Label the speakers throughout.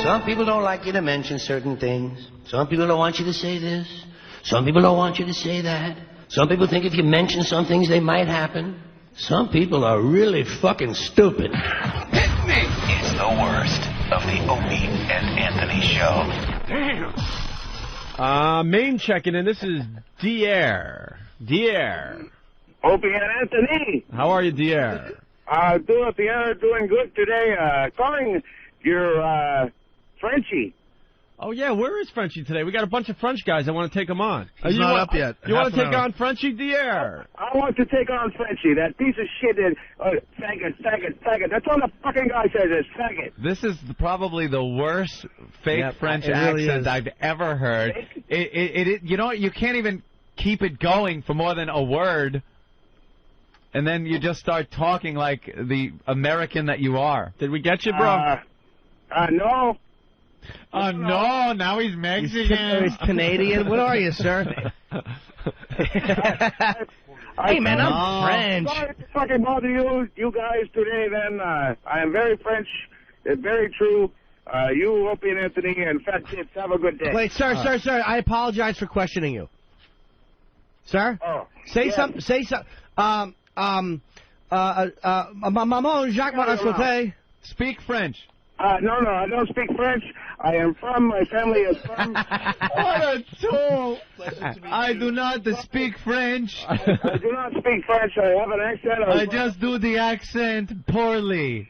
Speaker 1: Some people don't like you to mention certain things. Some people don't want you to say this. Some people don't want you to say that. Some people think if you mention some things, they might happen. Some people are really fucking stupid.
Speaker 2: Hit me! It's the worst of the Opie and Anthony show.
Speaker 3: Damn. Main checking in. This is Dier.
Speaker 4: Opie and Anthony.
Speaker 3: How are you, Dier?
Speaker 4: Doing good today. Calling your Frenchie.
Speaker 3: Oh, yeah, where is Frenchie today? We got a bunch of French guys. I want to take them on.
Speaker 5: He's not up yet.
Speaker 3: You want to take on Frenchie, Dier?
Speaker 4: I want to take on Frenchie, that piece of shit that, faggot. That's all the fucking guy says is faggot.
Speaker 6: This is probably the worst fake French accent I've ever heard. You know what? You can't even keep it going for more than a word, and then you just start talking like the American that you are.
Speaker 3: Did we get you, bro?
Speaker 4: No.
Speaker 6: Oh, no, now he's Mexican.
Speaker 5: He's Canadian. What are you, sir? Hey, man, I'm French.
Speaker 4: Sorry to fucking bother you guys today, then. I am very French. It's very true. You, Opie and Anthony, and Fat Tits, have a good day.
Speaker 5: Wait, sir, I apologize for questioning you. Sir?
Speaker 4: Oh.
Speaker 5: Say something. Maman Jacques Marascote.
Speaker 6: Speak French.
Speaker 4: No, I don't speak French. I am from, my family is from...
Speaker 6: What a tool! I do not speak French.
Speaker 4: I do not speak French. I have an accent.
Speaker 6: I just do the accent poorly.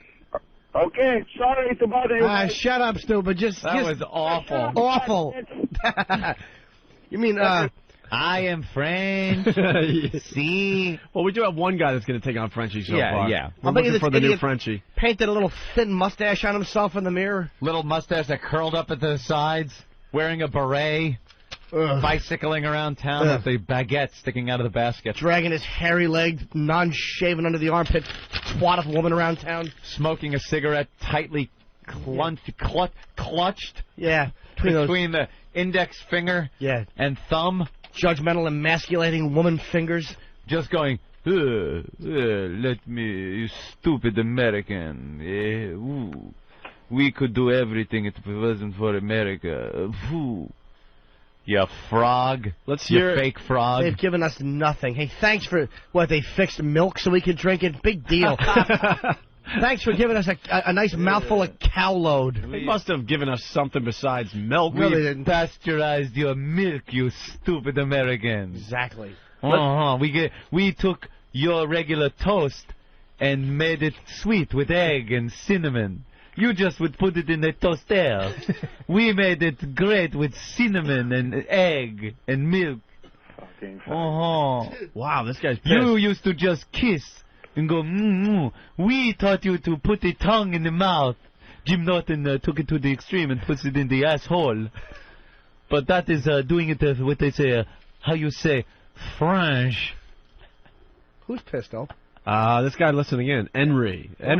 Speaker 4: Okay, sorry to bother you.
Speaker 5: Shut up, stupid.
Speaker 6: That was awful.
Speaker 5: Awful. You mean,
Speaker 6: I am French. See?
Speaker 3: Well, we do have one guy that's going to take on Frenchie so far.
Speaker 6: Yeah.
Speaker 3: We're looking for the new Frenchie.
Speaker 5: Painted a little thin mustache on himself in the mirror.
Speaker 6: Little mustache that curled up at the sides, wearing a beret, bicycling around town with the baguette sticking out of the basket.
Speaker 5: Dragging his hairy-legged, non-shaven under the armpit, twat of a woman around town.
Speaker 6: Smoking a cigarette tightly clutched.
Speaker 5: Yeah.
Speaker 6: Between the index finger and thumb.
Speaker 5: Judgmental, emasculating woman fingers.
Speaker 6: Just going, let me, you stupid American. We could do everything if it wasn't for America. You frog.
Speaker 3: Let's hear
Speaker 6: fake frog.
Speaker 5: They've given us nothing. Hey, thanks for, they fixed milk so we could drink it? Big deal. Thanks for giving us a nice mouthful of cow load.
Speaker 3: They must have given us something besides milk.
Speaker 6: We pasteurized your milk, you stupid Americans.
Speaker 5: Exactly.
Speaker 6: We took your regular toast and made it sweet with egg and cinnamon. You just would put it in the toaster. We made it great with cinnamon and egg and milk.
Speaker 3: Wow, this guy's pissed.
Speaker 6: You used to just kiss and go, We taught you to put the tongue in the mouth. Jim Norton took it to the extreme and puts it in the asshole. But that is doing it what they say, how you say, French.
Speaker 5: Who's pissed, though?
Speaker 3: This guy listening in. Henry,
Speaker 4: I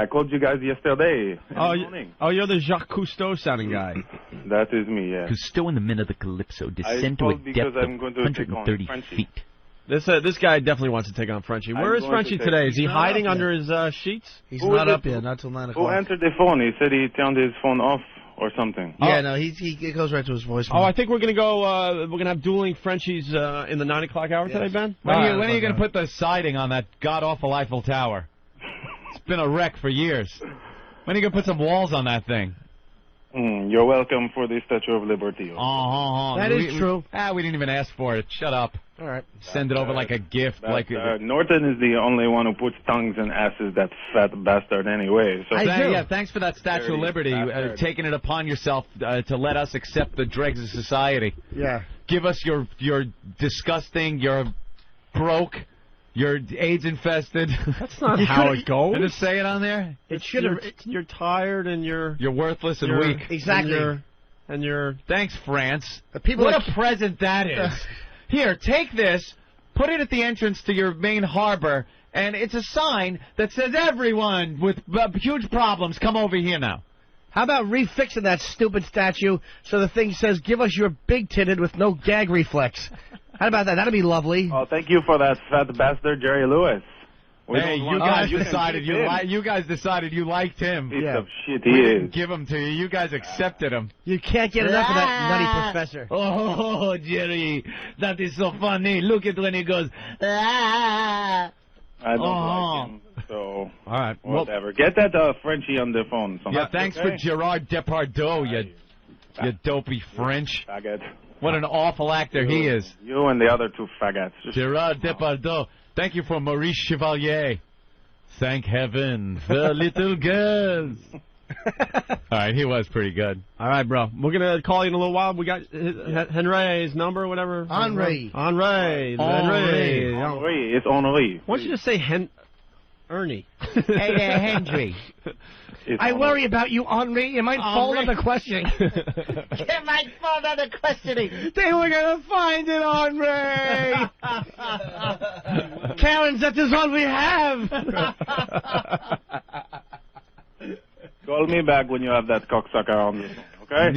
Speaker 4: called you guys yesterday.
Speaker 3: You're the Jacques Cousteau sounding guy.
Speaker 4: That is me, yeah.
Speaker 6: Cousteau in the men of the Calypso descend to a depth of 130 feet.
Speaker 3: This guy definitely wants to take on Frenchie. Where is Frenchie today? Is he hiding under his sheets?
Speaker 5: He's not up yet, not till 9 o'clock.
Speaker 4: Who answered the phone? He said he turned his phone off or something.
Speaker 5: Yeah, no, he goes right to his voicemail.
Speaker 3: Oh, I think we're going to go, we're going to have dueling Frenchies in the 9 o'clock hour today, Ben?
Speaker 6: When are you going to put the siding on that god-awful Eiffel Tower? It's been a wreck for years. When are you going to put some walls on that thing?
Speaker 4: You're welcome for the Statue of Liberty.
Speaker 5: That is true.
Speaker 6: We didn't even ask for it. Shut up.
Speaker 5: All right.
Speaker 6: Send it over like a gift.
Speaker 4: Norton is the only one who puts tongues in asses, that fat bastard, anyway. So
Speaker 6: thanks for that Statue of Liberty, taking it upon yourself to let us accept the dregs of society.
Speaker 5: Yeah.
Speaker 6: Give us your disgusting, your broke, you're AIDS-infested.
Speaker 3: That's not how it goes.
Speaker 6: Did it say it on there?
Speaker 3: It should have. You're tired and you're
Speaker 6: worthless and weak.
Speaker 3: Exactly. And you're
Speaker 6: thanks, France.
Speaker 5: What
Speaker 6: a present that is. Here, take this, put it at the entrance to your main harbor, and it's a sign that says everyone with huge problems, come over here now.
Speaker 5: How about refixing that stupid statue so the thing says, give us your big-titted with no gag reflex? How about that? That'd be lovely.
Speaker 4: Oh, thank you for that fat bastard, Jerry Lewis.
Speaker 6: Hey, you guys decided you guys decided you liked him.
Speaker 4: Piece of shit he
Speaker 6: We
Speaker 4: is.
Speaker 6: didn't give him to you. You guys accepted him.
Speaker 5: You can't get enough of that nutty professor.
Speaker 6: Oh, Jerry, that is so funny. Look at when he goes.
Speaker 4: I don't like him. So,
Speaker 3: All right.
Speaker 4: whatever. Get that Frenchie on the phone.
Speaker 6: Yeah, thanks for Gerard Depardieu, you dopey French.
Speaker 4: Faggot.
Speaker 6: What an awful actor he is.
Speaker 4: You and the other two faggots.
Speaker 6: Gerard Depardieu. Thank you for Maurice Chevalier. Thank heaven for little girls. All right, he was pretty good.
Speaker 3: All right, bro. We're going to call you in a little while. We got Henry's number or whatever.
Speaker 5: Henry.
Speaker 3: Henry.
Speaker 4: Henri. It's Henri.
Speaker 3: Why don't you just say Ernie?
Speaker 5: Hey there, Henry. I worry about you, Henri. You might fall under questioning. You might fall under questioning. They were going to find it, Henri. Karens, that is all we have.
Speaker 4: Call me back when you have that cocksucker on the phone, okay?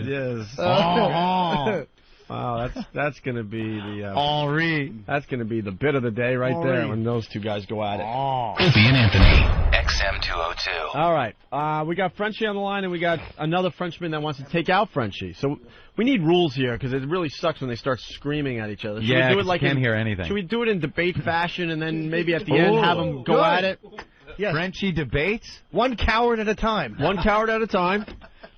Speaker 3: Yes. Wow, that's going to be the
Speaker 6: Henri.
Speaker 3: That's going to be the bit of the day right there when those two guys go at it.
Speaker 2: Opie and Anthony, XM202.
Speaker 3: All right, we got Frenchie on the line, and we got another Frenchman that wants to take out Frenchie. So we need rules here because it really sucks when they start screaming at each other. Should we do it like
Speaker 6: can't hear anything.
Speaker 3: Should we do it in debate fashion, and then maybe at the end have them go at it?
Speaker 5: Yes.
Speaker 6: Frenchie debates?
Speaker 5: One coward at a time.
Speaker 3: One coward at a time.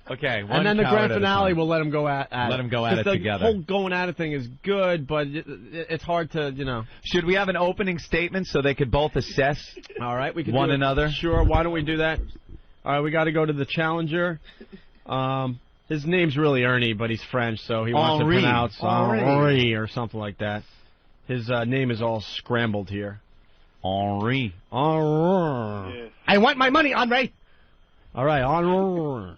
Speaker 6: Okay,
Speaker 3: and then the grand finale will let them go at it.
Speaker 6: Let them go at it together.
Speaker 3: The whole going at it thing is good, but it's hard to,
Speaker 6: Should we have an opening statement so they could both assess
Speaker 3: All right, we can
Speaker 6: one
Speaker 3: do it.
Speaker 6: another?
Speaker 3: Sure, why don't we do that? All right, we got to go to the challenger. His name's really Ernie, but he's French, so he wants to pronounce Henri or something like that. His name is all scrambled here.
Speaker 6: Henri.
Speaker 3: Henri.
Speaker 5: I want my money, Henri.
Speaker 3: All right, Henri.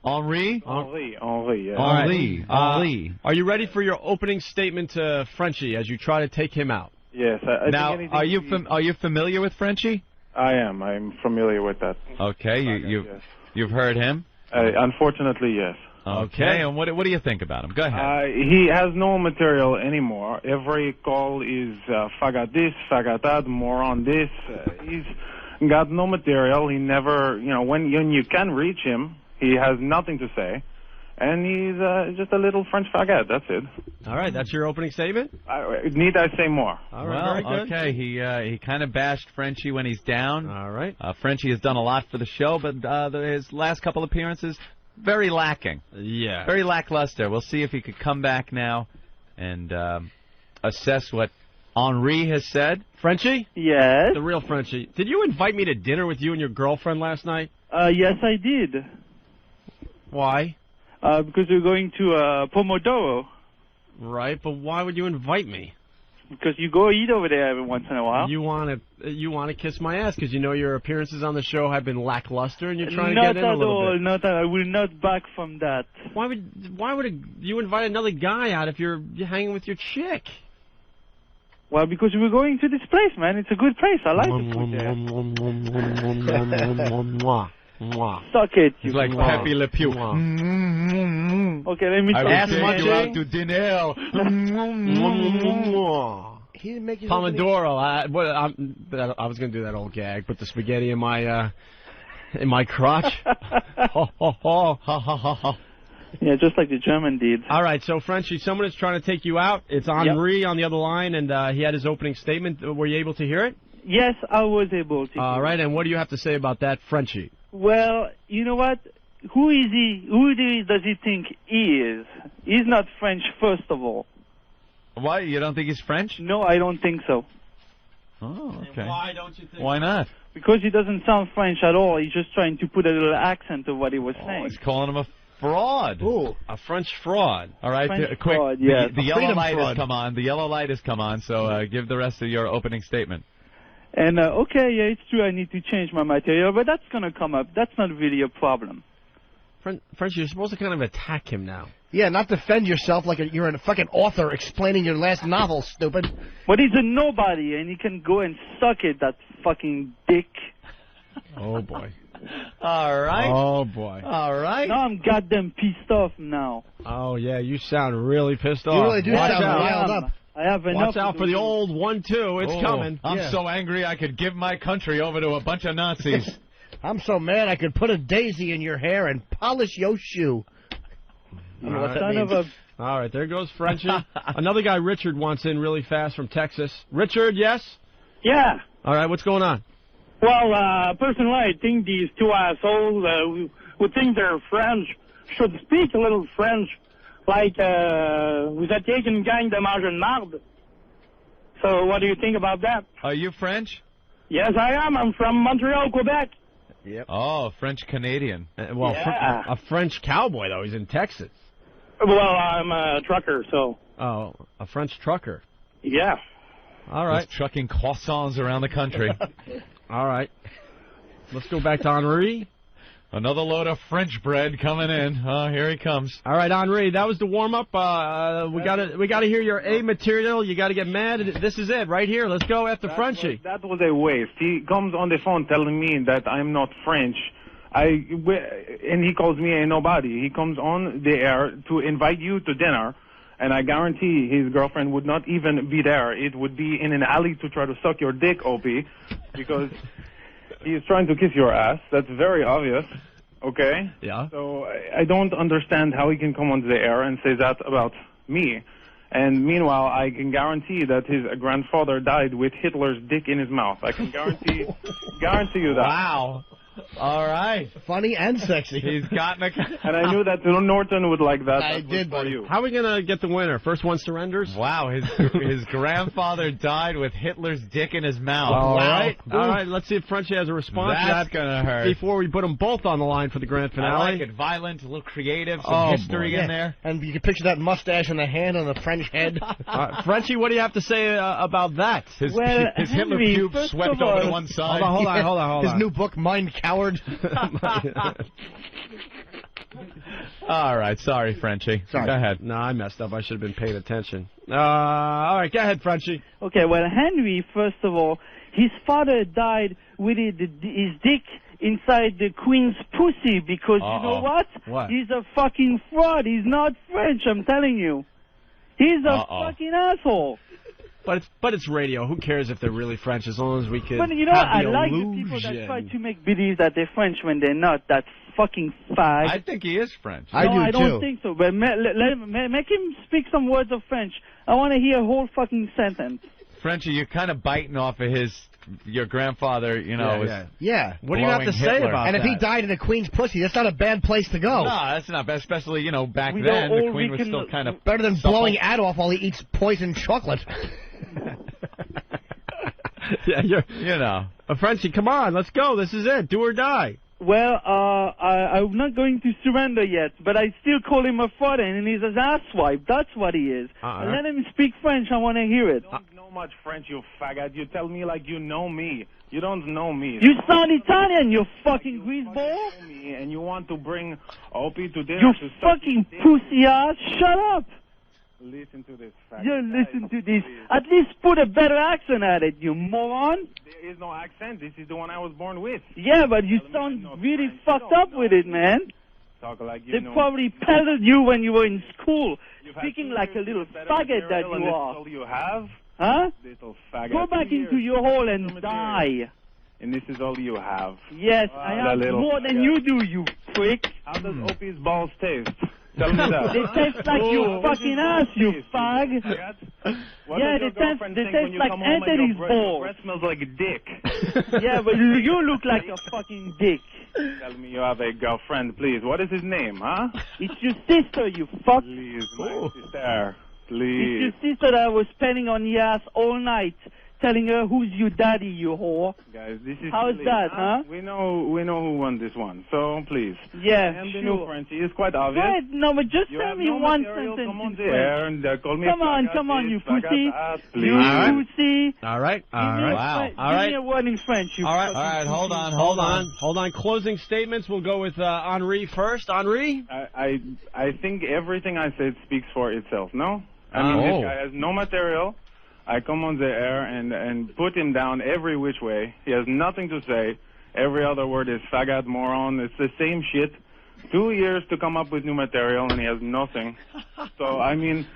Speaker 6: Henri?
Speaker 4: Henri, yeah.
Speaker 3: Henri.
Speaker 6: Henri.
Speaker 3: Are you ready for your opening statement to Frenchie as you try to take him out?
Speaker 4: Yes.
Speaker 6: Now, are you familiar with Frenchie?
Speaker 4: I am. I'm familiar with that.
Speaker 6: Okay, you've heard him?
Speaker 4: Unfortunately, yes.
Speaker 6: Okay, and what do you think about him? Go ahead.
Speaker 4: He has no material anymore. Every call is faggot this, faggot that, moron this. He's got no material. He never, when you can reach him, he has nothing to say. And he's just a little French faggot. That's it.
Speaker 3: All right, that's your opening statement?
Speaker 4: Need I say more?
Speaker 3: All right,
Speaker 6: well,
Speaker 3: very good.
Speaker 6: okay, he kind of bashed Frenchie when he's down.
Speaker 3: All right.
Speaker 6: Frenchie has done a lot for the show, but his last couple appearances, very lacking.
Speaker 3: Yeah.
Speaker 6: Very lackluster. We'll see if he could come back now and assess what Henri has said.
Speaker 3: Frenchie?
Speaker 7: Yes.
Speaker 3: The real Frenchie. Did you invite me to dinner with you and your girlfriend last night?
Speaker 7: Yes, I did.
Speaker 3: Why?
Speaker 7: Because we're going to Pomodoro.
Speaker 3: Right, but why would you invite me?
Speaker 7: Because you go eat over there every once in a while.
Speaker 3: You want to kiss my ass because you know your appearances on the show have been lackluster and you're trying to get in a little bit.
Speaker 7: Not at all. I will not back from that.
Speaker 3: Why would you invite another guy out if you're hanging with your chick?
Speaker 7: Well, because we're going to this place, man. It's a good place. I like the food there. Suck it, you.
Speaker 6: He's like Pepe Le Pew.
Speaker 7: Okay, let me
Speaker 6: I will
Speaker 7: talk
Speaker 6: take you out to dinner.
Speaker 5: He didn't make his
Speaker 3: Pomodoro. I was going to do that old gag, put the spaghetti in my crotch. Ho, ho, ho. Ha, ha, ha, ha.
Speaker 7: Yeah, just like the German did.
Speaker 3: All right, so Frenchie, someone is trying to take you out. It's Henri on the other line, and he had his opening statement. Were you able to hear it?
Speaker 7: Yes, I was able to.
Speaker 3: All right, and what do you have to say about that, Frenchie?
Speaker 7: Well, you know what? Who is he? Who does he think he is? He's not French, first of all.
Speaker 6: Why? You don't think he's French?
Speaker 7: No, I don't think so.
Speaker 6: Oh, okay.
Speaker 3: And why don't you think?
Speaker 6: Why not?
Speaker 7: Because he doesn't sound French at all. He's just trying to put a little accent of what he was saying.
Speaker 6: He's calling him a fraud.
Speaker 3: Ooh, a French fraud.
Speaker 6: All right,
Speaker 7: French
Speaker 6: quick.
Speaker 7: fraud, yes.
Speaker 6: The yellow light
Speaker 5: fraud.
Speaker 6: has come on. The yellow light has come on. So give the rest of your opening statement.
Speaker 7: And, okay, yeah, it's true I need to change my material, but that's going to come up. That's not really a problem.
Speaker 3: Frenchie, you're supposed to kind of attack him now.
Speaker 5: Yeah, not defend yourself like you're a fucking author explaining your last novel, stupid.
Speaker 7: But he's a nobody, and he can go and suck it, that fucking dick.
Speaker 3: Oh, boy.
Speaker 6: All right.
Speaker 3: Oh, boy.
Speaker 6: All right.
Speaker 7: Now I'm goddamn pissed off now.
Speaker 3: Oh, yeah, you sound really pissed off.
Speaker 5: You really do
Speaker 3: Watch
Speaker 5: sound
Speaker 3: out.
Speaker 5: riled up.
Speaker 7: I have enough.
Speaker 3: Watch out for the old 1-2. It's coming.
Speaker 6: I'm so angry I could give my country over to a bunch of Nazis.
Speaker 5: I'm so mad I could put a daisy in your hair and polish your shoe. I don't know what that means.
Speaker 3: All right, there goes Frenchie. Another guy, Richard, wants in really fast from Texas. Richard, yes?
Speaker 8: Yeah.
Speaker 3: All right, what's going on?
Speaker 8: Well, personally, I think these two assholes who think they're French should speak a little French, like, vous étiez une gang de manger de marde. So what do you think about that?
Speaker 6: Are you French?
Speaker 8: Yes, I am. I'm from Montreal, Quebec.
Speaker 3: Yep.
Speaker 6: Oh, French-Canadian.
Speaker 3: Well,
Speaker 8: Yeah.
Speaker 3: a French cowboy, though. He's in Texas.
Speaker 8: Well, I'm a trucker, so.
Speaker 3: Oh, a French trucker.
Speaker 8: Yeah.
Speaker 3: All right.
Speaker 6: Just trucking croissants around the country.
Speaker 3: All right. Let's go back to Henri.
Speaker 6: Another load of French bread coming in. Oh, here he comes.
Speaker 3: All right, Henri, that was the warm-up. We gotta hear your A material. You got to get mad. This is it right here. Let's go after Frenchie.
Speaker 4: That was a waste. He comes on the phone telling me that I'm not French. And he calls me a nobody. He comes on the air to invite you to dinner, and I guarantee his girlfriend would not even be there. It would be in an alley to try to suck your dick, Opie, because he is trying to kiss your ass. That's very obvious. Okay?
Speaker 3: Yeah.
Speaker 4: So I don't understand how he can come onto the air and say that about me. And meanwhile, I can guarantee that his grandfather died with Hitler's dick in his mouth. I can guarantee you that.
Speaker 6: Wow. All right.
Speaker 5: Funny and sexy.
Speaker 6: He's gotten a...
Speaker 4: And I knew that Norton would like that.
Speaker 5: I did,
Speaker 4: for you.
Speaker 3: How are we going to get the winner? First one surrenders?
Speaker 6: Wow, his grandfather died with Hitler's dick in his mouth.
Speaker 3: All
Speaker 6: Wow.
Speaker 3: right. All right, let's see if Frenchie has a response to
Speaker 6: That's
Speaker 3: that
Speaker 6: going to hurt.
Speaker 3: before we put them both on the line for the grand finale.
Speaker 6: I like it. Violent, a little creative, some history in there.
Speaker 5: And you can picture that mustache and the hand on the French head.
Speaker 3: Frenchie, what do you have to say about that?
Speaker 6: His
Speaker 7: Henry,
Speaker 6: Hitler pube
Speaker 7: first
Speaker 6: swept
Speaker 7: of all-
Speaker 6: over to one side.
Speaker 3: Hold on.
Speaker 5: His new book, Mind Coward.
Speaker 6: All right, sorry, Frenchie.
Speaker 5: Sorry.
Speaker 6: Go ahead.
Speaker 3: No, I messed up. I should have been paying attention. All right, go ahead, Frenchie.
Speaker 7: Okay, well, Henry, first of all, his father died with his dick inside the queen's pussy because you know what?
Speaker 3: What?
Speaker 7: He's a fucking fraud. He's not French, I'm telling you. He's a fucking asshole.
Speaker 3: But it's radio. Who cares if they're really French as long as we can
Speaker 7: But you know what?
Speaker 3: have
Speaker 7: I
Speaker 3: the
Speaker 7: like the
Speaker 3: illusion.
Speaker 7: people that try to make believe that they're French when they're not. That fucking fag.
Speaker 6: I think he is French.
Speaker 5: I do,
Speaker 7: I don't
Speaker 5: too.
Speaker 7: think so. But make him speak some words of French. I want to hear a whole fucking sentence.
Speaker 6: Frenchie, you're kind of biting off of your grandfather, you know.
Speaker 5: Yeah.
Speaker 3: What do you have to say
Speaker 6: Hitler.
Speaker 3: about
Speaker 5: And
Speaker 3: that?
Speaker 5: if he died in a queen's pussy, that's not a bad place to go.
Speaker 6: No, that's not bad, especially, you know, back
Speaker 7: We
Speaker 6: then,
Speaker 7: know
Speaker 6: the
Speaker 7: all
Speaker 6: queen
Speaker 7: we
Speaker 6: was
Speaker 7: can-
Speaker 6: still kind of...
Speaker 5: Better than
Speaker 6: supple.
Speaker 5: blowing Ad off while he eats poison chocolate.
Speaker 3: Yeah, you're,
Speaker 6: You know.
Speaker 3: Frenchie, come on, let's go. This is it. Do or die.
Speaker 7: Well, I'm not going to surrender yet, but I still call him a fraud, and he's an asswipe. That's what he is. Let him speak French. I want to hear it.
Speaker 4: You don't know much French, you faggot. You tell me like you know me. You don't know me.
Speaker 7: You sound Italian, you fucking greaseball.
Speaker 4: Know me, and you want to bring Opie to dinner
Speaker 7: You
Speaker 4: to suck
Speaker 7: fucking
Speaker 4: his dick.
Speaker 7: pussy ass. Shut up.
Speaker 4: Listen to this faggot.
Speaker 7: You listen to this. At least put a better accent at it, you moron.
Speaker 4: There is no accent. This is the one I was born with.
Speaker 7: Yeah, but you
Speaker 4: Tell me
Speaker 7: sound
Speaker 4: I'm
Speaker 7: really
Speaker 4: not
Speaker 7: fucked
Speaker 4: French.
Speaker 7: up with it, man.
Speaker 4: Talk like you
Speaker 7: They
Speaker 4: know.
Speaker 7: probably pelted you when you were in school,
Speaker 4: You've had
Speaker 7: speaking
Speaker 4: 2
Speaker 7: like a
Speaker 4: years
Speaker 7: little
Speaker 4: to better
Speaker 7: faggot that
Speaker 4: material, and
Speaker 7: you
Speaker 4: this
Speaker 7: are.
Speaker 4: is all you have?
Speaker 7: Huh?
Speaker 4: Little faggot.
Speaker 7: Go back
Speaker 4: 2
Speaker 7: into
Speaker 4: years
Speaker 7: your hole
Speaker 4: to
Speaker 7: and
Speaker 4: material.
Speaker 7: die.
Speaker 4: And this is all you have.
Speaker 7: Yes,
Speaker 4: Ah,
Speaker 7: I
Speaker 4: that
Speaker 7: have
Speaker 4: little
Speaker 7: more than
Speaker 4: faggot.
Speaker 7: you do, you prick.
Speaker 4: How does Opie's balls taste? Tell me that.
Speaker 7: They taste like your fucking ass, you fag.
Speaker 4: What
Speaker 7: Yeah,
Speaker 4: does your
Speaker 7: they taste-
Speaker 4: girlfriend
Speaker 7: they
Speaker 4: think
Speaker 7: taste
Speaker 4: when you
Speaker 7: like
Speaker 4: come home and
Speaker 7: Anthony's
Speaker 4: your
Speaker 7: balls.
Speaker 4: breath smells like a dick?
Speaker 7: Yeah, but you look like a fucking dick.
Speaker 4: Tell me you have a girlfriend, please. What is his name, huh?
Speaker 7: It's your sister, you fuck.
Speaker 4: Please, my sister.
Speaker 7: It's
Speaker 4: Please.
Speaker 7: your sister that I was spending on your ass all night, telling her who's your daddy, you whore.
Speaker 4: Guys, this is
Speaker 7: How's
Speaker 4: silly,
Speaker 7: that, huh?
Speaker 4: We know who won this one. So, please.
Speaker 7: Yeah,
Speaker 4: I am the new
Speaker 7: sure.
Speaker 4: Frenchie. It's quite obvious.
Speaker 7: Right, no, but just
Speaker 4: You
Speaker 7: tell
Speaker 4: have
Speaker 7: me
Speaker 4: no
Speaker 7: one
Speaker 4: material.
Speaker 7: sentence
Speaker 4: Come on
Speaker 7: in
Speaker 4: the air
Speaker 7: French.
Speaker 4: and call me
Speaker 7: Come
Speaker 4: a
Speaker 7: on,
Speaker 4: faggot
Speaker 7: come on,
Speaker 4: this,
Speaker 7: you
Speaker 4: faggot
Speaker 7: pussy.
Speaker 4: that, please.
Speaker 7: You pussy.
Speaker 3: All right.
Speaker 7: Give me a
Speaker 6: Wow.
Speaker 3: All
Speaker 7: give
Speaker 3: right.
Speaker 7: me a word in French, you
Speaker 3: All right.
Speaker 7: fucking
Speaker 6: All right, hold
Speaker 7: pussy.
Speaker 6: on.
Speaker 3: Hold on. Closing statements. We'll go with Henri first. Henri?
Speaker 4: I think everything I said speaks for itself, no? I mean, this guy has no material. I come on the air and put him down every which way. He has nothing to say. Every other word is faggot, moron. It's the same shit. 2 years to come up with new material, and he has nothing. So, I mean,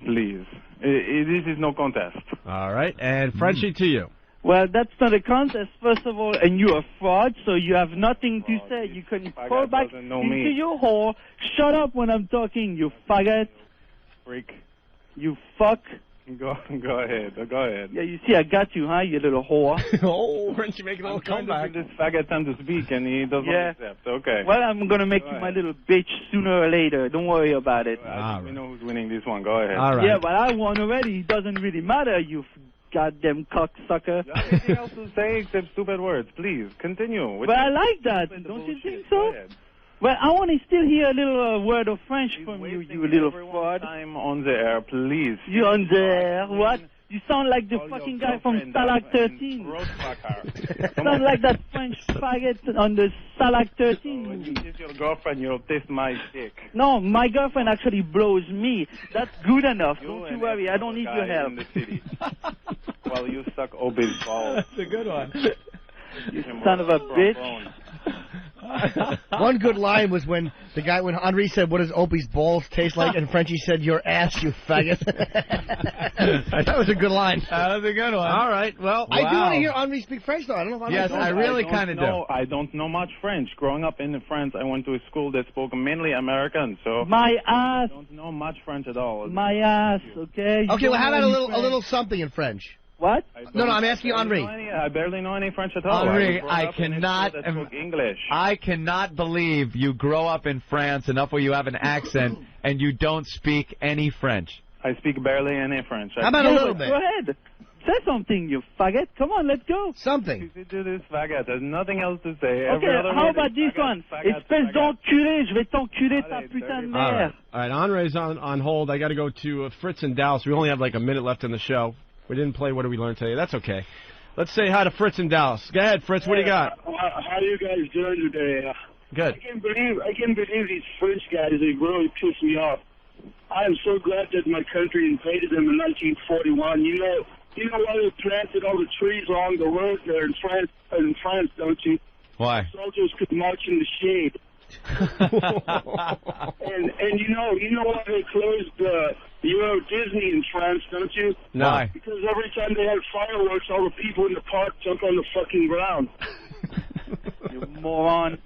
Speaker 4: Please. This is no contest.
Speaker 3: All right. And Frenchie, to you.
Speaker 7: Well, that's not a contest, first of all, and you're a fraud, so you have nothing to say. You can fall back into your hole. Shut up when I'm talking, you faggot.
Speaker 4: Freak.
Speaker 7: You fuck.
Speaker 4: Go ahead. Go ahead.
Speaker 7: Yeah, you see, I got you, huh, you little whore.
Speaker 3: Oh, Frenchie making a little comeback.
Speaker 4: This faggot time to speak, and he doesn't accept. Okay.
Speaker 7: Well, I'm going to make you my little bitch sooner or later. Don't worry about it.
Speaker 4: We know who's winning this one. Go ahead.
Speaker 3: All right.
Speaker 7: Yeah, but I won already. It doesn't really matter, you goddamn cocksucker.
Speaker 4: Nothing else to say except stupid words. Please, continue.
Speaker 7: But I like that. Don't you think so? Well, I want to still hear a little word of French from you, you little fraud.
Speaker 4: I'm on the air, please.
Speaker 7: You on the air? What? You sound like the fucking guy from Stalag 13. Sound like that French faggot on the Stalag 13 movie.
Speaker 4: If it's your girlfriend, you'll taste my dick.
Speaker 7: No, my girlfriend actually blows me. That's good enough. Don't you worry. I don't need your help.
Speaker 4: In the city. Well, you suck Opie's balls.
Speaker 6: That's a good one.
Speaker 7: You son of a bitch.
Speaker 5: One good line was when Henri said, "What does Opie's balls taste like?" and Frenchie said, "Your ass, you faggot." That was a good line.
Speaker 6: That was a good one.
Speaker 3: All right. Well,
Speaker 5: I do want to hear Henri speak French, though. I don't know if
Speaker 6: Yes, I really kind of do.
Speaker 4: I don't know much French. Growing up in France, I went to a school that spoke mainly American, so
Speaker 7: my ass.
Speaker 4: I don't know much French at all.
Speaker 7: My ass. Okay.
Speaker 5: Okay. Well, how about a little something in French?
Speaker 7: What?
Speaker 5: No, I'm asking Henri.
Speaker 4: I barely know any French at all.
Speaker 6: Henri, I cannot.
Speaker 4: English.
Speaker 6: I cannot believe you grow up in France enough where you have an accent and you don't speak any French.
Speaker 4: I speak barely any French.
Speaker 5: How about a little bit?
Speaker 7: Go ahead. Say something, you faggot. Come on, let's go.
Speaker 5: Something.
Speaker 4: Do this faggot. There's nothing else to say.
Speaker 7: Okay, how about this one? Espèce d'enculé, je vais t'enculer ta putain de mère.
Speaker 3: All right, Henri's on hold. I got to go to Fritz and Dallas. We only have like a minute left in the show. We didn't play What Did We Learn Today. That's okay. Let's say hi to Fritz and Dallas. Go ahead, Fritz. What do you got?
Speaker 9: How you guys doing today?
Speaker 3: Good.
Speaker 9: I can't believe these French guys. They really piss me off. I am so glad that my country invaded them in 1941. You know why they planted all the trees along the road there in France, don't you?
Speaker 6: Why?
Speaker 9: Soldiers could march in the shade. and you know why they closed Euro Disney in France, don't you?
Speaker 6: No. Why?
Speaker 9: Because every time they had fireworks, all the people in the park jump on the fucking ground.
Speaker 7: You moron.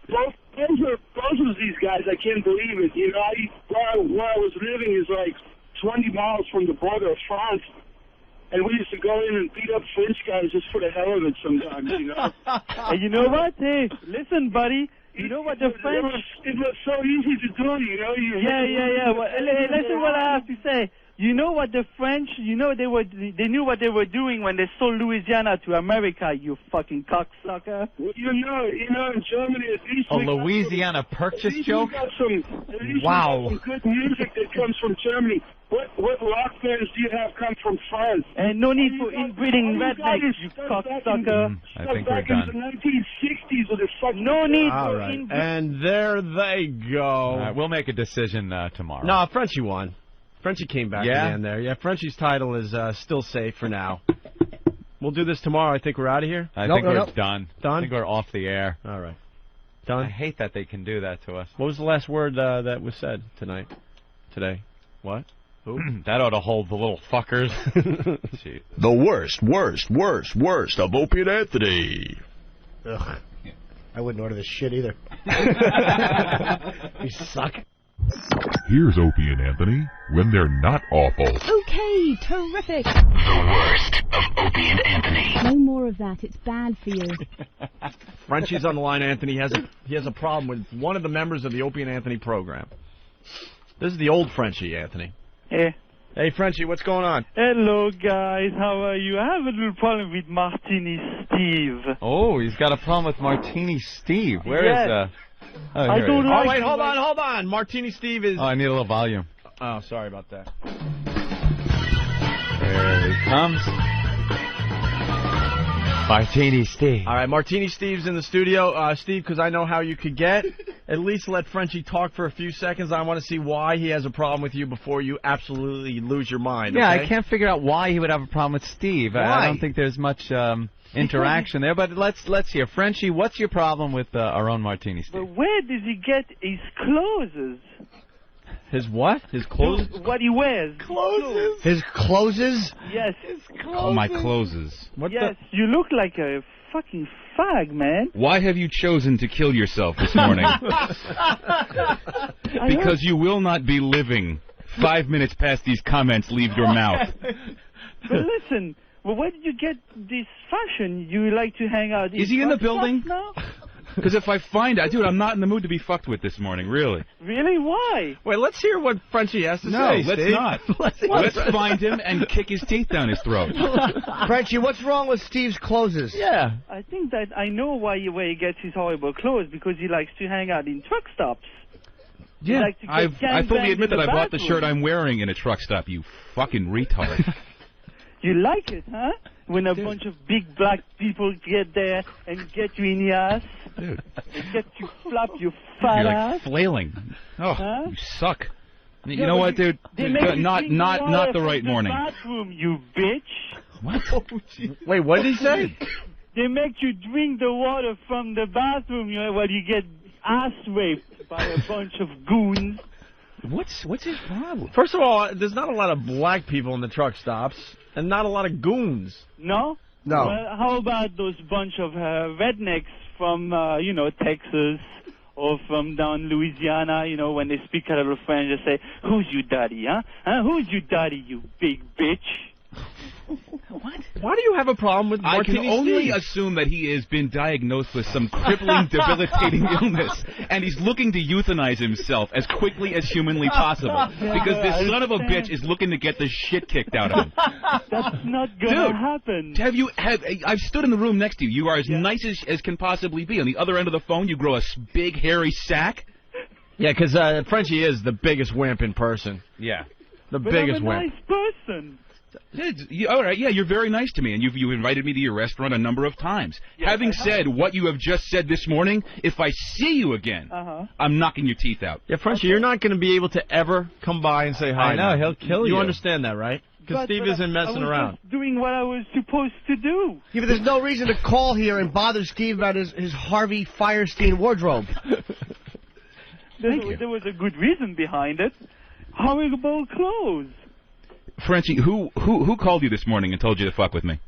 Speaker 9: Both of these guys, I can't believe it. You know, where I was living is like 20 miles from the border of France. And we used to go in and beat up French guys just for the hell of it sometimes, you know.
Speaker 7: And you know what? Hey, listen, buddy. You know what the French...
Speaker 9: It was so easy to do, you know.
Speaker 7: Yeah. Well, hey, listen what I have to say. You know what the French, they knew what they were doing when they sold Louisiana to America, you fucking cocksucker.
Speaker 9: Well, you know, in Germany at least...
Speaker 6: A Louisiana purchase joke?
Speaker 9: Wow. We got some good music that comes from Germany. What rock bands do you have come from France?
Speaker 7: And no need for inbreeding rednecks, you cocksucker.
Speaker 6: I think we're done.
Speaker 9: Back in the 1960s with the fucking...
Speaker 7: No need
Speaker 3: All
Speaker 7: for
Speaker 3: right.
Speaker 7: inbreeding...
Speaker 3: And there they go.
Speaker 6: All right, we'll make a decision tomorrow.
Speaker 3: No, Frenchie won. Frenchie came back
Speaker 6: Yeah?
Speaker 3: in there. Yeah, Frenchie's title is still safe for now. We'll do this tomorrow. I think we're out of here.
Speaker 6: I think we're done.
Speaker 3: Done?
Speaker 6: I think we're off the air.
Speaker 3: All right. Done?
Speaker 6: I hate that they can do that to us.
Speaker 3: What was the last word that was said today? What? Who?
Speaker 6: That ought to hold the little fuckers.
Speaker 10: The worst of Opie and Anthony.
Speaker 5: Ugh. I wouldn't order this shit either. You suck.
Speaker 11: Here's Opie and Anthony when they're not awful.
Speaker 12: Okay, terrific.
Speaker 2: The worst of Opie and Anthony.
Speaker 12: No more of that. It's bad for you.
Speaker 3: Frenchie's on the line, Anthony. He has a problem with one of the members of the Opie and Anthony program. This is the old Frenchie, Anthony.
Speaker 7: Hey.
Speaker 3: Hey, Frenchie, what's going on?
Speaker 7: Hello, guys. How are you? I have a little problem with Martini Steve.
Speaker 6: Oh, he's got a problem with Martini Steve. Where is
Speaker 7: I don't like...
Speaker 3: Oh, wait, hold on. Martini Steve is...
Speaker 6: Oh, I need a little volume.
Speaker 3: Oh, sorry about that.
Speaker 6: There he comes. Martini Steve.
Speaker 3: All right, Martini Steve's in the studio. Steve, because I know how you could get, at least let Frenchie talk for a few seconds. I want to see why he has a problem with you before you absolutely lose your mind.
Speaker 6: Yeah,
Speaker 3: okay?
Speaker 6: I can't figure out why he would have a problem with Steve.
Speaker 3: Why?
Speaker 6: I don't think there's much interaction there, but let's hear. Frenchie, what's your problem with our own Martini Steve?
Speaker 7: But where does he get his clothes?
Speaker 3: His what? His clothes?
Speaker 7: What he wears.
Speaker 5: Closes? His closes?
Speaker 7: Yes.
Speaker 5: His closes.
Speaker 13: Oh, my closes.
Speaker 3: What
Speaker 7: yes, you look like a fucking fag, man.
Speaker 13: Why have you chosen to kill yourself this morning? Because you will not be living 5 minutes past these comments leave your mouth.
Speaker 7: But listen, well, where did you get this fashion? You like to hang out in
Speaker 13: Is he in the building?
Speaker 7: now?
Speaker 13: Because if I find out, dude, I'm not in the mood to be fucked with this morning, really.
Speaker 7: Really? Why?
Speaker 3: Wait, let's hear what Frenchie has to say.
Speaker 13: No, let's
Speaker 3: Steve.
Speaker 13: not. Let's find him and kick his teeth down his throat.
Speaker 5: Frenchie, what's wrong with Steve's closes?
Speaker 3: Yeah.
Speaker 7: I think that I know where he gets his horrible clothes, because he likes to hang out in truck stops.
Speaker 13: Yeah,
Speaker 7: like to get
Speaker 13: I fully
Speaker 7: gangbanged
Speaker 13: admit
Speaker 7: in
Speaker 13: that
Speaker 7: the
Speaker 13: I bought the
Speaker 7: bathroom.
Speaker 13: shirt I'm wearing in a truck stop, you fucking retard.
Speaker 7: You like it, huh? When a bunch of big black people get there and get you in the ass.
Speaker 13: Dude.
Speaker 7: And get you flop your fat
Speaker 13: You're
Speaker 7: ass.
Speaker 13: like flailing. Oh,
Speaker 7: Huh?
Speaker 13: you suck. You
Speaker 7: Yeah,
Speaker 13: know
Speaker 7: but
Speaker 13: what, dude?
Speaker 7: They make you
Speaker 13: Not
Speaker 7: drink water
Speaker 13: the right
Speaker 7: from
Speaker 13: morning.
Speaker 7: The bathroom, you bitch.
Speaker 13: What?
Speaker 3: Wait, what did he say?
Speaker 7: They make you drink the water from the bathroom, while you get ass raped by a bunch of goons.
Speaker 13: What's his problem?
Speaker 3: First of all, there's not a lot of black people in the truck stops, and not a lot of goons.
Speaker 7: No?
Speaker 5: No.
Speaker 7: How about those bunch of rednecks from, Texas or from down Louisiana, when they speak a little French, they say, "Who's your daddy, huh? Who's your daddy, you big bitch?"
Speaker 3: What? Why do you have a problem with
Speaker 13: I can
Speaker 3: Martini
Speaker 13: only
Speaker 3: Steve?
Speaker 13: assume that he has been diagnosed with some crippling, debilitating illness, and he's looking to euthanize himself as quickly as humanly possible, because this son of a bitch is looking to get the shit kicked out of him.
Speaker 7: That's not gonna happen.
Speaker 13: I've stood in the room next to you. You are as nice as can possibly be. On the other end of the phone, you grow a big, hairy sack.
Speaker 3: Yeah, because Frenchie is the biggest wimp in person.
Speaker 13: Yeah.
Speaker 3: The
Speaker 7: But
Speaker 3: biggest
Speaker 7: I'm a
Speaker 3: wimp.
Speaker 7: nice person.
Speaker 13: All right, yeah, you're very nice to me, and you've invited me to your restaurant a number of times. Having said what you have just said this morning, if I see you again, I'm knocking your teeth out.
Speaker 3: Yeah, Frenchie, you're not going to be able to ever come by and say hi.
Speaker 6: I know,
Speaker 3: now.
Speaker 6: he'll kill you.
Speaker 3: You understand that, right? Because Steve isn't messing
Speaker 7: I was
Speaker 3: around.
Speaker 7: just doing what I was supposed to do.
Speaker 5: Yeah, but there's no reason to call here and bother Steve about his Harvey Firestein wardrobe.
Speaker 7: There was a good reason behind it. Horrible clothes.
Speaker 13: Frenchie, who called you this morning and told you to fuck with me?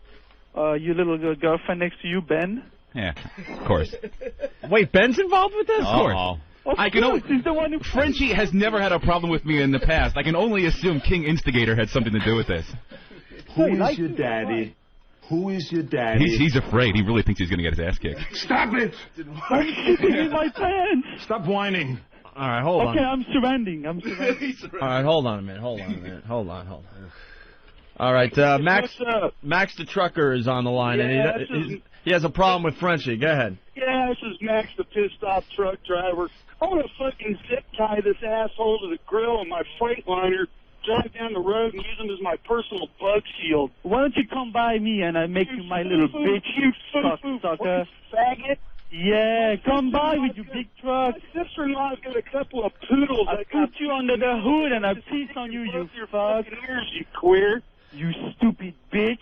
Speaker 7: Your little girlfriend next to you, Ben.
Speaker 13: Yeah, of course.
Speaker 3: Wait, Ben's involved with this?
Speaker 13: Of course. I can only,
Speaker 7: he's the one who...
Speaker 13: Frenchie has never had a problem with me in the past. I can only assume King Instigator had something to do with this.
Speaker 14: Who is your daddy? Who is your daddy?
Speaker 13: He's afraid. He really thinks he's going to get his ass kicked.
Speaker 14: Stop it!
Speaker 7: I'm shitting in my pants.
Speaker 14: Stop whining.
Speaker 3: All right, hold on.
Speaker 7: Okay, I'm surrendering. All
Speaker 3: right, hold on a minute. Hold on. All right, Max.
Speaker 9: What's up?
Speaker 3: Max the trucker is on the line,
Speaker 9: Yeah,
Speaker 3: and he has a problem with Frenchie. Go ahead.
Speaker 9: Yeah, this is Max, the pissed off truck driver. I want to fucking zip tie this asshole to the grill of my Freightliner, drive down the road and use him as my personal bug shield.
Speaker 7: Why don't you come by me and I make you my little bitch, you cocksucker.
Speaker 9: Faggot.
Speaker 7: Yeah, come by with your big truck.
Speaker 9: My sister-in-law's got a couple of poodles.
Speaker 7: I put you under the hood and I piss on you, you fuck.
Speaker 9: Ears, you queer.
Speaker 7: You stupid bitch.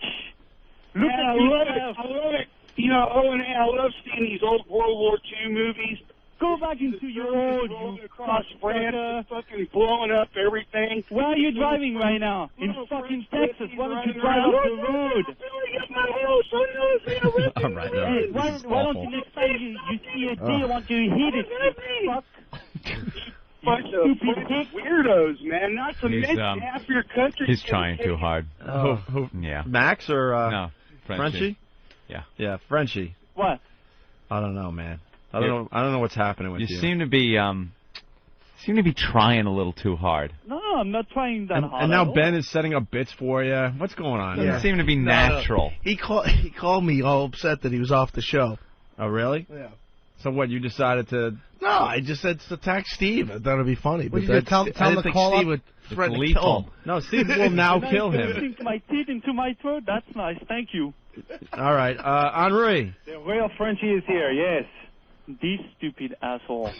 Speaker 7: Look
Speaker 9: I
Speaker 7: at
Speaker 9: love
Speaker 7: yourself.
Speaker 9: it. I love it. You know, I love seeing these old World War II movies.
Speaker 7: Go back into your road,
Speaker 9: rolling
Speaker 7: you
Speaker 9: across France,
Speaker 7: cocksucker.
Speaker 9: fucking blowing up everything.
Speaker 7: Where are you driving right now? In fucking Texas. Why don't you drive up the road?
Speaker 3: All right.
Speaker 7: Hey, why don't you next time you see a deer, why don't you hit it, you fuck?
Speaker 9: Bunch of stupid weirdos, man. Not to mention half your country.
Speaker 6: He's trying too hard. Yeah.
Speaker 3: Max or
Speaker 6: no,
Speaker 3: Frenchie?
Speaker 6: Yeah.
Speaker 3: Yeah, Frenchie.
Speaker 7: What?
Speaker 3: I don't know, man. I don't know what's happening with you.
Speaker 6: You seem to be trying a little too hard.
Speaker 7: No, I'm not trying that hard.
Speaker 3: And now Ben is setting up bits for you. What's going on?
Speaker 6: Doesn't seem to be natural.
Speaker 5: No. He called me all upset that he was off the show.
Speaker 3: Oh, really?
Speaker 5: Yeah.
Speaker 3: So what, you decided to...
Speaker 5: No, I just said to attack Steve. I thought it'd be funny.
Speaker 3: Well,
Speaker 5: But
Speaker 3: you tell him to call
Speaker 5: Steve
Speaker 3: up.
Speaker 5: would threaten to
Speaker 3: Lethal.
Speaker 5: kill him.
Speaker 3: No, Steve will now kill him.
Speaker 7: Sink my teeth into my throat? That's nice. Thank you.
Speaker 3: All right, Henri.
Speaker 4: The real Frenchie is here, yes.
Speaker 7: This stupid asshole.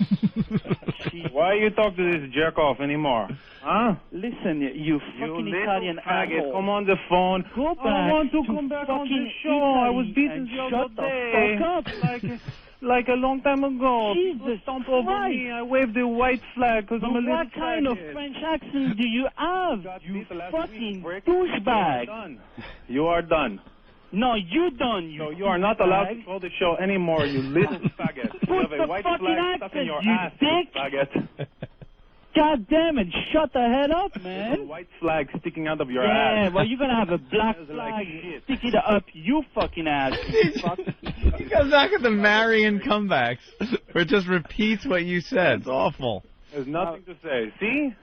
Speaker 4: Why you talk to this jerk-off anymore? Huh?
Speaker 7: Listen, you fucking Italian
Speaker 4: faggot.
Speaker 7: asshole.
Speaker 4: Come on the phone.
Speaker 7: Go back
Speaker 4: I want to
Speaker 7: to
Speaker 4: come back on the
Speaker 7: fucking
Speaker 4: show. I was
Speaker 7: Italy
Speaker 4: beaten
Speaker 7: and
Speaker 4: the other
Speaker 7: shut the
Speaker 4: day.
Speaker 7: fuck up.
Speaker 4: like a long time ago.
Speaker 7: Jesus
Speaker 4: Stomp over me. I waved the white flag because I'm a little
Speaker 7: What kind of
Speaker 4: faggot.
Speaker 7: French accent do you have? You fucking douchebag.
Speaker 4: You are done.
Speaker 7: No, you done.
Speaker 4: No, you are not allowed to call the show anymore, you little faggot. You
Speaker 7: Put
Speaker 4: have
Speaker 7: the
Speaker 4: a white
Speaker 7: fucking
Speaker 4: flag stuck
Speaker 7: accent,
Speaker 4: in your
Speaker 7: you
Speaker 4: ass,
Speaker 7: dick.
Speaker 4: you faggot.
Speaker 7: God damn it, shut the head up, man.
Speaker 4: A white flag sticking out of your
Speaker 7: Yeah,
Speaker 4: ass.
Speaker 7: well, you're gonna have a black flag sticking up you fucking ass. You fuck.
Speaker 6: He goes back at the Marion comebacks, where it just repeats what you said. It's awful.
Speaker 4: There's nothing to say. See?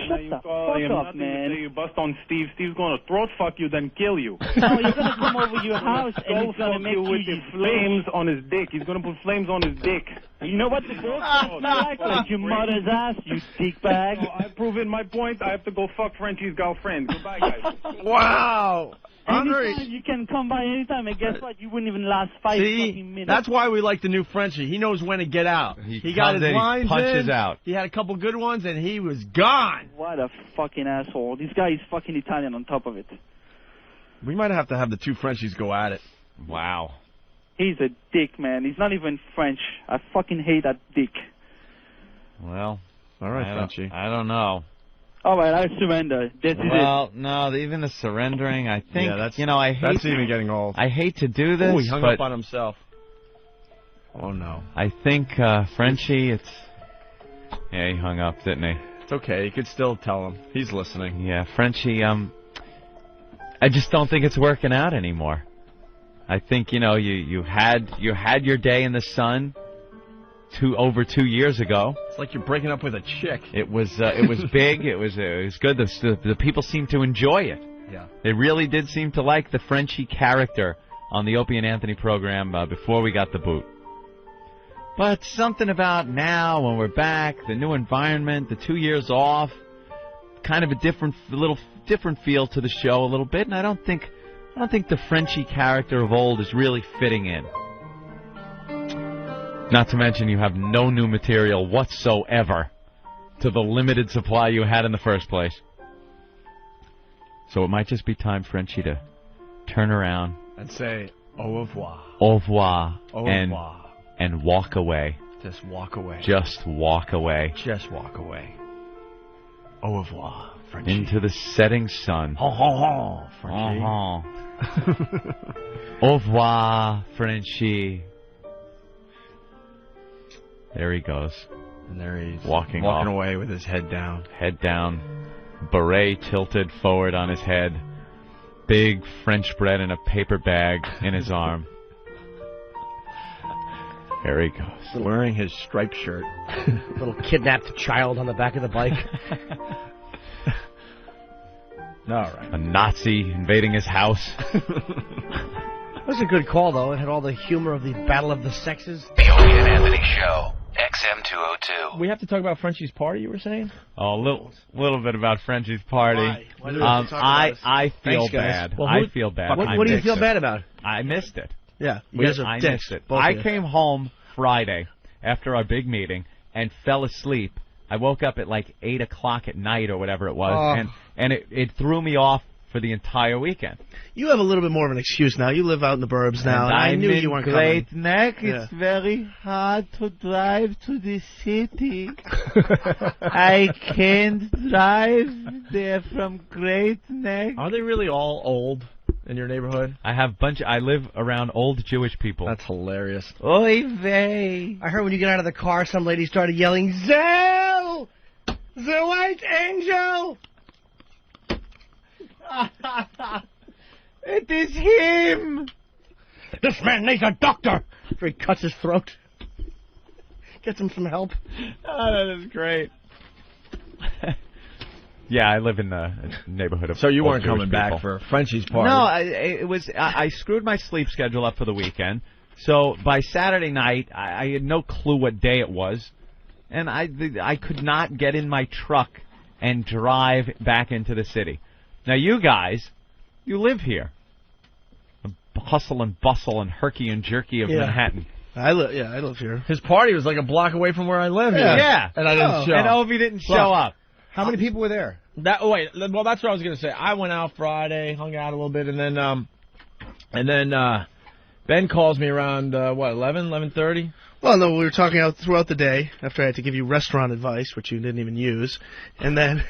Speaker 7: Shut the fuck up, man.
Speaker 4: You bust on Steve. Steve's going to throat fuck you, then kill you.
Speaker 7: No, you're gonna come over your house and he's gonna make
Speaker 4: you
Speaker 7: you
Speaker 4: with the flames on his dick. He's going to put flames on his dick.
Speaker 7: You know what the girl's like your mother's ass, you dick bag.
Speaker 4: So I've proven my point. I have to go fuck Frenchie's girlfriend. Goodbye, guys.
Speaker 3: Wow.
Speaker 7: Anytime, you can come by anytime, and guess what? You wouldn't even last 5 fucking minutes.
Speaker 3: That's why we like the new Frenchie. He knows when to get out. He got his
Speaker 6: comes in, he
Speaker 3: lines
Speaker 6: punches
Speaker 3: in.
Speaker 6: out.
Speaker 3: He had a couple good ones, and he was gone.
Speaker 7: What a fucking asshole. This guy is fucking Italian on top of it.
Speaker 3: We might have to have the two Frenchies go at it.
Speaker 6: Wow.
Speaker 7: He's a dick, man. He's not even French. I fucking hate that dick.
Speaker 6: Well,
Speaker 3: all right, Frenchie.
Speaker 6: I don't know.
Speaker 7: All right, I surrender. This is
Speaker 6: Well, no, even the surrendering, I think,
Speaker 3: Yeah, that's,
Speaker 6: I hate...
Speaker 3: That's even getting old.
Speaker 6: I hate to do this,
Speaker 3: Oh, he hung
Speaker 6: but
Speaker 3: up on himself. Oh, no.
Speaker 6: I think Frenchie, it's... Yeah, he hung up, didn't he?
Speaker 3: It's okay. You could still tell him. He's listening.
Speaker 6: Yeah, Frenchie, I just don't think it's working out anymore. I think, you had your day in the sun over 2 years ago.
Speaker 3: It's like you're breaking up with a chick.
Speaker 6: It was big. It was good. The people seemed to enjoy it.
Speaker 3: Yeah.
Speaker 6: They really did seem to like the Frenchie character on the Opie and Anthony program before we got the boot. But something about now, when we're back, the new environment, the 2 years off, kind of a little different feel to the show a little bit, and I don't think the Frenchie character of old is really fitting in. Not to mention you have no new material whatsoever to the limited supply you had in the first place. So it might just be time, Frenchie, to turn around
Speaker 3: And say, au revoir.
Speaker 6: Au revoir.
Speaker 3: Au revoir.
Speaker 6: And walk away.
Speaker 3: Just walk away.
Speaker 6: Just walk away.
Speaker 3: Just walk away. Au revoir, Frenchie.
Speaker 6: Into the setting sun.
Speaker 3: Ho, ho, ho, Frenchie.
Speaker 6: Au revoir, Frenchie. There he goes.
Speaker 3: And there he's
Speaker 6: walking
Speaker 3: away with his head down.
Speaker 6: Head down. Beret tilted forward on his head. Big French bread in a paper bag in his arm. There he goes.
Speaker 3: Wearing his striped shirt.
Speaker 5: Little kidnapped child on the back of the bike.
Speaker 3: All right.
Speaker 6: A Nazi invading his house.
Speaker 5: That was a good call, though. It had all the humor of the Battle of the Sexes.
Speaker 2: The Opie and Anthony Show, XM202.
Speaker 3: We have to talk about Frenchie's party, you were saying?
Speaker 6: Oh, a little bit about Frenchie's party.
Speaker 5: Why do we have to talk about this?
Speaker 6: I feel
Speaker 5: Thanks, guys.
Speaker 6: bad.
Speaker 5: Well,
Speaker 6: I feel bad.
Speaker 5: What do you feel bad about?
Speaker 6: I missed it.
Speaker 5: Yeah, you guys are
Speaker 6: I
Speaker 5: dicks.
Speaker 6: missed it.
Speaker 5: Both
Speaker 6: I
Speaker 5: of you.
Speaker 6: came home Friday after our big meeting and fell asleep. I woke up at like 8 o'clock at night or whatever it was, and it threw me off for the entire weekend.
Speaker 5: You have a little bit more of an excuse now. You live out in the burbs now, and I knew you weren't coming.
Speaker 6: Great Neck. It's very hard to drive to the city. I can't drive there from Great Neck.
Speaker 3: Are they really all old in your neighborhood?
Speaker 6: I live around old Jewish people.
Speaker 3: That's hilarious.
Speaker 6: Oy vey.
Speaker 5: I heard when you get out of the car, some lady started yelling, "Zell! The White Angel!"
Speaker 6: It is him!
Speaker 5: This man needs a doctor! After he cuts his throat. Gets him some help.
Speaker 6: Oh, that is great. Yeah, I live in the neighborhood of
Speaker 3: So you
Speaker 6: old
Speaker 3: weren't
Speaker 6: Jewish
Speaker 3: coming back
Speaker 6: people.
Speaker 3: for Frenchie's party?
Speaker 6: No, I screwed my sleep schedule up for the weekend. So by Saturday night, I had no clue what day it was, and I could not get in my truck and drive back into the city. Now, you guys, you live here. The hustle and bustle and herky and jerky of Manhattan.
Speaker 5: I live here.
Speaker 3: His party was like a block away from where I live.
Speaker 6: Yeah.
Speaker 3: And I didn't show.
Speaker 6: And Opie didn't show up.
Speaker 5: How many people were there?
Speaker 3: That's what I was going to say. I went out Friday, hung out a little bit, and then Ben calls me around, 11:30?
Speaker 15: Well, no, we were talking out throughout the day after I had to give you restaurant advice, which you didn't even use. And then,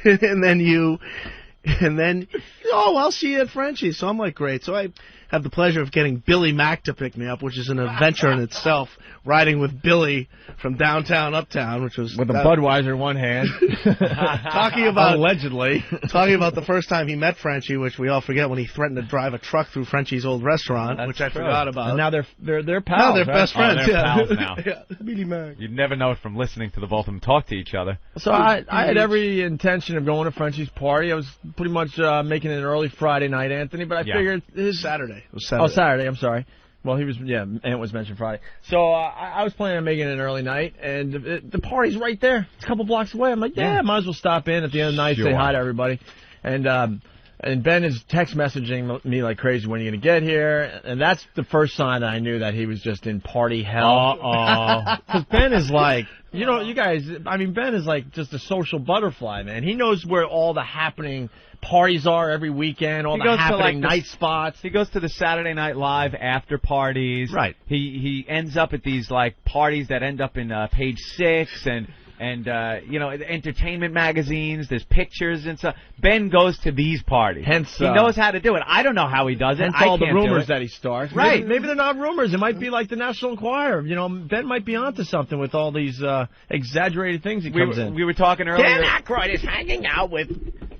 Speaker 15: oh, I'll see you at Frenchie's. So I'm like, great. So I have the pleasure of getting Billy Mack to pick me up, which is an adventure in itself, riding with Billy from downtown uptown, which was...
Speaker 3: With a Budweiser in one hand.
Speaker 15: Talking about...
Speaker 3: Allegedly.
Speaker 15: Talking about the first time he met Frenchie, which we all forget when he threatened to drive a truck through Frenchie's old restaurant, which I forgot about.
Speaker 3: And now they're pals.
Speaker 15: Now they're best friends.
Speaker 13: They're pals now.
Speaker 15: Yeah. Billy Mack.
Speaker 13: You'd never know it from listening to the both of them talk to each other.
Speaker 3: So I had every intention of going to Frenchie's party. I was pretty much making it an early Friday night, Anthony, but I figured his...
Speaker 15: Saturday. It was
Speaker 3: Saturday. Oh, Saturday, I'm sorry. Well, he was, Ant was mentioned Friday. So I was planning on making it an early night, and the party's right there. It's a couple blocks away. I'm like, might as well stop in at the end of the night, say hi to everybody. And Ben is text messaging me like crazy, when are you going to get here? And that's the first sign that I knew that he was just in party hell. Because Ben is like, you guys, I mean, Ben is like just a social butterfly, man. He knows where all the happening parties are every weekend, all the happening night spots.
Speaker 13: He goes to the Saturday Night Live after parties.
Speaker 3: Right.
Speaker 13: He ends up at these like parties that end up in Page 6 and entertainment magazines. There's pictures and stuff. Ben goes to these parties.
Speaker 3: Hence,
Speaker 13: he knows how to do it. I don't know how he does it.
Speaker 3: Hence all the rumors that he starts.
Speaker 13: Right.
Speaker 3: Maybe they're not rumors. It might be like the National Enquirer. Ben might be onto something with all these exaggerated things he comes in.
Speaker 13: We were talking earlier.
Speaker 5: Dan Aykroyd is hanging out with...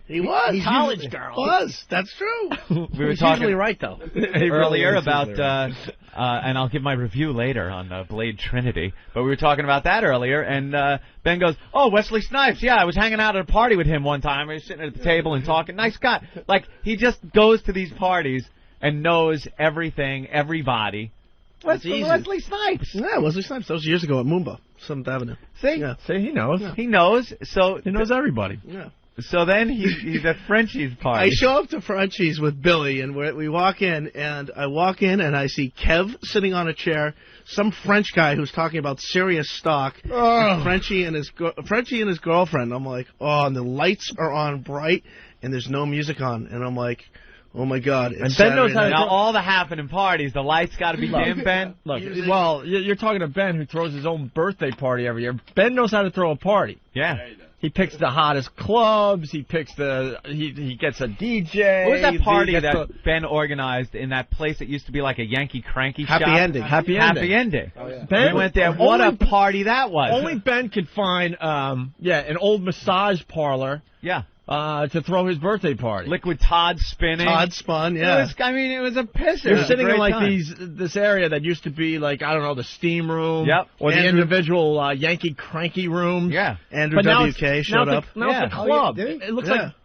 Speaker 15: He was.
Speaker 5: College girl.
Speaker 15: That's true.
Speaker 13: We were
Speaker 5: He's
Speaker 13: talking
Speaker 5: usually right, though.
Speaker 13: earlier about, and I'll give my review later on Blade Trinity, but we were talking about that earlier, and Ben goes, oh, Wesley Snipes, yeah, I was hanging out at a party with him one time. We were sitting at the table and talking. Nice guy. Like, he just goes to these parties and knows everything, everybody. Wesley Snipes.
Speaker 15: Yeah, Wesley Snipes. That was years ago at Moomba, 7th Avenue.
Speaker 13: See?
Speaker 15: Yeah.
Speaker 3: See, he knows.
Speaker 15: Yeah.
Speaker 13: He knows. So
Speaker 3: he knows everybody.
Speaker 15: Yeah.
Speaker 13: So then he's at Frenchie's party.
Speaker 15: I show up to Frenchie's with Billy, and we walk in, and I see Kev sitting on a chair, some French guy who's talking about serious stock, Frenchie and his girlfriend. I'm like, oh, and the lights are on bright, and there's no music on, and I'm like, oh my God!
Speaker 3: And Ben knows how to
Speaker 13: now all the happening parties. The lights got to be dim, Ben.
Speaker 3: Look, well, you're talking to Ben, who throws his own birthday party every year. Ben knows how to throw a party.
Speaker 13: Yeah.
Speaker 3: He picks the hottest clubs. He picks he gets a DJ.
Speaker 13: What was that party that Ben organized in that place that used to be like a Yankee Cranky shop?
Speaker 3: Happy Ending.
Speaker 13: Oh, yeah. Ben, we went there. What a party that was.
Speaker 3: Only Ben could find, an old massage parlor.
Speaker 13: Yeah.
Speaker 3: To throw his birthday party.
Speaker 13: Liquid Todd spinning.
Speaker 15: Todd spun, yeah.
Speaker 13: It was a pisser.
Speaker 3: You're sitting in like this area that used to be like, I don't know, the steam room.
Speaker 13: Yep.
Speaker 3: Or the individual Yankee Cranky rooms.
Speaker 13: Yeah.
Speaker 15: Andrew WK showed up.
Speaker 3: Now it's a club. It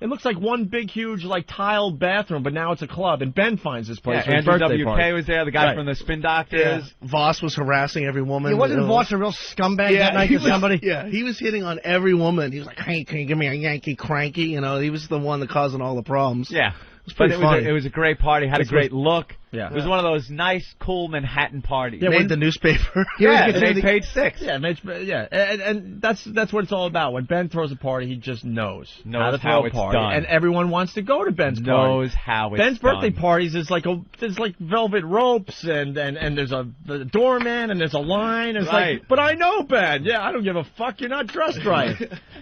Speaker 3: looks like one big huge like tiled bathroom, but now it's a club. And Ben finds this place for his birthday party.
Speaker 13: Andrew WK was there, the guy from the Spin Doctors.
Speaker 15: Yeah. Voss was harassing every woman.
Speaker 5: Wasn't Voss a real scumbag that night to somebody?
Speaker 15: Yeah, he was hitting on every woman. He was like, hey, can you give me a Yankee Cranky? He was the one that causing all the problems.
Speaker 13: Yeah.
Speaker 15: But
Speaker 13: it was a great party. Had a great look.
Speaker 3: Yeah.
Speaker 13: It was one of those nice, cool Manhattan parties.
Speaker 15: Yeah, made the newspaper.
Speaker 13: It made Page 6.
Speaker 3: Yeah, and that's what it's all about. When Ben throws a party, he just knows how to throw a party, and everyone wants to go to Ben's party.
Speaker 13: Knows how it's
Speaker 3: Ben's birthday parties is like there's like velvet ropes and there's the doorman and there's a line. And it's like, but I know Ben. Yeah, I don't give a fuck. You're not dressed right.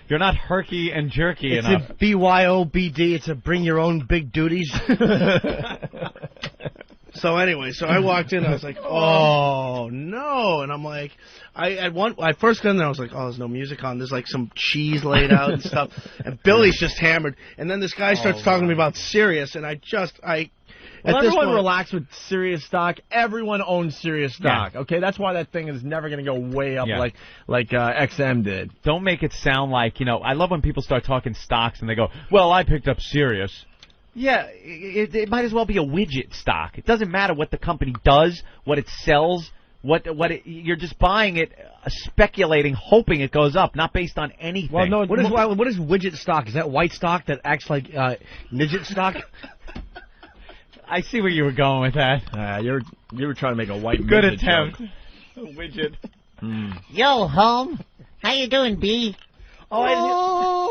Speaker 13: You're not herky and jerky
Speaker 5: it's
Speaker 13: enough.
Speaker 5: It's a BYOBD. It's a bring your own big duties.
Speaker 15: So anyway, I walked in, I was like, oh, no. And I'm like, I first got in there, I was like, oh, there's no music on. There's like some cheese laid out and stuff. And Billy's just hammered. And then this guy starts talking to me about Sirius, and
Speaker 3: everyone relax with Sirius stock. Everyone owns Sirius stock. Yeah. Okay, that's why that thing is never going to go way up like XM did.
Speaker 13: Don't make it sound like, I love when people start talking stocks and they go, well, I picked up Sirius. Yeah, it might as well be a widget stock. It doesn't matter what the company does, what it sells, you're just buying it, speculating, hoping it goes up, not based on anything.
Speaker 5: Well, no. What is widget stock? Is that white stock that acts like midget stock?
Speaker 13: I see where you were going with that.
Speaker 3: You were trying to make a white
Speaker 13: good
Speaker 3: midget
Speaker 13: attempt.
Speaker 3: Joke.
Speaker 13: A widget.
Speaker 16: Yo, home. How you doing, B?
Speaker 5: I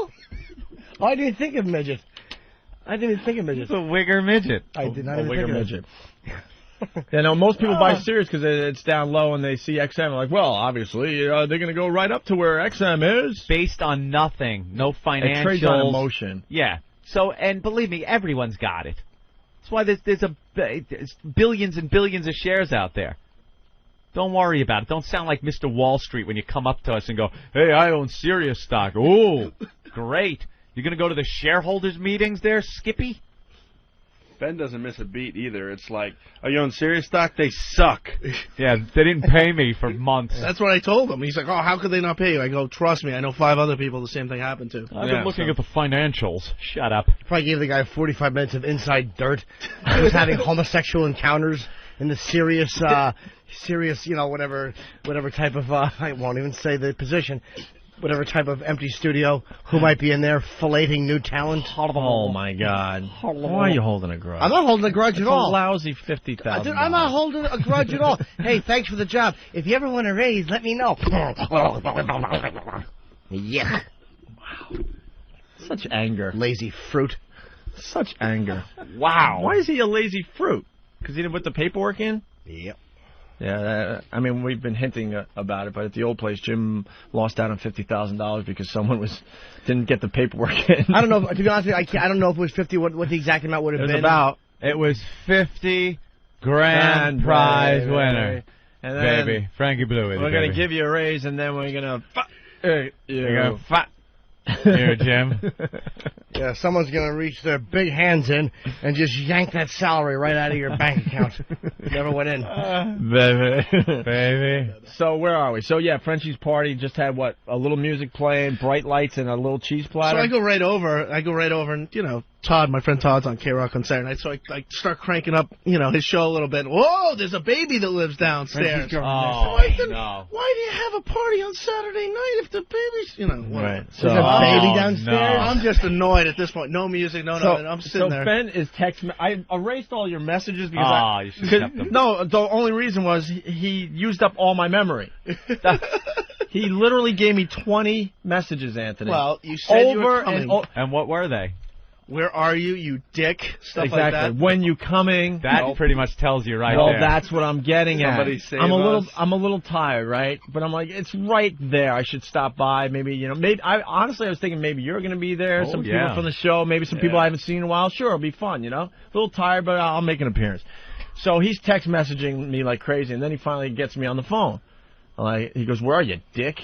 Speaker 5: didn't think of midget.
Speaker 13: It's a wigger midget.
Speaker 5: I did not even think of midget.
Speaker 3: You know, most people buy Sirius because it's down low and they see XM. They're like, well, obviously, they're going to go right up to where XM is.
Speaker 17: Based on nothing. No financials.
Speaker 3: It trades on emotion.
Speaker 17: Yeah. So, and believe me, everyone's got it. That's why there's billions and billions of shares out there. Don't worry about it. Don't sound like Mr. Wall Street when you come up to us and go, hey, I own Sirius stock. Oh, great. You're going to go to the shareholders meetings there, Skippy?
Speaker 18: Ben doesn't miss a beat either. It's like, are you on Sirius stock? They suck.
Speaker 17: Yeah, they didn't pay me for months.
Speaker 15: That's what I told him. He's like, oh, how could they not pay you? I go, trust me, I know 5 other people the same thing happened to.
Speaker 17: I've been looking at the financials. Shut up.
Speaker 5: Probably gave the guy 45 minutes of inside dirt. He was having homosexual encounters in the serious, you know, whatever type of, I won't even say the position, whatever type of empty studio, who might be in there filleting new talent.
Speaker 3: Oh, my God. Why are you holding a grudge?
Speaker 5: I'm not holding a grudge at all.
Speaker 3: A lousy $50,000.
Speaker 5: I'm not holding a grudge at all. Hey, thanks for the job. If you ever want a raise, let me know. Yeah.
Speaker 3: Wow. Such anger.
Speaker 5: Lazy fruit.
Speaker 3: Such anger.
Speaker 17: Wow.
Speaker 3: Why is he a lazy fruit? Because he didn't put the paperwork in?
Speaker 5: Yep.
Speaker 3: Yeah, I mean, we've been hinting about it, but at the old place, Jim lost out on $50,000 because someone didn't get the paperwork in.
Speaker 5: I don't know. To be honest with you, I don't know if it was 50. What the exact amount would have been?
Speaker 17: It was 50 grand prize winner.
Speaker 3: And then
Speaker 17: baby, Frankie Blue.
Speaker 3: We're going to give you a raise, and then we're going to
Speaker 17: Here, Jim.
Speaker 5: Yeah, someone's going to reach their big hands in and just yank that salary right out of your bank account. Never went in.
Speaker 17: Baby.
Speaker 3: So where are we? So, yeah, Frenchie's party just had, what, a little music playing, bright lights, and a little cheese platter?
Speaker 15: So I go right over, and, you know, Todd, my friend Todd's on K-Rock on Saturday night, so I start cranking up, you know, his show a little bit. Whoa, there's a baby that lives downstairs. Why do you have a party on Saturday night if the baby's, you know, whatever.
Speaker 3: Right. So,
Speaker 5: there's a baby downstairs?
Speaker 15: No. I'm just annoyed at this point. No music, nothing. I'm sitting there.
Speaker 3: So Ben is I erased all your messages because
Speaker 17: you should have kept them.
Speaker 3: No, the only reason was he used up all my memory. He literally gave me 20 messages, Anthony.
Speaker 15: Well, you said you were coming.
Speaker 17: And what were they?
Speaker 15: Where are you, you dick? Stuff
Speaker 3: exactly.
Speaker 15: like that.
Speaker 3: When you coming?
Speaker 17: That pretty much tells you right
Speaker 3: well,
Speaker 17: there.
Speaker 3: Well, that's what I'm getting
Speaker 18: Somebody
Speaker 3: at.
Speaker 18: Save
Speaker 3: I'm
Speaker 18: us.
Speaker 3: a little tired, right? But I'm like, it's right there. I should stop by. Maybe, you know, honestly, I was thinking maybe you're going to be there. Some people from the show. Maybe some people I haven't seen in a while. Sure, it'll be fun, you know. A little tired, but I'll make an appearance. So he's text messaging me like crazy, and then he finally gets me on the phone. He goes, "Where are you, dick?"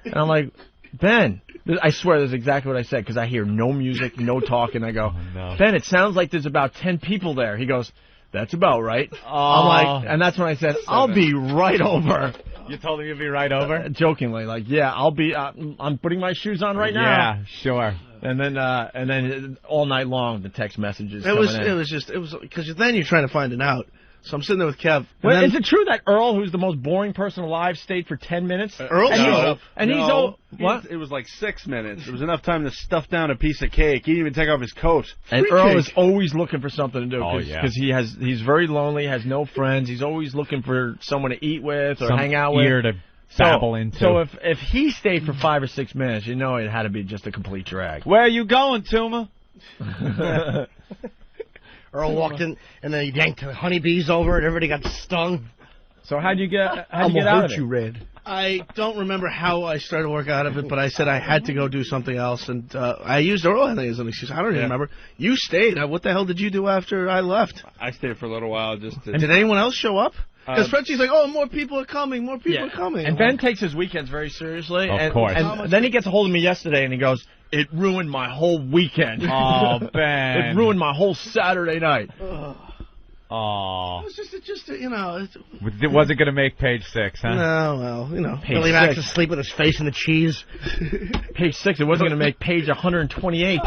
Speaker 3: And I'm like, "Ben." I swear this is exactly what I said, because I hear no music, no talking. I go, Ben, it sounds like there's about 10 people there. He goes, that's about right. I'm like, and that's when I said, I'll be right over.
Speaker 17: You told him you'd be right over?
Speaker 3: Jokingly, like, yeah, I'll be, I'm putting my shoes on right now.
Speaker 17: Yeah, sure.
Speaker 3: And then all night long, the text messages
Speaker 15: It was because then you're trying to find it out. So I'm sitting there with Kev.
Speaker 3: Well, is it true that Earl, who's the most boring person alive, stayed for 10 minutes?
Speaker 15: Earl showed up.
Speaker 3: What?
Speaker 18: It was like 6 minutes. It was enough time to stuff down a piece of cake. He didn't even take off his coat.
Speaker 3: And Earl is always looking for something to do.
Speaker 17: Oh, yeah.
Speaker 3: Because he's very lonely, has no friends. He's always looking for someone to eat with or
Speaker 17: some
Speaker 3: hang out with.
Speaker 17: Ear to babble into.
Speaker 3: So if he stayed for 5 or 6 minutes, you know it had to be just a complete drag.
Speaker 17: Where are you going, Tuma?
Speaker 5: Earl walked in, and then he yanked the honeybees over, and everybody got stung.
Speaker 3: So how'd you get out of it?
Speaker 5: You, Red.
Speaker 15: I don't remember how I started to work out of it, but I said I had to go do something else, and I used Earl Anthony as an excuse. I don't even remember. You stayed. What the hell did you do after I left?
Speaker 18: I stayed for a little while just to...
Speaker 15: And did anyone else show up? Because Frenchie's like, oh, more people are coming, more people are coming.
Speaker 3: And Ben takes his weekends very seriously.
Speaker 17: Of course.
Speaker 3: And then he gets a hold of me yesterday, and he goes, it ruined my whole weekend.
Speaker 17: Oh, Ben.
Speaker 3: It ruined my whole Saturday night.
Speaker 17: Oh.
Speaker 15: It was just you know.
Speaker 17: It wasn't going to make page 6, huh?
Speaker 15: No, well, you know.
Speaker 5: Billy Max asleep with his face in the cheese.
Speaker 3: Page 6, it wasn't going to make page 128.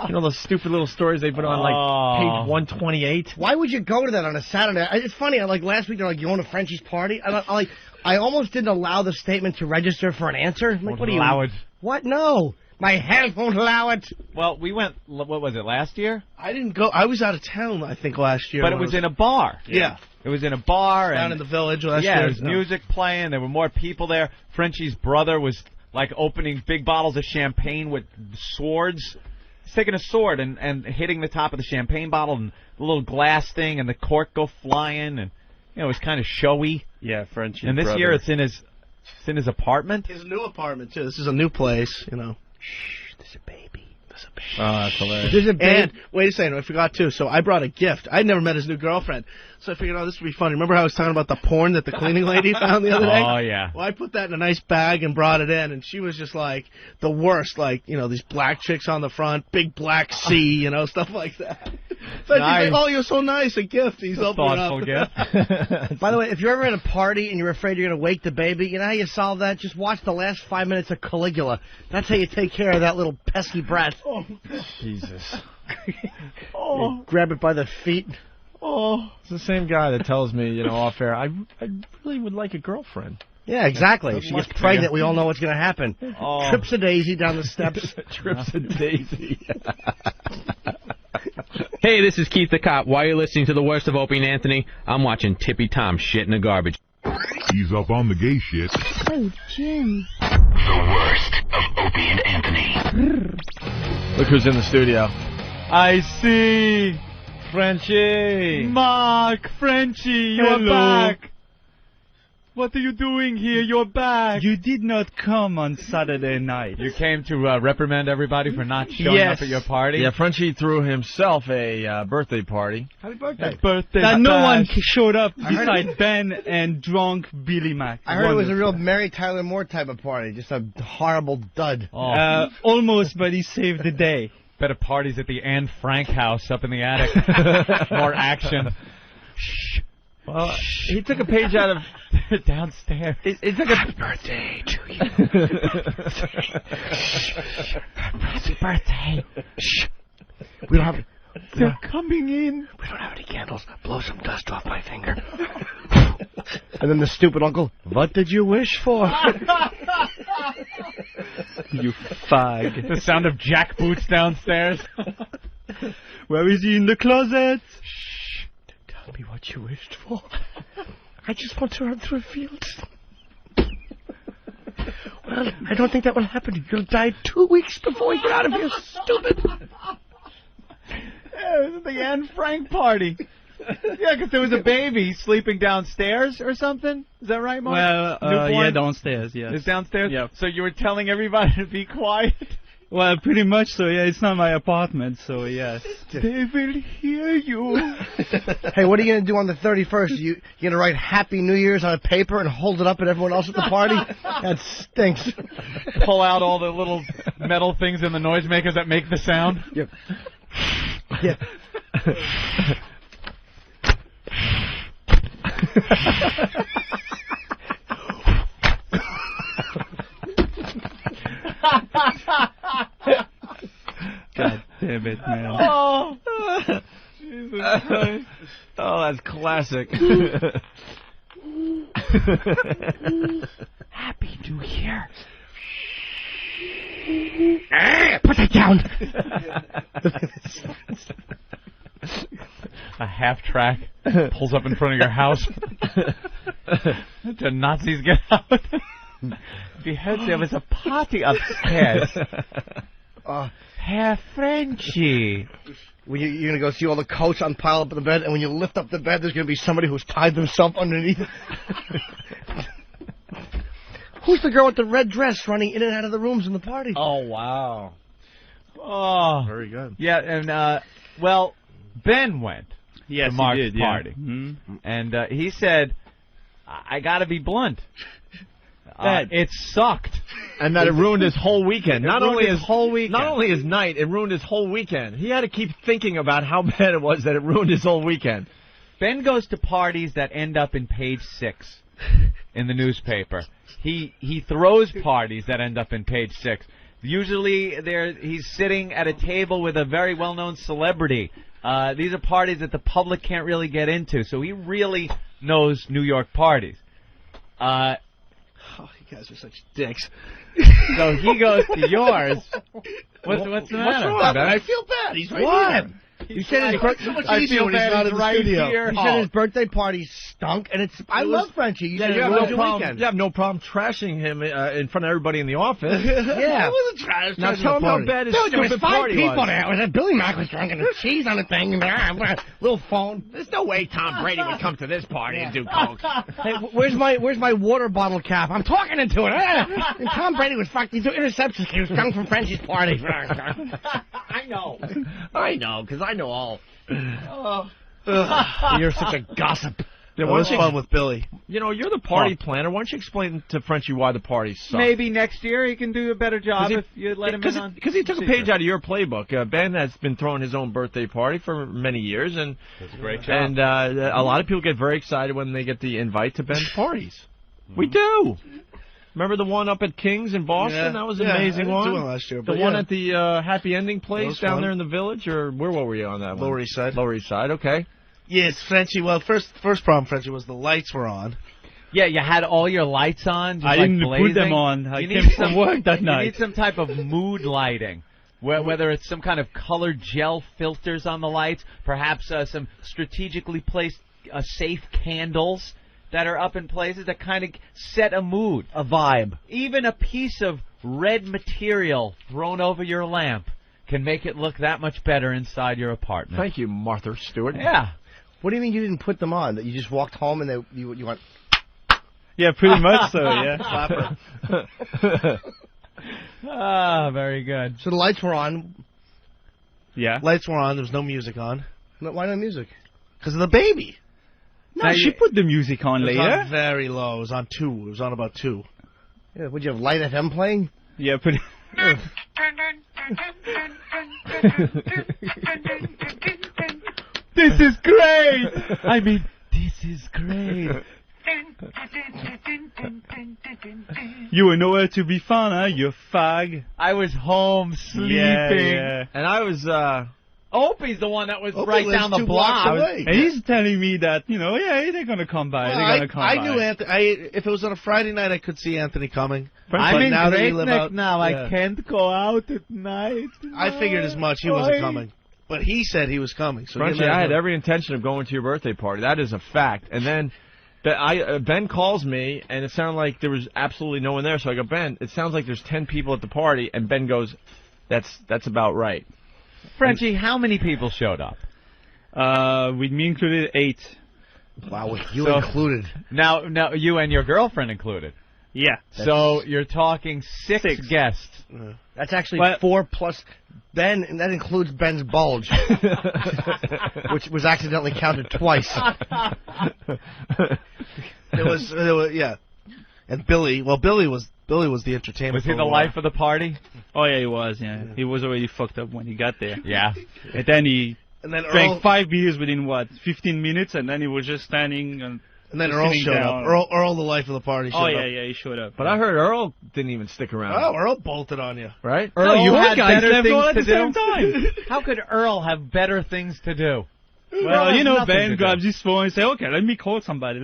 Speaker 3: You know those stupid little stories they put on, like, page 128?
Speaker 5: Why would you go to that on a Saturday? It's funny, like, last week they're like, you going to Frenchie's party? I almost didn't allow the statement to register for an answer. I'm like, what do you...
Speaker 17: Allow it.
Speaker 5: What? No. My head won't allow it.
Speaker 17: Well, we went, what was it, last year?
Speaker 15: I didn't go. I was out of town, I think, last year.
Speaker 17: But it was in a bar.
Speaker 15: Yeah.
Speaker 17: It was in a bar.
Speaker 15: Down in the village last year.
Speaker 17: Yeah, there was music playing. There were more people there. Frenchie's brother was, like, opening big bottles of champagne with swords. He's taking a sword and hitting the top of the champagne bottle and the little glass thing and the cork go flying, and it was kind of showy.
Speaker 18: Yeah, Frenchie.
Speaker 17: And this year it's in his apartment.
Speaker 15: His new apartment too. This is a new place,
Speaker 5: Shh, there's a baby.
Speaker 18: Oh, that's hilarious.
Speaker 15: And wait a second, I forgot too. So I brought a gift. I'd never met his new girlfriend, so I figured, this would be funny. Remember how I was talking about the porn that the cleaning lady found the other day?
Speaker 17: Oh yeah.
Speaker 15: Well, I put that in a nice bag and brought it in, and she was just like the worst. Like, these black chicks on the front, big black C, stuff like that. So I think, oh, you're so nice, a gift. He's opening
Speaker 17: thoughtful
Speaker 15: up.
Speaker 17: gift.
Speaker 5: By the way, if you're ever at a party and you're afraid you're going to wake the baby, you know how you solve that? Just watch the last 5 minutes of Caligula. That's how you take care of that little pesky brat.
Speaker 15: Oh,
Speaker 3: Jesus.
Speaker 5: You grab it by the feet.
Speaker 3: Oh, it's the same guy that tells me, off air, I really would like a girlfriend.
Speaker 5: Yeah, exactly. If she gets pregnant, we all know what's going to happen.
Speaker 3: Oh.
Speaker 5: Trips a daisy down the steps.
Speaker 3: Trips a daisy.
Speaker 19: Hey, this is Keith the Cop. While you're listening to the worst of Opie and Anthony, I'm watching Tippy Tom shit in the garbage.
Speaker 11: He's up on the gay shit.
Speaker 12: Oh, Jim.
Speaker 2: The worst of Opie and Anthony.
Speaker 3: Look who's in the studio.
Speaker 6: I see.
Speaker 3: Frenchie.
Speaker 6: Mark, Frenchie, you're
Speaker 15: Hello.
Speaker 6: back. What are you doing here? You're back.
Speaker 20: You did not come on Saturday night.
Speaker 17: You came to reprimand everybody for not showing up at your party?
Speaker 3: Yeah, Frenchie threw himself a birthday party.
Speaker 5: Happy birthday.
Speaker 20: That no one showed up besides Ben and drunk Billy Mack.
Speaker 5: I heard it was a real Mary Tyler Moore type of party. Just a horrible dud.
Speaker 20: Almost, but he saved the day.
Speaker 17: Better parties at the Anne Frank house up in the attic. More action. Shh.
Speaker 3: Well, he took a page out of
Speaker 17: downstairs.
Speaker 3: He took a
Speaker 5: Happy birthday to you. Happy birthday. Shh. We don't have.
Speaker 6: They're coming in.
Speaker 5: We don't have any candles. Blow some dust off my finger. And then the stupid uncle. What did you wish for?
Speaker 20: You fag.
Speaker 17: The sound of jackboots downstairs.
Speaker 20: Where is he in the closet?
Speaker 5: Shh. Tell me what you wished for. I just want to run through a field. Well, I don't think that will happen. You'll die 2 weeks before you get out of here, stupid.
Speaker 17: It was the Anne Frank party. Yeah, because there was a baby sleeping downstairs or something. Is that right, Mark?
Speaker 20: Well, yeah, downstairs, yes.
Speaker 17: It's downstairs?
Speaker 20: Yeah.
Speaker 17: So you were telling everybody to be quiet?
Speaker 20: Well, pretty much so, yeah. It's not my apartment, so yes.
Speaker 17: They will hear you.
Speaker 5: Hey, what are you going to do on the 31st? You going to write Happy New Year's on a paper and hold it up at everyone else at the party? That stinks.
Speaker 17: Pull out all the little metal things in the noisemakers that make the sound?
Speaker 5: Yep. Yeah.
Speaker 20: God damn it, man.
Speaker 17: Oh, Jesus Christ.
Speaker 3: Oh, that's classic.
Speaker 5: Happy New Year. Put that down.
Speaker 17: A half-track pulls up in front of your house. The Nazis get out. We heard there was a party upstairs. Herr Frenchie.
Speaker 5: When you're going to go see all the coats on pile up in the bed, and when you lift up the bed, there's going to be somebody who's tied themselves underneath. Who's the girl with the red dress running in and out of the rooms in the party?
Speaker 17: Oh, wow. Oh.
Speaker 3: Very good.
Speaker 17: Yeah, and, well, Ben went
Speaker 20: Yes,
Speaker 17: to Mark's
Speaker 20: he did,
Speaker 17: party.
Speaker 20: Yeah. Mm-hmm.
Speaker 17: And he said, I got to be blunt. It sucked.
Speaker 3: And that it ruined his whole weekend. Not only his
Speaker 17: whole weekend.
Speaker 3: Not only his night, it ruined his whole weekend. He had to keep thinking about how bad it was that it ruined his whole weekend.
Speaker 17: Ben goes to parties that end up in page 6 in the newspaper. He throws parties that end up in page 6. Usually he's sitting at a table with a very well-known celebrity. These are parties that the public can't really get into, so he really knows New York parties.
Speaker 15: Oh, you guys are such dicks.
Speaker 17: So he goes to yours. What's the matter?
Speaker 15: What's wrong? I feel bad. He's right here.
Speaker 5: You said his
Speaker 15: so much easier when he's not in the studio.
Speaker 5: You said his birthday party stunk, and I love Frenchie. You said
Speaker 3: you
Speaker 5: it
Speaker 3: have
Speaker 5: was
Speaker 3: no
Speaker 5: your
Speaker 3: problem.
Speaker 5: weekend.
Speaker 3: You have no problem trashing him in front of everybody in the office.
Speaker 5: Yeah.
Speaker 15: It wasn't trash.
Speaker 3: Now tell him how bad his
Speaker 5: Dude, there was
Speaker 3: stupid
Speaker 5: 5
Speaker 3: party
Speaker 5: people
Speaker 3: was.
Speaker 5: there. It was a Billy Mac was drunk and the cheese on the thing. And little phone.
Speaker 3: There's no way Tom Brady would come to this party and do coke.
Speaker 5: Hey, where's my water bottle cap? I'm talking into it. And Tom Brady was fucked. He threw interceptions. He was drunk from Frenchie's party.
Speaker 17: I know.
Speaker 3: I know, because I know all.
Speaker 5: You're such a gossip.
Speaker 15: It was fun with Billy.
Speaker 3: You know, you're the party planner. Why don't you explain to Frenchie why the party sucks?
Speaker 17: Maybe next year he can do a better job if you let him in on.
Speaker 3: Because he took a page out of your playbook. Ben has been throwing his own birthday party for many years, and
Speaker 17: that's a great job.
Speaker 3: And a lot of people get very excited when they get the invite to Ben's parties. We do. Remember the one up at King's in Boston?
Speaker 15: Yeah.
Speaker 3: That was an
Speaker 15: Yeah,
Speaker 3: amazing
Speaker 15: I didn't
Speaker 3: one.
Speaker 15: do one last year,
Speaker 3: The
Speaker 15: but
Speaker 3: one
Speaker 15: yeah.
Speaker 3: at the Happy Ending place down
Speaker 15: fun.
Speaker 3: there in the village, or where were we on that one?
Speaker 15: Lower East Side.
Speaker 3: Lower East Side, okay.
Speaker 15: Yes, Frenchie. Well, first problem, Frenchie, was the lights were on.
Speaker 17: Yeah, you had all your lights on. Just
Speaker 20: I
Speaker 17: like
Speaker 20: didn't
Speaker 17: blazing.
Speaker 20: put them on. I
Speaker 17: You
Speaker 20: came
Speaker 17: need
Speaker 20: from work that
Speaker 17: You
Speaker 20: night.
Speaker 17: need some type of mood lighting. Whether it's some kind of colored gel filters on the lights, perhaps some strategically placed safe candles that are up in places that kind of set a mood.
Speaker 5: A vibe.
Speaker 17: Even a piece of red material thrown over your lamp can make it look that much better inside your apartment.
Speaker 3: Thank you, Martha Stewart.
Speaker 17: Yeah.
Speaker 5: What do you mean you didn't put them on? That you just walked home and you went...
Speaker 20: Yeah, pretty much so, yeah.
Speaker 17: Ah, very good.
Speaker 5: So the lights were on.
Speaker 20: Yeah.
Speaker 15: Lights were on. There was no music on.
Speaker 5: Why no music?
Speaker 15: Because of the baby.
Speaker 20: No, she put the music on
Speaker 15: It was
Speaker 20: later.
Speaker 15: on very low. It was on 2. It was on about 2.
Speaker 5: Yeah, would you have Light FM playing?
Speaker 20: Yeah, pretty...
Speaker 17: This is great! I mean, this is great.
Speaker 20: You were nowhere to be found, huh, you fag.
Speaker 17: I was home sleeping.
Speaker 20: Yeah.
Speaker 3: And I was,
Speaker 17: Opie's the one that was
Speaker 15: Opie
Speaker 17: right
Speaker 15: lives
Speaker 17: down the
Speaker 15: 2 blocks
Speaker 17: block.
Speaker 15: away.
Speaker 20: And he's telling me that, yeah, they're going to come by.
Speaker 15: Well,
Speaker 20: they're going to come
Speaker 15: I
Speaker 20: by.
Speaker 15: knew Anthony. If it was on a Friday night, I could see Anthony coming.
Speaker 17: I'm
Speaker 15: but
Speaker 17: in
Speaker 15: now that
Speaker 17: Great
Speaker 15: you live
Speaker 17: Neck
Speaker 15: out,
Speaker 17: now.
Speaker 15: yeah.
Speaker 17: I can't go out at night.
Speaker 15: I figured as much. He wasn't coming. But he said he was coming. So
Speaker 3: Frenchie, I had every intention of going to your birthday party. That is a fact. And then Ben calls me, and it sounded like there was absolutely no one there. So I go, Ben, it sounds like there's 10 people at the party. And Ben goes, that's about right.
Speaker 17: Frenchie, how many people showed up?
Speaker 20: With me included, 8.
Speaker 5: Wow, with you included.
Speaker 17: Now, you and your girlfriend included.
Speaker 20: Yeah.
Speaker 17: So you're talking 6 guests.
Speaker 5: That's actually 4 plus Ben, and that includes Ben's bulge, which was accidentally counted twice.
Speaker 15: There was, yeah. And Billy. Well, Billy was the entertainment.
Speaker 17: Was he the life of the party?
Speaker 20: Oh yeah, he was. Yeah, he was already fucked up when he got there.
Speaker 17: Yeah.
Speaker 20: And then he drank
Speaker 15: Earl,
Speaker 20: 5 beers within 15 minutes, and then he was just standing and
Speaker 15: then Earl
Speaker 20: sitting
Speaker 15: showed
Speaker 20: down.
Speaker 15: up. Earl, the life of the party, showed up.
Speaker 20: Yeah, he showed up.
Speaker 3: But I heard Earl didn't even stick around.
Speaker 15: Oh, Earl bolted on you.
Speaker 3: Right?
Speaker 17: Earl
Speaker 20: you
Speaker 17: had
Speaker 20: guys
Speaker 17: better
Speaker 20: left all
Speaker 17: things
Speaker 20: at
Speaker 17: to
Speaker 20: the
Speaker 17: do.
Speaker 20: same time.
Speaker 17: How could Earl have better things to do?
Speaker 20: Well,
Speaker 17: has nothing to
Speaker 20: Ben
Speaker 17: do.
Speaker 20: grabs his phone and says, okay, let me call somebody.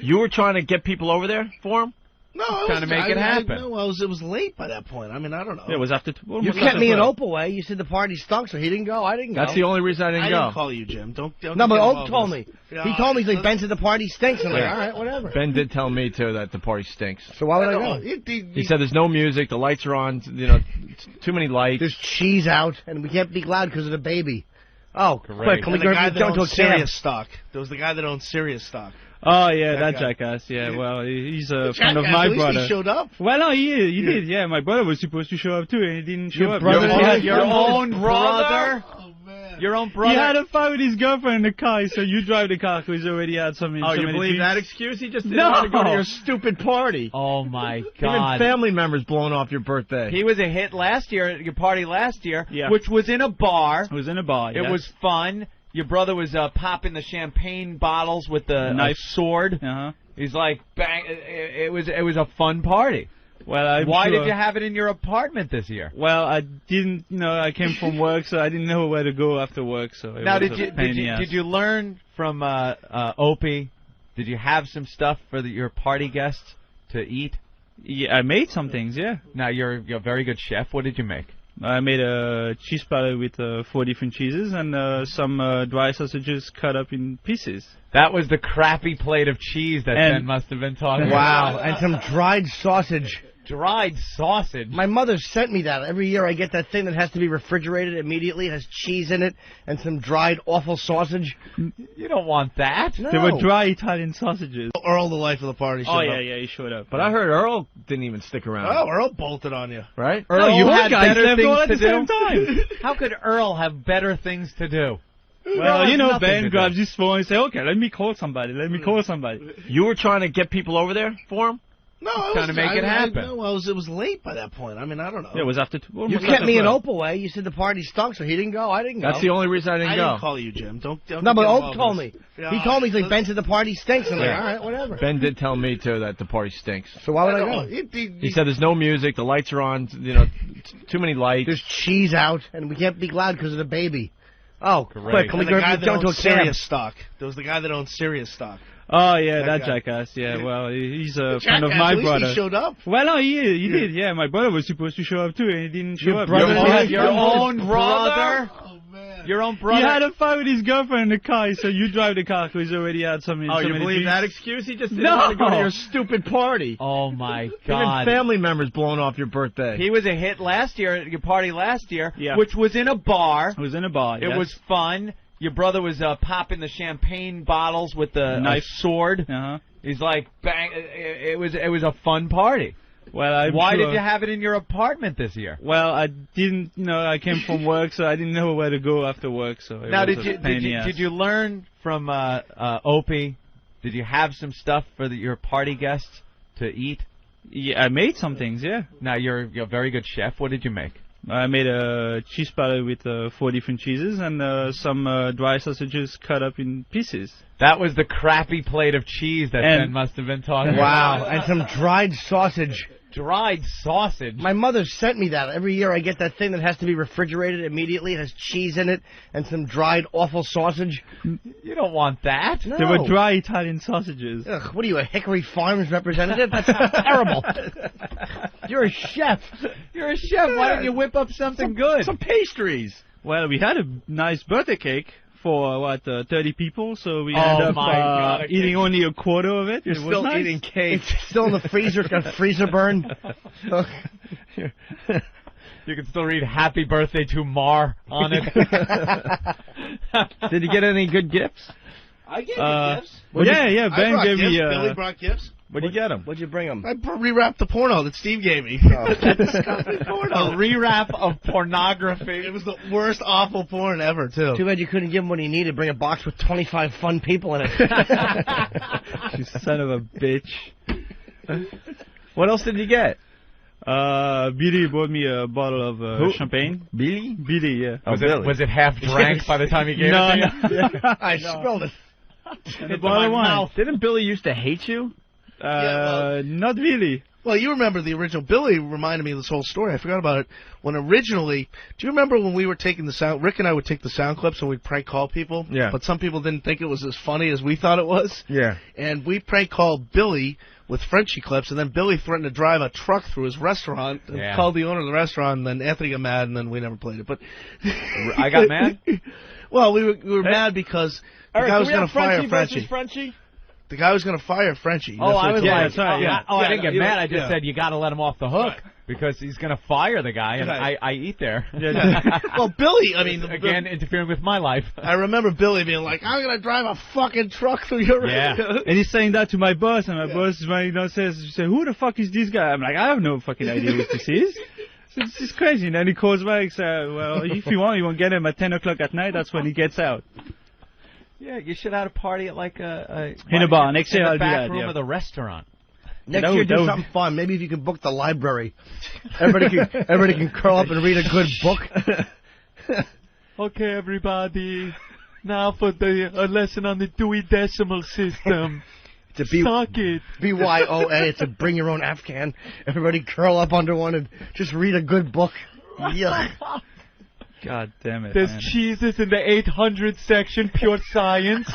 Speaker 3: You were trying to get people over there for him?
Speaker 15: No, I
Speaker 17: Trying to make it happen.
Speaker 15: No, it was late by that point. I mean, I don't know.
Speaker 20: Yeah, it was after...
Speaker 5: You kept me and Ope away. You said the party stunk, so he didn't go. I didn't go.
Speaker 3: That's the only reason I didn't go.
Speaker 15: I didn't call you, Jim. Don't
Speaker 5: No, but
Speaker 15: get
Speaker 5: Ope
Speaker 15: involved
Speaker 5: told
Speaker 15: in
Speaker 5: me.
Speaker 15: this.
Speaker 5: He told me, he's like, Ben said the party stinks. I'm like,
Speaker 3: Yeah.
Speaker 5: all right, whatever.
Speaker 3: Ben did tell me, too, that the party stinks.
Speaker 5: So why would I go?
Speaker 3: He said there's no music, the lights are on, too many lights.
Speaker 5: There's cheese out, and we can't be loud because of the baby. Oh, quick, can we
Speaker 15: And the guy
Speaker 5: go
Speaker 15: that
Speaker 5: to a
Speaker 15: owns
Speaker 5: camp?
Speaker 15: Sirius stock. There was the guy that owns Sirius stock.
Speaker 20: Oh, yeah, that
Speaker 15: guy.
Speaker 20: jackass. Yeah, well, he's a
Speaker 15: The
Speaker 20: friend of
Speaker 15: jackass,
Speaker 20: my
Speaker 15: at least
Speaker 20: brother.
Speaker 15: he showed up.
Speaker 20: Well, no, he did. Yeah, my brother was supposed to show up, too, and he didn't show up.
Speaker 17: Your own brother? Your own brother?
Speaker 20: He had a fight with his girlfriend in the car, so you drive the car because he already had some.
Speaker 3: Oh, you believe that excuse? He just didn't want to go to your stupid party.
Speaker 17: Oh, my
Speaker 3: Even
Speaker 17: God.
Speaker 3: family members blowing off your birthday.
Speaker 17: He was a hit last year at your party last year,
Speaker 20: Yeah.
Speaker 17: which was in a bar.
Speaker 20: It was in a bar,
Speaker 17: It was fun. Your brother was popping the champagne bottles with the
Speaker 20: knife
Speaker 17: sword.
Speaker 20: Uh-huh.
Speaker 17: He's like, bang! It was a fun party.
Speaker 20: Well,
Speaker 17: Why did you have it in your apartment this year?
Speaker 20: Well, I didn't. I came from work, so I didn't know where to go after work. So it
Speaker 17: Now,
Speaker 20: was
Speaker 17: did
Speaker 20: a pain in the
Speaker 17: you
Speaker 20: ass.
Speaker 17: did you learn from Opie? Did you have some stuff for your party guests to eat?
Speaker 20: Yeah, I made some things. Yeah.
Speaker 17: Now you're a very good chef. What did you make?
Speaker 20: I made a cheese platter with 4 different cheeses and some dry sausages cut up in pieces.
Speaker 17: That was the crappy plate of cheese that Ben must have been talking about.
Speaker 5: Wow, and some dried sausage.
Speaker 17: Dried sausage?
Speaker 5: My mother sent me that. Every year I get that thing that has to be refrigerated immediately. It has cheese in it and some dried awful sausage.
Speaker 17: You don't want that.
Speaker 5: No.
Speaker 20: They were dry Italian sausages.
Speaker 15: Earl, the life of the party, showed up.
Speaker 20: Yeah, he showed up.
Speaker 3: But I heard Earl didn't even stick around.
Speaker 15: Oh, Earl bolted on you.
Speaker 3: Right?
Speaker 17: Earl,
Speaker 20: you
Speaker 17: had
Speaker 20: guys
Speaker 17: better
Speaker 20: left all
Speaker 17: things
Speaker 20: at
Speaker 17: to
Speaker 20: the same
Speaker 17: do.
Speaker 20: time.
Speaker 17: How could Earl have better things to do?
Speaker 20: Well, you know, Ben grabs
Speaker 17: do.
Speaker 20: his phone and says, okay, let me call somebody.
Speaker 3: You were trying to get people over there for him?
Speaker 15: No, I was
Speaker 17: trying to make it happen.
Speaker 15: No, it was late by that point. I mean, I don't know.
Speaker 20: Yeah, it was after.
Speaker 5: You kept me and Ope away. You said the party stunk, so he didn't go. I didn't go.
Speaker 3: That's the only reason I didn't go.
Speaker 15: I didn't call you, Jim. Don't
Speaker 5: no, but
Speaker 15: get
Speaker 5: Ope
Speaker 15: involved
Speaker 5: told
Speaker 15: with
Speaker 5: me.
Speaker 15: this. Yeah,
Speaker 5: He told me, he's like, Ben said the party stinks. I'm like,
Speaker 3: Yeah.
Speaker 5: all right, whatever.
Speaker 3: Ben did tell me, too, that the party stinks.
Speaker 5: So why would I go?
Speaker 3: He said there's no music, the lights are on, you know, too many lights.
Speaker 5: There's cheese out, and we can't be loud because of the baby. Oh, quick, can we
Speaker 15: the
Speaker 5: go
Speaker 15: guy
Speaker 5: to
Speaker 15: that
Speaker 5: a
Speaker 15: owns
Speaker 5: cab?
Speaker 15: Sirius stock. There was the guy that owns Sirius stock.
Speaker 20: Oh, yeah, that
Speaker 15: guy.
Speaker 20: jackass. Yeah, well, he's a
Speaker 15: Jackass,
Speaker 20: friend of my
Speaker 15: at least
Speaker 20: brother.
Speaker 15: he showed up.
Speaker 20: Well, no, he did. Yeah, my brother was supposed to show up too, and he didn't show up.
Speaker 17: Your own brother? Your own brother?
Speaker 20: He had a fight with his girlfriend in the car, so you drive the car because he already had some.
Speaker 3: Oh,
Speaker 20: so
Speaker 3: you
Speaker 20: many
Speaker 3: believe
Speaker 20: beats.
Speaker 3: that excuse? He just didn't want to go to your stupid party.
Speaker 17: Oh, my
Speaker 3: Even
Speaker 17: God.
Speaker 3: family members blowing off your birthday.
Speaker 17: He was a hit last year at your party last year,
Speaker 20: Yeah.
Speaker 17: which was in a bar.
Speaker 20: It was in a bar.
Speaker 17: It was fun. Your brother was popping the champagne bottles with the
Speaker 20: Knife.
Speaker 17: sword.
Speaker 20: Uh-huh.
Speaker 17: He's like, bang! It was a fun party.
Speaker 20: Well,
Speaker 17: Why did you have it in your apartment this year?
Speaker 20: Well, I didn't. You know, I came from work, so I didn't know where to go after work. So it
Speaker 17: Now,
Speaker 20: was a pain in the ass.
Speaker 17: did you learn from Opie? Did you have some stuff for your party guests to eat?
Speaker 20: Yeah, I made some things. Yeah.
Speaker 17: Now you're a very good chef. What did you make?
Speaker 20: I made a cheese platter with 4 different cheeses and some dry sausages cut up in pieces.
Speaker 17: That was the crappy plate of cheese that Ben must have been talking
Speaker 5: Wow,
Speaker 17: about.
Speaker 5: and some dried sausage.
Speaker 17: Dried sausage?
Speaker 5: My mother sent me that. Every year I get that thing that has to be refrigerated immediately. It has cheese in it and some dried awful sausage.
Speaker 17: You don't want that.
Speaker 5: No.
Speaker 20: They were dry Italian sausages.
Speaker 5: Ugh, what are you, a Hickory Farms representative? That's terrible. You're a chef.
Speaker 17: You're a chef. Why don't you whip up something good?
Speaker 3: Some pastries.
Speaker 20: Well, we had a nice birthday cake for 30 people, so we
Speaker 17: Oh,
Speaker 20: ended up
Speaker 17: my God,
Speaker 20: eating only a quarter of it.
Speaker 3: You're
Speaker 20: It was
Speaker 3: still
Speaker 20: nice.
Speaker 3: eating cake.
Speaker 5: It's still in the freezer. It's got a freezer burn.
Speaker 17: You can still read "Happy Birthday to Mar" on it.
Speaker 3: Did you get any good gifts?
Speaker 15: I gave you gifts.
Speaker 20: Yeah,
Speaker 15: I
Speaker 20: Ben
Speaker 15: brought
Speaker 20: gave
Speaker 15: gifts.
Speaker 20: me.
Speaker 15: Billy brought gifts.
Speaker 3: What'd you get him?
Speaker 5: What'd you bring him?
Speaker 15: I rewrapped the porno that Steve gave me. That disgusting porno.
Speaker 17: A rewrap of pornography.
Speaker 15: It was the worst, awful porn ever, too.
Speaker 5: Too bad you couldn't give him what he needed. Bring a box with 25 fun people in it.
Speaker 20: You son of a bitch.
Speaker 3: What else did you get?
Speaker 20: Billy bought me a bottle of champagne.
Speaker 3: Billy?
Speaker 20: Billy, yeah.
Speaker 17: Was it half drank by the time he gave it to you?
Speaker 5: I spilled it.
Speaker 20: And a bottle of wine.
Speaker 3: Didn't Billy used to hate you?
Speaker 20: Not really.
Speaker 15: Well, you remember the original. Billy reminded me of this whole story. I forgot about it. When originally, do you remember when we were taking the sound? Rick and I would take the sound clips and we'd prank call people.
Speaker 3: Yeah.
Speaker 15: But some people didn't think it was as funny as we thought it was.
Speaker 3: Yeah.
Speaker 15: And we prank called Billy with Frenchie clips, and then Billy threatened to drive a truck through his restaurant and
Speaker 17: Yeah.
Speaker 15: called the owner of the restaurant, and then Anthony got mad, and then we never played it. But
Speaker 17: I got mad?
Speaker 15: Well, we were mad because the guy was going to fire Frenchie.
Speaker 3: Frenchie?
Speaker 15: The guy was going to fire Frenchie.
Speaker 17: Oh, I was
Speaker 20: Yeah,
Speaker 17: like,
Speaker 20: that's right, yeah.
Speaker 17: I didn't get mad. I just
Speaker 15: yeah.
Speaker 17: said you got to let him off the hook because he's going to fire the guy, and
Speaker 15: Right.
Speaker 17: I eat there.
Speaker 15: Well, Billy, I mean,
Speaker 17: Again, interfering with my life.
Speaker 15: I remember Billy being like, "I'm going to drive a fucking truck through your
Speaker 17: Yeah.
Speaker 15: restaurant."
Speaker 20: And he's saying that to my boss, and my boss is running downstairs and says, "Who the fuck is this guy?" I'm like, "I have no fucking idea who this is." It's just crazy. And then he calls back and says, "Well, if you want, you won't get him at 10 o'clock at night. That's when he gets out."
Speaker 17: Yeah, you should have a party at like a
Speaker 20: In a bar. Next year
Speaker 17: in
Speaker 20: I'll
Speaker 17: the
Speaker 20: do
Speaker 17: back
Speaker 20: that,
Speaker 17: room
Speaker 20: yeah.
Speaker 17: of the restaurant.
Speaker 5: Next year, do something fun. Maybe if you can book the library. Everybody can curl up and read a good book.
Speaker 17: Okay, everybody. Now for a lesson on the Dewey Decimal System.
Speaker 5: It's
Speaker 17: Suck it.
Speaker 5: BYOA. It's a bring your own Afghan. Everybody curl up under one and just read a good book. Yuck.
Speaker 20: God damn it.
Speaker 17: There's
Speaker 20: man.
Speaker 17: cheeses in the 800 section, pure science.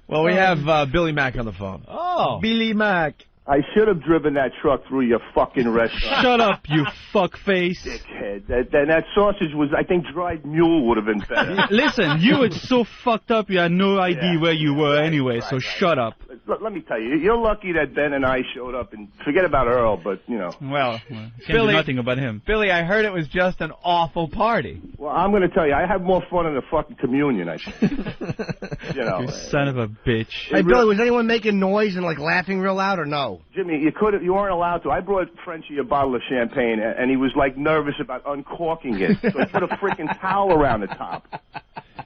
Speaker 3: Well, we have Billy Mack on the phone.
Speaker 17: Oh.
Speaker 3: Billy Mack.
Speaker 14: I should have driven that truck through your fucking restaurant.
Speaker 20: Shut up, you fuckface.
Speaker 14: Dickhead. That sausage was, I think, dried mule would have been better.
Speaker 20: Listen, you were so fucked up you had no idea where you were anyway, so shut up.
Speaker 14: Let me tell you, you're lucky that Ben and I showed up, and forget about Earl, but, you know.
Speaker 20: Well can't do nothing about him.
Speaker 17: Billy, I heard it was just an awful party.
Speaker 14: Well, I'm going to tell you, I had more fun in the fucking communion, I think. You know.
Speaker 20: You son of a bitch.
Speaker 5: Hey, Billy, was anyone making noise and, like, laughing real loud or no?
Speaker 14: Jimmy, you weren't allowed to. I brought Frenchie a bottle of champagne, and he was, like, nervous about uncorking it, so he put a freaking towel around the top.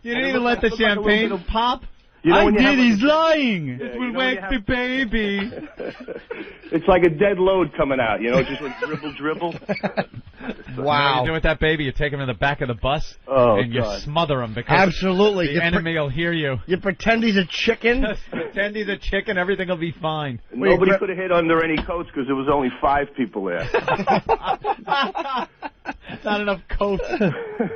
Speaker 17: You didn't even let the champagne pop?
Speaker 14: You know,
Speaker 20: I did, he's lying.
Speaker 17: It will wake the baby.
Speaker 14: It's like a dead load coming out, you know, just like dribble.
Speaker 17: Wow. You know what you do with that baby? You take him to the back of the bus and you smother him because
Speaker 5: absolutely
Speaker 17: the enemy will hear you.
Speaker 5: You pretend he's a chicken.
Speaker 17: Just pretend he's a chicken. Everything will be fine.
Speaker 14: Nobody could have hid under any coats because there was only 5 people there.
Speaker 17: Not enough coats.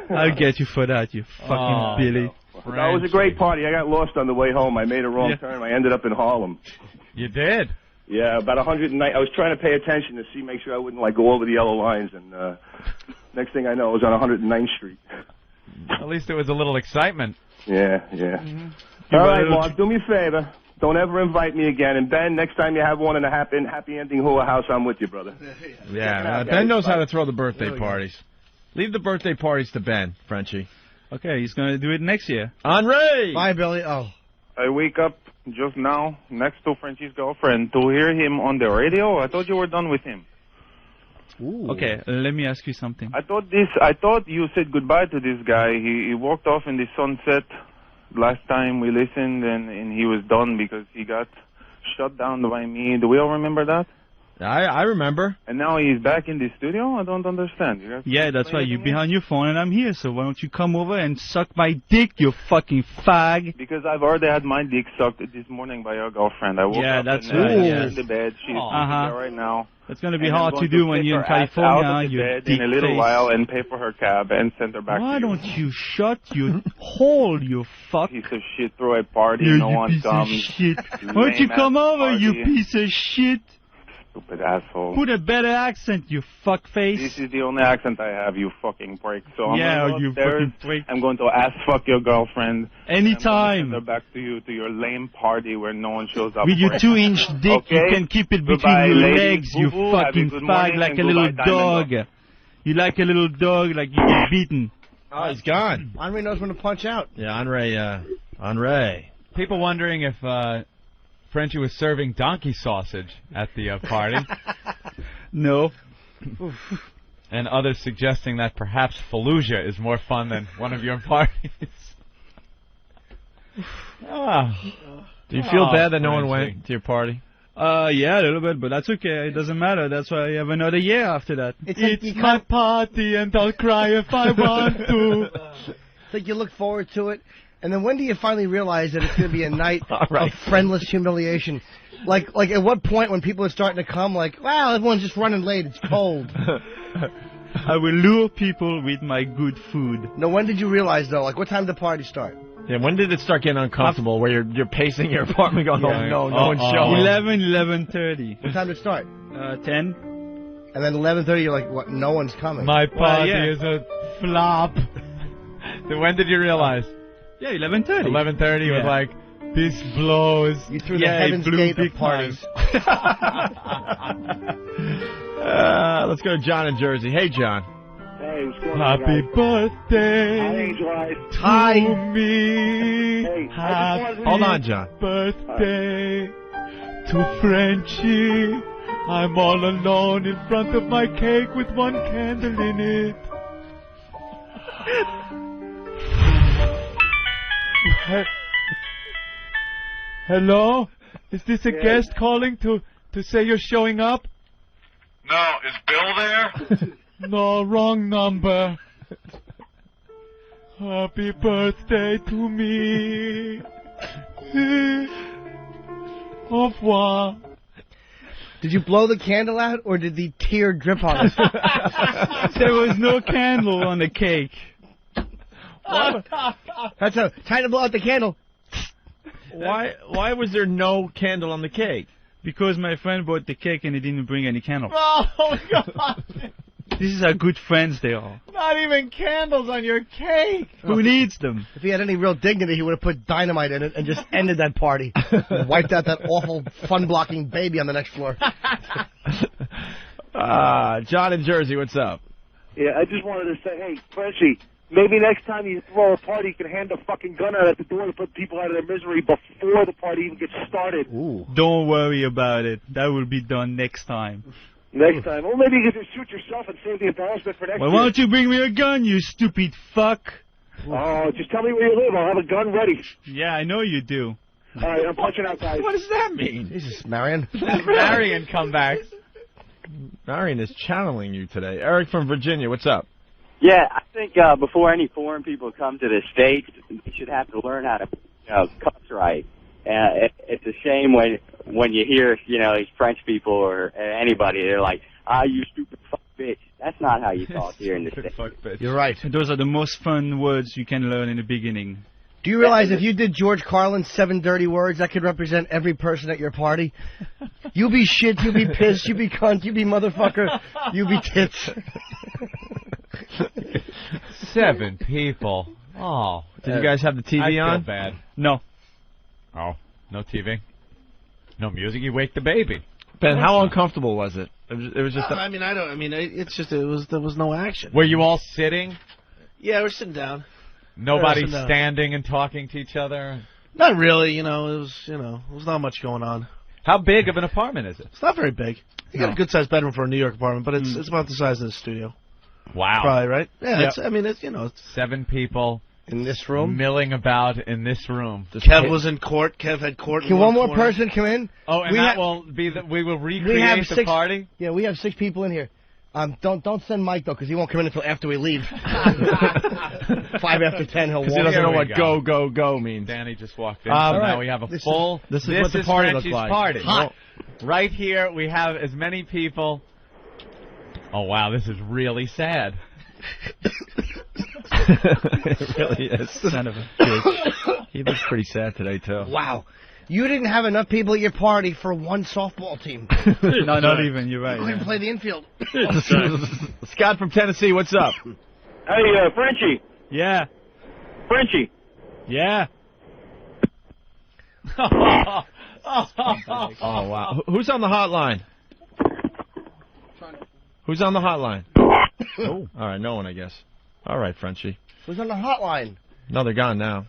Speaker 20: I'll get you for that, you fucking Billy.
Speaker 14: No. That was a great party. I got lost on the way home. I made a wrong turn. I ended up in Harlem.
Speaker 17: You did?
Speaker 14: Yeah, about 109. I was trying to pay attention to make sure I wouldn't like go over the yellow lines, and next thing I know, I was on 109th Street.
Speaker 17: At least there was a little excitement.
Speaker 14: Yeah. All right, Mark, do me a favor. Don't ever invite me again. And Ben, next time you have one in a happy ending hula house, I'm with you, brother.
Speaker 3: Yeah, Ben knows how to throw the birthday parties. Leave the birthday parties to Ben, Frenchie.
Speaker 20: Okay, he's going to do it next year.
Speaker 3: Henri!
Speaker 5: Bye, Billy. Oh.
Speaker 4: I wake up just now next to Frenchie's girlfriend to hear him on the radio. I thought you were done with him.
Speaker 5: Ooh.
Speaker 20: Okay, let me ask you something.
Speaker 4: I thought you said goodbye to this guy. He walked off in the sunset last time we listened, and he was done because he got shut down by me. Do we all remember that?
Speaker 3: I remember.
Speaker 4: And now he's back in the studio? I don't understand.
Speaker 20: Yeah, that's why you're behind your phone and I'm here, so why don't you come over and suck my dick, you fucking fag?
Speaker 4: Because I've already had my dick sucked this morning by your girlfriend. I woke up
Speaker 20: that's
Speaker 4: and
Speaker 20: right.
Speaker 4: in the bed. She's there right now.
Speaker 20: It's going to be hard to do when you're in California.
Speaker 4: You in a little while and pay for her cab and send her back.
Speaker 20: Why don't you shut your hole, you fuck?
Speaker 4: Piece of shit, throw a party, no one comes.
Speaker 20: Shit. Why don't you come over, you piece of shit?
Speaker 4: Stupid asshole.
Speaker 20: Put a better accent, you fuckface.
Speaker 4: This is the only accent I have, you fucking prick. So I'm
Speaker 20: you fucking prick.
Speaker 4: I'm going to ass fuck your girlfriend.
Speaker 20: Anytime.
Speaker 4: Send her back to you to your lame party where no one shows up.
Speaker 20: With your 2-inch dick, you can keep it between your legs, you fucking fag, like a little dog. You like a little dog, like you get beaten.
Speaker 3: Oh, he's gone.
Speaker 5: Henri knows when to punch out.
Speaker 3: Yeah, Henri.
Speaker 17: People wondering if Frenchie was serving donkey sausage at the party.
Speaker 20: No.
Speaker 17: And others suggesting that perhaps Fallujah is more fun than one of your parties.
Speaker 3: Do you feel bad that no one went to your party?
Speaker 20: Yeah, a little bit, but that's okay. It doesn't matter. That's why I have another year after that.
Speaker 5: It's
Speaker 17: my party and I'll cry if I want to.
Speaker 5: It's like you look forward to it. And then when do you finally realize that it's going to be a night of friendless humiliation? Like at what point when people are starting to come, like, wow, everyone's just running late, it's cold.
Speaker 20: I will lure people with my good food.
Speaker 5: No, when did you realize, though? Like, what time did the party start?
Speaker 3: Yeah, when did it start getting uncomfortable where you're pacing your apartment going, no one's showing?
Speaker 20: 11:30.
Speaker 5: What time did it start?
Speaker 20: 10.
Speaker 5: And then 11:30, you're like, what, no one's coming.
Speaker 17: My party is a flop. So when did you realize?
Speaker 20: Yeah, 11:30.
Speaker 17: 11:30 was like, this blows.
Speaker 5: You threw the heaven's gate of parties.
Speaker 3: Let's go to John in Jersey. Hey, John.
Speaker 9: Hey, what's going on,
Speaker 17: Happy birthday
Speaker 5: Hi.
Speaker 17: to me.
Speaker 9: Hey,
Speaker 17: Happy
Speaker 3: Hold on, John.
Speaker 17: birthday to Frenchie. I'm all alone in front of my cake with one candle in it. Hello? Is this a guest calling to say you're showing up?
Speaker 21: No, is Bill there?
Speaker 17: No, wrong number. Happy birthday to me. Au revoir.
Speaker 5: Did you blow the candle out, or did the tear drip on it?
Speaker 20: There was no candle on the cake.
Speaker 5: That's time to blow out the candle.
Speaker 3: Why was there no candle on the cake?
Speaker 20: Because my friend bought the cake and he didn't bring any candles.
Speaker 17: Oh, God.
Speaker 20: This is how good friends they are.
Speaker 17: Not even candles on your cake.
Speaker 20: Who needs them?
Speaker 5: If he had any real dignity, he would have put dynamite in it and just ended that party. And wiped out that awful fun-blocking baby on the next floor.
Speaker 3: John in Jersey, what's up?
Speaker 9: Yeah, I just wanted to say, hey, Frenchie, maybe next time you throw a party, you can hand a fucking gun out at the door to put people out of their misery before the party even gets started.
Speaker 5: Ooh.
Speaker 20: Don't worry about it. That will be done next time.
Speaker 9: Next time. Well, maybe you can just shoot yourself and save the embarrassment for next
Speaker 20: Well,
Speaker 9: year.
Speaker 20: why don't you bring me a gun, you stupid fuck?
Speaker 9: Oh, just tell me where you live. I'll have a gun ready.
Speaker 20: Yeah, I know you do.
Speaker 9: All right, I'm punching out, guys.
Speaker 3: What does that mean?
Speaker 5: Jesus, Marion.
Speaker 17: Marion comebacks.
Speaker 3: Marion is channeling you today. Eric from Virginia, what's up?
Speaker 1: Yeah, I think before any foreign people come to the States, they should have to learn how to cuss right. It's a shame when you hear, these French people or anybody, they're like, you stupid fuck bitch. That's not how you talk here in the States.
Speaker 20: Fuck bitch.
Speaker 5: You're right.
Speaker 20: Those are the most fun words you can learn in the beginning.
Speaker 5: Do you realize if you did George Carlin's 7 dirty words, that could represent every person at your party? You be shit, you be pissed, you be cunt, you be motherfucker, you be tits.
Speaker 17: 7 people. Oh.
Speaker 3: Did you guys have the TV
Speaker 17: I
Speaker 3: on?
Speaker 17: feel bad.
Speaker 20: No.
Speaker 17: Oh, no TV? No music? You wake the baby.
Speaker 3: Ben, how uncomfortable was it? It was just.
Speaker 15: There was no action.
Speaker 17: Were you all sitting?
Speaker 15: Yeah, we're sitting down.
Speaker 17: Nobody
Speaker 15: Sitting down.
Speaker 17: standing and talking to each other?
Speaker 15: Not really. It was not much going on.
Speaker 17: How big of an apartment is it?
Speaker 15: It's not very big. You got a good sized bedroom for a New York apartment, but it's about the size of the studio.
Speaker 17: Wow.
Speaker 15: Probably, right? Yeah.
Speaker 17: Yep.
Speaker 15: It's
Speaker 17: 7 people
Speaker 5: in this room,
Speaker 17: milling about in this room.
Speaker 15: Kev was in court. Kev had court.
Speaker 5: Can one more person come in?
Speaker 17: Oh, and that will be we will recreate the party.
Speaker 5: Yeah, we have 6 people in here. Don't send Mike though, because he won't come in until after we leave. 5 after 10, he'll walk.
Speaker 3: He doesn't know what go means.
Speaker 17: Danny just walked in.
Speaker 3: All
Speaker 17: So
Speaker 3: right.
Speaker 17: now we have a full.
Speaker 3: This is what the party looks
Speaker 17: Frenchie's
Speaker 3: like.
Speaker 17: Party.
Speaker 3: Hot.
Speaker 17: Right here, we have as many people. Oh wow, this is really sad.
Speaker 3: It really is. Son of a bitch. He looks pretty sad today too.
Speaker 5: Wow. You didn't have enough people at your party for one softball team.
Speaker 20: No, not even. You're right.
Speaker 5: You couldn't play the infield.
Speaker 3: Scott from Tennessee, what's up?
Speaker 9: Hey, Frenchie.
Speaker 20: Yeah.
Speaker 9: Frenchie.
Speaker 20: Yeah.
Speaker 3: Oh, wow. Who's on the hotline? Who's on the hotline? Oh. All right, no one, I guess. All right, Frenchie.
Speaker 5: Who's on the hotline?
Speaker 3: No, they're gone now.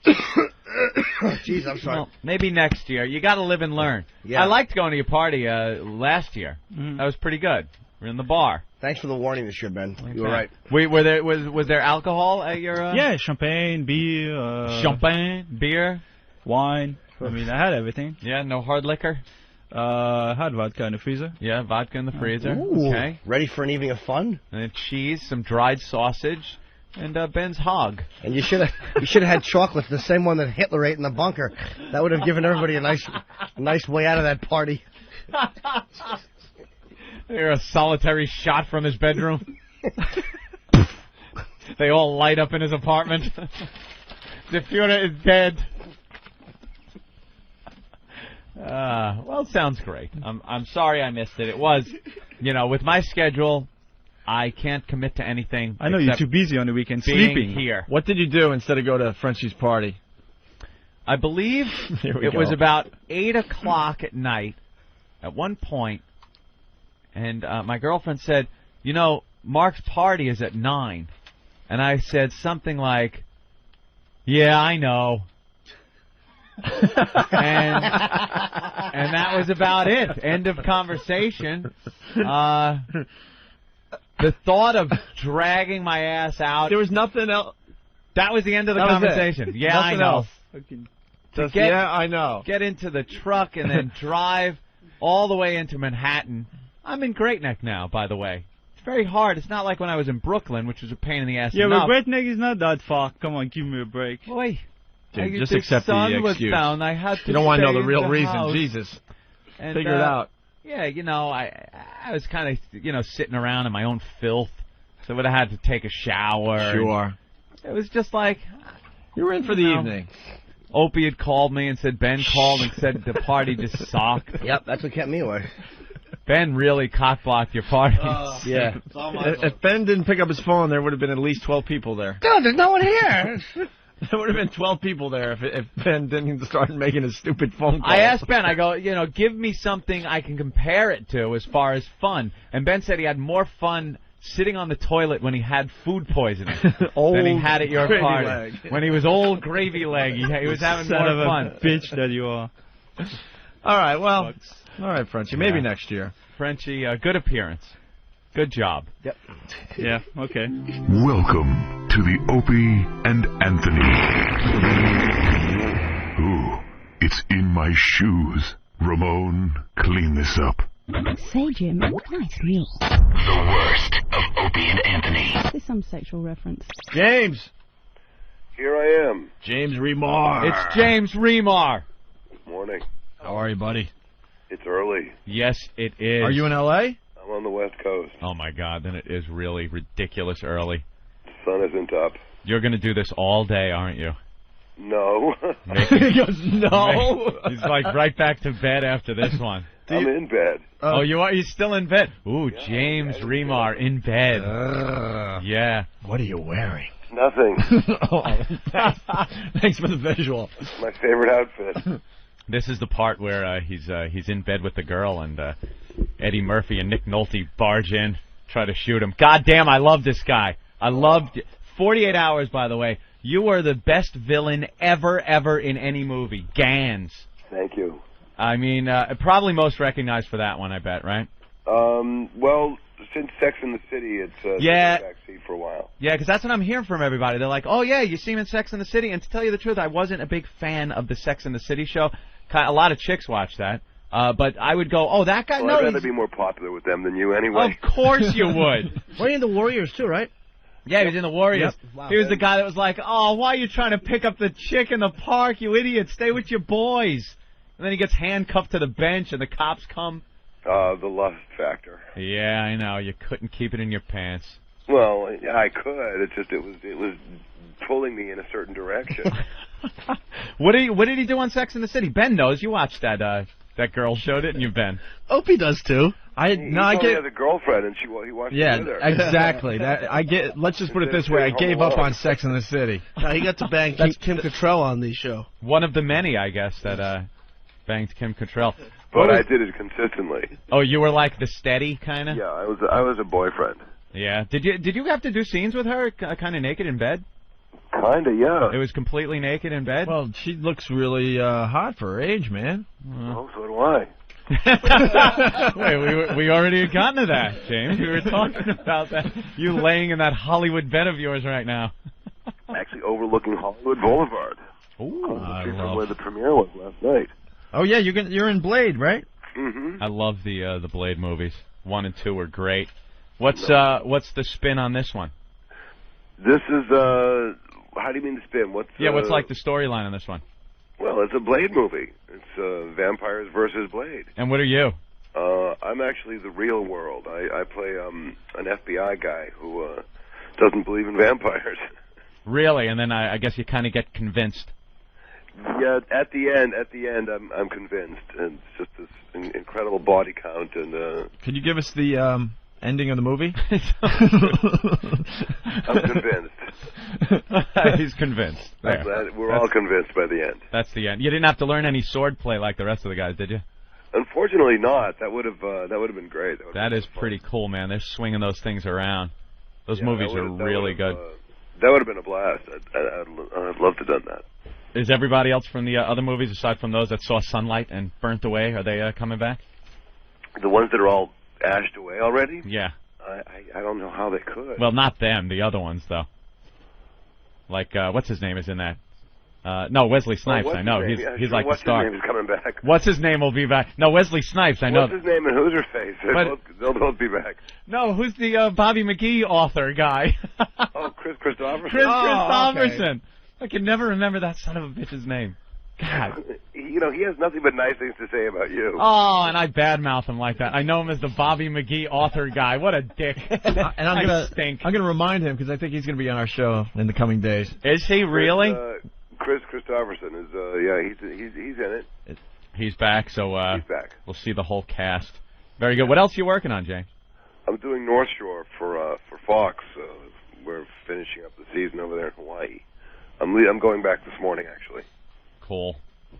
Speaker 5: Jeez, I'm sorry.
Speaker 17: Well, maybe next year. You got to live and learn.
Speaker 5: Yeah.
Speaker 17: I liked going to your party last year. That was pretty good. We're in the bar.
Speaker 5: Thanks for the warning this year, Ben. You were
Speaker 17: Okay.
Speaker 5: right.
Speaker 17: Was there alcohol at your?
Speaker 20: Yeah, champagne, beer.
Speaker 17: Champagne, beer,
Speaker 20: wine. I mean, I had everything.
Speaker 17: Yeah, no hard liquor.
Speaker 20: I had vodka in the freezer.
Speaker 17: Yeah, vodka in the freezer.
Speaker 5: Ooh.
Speaker 17: Okay.
Speaker 5: Ready for an evening of fun?
Speaker 17: And then cheese, some dried sausage, and Ben's hog.
Speaker 5: And you should have had chocolate, the same one that Hitler ate in the bunker. That would have given everybody a nice way out of that party.
Speaker 17: You're a solitary shot from his bedroom. They all light up in his apartment. The Führer is dead. Well, it sounds great. I'm sorry I missed it. It was, with my schedule, I can't commit to anything.
Speaker 20: I know you're too busy on the weekend
Speaker 17: being
Speaker 20: sleeping
Speaker 17: here.
Speaker 3: What did you do instead of go to Frenchie's party?
Speaker 17: I believe it was about 8 o'clock at night at one point, and my girlfriend said, Mark's party is at 9. And I said something like, yeah, I know. and that was about it. End of conversation. The thought of dragging my ass out.
Speaker 3: There was nothing else.
Speaker 17: That was the end of the conversation. Yeah,
Speaker 3: nothing
Speaker 17: I know.
Speaker 3: Else.
Speaker 17: Yeah,
Speaker 3: I know.
Speaker 17: Get into the truck and then drive all the way into Manhattan. I'm in Great Neck now, by the way. It's very hard. It's not like when I was in Brooklyn, which was a pain in the ass.
Speaker 20: Yeah,
Speaker 17: enough.
Speaker 20: but Great Neck is not that far. Come on, give me a break.
Speaker 17: Boy.
Speaker 3: Dude, just accept the excuse.
Speaker 17: I had to
Speaker 3: you don't want to know the
Speaker 17: stay
Speaker 3: real
Speaker 17: in
Speaker 3: reason.
Speaker 17: house.
Speaker 3: Jesus.
Speaker 17: And,
Speaker 3: figure it out.
Speaker 17: Yeah, I was kind of, sitting around in my own filth. So I would have had to take a shower.
Speaker 3: Sure.
Speaker 17: It was just like...
Speaker 3: You were in for the evening.
Speaker 17: Opie had called me and said Ben called and said the party just sucked.
Speaker 5: Yep, that's what kept me away.
Speaker 17: Ben really cockblocked your party.
Speaker 3: Yeah. If Ben didn't pick up his phone, there would have been at least 12 people there.
Speaker 5: Dude, there's no one here.
Speaker 3: There would have been 12 people there if Ben didn't start making his stupid phone call.
Speaker 17: I asked Ben, I go, give me something I can compare it to as far as fun. And Ben said he had more fun sitting on the toilet when he had food poisoning than he had at your party.
Speaker 3: Leg.
Speaker 17: When he was old gravy leg, he was having
Speaker 20: Son
Speaker 17: more
Speaker 20: of a
Speaker 17: fun.
Speaker 20: bitch that you are.
Speaker 3: All right, well, all right, Frenchie, maybe next year.
Speaker 17: Frenchie, good appearance. Good job.
Speaker 5: Yep.
Speaker 20: Yeah, okay.
Speaker 11: Welcome to the Opie and Anthony. Ooh, it's in my shoes. Ramon, clean this up.
Speaker 12: Say, Jim, nice meal.
Speaker 2: The worst of Opie and Anthony.
Speaker 12: There's some sexual reference.
Speaker 3: James.
Speaker 14: Here I am.
Speaker 3: James Remar.
Speaker 17: It's James Remar.
Speaker 14: Good morning.
Speaker 3: How are you, buddy?
Speaker 14: It's early.
Speaker 17: Yes, it is.
Speaker 3: Are you in L.A.?
Speaker 14: I'm on the West Coast.
Speaker 17: Oh, my God, then it is really ridiculous early.
Speaker 14: The sun isn't up.
Speaker 17: You're going to do this all day, aren't you?
Speaker 14: No.
Speaker 3: He goes, no.
Speaker 17: He's like right back to bed after this one.
Speaker 14: I'm in bed.
Speaker 17: Oh, you are? You're still in bed? Ooh, yeah, James Remar in bed. Yeah.
Speaker 5: What are you wearing?
Speaker 14: Nothing.
Speaker 3: Thanks for the visual.
Speaker 14: My favorite outfit.
Speaker 17: This is the part where he's in bed with the girl, and Eddie Murphy and Nick Nolte barge in, try to shoot him. God damn, I love this guy. I loved 48 Hours, by the way. You were the best villain ever in any movie. Gans.
Speaker 14: Thank you.
Speaker 17: I mean, probably most recognized for that one, I bet, right?
Speaker 14: Well, since Sex and the City, it's
Speaker 17: yeah.
Speaker 14: taken a backseat for a while.
Speaker 17: Yeah, because that's what I'm hearing from everybody. They're like, oh, yeah, you see him in Sex and the City. And to tell you the truth, I wasn't a big fan of the Sex and the City show. A lot of chicks watch that. But I would go, oh, that guy,
Speaker 14: well,
Speaker 17: no.
Speaker 14: I'd rather be more popular with them than you anyway.
Speaker 17: Of course you would.
Speaker 5: We're in the Warriors, too, right?
Speaker 17: Yeah, he was in the Warriors.
Speaker 5: Yep. Wow,
Speaker 17: he was the guy that was like, oh, why are you trying to pick up the chick in the park, you idiot? Stay with your boys. And then he gets handcuffed to the bench, and the cops come.
Speaker 14: The lust factor.
Speaker 17: Yeah, I know. You couldn't keep it in your pants.
Speaker 14: Well, I could. It's just it was pulling me in a certain direction.
Speaker 17: What did he do on Sex and the City? Ben knows. You watched that girl show, didn't you, Ben?
Speaker 15: Opie does too.
Speaker 14: He has a girlfriend, and he watched it with her.
Speaker 3: Exactly. Let's just put it this way: I gave up on Sex and the City.
Speaker 15: He got to bang Kim Cattrall on the show.
Speaker 17: One of the many, I guess, that banged Kim Cattrall.
Speaker 14: But I did it consistently.
Speaker 17: Oh, you were like the steady kind of?
Speaker 14: Yeah, I was a boyfriend.
Speaker 17: Yeah. Did you have to do scenes with her, kind of naked in bed?
Speaker 14: Kinda, yeah.
Speaker 17: It was completely naked in bed?
Speaker 3: Well, she looks really hot for her age, man.
Speaker 14: Oh, so do I.
Speaker 17: Wait, we already had gotten to that, James. We were talking about that. You laying in that Hollywood bed of yours right now.
Speaker 14: Actually overlooking Hollywood Boulevard.
Speaker 17: Ooh,
Speaker 14: from where the premiere was last night.
Speaker 3: Oh yeah, you're in Blade, right?
Speaker 14: Mm-hmm.
Speaker 17: I love the Blade movies. 1 and 2 were great. What's the spin on this one?
Speaker 14: This is how do you mean the spin? What's
Speaker 17: like the storyline on this one?
Speaker 14: Well, it's a Blade movie. It's vampires versus Blade.
Speaker 17: And what are you?
Speaker 14: I'm actually the real world. I play an FBI guy who doesn't believe in vampires.
Speaker 17: Really? And then I guess you kind of get convinced.
Speaker 14: Yeah, at the end, I'm convinced, and it's just this incredible body count. And
Speaker 3: could you give us the ending of the movie?
Speaker 14: I'm convinced.
Speaker 17: He's convinced.
Speaker 14: We're all convinced by the end.
Speaker 17: That's the end. You didn't have to learn any sword play like the rest of the guys, did you?
Speaker 14: Unfortunately, not. That would have been great.
Speaker 17: That is pretty cool, man. They're swinging those things around. Those movies are really good.
Speaker 14: That would have been a blast. I'd love to have done that.
Speaker 17: Is everybody else from the other movies, aside from those that saw sunlight and burnt away, are they coming back?
Speaker 14: The ones that are all ashed away already?
Speaker 17: Yeah.
Speaker 14: I don't know how they could.
Speaker 17: Well, not them. The other ones, though. Like, what's his name is in that? No, Wesley Snipes, I know. He's like the star.
Speaker 14: What's his name is coming back?
Speaker 17: What's his name will be back. No, Wesley Snipes, I know.
Speaker 14: What's his name and who's her face? They'll both be back.
Speaker 17: No, who's the Bobby McGee author guy?
Speaker 14: Oh, Chris Christopherson.
Speaker 17: Christopherson. Okay. I can never remember that son of a bitch's name. God.
Speaker 14: He has nothing but nice things to say about you.
Speaker 17: Oh, and I badmouth him like that. I know him as the Bobby McGee author guy. What a dick.
Speaker 3: And I'm gonna remind him because I think he's gonna be on our show in the coming days.
Speaker 17: Is he really?
Speaker 8: Chris Christopherson is. He's in it.
Speaker 17: He's back, so
Speaker 8: he's back.
Speaker 17: We'll see the whole cast. Very good. What else are you working on, James?
Speaker 8: I'm doing North Shore for Fox. We're finishing up the season over there in Hawaii. I'm going back this morning, actually.
Speaker 17: Cool.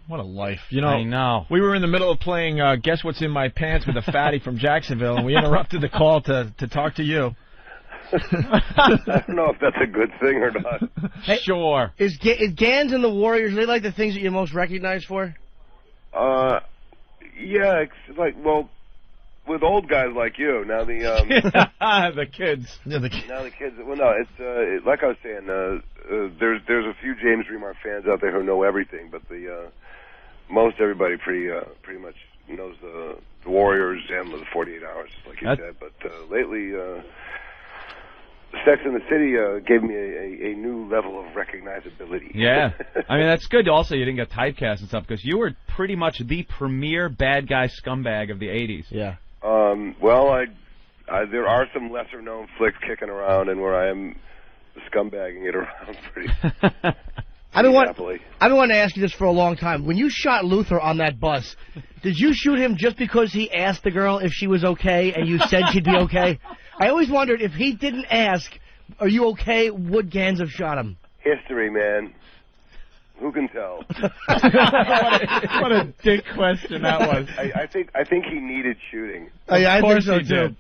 Speaker 3: What a life. You know,
Speaker 17: I know.
Speaker 3: We were in the middle of playing Guess What's in My Pants with a fatty from Jacksonville, and we interrupted the call to talk to you.
Speaker 8: I don't know if that's a good thing or not.
Speaker 5: Hey,
Speaker 17: sure.
Speaker 5: Is Gans and the Warriors, are they like the things that you're most recognized for?
Speaker 8: Yeah, it's like, well, with old guys like you, now the
Speaker 17: the kids.
Speaker 8: Now the kids. Well, no, it's like I was saying. There's a few James Remar fans out there who know everything, but most everybody pretty much knows the Warriors and the 48 Hours, like you said. But lately, Sex and the City gave me a new level of recognizability.
Speaker 17: Yeah, I mean that's good. Also, you didn't get typecast and stuff because you were pretty much the premier bad guy scumbag of the '80s.
Speaker 3: Yeah.
Speaker 8: Well, there are some lesser-known flicks kicking around, and where I am scumbagging it around pretty
Speaker 5: I've been
Speaker 8: happily.
Speaker 5: wanting to ask you this for a long time. When you shot Luther on that bus, did you shoot him just because he asked the girl if she was okay, and you said she'd be okay? I always wondered if he didn't ask, "Are you okay?" would Gans have shot him?
Speaker 8: History, man. Who can tell?
Speaker 17: What a dick question that was.
Speaker 8: I think he needed shooting.
Speaker 5: I think so
Speaker 17: he
Speaker 5: too.
Speaker 17: did.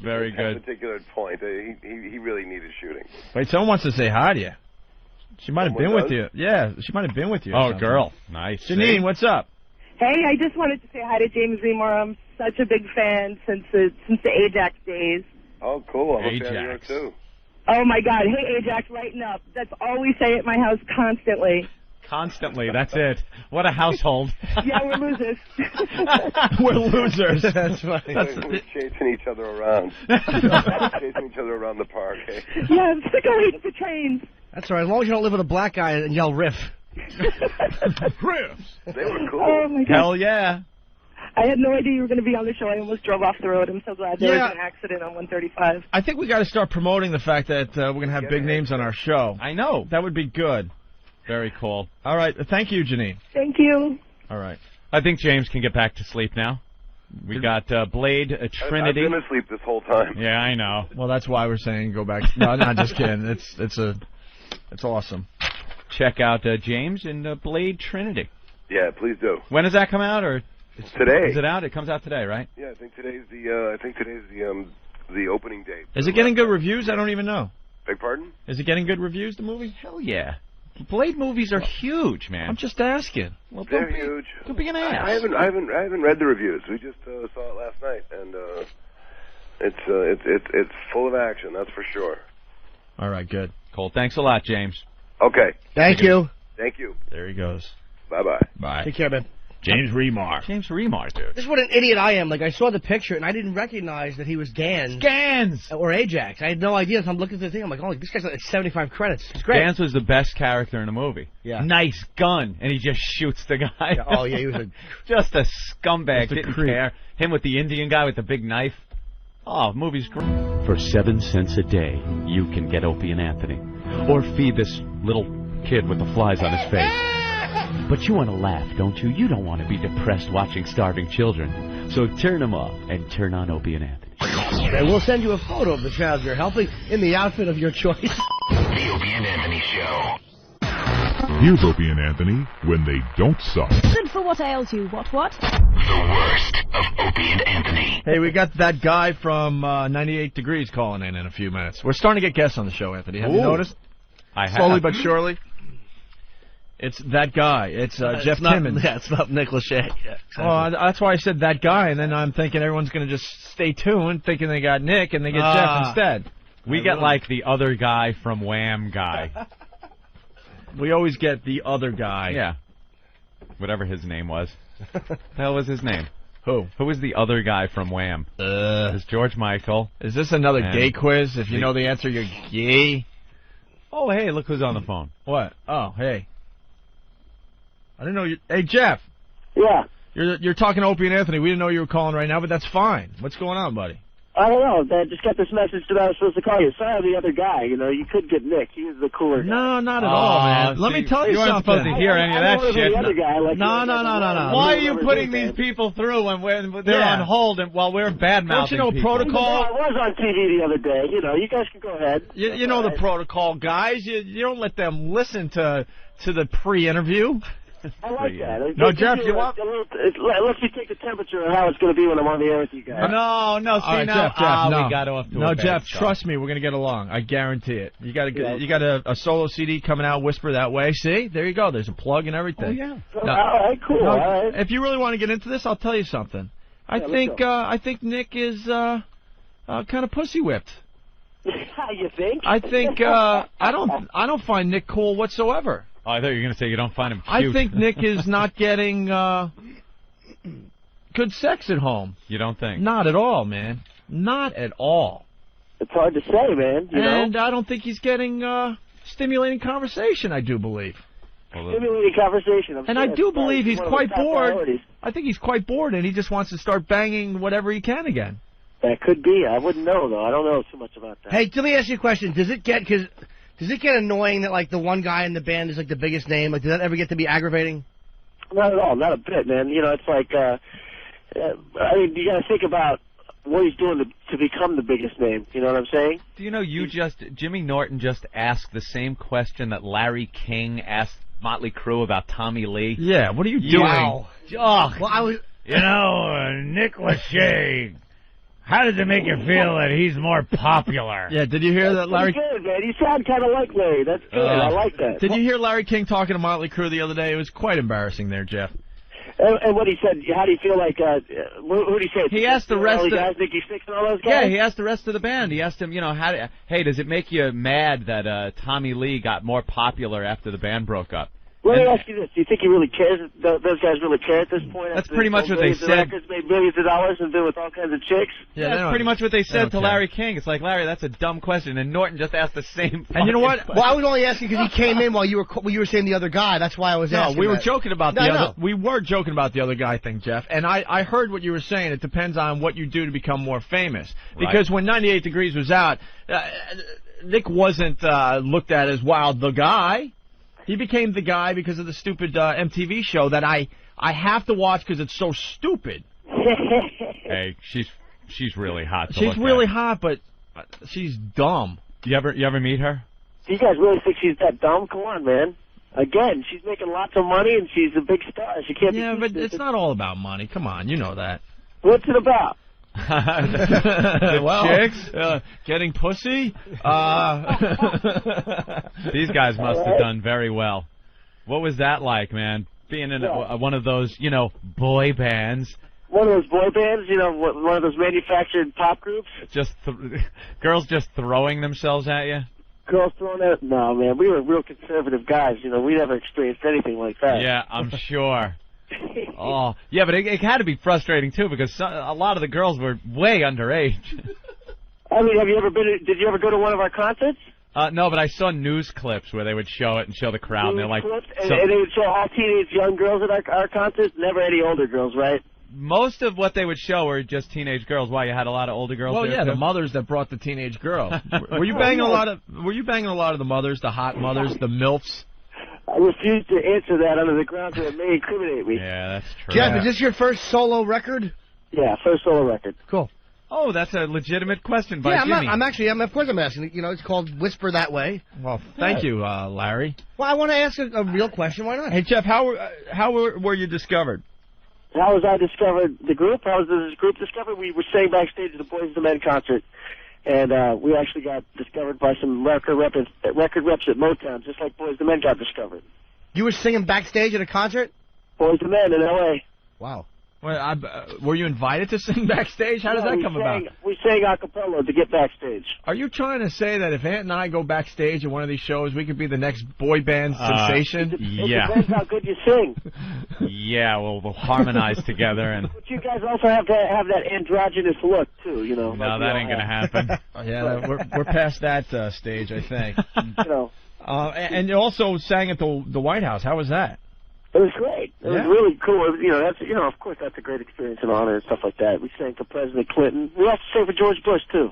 Speaker 17: Very
Speaker 8: At
Speaker 17: good.
Speaker 8: a particular point, he really needed shooting.
Speaker 3: Wait, someone wants to say hi to you. She might have been with you. Yeah, she might have been with you.
Speaker 17: Oh, girl. Nice.
Speaker 3: Janine, what's up?
Speaker 22: Hey, I just wanted to say hi to James Remar. I'm such a big fan since the Ajax days.
Speaker 8: Oh, cool. I'm a fan of
Speaker 17: Ajax.
Speaker 8: yours, too.
Speaker 22: Oh, my God. Hey, Ajax, lighten up. That's all we say at my house constantly.
Speaker 17: Constantly. That's it. What a household.
Speaker 22: Yeah, we're losers.
Speaker 3: We're losers.
Speaker 5: That's funny.
Speaker 8: We're chasing each other around. Chasing each other around the park. Hey?
Speaker 22: Yeah, I'm sick of waiting for trains.
Speaker 5: That's all right. As long as you don't live with a black guy and yell riff.
Speaker 3: Riffs.
Speaker 8: They were cool.
Speaker 22: Oh, my God.
Speaker 17: Hell yeah.
Speaker 22: I had no idea you were going to be on the show. I almost drove off the road. I'm so glad there was an accident on 135.
Speaker 3: I think we got to start promoting the fact that we're going to have big names on our show.
Speaker 17: I know.
Speaker 3: That would be good.
Speaker 17: Very cool.
Speaker 3: All right. Thank you, Janine.
Speaker 22: Thank you.
Speaker 3: All right.
Speaker 17: I think James can get back to sleep now. We got Blade, Trinity.
Speaker 8: I've been asleep this whole time.
Speaker 17: Yeah, I know.
Speaker 3: Well, that's why we're saying go back. No, not just kidding. It's awesome.
Speaker 17: Check out James and Blade Trinity.
Speaker 8: Yeah, please do.
Speaker 17: When does that come out? Or
Speaker 8: today?
Speaker 17: Is it out? It comes out today, right?
Speaker 8: Yeah, I think today's the opening date.
Speaker 3: Is it getting good reviews? I don't even know.
Speaker 8: Beg pardon?
Speaker 3: Is it getting good reviews? The movie?
Speaker 17: Hell yeah. Blade movies are huge, man.
Speaker 3: I'm just asking.
Speaker 17: Well,
Speaker 8: they're huge.
Speaker 17: Don't be an ass.
Speaker 8: I haven't read the reviews. We just saw it last night, and it's full of action. That's for sure.
Speaker 3: All right, good.
Speaker 17: Cool. Thanks a lot, James.
Speaker 8: Okay.
Speaker 5: Thank you.
Speaker 8: Thank you.
Speaker 3: There he goes.
Speaker 8: Bye-bye.
Speaker 3: Bye.
Speaker 5: Take care, man.
Speaker 3: James Remar.
Speaker 17: James Remar, dude.
Speaker 5: This is what an idiot I am. Like, I saw the picture, and I didn't recognize that he was Gans. Or Ajax. I had no idea. So I'm looking at the thing. I'm like, oh, this guy's got like 75 credits. It's great.
Speaker 17: Gans was the best character in the movie.
Speaker 5: Yeah.
Speaker 17: Nice gun. And he just shoots the guy.
Speaker 5: Yeah, oh, yeah, he was a...
Speaker 17: just a scumbag.
Speaker 3: Just a
Speaker 17: Didn't
Speaker 3: creep.
Speaker 17: care. Him with the Indian guy with the big knife. Oh, movie's great.
Speaker 23: For 7 cents a day, you can get Opie and Anthony. Or feed this little kid with the flies on his face. But you want to laugh, don't you? You don't want to be depressed watching starving children. So turn them off and turn on Opie and Anthony.
Speaker 5: And we'll send you a photo of the child you're helping in the outfit of your choice.
Speaker 2: The Opie and Anthony Show.
Speaker 11: Here's Opie and Anthony when they don't suck.
Speaker 12: Good for what ails you. What?
Speaker 2: The worst of Opie and Anthony.
Speaker 3: Hey, we got that guy from 98 Degrees calling in a few minutes. We're starting to get guests on the show, Anthony. Have you noticed?
Speaker 17: I have.
Speaker 3: Slowly but surely. It's that guy. It's Jeff Simmons.
Speaker 15: Yeah, it's not Nick Lachey. Yeah, exactly.
Speaker 3: Well, that's why I said that guy, and then I'm thinking everyone's going to just stay tuned, thinking they got Nick, and they get Jeff instead.
Speaker 17: We get like the other guy from Wham guy.
Speaker 3: We always get the other guy.
Speaker 17: Yeah. Whatever his name was. The hell was his name?
Speaker 3: Who?
Speaker 17: Who was the other guy from Wham? It's George Michael.
Speaker 3: Is this another gay quiz? If you know the answer, you're gay.
Speaker 17: Oh, hey, look who's on the phone.
Speaker 3: What? Oh, hey. I didn't know you... Hey, Jeff.
Speaker 9: Yeah.
Speaker 3: You're talking to Opie and Anthony. We didn't know you were calling right now, but that's fine. What's going on, buddy?
Speaker 7: I don't know. I just got this message that I was supposed to call you. Sorry, I'm the other guy. You know, you could get Nick. He was the cooler guy.
Speaker 3: No, not at all, man. Let me tell you something.
Speaker 17: You weren't supposed to hear any of that shit.
Speaker 3: No.
Speaker 17: Why are you putting these people through when they're on hold and while we're bad-mouthing
Speaker 3: Don't you know
Speaker 17: people?
Speaker 3: protocol?
Speaker 7: I was on TV the other day. You know, you guys can go ahead.
Speaker 3: You know the protocol, guys. You don't let them listen to the pre-interview.
Speaker 7: I like that.
Speaker 3: No, Jeff, you want?
Speaker 7: It lets me take the temperature of how it's going to be when I'm on the air with you guys.
Speaker 3: No. See,
Speaker 17: All right,
Speaker 3: now,
Speaker 17: Jeff,
Speaker 3: no.
Speaker 17: we got off to a
Speaker 3: no,
Speaker 17: bad
Speaker 3: Jeff,
Speaker 17: start.
Speaker 3: trust me, we're going to get along. I guarantee it. You got a solo CD coming out, Whisper That Way. See, there you go. There's a plug and everything.
Speaker 7: Oh, yeah.
Speaker 3: No,
Speaker 7: all right, cool.
Speaker 3: no,
Speaker 7: All right.
Speaker 3: If you really want to get into this, I'll tell you something. I think Nick is kind of pussy whipped.
Speaker 7: You think?
Speaker 3: I think I don't find Nick cool whatsoever.
Speaker 17: Oh, I thought you were going to say you don't find him
Speaker 3: I
Speaker 17: cute.
Speaker 3: think Nick is not getting good sex at home.
Speaker 17: You don't think?
Speaker 3: Not at all, man. Not at all.
Speaker 7: It's hard to say, man. You
Speaker 3: And
Speaker 7: know?
Speaker 3: I don't think he's getting stimulating conversation, I do believe.
Speaker 7: Stimulating conversation.
Speaker 3: And I do believe he's
Speaker 7: one of
Speaker 3: quite
Speaker 7: the top
Speaker 3: bored.
Speaker 7: priorities.
Speaker 3: I think he's quite bored, and he just wants to start banging whatever he can again.
Speaker 7: That could be. I wouldn't know, though. I don't know too much about that.
Speaker 5: Hey, let me ask you a question. Does it get annoying that like the one guy in the band is like the biggest name? Like, does that ever get to be aggravating?
Speaker 7: Not at all. Not a bit, man. You know, it's like, I mean, you got to think about what he's doing to become the biggest name. You know what I'm saying?
Speaker 17: Do you know Jimmy Norton just asked the same question that Larry King asked Motley Crue about Tommy Lee?
Speaker 3: Yeah, what are you doing?
Speaker 17: Wow.
Speaker 5: Oh, well, I was.
Speaker 10: You know, Nick Lachey, how does it make you feel that he's more popular?
Speaker 3: Yeah, did you hear that, Larry?
Speaker 7: That's good, man. You sound kind of like Larry. That's good. I like that.
Speaker 3: Did you hear Larry King talking to Motley Crue the other day? It was quite embarrassing there, Jeff.
Speaker 7: And what he said, how do you feel like, who did he say?
Speaker 17: He asked the rest of
Speaker 7: guys, Nicky Six and all those guys?
Speaker 17: Yeah, he asked the rest of the band. He asked him, you know, hey, does it make you mad that Tommy Lee got more popular after the band broke up?
Speaker 7: Let me ask you this. Do you think he really cares? Those guys really care at this point?
Speaker 17: That's pretty much what they said.
Speaker 7: Records made millions of dollars and been with all kinds of chicks?
Speaker 17: Yeah, that's pretty much what they said to Larry King. It's like, Larry, that's a dumb question. And Norton just asked the same
Speaker 5: And you know what?
Speaker 17: question.
Speaker 5: Well, I was only asking because he came in while you were saying the other guy. That's why I was asking.
Speaker 3: No, we were
Speaker 5: that.
Speaker 3: joking about
Speaker 5: No,
Speaker 3: the
Speaker 5: no.
Speaker 3: other. We were joking about the other guy thing, Jeff. And I heard what you were saying. It depends on what you do to become more famous. Because when 98 Degrees was out, Nick wasn't looked at as, wow, the guy. He became the guy because of the stupid MTV show that I have to watch because it's so stupid.
Speaker 17: Hey, she's really hot. To
Speaker 3: She's
Speaker 17: look
Speaker 3: really
Speaker 17: at.
Speaker 3: hot, but she's dumb.
Speaker 17: You ever meet her?
Speaker 7: You guys really think she's that dumb? Come on, man. Again, she's making lots of money and she's a big star. She can't be.
Speaker 3: Yeah, but it's not all about money. Come on, you know that.
Speaker 7: What's it about?
Speaker 3: Well,
Speaker 17: chicks?
Speaker 3: Getting pussy.
Speaker 17: These guys must have done very well. What was that like, man? Being in one of those, you know, boy bands.
Speaker 7: One of those boy bands, you know, one of those manufactured pop groups.
Speaker 17: Just girls just throwing themselves at you.
Speaker 7: Girls throwing out. No, man, we were real conservative guys. You know, we never experienced anything like that.
Speaker 17: Yeah, I'm sure. Oh, yeah, but it had to be frustrating too because a lot of the girls were way underage.
Speaker 7: I mean, did you ever go to one of our concerts?
Speaker 17: No, but I saw news clips where they would show it and show the crowd, and they're like,
Speaker 7: And they would show all teenage young girls at our concerts, never any older girls, right?
Speaker 17: most of what they would show were just teenage girls. Why, you had a lot of older girls?
Speaker 3: Well,
Speaker 17: there
Speaker 3: yeah,
Speaker 17: too?
Speaker 3: the mothers that brought the teenage girls. Were you banging a lot of the mothers, the hot mothers, the MILFs?
Speaker 7: I refuse to answer that under the grounds that it may incriminate me.
Speaker 17: Yeah, that's true.
Speaker 5: Jeff, is this your first solo record?
Speaker 7: Yeah, first solo record.
Speaker 5: Cool.
Speaker 17: Oh, that's a legitimate question by
Speaker 5: Jimmy.
Speaker 17: Jimmy.
Speaker 5: Of course I'm asking. You know, it's called Whisper That Way.
Speaker 3: Well, thank you, Larry.
Speaker 5: Well, I want to ask a real question. Why not?
Speaker 3: Hey, Jeff, how were you discovered?
Speaker 7: How was I discovered the group? How was this group discovered? We were staying backstage at the Boys II Men concert, and we actually got discovered by some record reps at Motown, just like Boys II Men got discovered.
Speaker 5: You were singing backstage at a concert?
Speaker 7: Boys II Men in L.A.
Speaker 5: Wow.
Speaker 3: Well, were you invited to sing backstage? How does that come about?
Speaker 7: We sang a cappella to get backstage.
Speaker 3: Are you trying to say that if Ant and I go backstage at one of these shows, we could be the next boy band sensation?
Speaker 7: It depends how good you sing.
Speaker 17: Yeah, we'll harmonize together. And
Speaker 7: But you guys also have to have that androgynous look, too, you know.
Speaker 17: No, that ain't going to happen.
Speaker 3: Yeah, we're past that stage, I think.
Speaker 7: You know.
Speaker 3: And you also sang at the White House. How was that?
Speaker 7: It was great. It was really cool. It was, of course, that's a great experience and honor and stuff like that. We sang for President Clinton. We also sang for George Bush, too.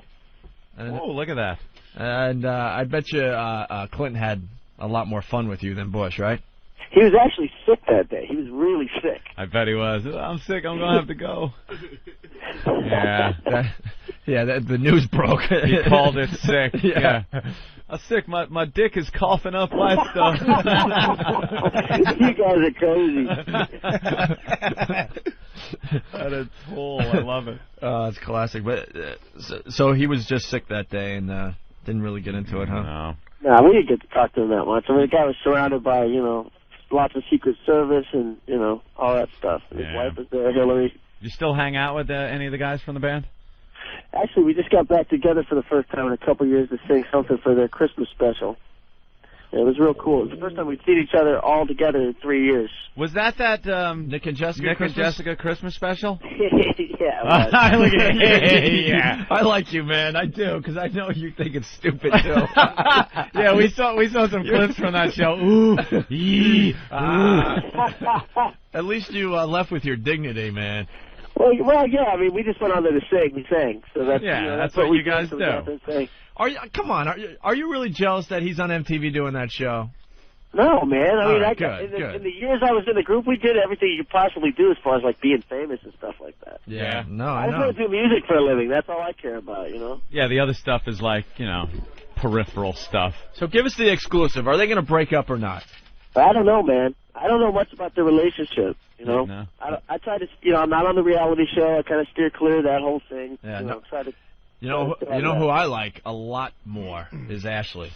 Speaker 17: Oh, look at that.
Speaker 3: And I bet you Clinton had a lot more fun with you than Bush, right?
Speaker 7: He was actually sick that day. He was really sick.
Speaker 17: I bet he was. I'm sick. I'm going to have to go. Yeah.
Speaker 3: The news broke.
Speaker 17: He called it sick.
Speaker 3: Yeah.
Speaker 17: I'm sick. My dick is coughing up my stuff.
Speaker 7: You guys are crazy.
Speaker 17: That is cool. I love it.
Speaker 3: It's classic. But so he was just sick that day and didn't really get into it, huh?
Speaker 7: No, we didn't get to talk to him that much. I mean, the guy was surrounded by, lots of Secret Service and, all that stuff. And his wife was there, Hillary.
Speaker 17: You still hang out with any of the guys from the band?
Speaker 7: Actually, we just got back together for the first time in a couple of years to sing something for their Christmas special. And it was real cool. It was the first time we'd seen each other all together in 3 years.
Speaker 17: Was that
Speaker 3: Nick and Jessica
Speaker 17: Christmas special?
Speaker 7: Yeah.
Speaker 3: I like you, man. I do, because I know you think it's stupid, too.
Speaker 17: Yeah, we saw some clips from that show. Ooh.
Speaker 3: At least you left with your dignity, man.
Speaker 7: Well, yeah. I mean, we just went on there to sing. We sang. So that's
Speaker 3: that's
Speaker 7: what
Speaker 3: you guys do. Come on, are you really jealous that he's on MTV doing that show?
Speaker 7: No, man. I mean,
Speaker 3: in
Speaker 7: the years I was in the group, we did everything you could possibly do as far as like being famous and stuff like that.
Speaker 3: Yeah. No,
Speaker 7: I
Speaker 3: I know.
Speaker 7: just do music for a living. That's all I care about,
Speaker 17: Yeah, the other stuff is like, peripheral stuff.
Speaker 3: So give us the exclusive. Are they going to break up or not?
Speaker 7: I don't know, man. I don't know much about their relationship.
Speaker 17: No.
Speaker 7: I try to, I'm not on the reality show. I kind of steer clear of that whole thing.
Speaker 3: Yeah,
Speaker 7: try to.
Speaker 3: You know who I like a lot more is Ashley.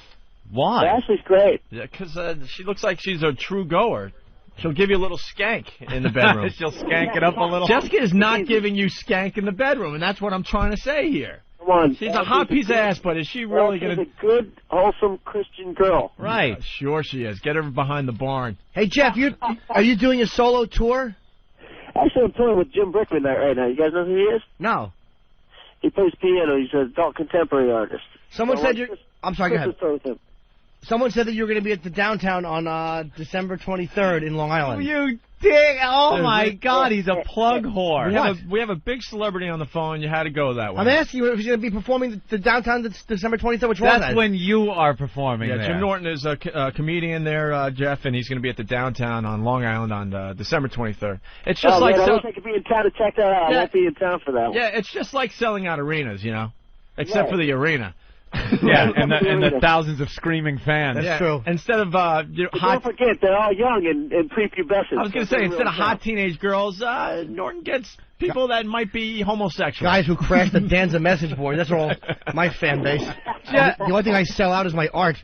Speaker 17: Why?
Speaker 7: Ashley's great.
Speaker 3: Yeah, because she looks like she's a true goer. She'll give you a little skank in the bedroom.
Speaker 17: She'll skank it up a little.
Speaker 3: Jessica is not giving you skank in the bedroom, and that's what I'm trying to say here.
Speaker 7: Come on.
Speaker 3: She's a hot piece of ass, but is she really going to...
Speaker 7: She's a good, wholesome Christian girl.
Speaker 3: Right. Sure she is. Get her behind the barn.
Speaker 5: Hey, Jeff, are you doing a solo tour?
Speaker 7: Actually, I'm touring with Jim Brickman right now. You guys know who he is?
Speaker 5: No.
Speaker 7: He plays piano. He's an adult contemporary artist.
Speaker 5: Someone said you're... I'm sorry, go ahead.
Speaker 7: With him.
Speaker 5: Someone said that you were going to be at the downtown on December 23rd in Long Island.
Speaker 17: You dick! Oh my God, he's a plug whore.
Speaker 3: We have a big celebrity on the phone. You had to go that way.
Speaker 5: I'm asking you if he's going to be performing the downtown December 23rd. Which one?
Speaker 17: That's when you are performing.
Speaker 3: Yeah,
Speaker 17: there.
Speaker 3: Jim Norton is a comedian there, Jeff, and he's going to be at the downtown on Long Island on December 23rd. It's just
Speaker 7: I wish I could be in town to check that out. I won't be in town for that one.
Speaker 3: Yeah, it's just like selling out arenas, except for the arena.
Speaker 17: Yeah, and the thousands of screaming fans.
Speaker 5: That's true.
Speaker 3: Instead of
Speaker 7: don't forget, they're all young and prepubescent.
Speaker 3: I was going to say, instead of hot teenage girls, Norton gets people that might be homosexual.
Speaker 5: Guys who crash the Danza message board. That's all my fan base. The only thing I sell out is my art.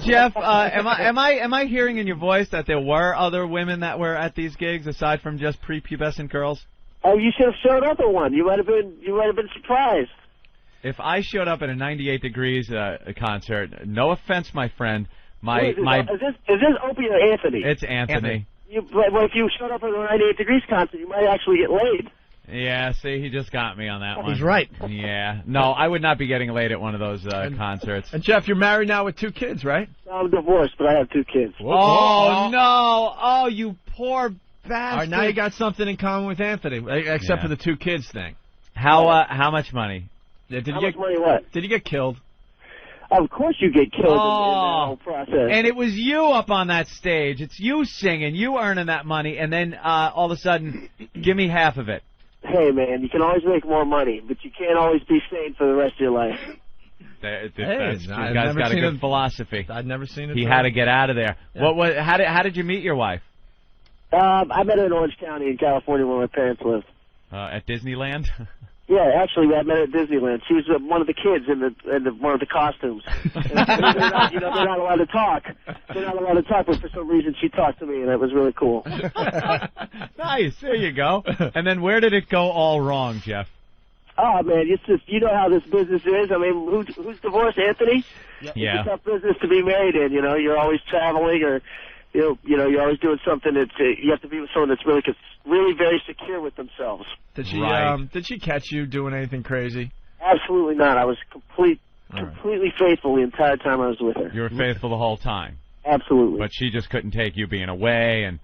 Speaker 17: Jeff, am I hearing in your voice that there were other women that were at these gigs aside from just prepubescent girls?
Speaker 7: Oh, you should have showed up at one. You might have been surprised.
Speaker 17: If I showed up at a 98 Degrees concert, no offense, my friend,
Speaker 7: is this Opie or Anthony?
Speaker 17: It's Anthony.
Speaker 7: Well, if you showed up at a 98 Degrees concert, you might actually get laid.
Speaker 17: Yeah, see, he just got me on that one.
Speaker 5: He's right.
Speaker 17: Yeah. No, I would not be getting laid at one of those concerts.
Speaker 3: And, Jeff, you're married now with 2 kids, right?
Speaker 7: No, I'm divorced, but I have 2 kids.
Speaker 17: Oh, no. Oh, you poor bastard.
Speaker 3: All right, now you got something in common with Anthony, except for the 2 kids thing.
Speaker 17: How much money?
Speaker 7: How much money what?
Speaker 3: Did you get killed?
Speaker 7: Of course you get killed in that whole process.
Speaker 17: And it was you up on that stage. It's you singing, you earning that money, and then all of a sudden, give me half of it.
Speaker 7: Hey, man, you can always make more money, but you can't always be sane for the rest of your life.
Speaker 17: This guy's got a good philosophy.
Speaker 3: I'd never seen it.
Speaker 17: He had to get out of there. Yeah. How did you meet your wife?
Speaker 7: I met her in Orange County in California where my parents lived.
Speaker 17: At Disneyland?
Speaker 7: Yeah, actually, I met her at Disneyland. She was one of the kids in one of the costumes. They're not allowed to talk. They're not allowed to talk, but for some reason she talked to me, and it was really cool.
Speaker 17: Nice. There you go. And then where did it go all wrong, Jeff?
Speaker 7: Oh, man, it's just, you know how this business is. I mean, who's divorced, Anthony?
Speaker 17: Yeah.
Speaker 7: It's a tough business to be married in, You're always traveling or... you're always doing something that you have to be with someone that's really very secure with themselves.
Speaker 3: Did she catch you doing anything crazy?
Speaker 7: Absolutely not. I was completely faithful the entire time I was with her.
Speaker 17: You were faithful the whole time?
Speaker 7: Absolutely.
Speaker 17: But she just couldn't take you being away and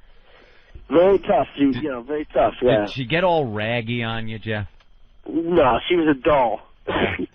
Speaker 7: Very tough. Very tough. Yeah.
Speaker 17: Did she get all raggy on you, Jeff?
Speaker 7: No, she was a doll.
Speaker 3: I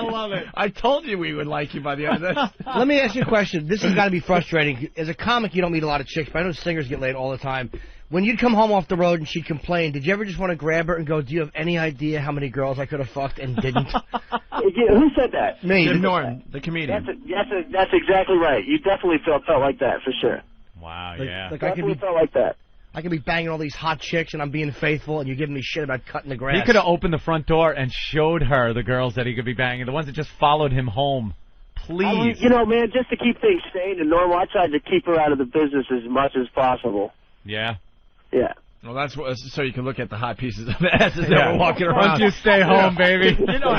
Speaker 3: love it. I told you we would like you by the end of this.
Speaker 5: Let me ask you a question. This has got to be frustrating. As a comic, you don't meet a lot of chicks, but I know singers get laid all the time. When you'd come home off the road and she'd complain, did you ever just want to grab her and go, do you have any idea how many girls I could have fucked and didn't?
Speaker 7: Who said that?
Speaker 5: Me.
Speaker 3: Jim Norton, the comedian.
Speaker 7: That's exactly right. You definitely felt like that, for sure.
Speaker 17: Wow,
Speaker 5: Like
Speaker 7: Definitely felt like that.
Speaker 5: I could be banging all these hot chicks and I'm being faithful and you're giving me shit about cutting the grass.
Speaker 17: He could have opened the front door and showed her the girls that he could be banging, the ones that just followed him home. Please.
Speaker 7: Man, just to keep things sane and normal, I tried to keep her out of the business as much as possible.
Speaker 17: Yeah?
Speaker 7: Yeah.
Speaker 3: Well, that's so you can look at the hot pieces of asses that were walking around.
Speaker 17: Why don't you stay home, baby?
Speaker 3: You know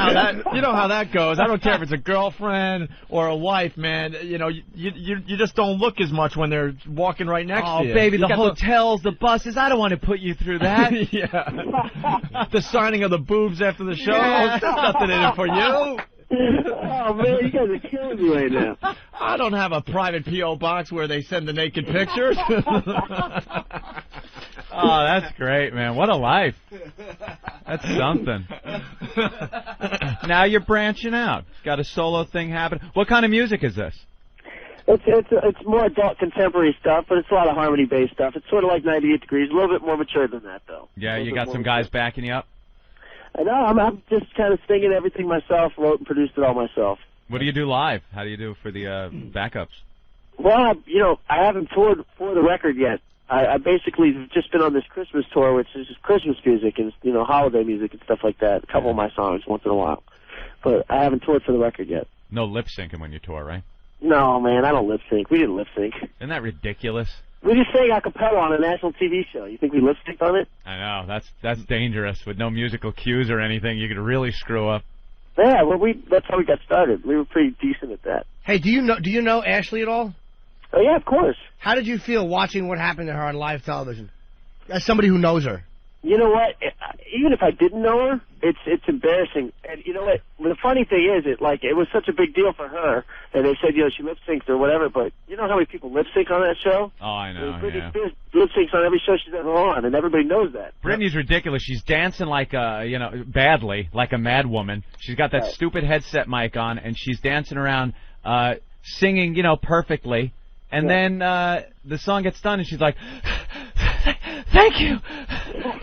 Speaker 3: how that goes. I don't care if it's a girlfriend or a wife, man. You just don't look as much when they're walking right next to you.
Speaker 17: Oh, baby, the hotels, the buses. I don't want to put you through that.
Speaker 3: Yeah. The signing of the boobs after the show. There's nothing in it for you.
Speaker 7: Oh, man, you guys are killing me right now.
Speaker 3: I don't have a private P.O. box where they send the naked pictures.
Speaker 17: Oh, that's great, man. What a life. That's something. Now you're branching out. Got a solo thing happening. What kind of music is this?
Speaker 7: It's more adult contemporary stuff, but it's a lot of harmony-based stuff. It's sort of like 98 Degrees, a little bit more mature than that, though.
Speaker 17: Yeah, you got some guys backing you up?
Speaker 7: No, I'm just kind of singing everything myself, wrote and produced it all myself.
Speaker 17: What do you do live? How do you do for the backups?
Speaker 7: Well, I haven't toured for the record yet. I basically have just been on this Christmas tour, which is just Christmas music and, holiday music and stuff like that. A couple of my songs once in a while. But I haven't toured for the record yet.
Speaker 17: No lip syncing when you tour, right?
Speaker 7: No, man, I don't lip sync. We didn't lip sync.
Speaker 17: Isn't that ridiculous?
Speaker 7: We just sang a cappella on a national TV show. You think we lip synced on it?
Speaker 17: I know. That's dangerous. With no musical cues or anything, you could really screw up.
Speaker 7: Yeah, well, that's how we got started. We were pretty decent at that.
Speaker 5: Hey, do you know Ashley at all?
Speaker 7: Oh, yeah, of course.
Speaker 5: How did you feel watching what happened to her on live television? As somebody who knows her.
Speaker 7: You know what? Even if I didn't know her, it's embarrassing. And you know what? The funny thing is, it was such a big deal for her, and they said, she lip synced or whatever. But you know how many people lip sync on that show?
Speaker 17: Oh, I know.
Speaker 7: Britney Spears lip syncs on every show she's ever on, and everybody knows that.
Speaker 17: Britney's ridiculous. She's dancing like badly, like a mad woman. She's got that stupid headset mic on, and she's dancing around, singing, perfectly. And then the song gets done, and she's like, "Thank you."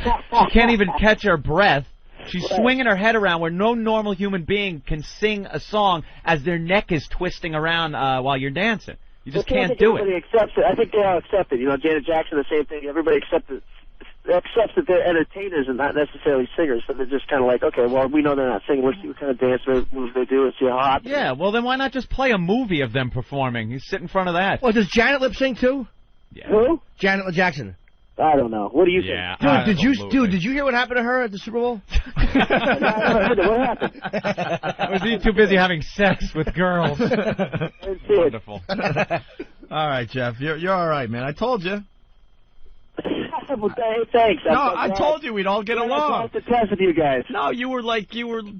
Speaker 17: She can't even catch her breath. She's swinging her head around where no normal human being can sing a song as their neck is twisting around while you're dancing. You just can't do it.
Speaker 7: Everybody accepts it. I think they all accept it. Janet Jackson, the same thing. Everybody accepts that they're entertainers and not necessarily singers. So they're just kind of like, okay, well, we know they're not singing. Let's see what kind of dance moves they do and see how hot.
Speaker 17: Yeah, well, then why not just play a movie of them performing? You sit in front of that.
Speaker 5: Well, does Janet lip sync too?
Speaker 17: Yeah.
Speaker 7: Who?
Speaker 5: Janet Jackson.
Speaker 7: I don't know. What do you
Speaker 17: think?
Speaker 5: Did you hear what happened to her at the Super Bowl?
Speaker 7: What happened?
Speaker 17: Was he too busy having sex with girls? Wonderful.
Speaker 3: All right, Jeff. You're all right, man. I told you.
Speaker 7: Well, thanks.
Speaker 3: No, I told you we'd all get along.
Speaker 7: I have to test with you guys.
Speaker 3: No, you were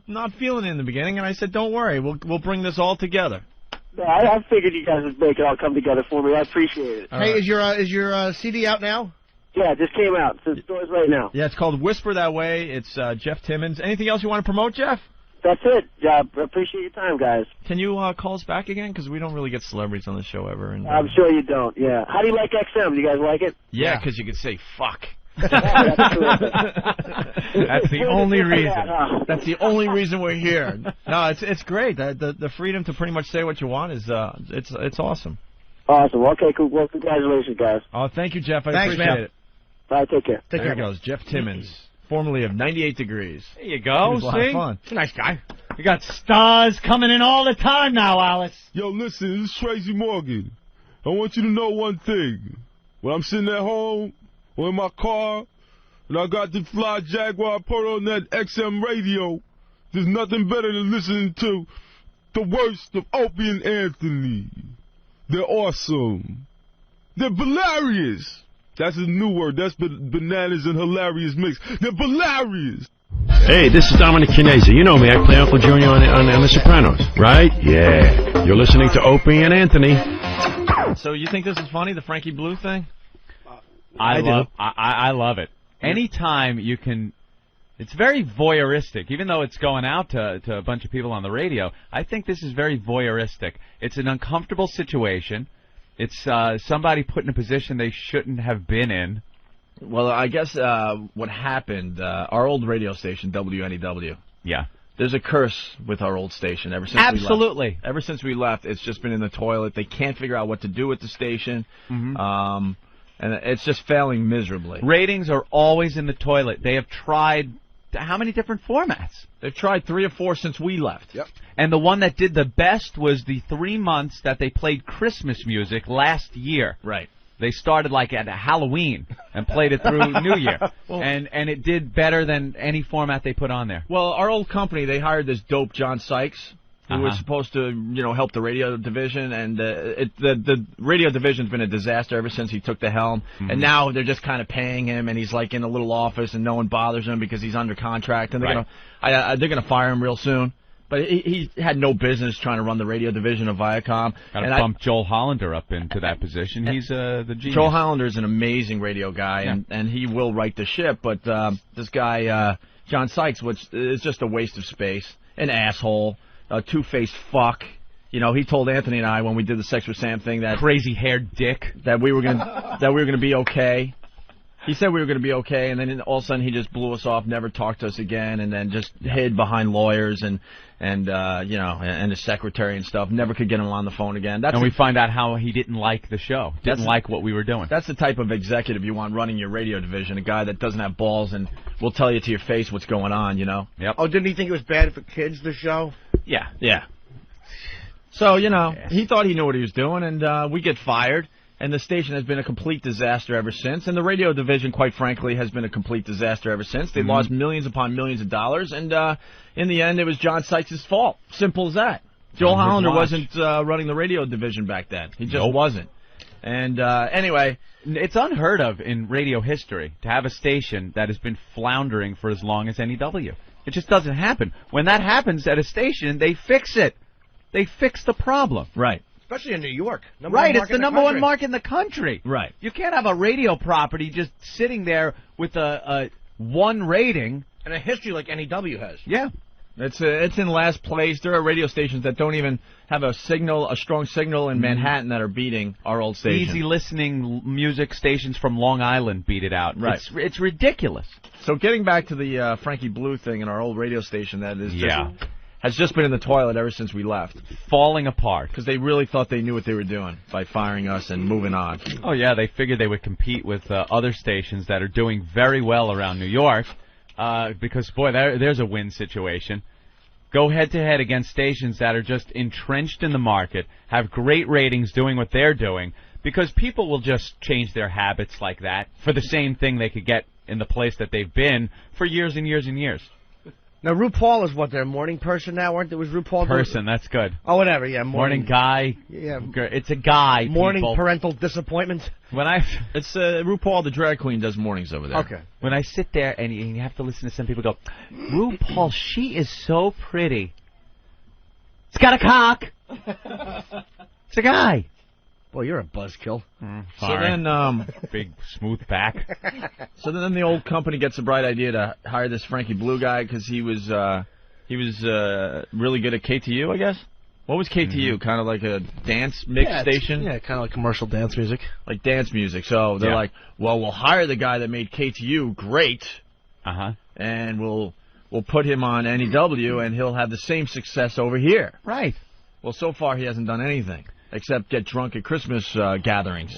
Speaker 3: not feeling it in the beginning, and I said, don't worry, we'll bring this all together.
Speaker 7: No, I figured you guys would make it all come together for me. I appreciate it.
Speaker 5: Hey, is your CD out now?
Speaker 7: Yeah, it just came out. It's in stores right now.
Speaker 3: Yeah, it's called Whisper That Way. It's Jeff Timmons. Anything else you want to promote, Jeff?
Speaker 7: That's it. I appreciate your time, guys.
Speaker 3: Can you call us back again? Because we don't really get celebrities on the show ever. And,
Speaker 7: I'm sure you don't, yeah. How do you like XM? Do you guys like it?
Speaker 3: Yeah, because you could say fuck.
Speaker 17: That's the only reason.
Speaker 3: That's the only reason we're here. No, it's great. The freedom to pretty much say what you want is it's awesome.
Speaker 7: Awesome. Okay, cool. Well, congratulations, guys.
Speaker 3: Oh, thank you, Jeff.
Speaker 5: Thanks,
Speaker 3: appreciate it.
Speaker 7: All right, take care.
Speaker 3: There goes Jeff Timmons, formerly of 98 Degrees.
Speaker 17: There you go.
Speaker 3: He was a lot of fun.
Speaker 5: He's a nice guy.
Speaker 6: We got stars coming in all the time now, Alice.
Speaker 13: Yo, listen, this is Tracy Morgan. I want you to know one thing. When I'm sitting at home or in my car and I got the fly Jaguar, I put on that XM radio, there's nothing better than listening to the worst of Opie and Anthony. They're awesome. They're hilarious. That's a new word. That's bananas and hilarious mix. They're hilarious.
Speaker 16: Hey, this is Dominic Chianese. You know me. I play Uncle Junior on The Sopranos, right? Yeah. You're listening to Opie and Anthony.
Speaker 3: So you think this is funny, the Frankie Blue thing?
Speaker 17: I love it. Anytime you can, it's very voyeuristic. Even though it's going out to a bunch of people on the radio, I think this is very voyeuristic. It's an uncomfortable situation. It's somebody put in a position they shouldn't have been in.
Speaker 4: Well, I guess what happened, our old radio station, WNEW.
Speaker 17: Yeah.
Speaker 4: There's a curse with our old station ever since
Speaker 17: Absolutely.
Speaker 4: we left. Ever since we left, it's just been in the toilet. They can't figure out what to do with the station.
Speaker 17: Mm-hmm.
Speaker 4: And it's just failing miserably.
Speaker 17: Ratings are always in the toilet. They have tried how many different formats?
Speaker 4: They've tried 3 or 4 since we left.
Speaker 17: Yep. And the one that did the best was the 3 months that they played Christmas music last year.
Speaker 4: Right.
Speaker 17: They started like at Halloween and played it through New Year.
Speaker 4: Well,
Speaker 17: and it did better than any format they put on there.
Speaker 4: Well, our old company, they hired this dope John Sykes, who was supposed to, help the radio division, and the radio division's been a disaster ever since he took the helm.
Speaker 17: Mm-hmm.
Speaker 4: And now they're just kind of paying him, and he's like in a little office, and no one bothers him because he's under contract, and they're gonna fire him real soon. But he had no business trying to run the radio division of Viacom.
Speaker 17: Got to bump Joel Hollander up into that position. He's the genius.
Speaker 4: Joel Hollander is an amazing radio guy, and he will right the ship. But this guy, John Sykes, which is just a waste of space, an asshole, a two-faced fuck. He told Anthony and I when we did the Sex with Sam thing that
Speaker 17: crazy-haired dick
Speaker 4: that we were gonna be okay. He said we were going to be okay, and then all of a sudden he just blew us off, never talked to us again, and then just hid behind lawyers and his secretary and stuff. Never could get him on the phone again.
Speaker 17: And we find out how he didn't like the show, didn't like what we were doing.
Speaker 4: That's the type of executive you want running your radio division, a guy that doesn't have balls and will tell you to your face what's going on,
Speaker 17: Yep.
Speaker 5: Oh, didn't he think it was bad for kids, the show?
Speaker 17: Yeah.
Speaker 4: Yeah. So, he thought he knew what he was doing, and we get fired. And the station has been a complete disaster ever since. And the radio division, quite frankly, has been a complete disaster ever since. They lost millions upon millions of dollars. And in the end, it was John Sykes' fault. Simple as that. Joel Hollander wasn't running the radio division back then. He just wasn't. And anyway,
Speaker 17: it's unheard of in radio history to have a station that has been floundering for as long as NEW. It just doesn't happen. When that happens at a station, they fix it. They fix the problem.
Speaker 4: Right.
Speaker 5: Especially in New York.
Speaker 17: It's the number one market in the country.
Speaker 4: Right.
Speaker 17: You can't have a radio property just sitting there with a 1 rating.
Speaker 5: And a history like NEW has.
Speaker 17: Yeah.
Speaker 4: It's in last place. There are radio stations that don't even have a strong signal in Manhattan that are beating our old station.
Speaker 17: Easy listening music stations from Long Island beat it out.
Speaker 4: Right.
Speaker 17: It's ridiculous.
Speaker 4: So getting back to the Frankie Blue thing in our old radio station, that is has just been in the toilet ever since we left.
Speaker 17: Falling apart.
Speaker 4: Because they really thought they knew what they were doing by firing us and moving on.
Speaker 17: Oh, yeah, they figured they would compete with other stations that are doing very well around New York. Because, boy, there's a win situation. Go head-to-head against stations that are just entrenched in the market, have great ratings doing what they're doing, because people will just change their habits like that for the same thing they could get in the place that they've been for years and years and years.
Speaker 5: Now, RuPaul is their morning person now, weren't they? Was RuPaul...
Speaker 17: Person, that's good.
Speaker 5: Oh, whatever, yeah.
Speaker 17: Morning guy.
Speaker 5: Yeah.
Speaker 17: It's a guy,
Speaker 5: morning
Speaker 17: people.
Speaker 5: Parental disappointment.
Speaker 4: It's RuPaul, the drag queen, does mornings over there.
Speaker 5: Okay.
Speaker 17: When I sit there and you have to listen to some people go, RuPaul, she is so pretty. It's got a cock. It's a guy.
Speaker 5: Boy, you're a buzzkill.
Speaker 4: So then,
Speaker 17: big smooth back.
Speaker 4: So then the old company gets a bright idea to hire this Frankie Blue guy because he was really good at KTU, I guess. What was KTU? Kind of like a dance mix station?
Speaker 15: Yeah, kind of like commercial dance music.
Speaker 4: Like dance music. So they're like, well, we'll hire the guy that made KTU great. And we'll put him on NEW, and he'll have the same success over here.
Speaker 17: Right.
Speaker 4: Well, so far he hasn't done anything. Except get drunk at Christmas gatherings.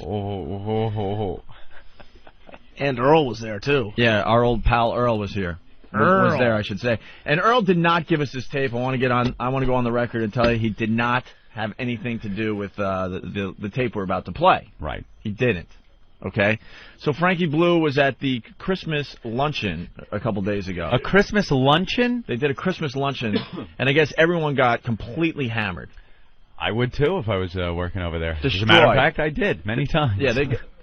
Speaker 15: And Earl was there, too.
Speaker 4: Yeah, our old pal Earl was here.
Speaker 15: Earl
Speaker 4: was there, I should say. And Earl did not give us this tape. I want to go on the record and tell you he did not have anything to do with the tape we're about to play.
Speaker 17: Right.
Speaker 4: He didn't. Okay? So Frankie Blue was at the Christmas luncheon a couple days ago.
Speaker 17: A Christmas luncheon?
Speaker 4: They did a Christmas luncheon, and I guess everyone got completely hammered.
Speaker 17: I would, too, if I was working over there.
Speaker 4: Destroyed.
Speaker 17: As a matter of fact, I did, many times.
Speaker 4: Yeah,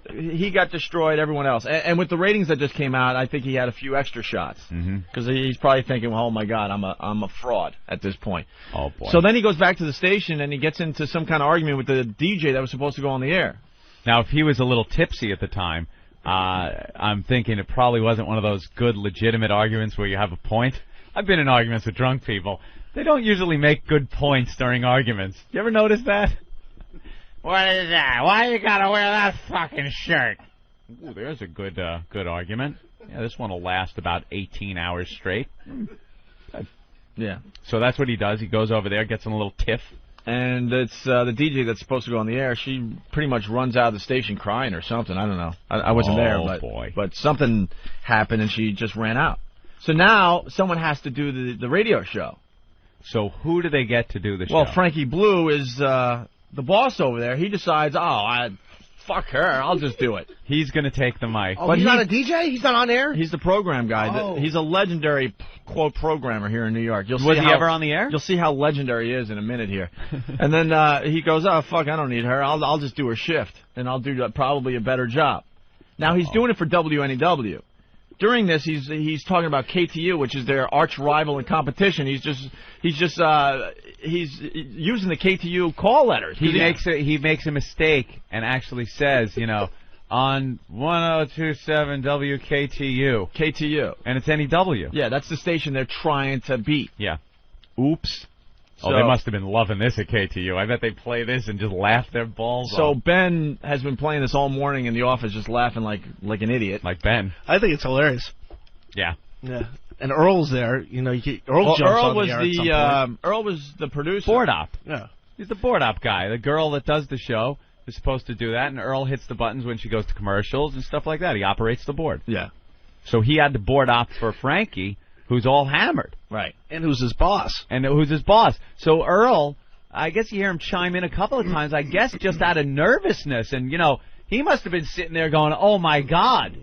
Speaker 4: he got destroyed, everyone else. And with the ratings that just came out, I think he had a few extra shots. Because he's probably thinking, well, oh, my God, I'm a fraud at this point.
Speaker 17: Oh, boy.
Speaker 4: So then he goes back to the station, and he gets into some kind of argument with the DJ that was supposed to go on the air.
Speaker 17: Now, if he was a little tipsy at the time, I'm thinking it probably wasn't one of those good, legitimate arguments where you have a point. I've been in arguments with drunk people. They don't usually make good points during arguments. You ever notice that? What is that? Why you gotta wear that fucking shirt? Ooh, there's a good argument. Yeah, this one will last about 18 hours straight. Good.
Speaker 4: Yeah.
Speaker 17: So that's what he does. He goes over there, gets in a little tiff.
Speaker 4: And it's the DJ that's supposed to go on the air. She pretty much runs out of the station crying or something. I don't know. I wasn't there, but something happened and she just ran out. So now someone has to do the radio show.
Speaker 17: So who do they get to do the show?
Speaker 4: Well, Frankie Blue is the boss over there. He decides, fuck her, I'll just do it.
Speaker 17: He's going to take the mic.
Speaker 5: Oh, but he's not a DJ? He's not on air?
Speaker 4: He's the program guy.
Speaker 5: Oh.
Speaker 4: He's a legendary, quote, programmer here in New York.
Speaker 17: Was he ever on the air?
Speaker 4: You'll see how legendary he is in a minute here. And then he goes, oh, fuck, I don't need her. I'll just do her shift, and I'll do probably a better job. Now, he's doing it for WNEW. During this, he's talking about KTU, which is their arch rival in competition. He's using the KTU call letters.
Speaker 17: He makes a mistake and actually says, on 1027 WKTU.
Speaker 4: KTU.
Speaker 17: And it's NEW.
Speaker 4: Yeah, that's the station they're trying to beat.
Speaker 17: Yeah.
Speaker 4: Oops.
Speaker 17: Oh, they must have been loving this at KTU. I bet they play this and just laugh their balls off.
Speaker 4: So Ben has been playing this all morning in the office, just laughing like an idiot.
Speaker 17: Like Ben.
Speaker 15: I think it's hilarious.
Speaker 17: Yeah.
Speaker 15: Yeah. And Earl's there. Earl jumps on the air at some point.
Speaker 4: Earl was the producer.
Speaker 17: Board op.
Speaker 15: Yeah.
Speaker 17: He's the board op guy. The girl that does the show is supposed to do that, and Earl hits the buttons when she goes to commercials and stuff like that. He operates the board.
Speaker 4: Yeah.
Speaker 17: So he had to board op for Frankie, who's all hammered.
Speaker 4: Right.
Speaker 15: And who's his boss.
Speaker 17: So Earl, I guess you hear him chime in a couple of times, I guess just out of nervousness. And, he must have been sitting there going, oh, my God,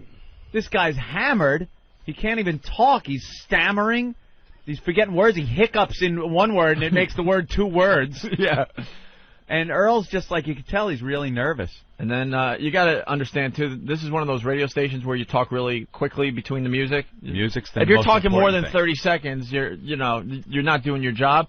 Speaker 17: this guy's hammered. He can't even talk. He's stammering. He's forgetting words. He hiccups in one word, and it makes the word two words.
Speaker 4: Yeah.
Speaker 17: And Earl's just like, you can tell he's really nervous.
Speaker 4: And then you got to understand, too, this is one of those radio stations where you talk really quickly between the music.
Speaker 17: Music's the
Speaker 4: If you're
Speaker 17: most
Speaker 4: talking more
Speaker 17: important
Speaker 4: than
Speaker 17: thing.
Speaker 4: 30 seconds, you're not doing your job.